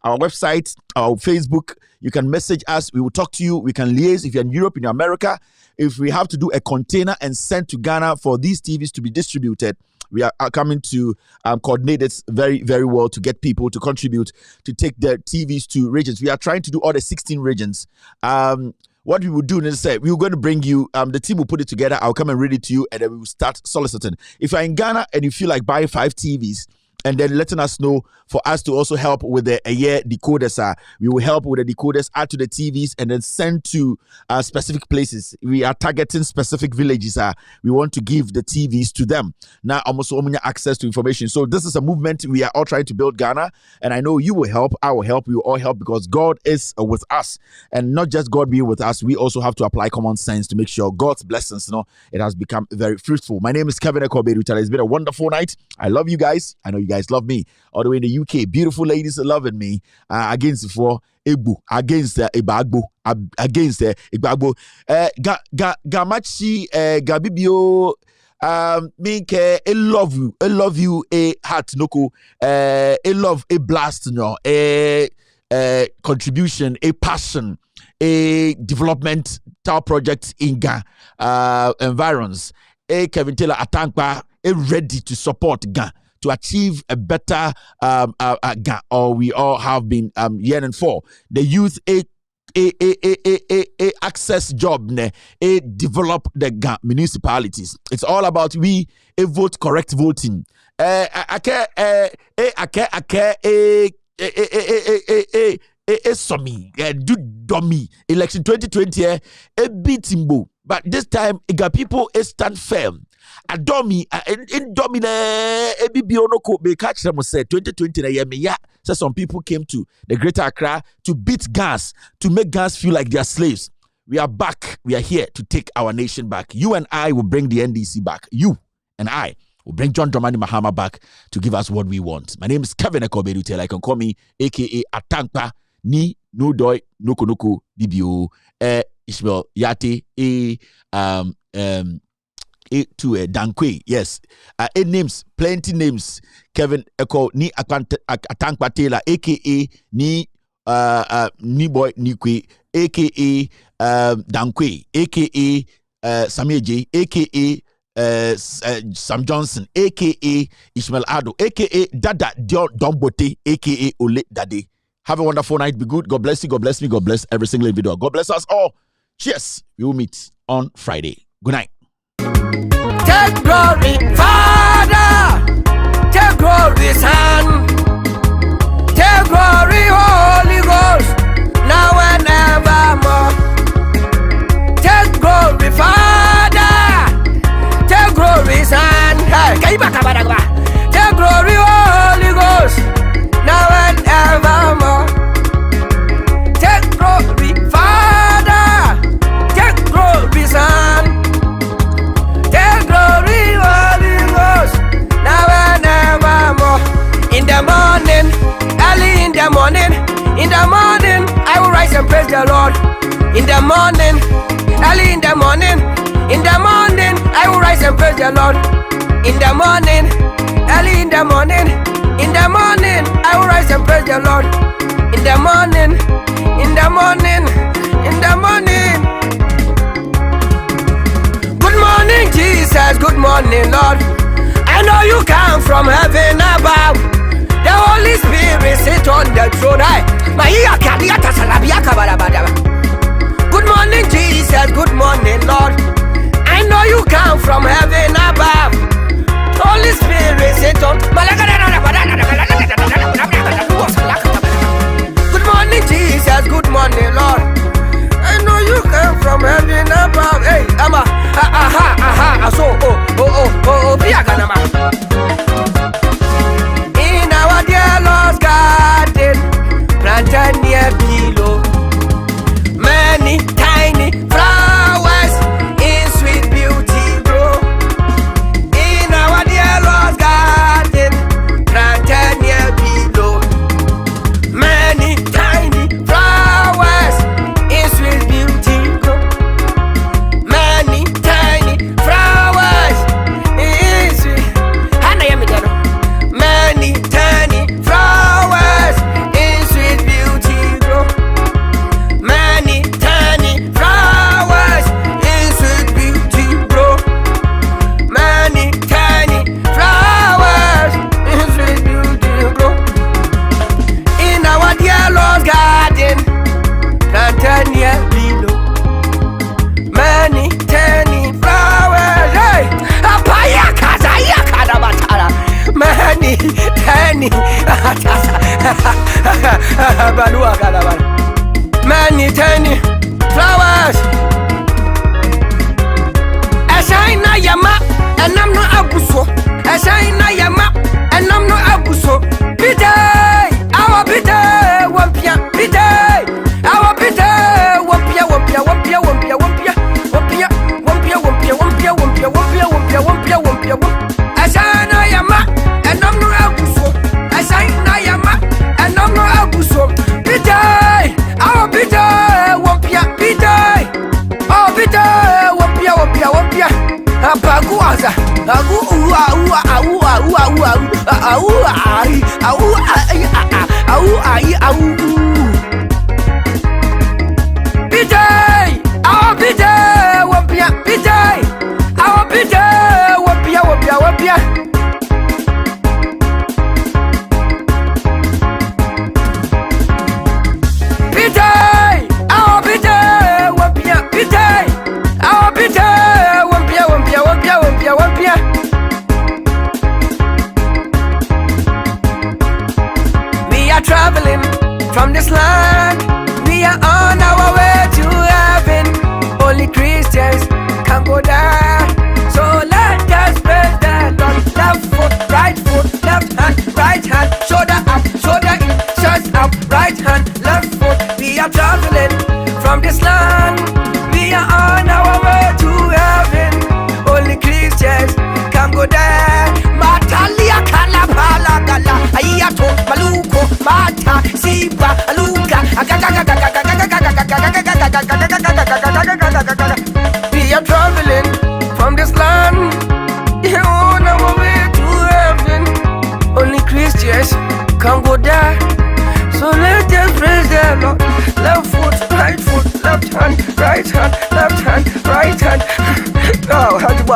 our website, our Facebook, you can message us. We will talk to you. We can liaise if you're in Europe, in America. If we have to do a container and send to Ghana for these TVs to be distributed, we are coming to coordinate it very, very well to get people to contribute to take their TVs to regions. We are trying to do all the 16 regions. What we will do is say, we're going to bring you, the team will put it together. I'll come and read it to you, and then we will start soliciting. If you're in Ghana and you feel like buying 5 TVs, and then letting us know for us to also help with the decoders. We will help with the decoders, add to the TVs, and then send to specific places. We are targeting specific villages. We want to give the TVs to them. Now, almost so many access to information. So this is a movement. We are all trying to build Ghana, and I know you will help. I will help. We will all help because God is with us, and not just God being with us. We also have to apply common sense to make sure God's blessings, it has become very fruitful. My name is Kevin Ekobedu. It's been a wonderful night. I love you guys. I know you guys love me all the way in the UK. Beautiful ladies are loving me against the four Ebu, against the Ibagbo, against the Ibagbo. Gamachi, Gabibio, Minke, I love you, a heart noko, a love, a blast, a contribution, a passion, a developmental project in environs, a Kevin Taylor Atankpa, a ready to support Ga to achieve a better Ga, or we all have been yearning for. The youth, a access job, a develop the Ga municipalities. It's all about we a vote correct voting. Do dummy election 2020 a beatimbo, but this time it got people stand firm. A dummy in domine a bibionoko be catch them say 2020 so some people came to the Greater Accra to beat gas, to make gas feel like they are slaves. We are back. We are here to take our nation back. You and I will bring the NDC back. You and I will bring John Dramani Mahama back to give us what we want. My name is Kevin Ekobedu. I can call me aka Atankpa ni no doi noko noko dibio Ishmael Yate to Dankwe. Yes. Names, plenty names. Kevin Eko ni Atankpa Taylor, aka ni boy Nikwe, aka Dankwe, aka Samir J, aka Sam Johnson, aka Ishmael Ado, aka Dada Dombote, aka Ole Dade. Have a wonderful night. Be good. God bless you. God bless me. God bless every single individual. God bless us all. Cheers. We will meet on Friday. Good night. Take glory, Father. Take glory, Son. Take glory, Holy Ghost. Lord. In the morning, early in the morning, I will rise and praise the Lord. In the morning, early in the morning, I will rise and praise the Lord. In the morning, Good morning, Jesus. Good morning, Lord. I know you come from heaven above. The Holy Spirit sit on the throne. Good morning, Jesus. Good morning, Lord. I know you come from heaven above. Holy Spirit sit on. Good morning, Jesus. Good morning, Lord. I know you come from heaven above. Hey, ama, in our dear Lord's garden, planted near below, many tiny flowers in sweet beauty grow. In our dear Lord's garden, planted near below, many tiny flowers in sweet beauty grow. Many tiny flowers in sweet. Many tiny flowers in sweet beauty grow. Many tiny flowers in sweet beauty grow. Many tiny flowers in sweet beauty grow. In our dear Lord's garden, planted near below, many tiny flowers. Hey, many tiny many tiny flowers. Ashina yama, and I'm not abuso. Ashina yama, and I'm not abuso. Pite, our pite, wampia, pite, our pite, wampia, wampia, wampia, wampia, wampia, wampia, wampia, wampia, wampia, wampia, wampia, wampia, wampia, wampia, wampia. Ashina yama, and I'm not abuso. Ashina yama, and I'm not abuso. Pite, our pite, wampia, pite, oh pite, wampia, wampia, wampia. Apaguaza, agu ua ua ua ua ua ua ai au ai au ai au. Pite, our pite, wampia, pite, our pite, wampia, wampia, wampia. Pite, our pite, wampia, pite, our pite, wampia, wampia, wampia, wampia, wampia. We are traveling from this land. We are on our way to heaven. Only Christians can go there. So let us praise the Lord. Left foot, left hand, right hand, shoulder up, shoulder in, chest up, right hand, left foot. We are traveling from this land. We are on our way to heaven. Only Christians can go there. Matalia kalapala gala, ayato maluko, mata sipa aluka. We are traveling from this land. We are on our way to heaven. Only Christians can go there. So let us praise the Lord. Left foot, left hand, right hand, left hand, right hand. Oh, how do I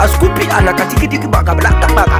scoopy and a catiki baka black baka.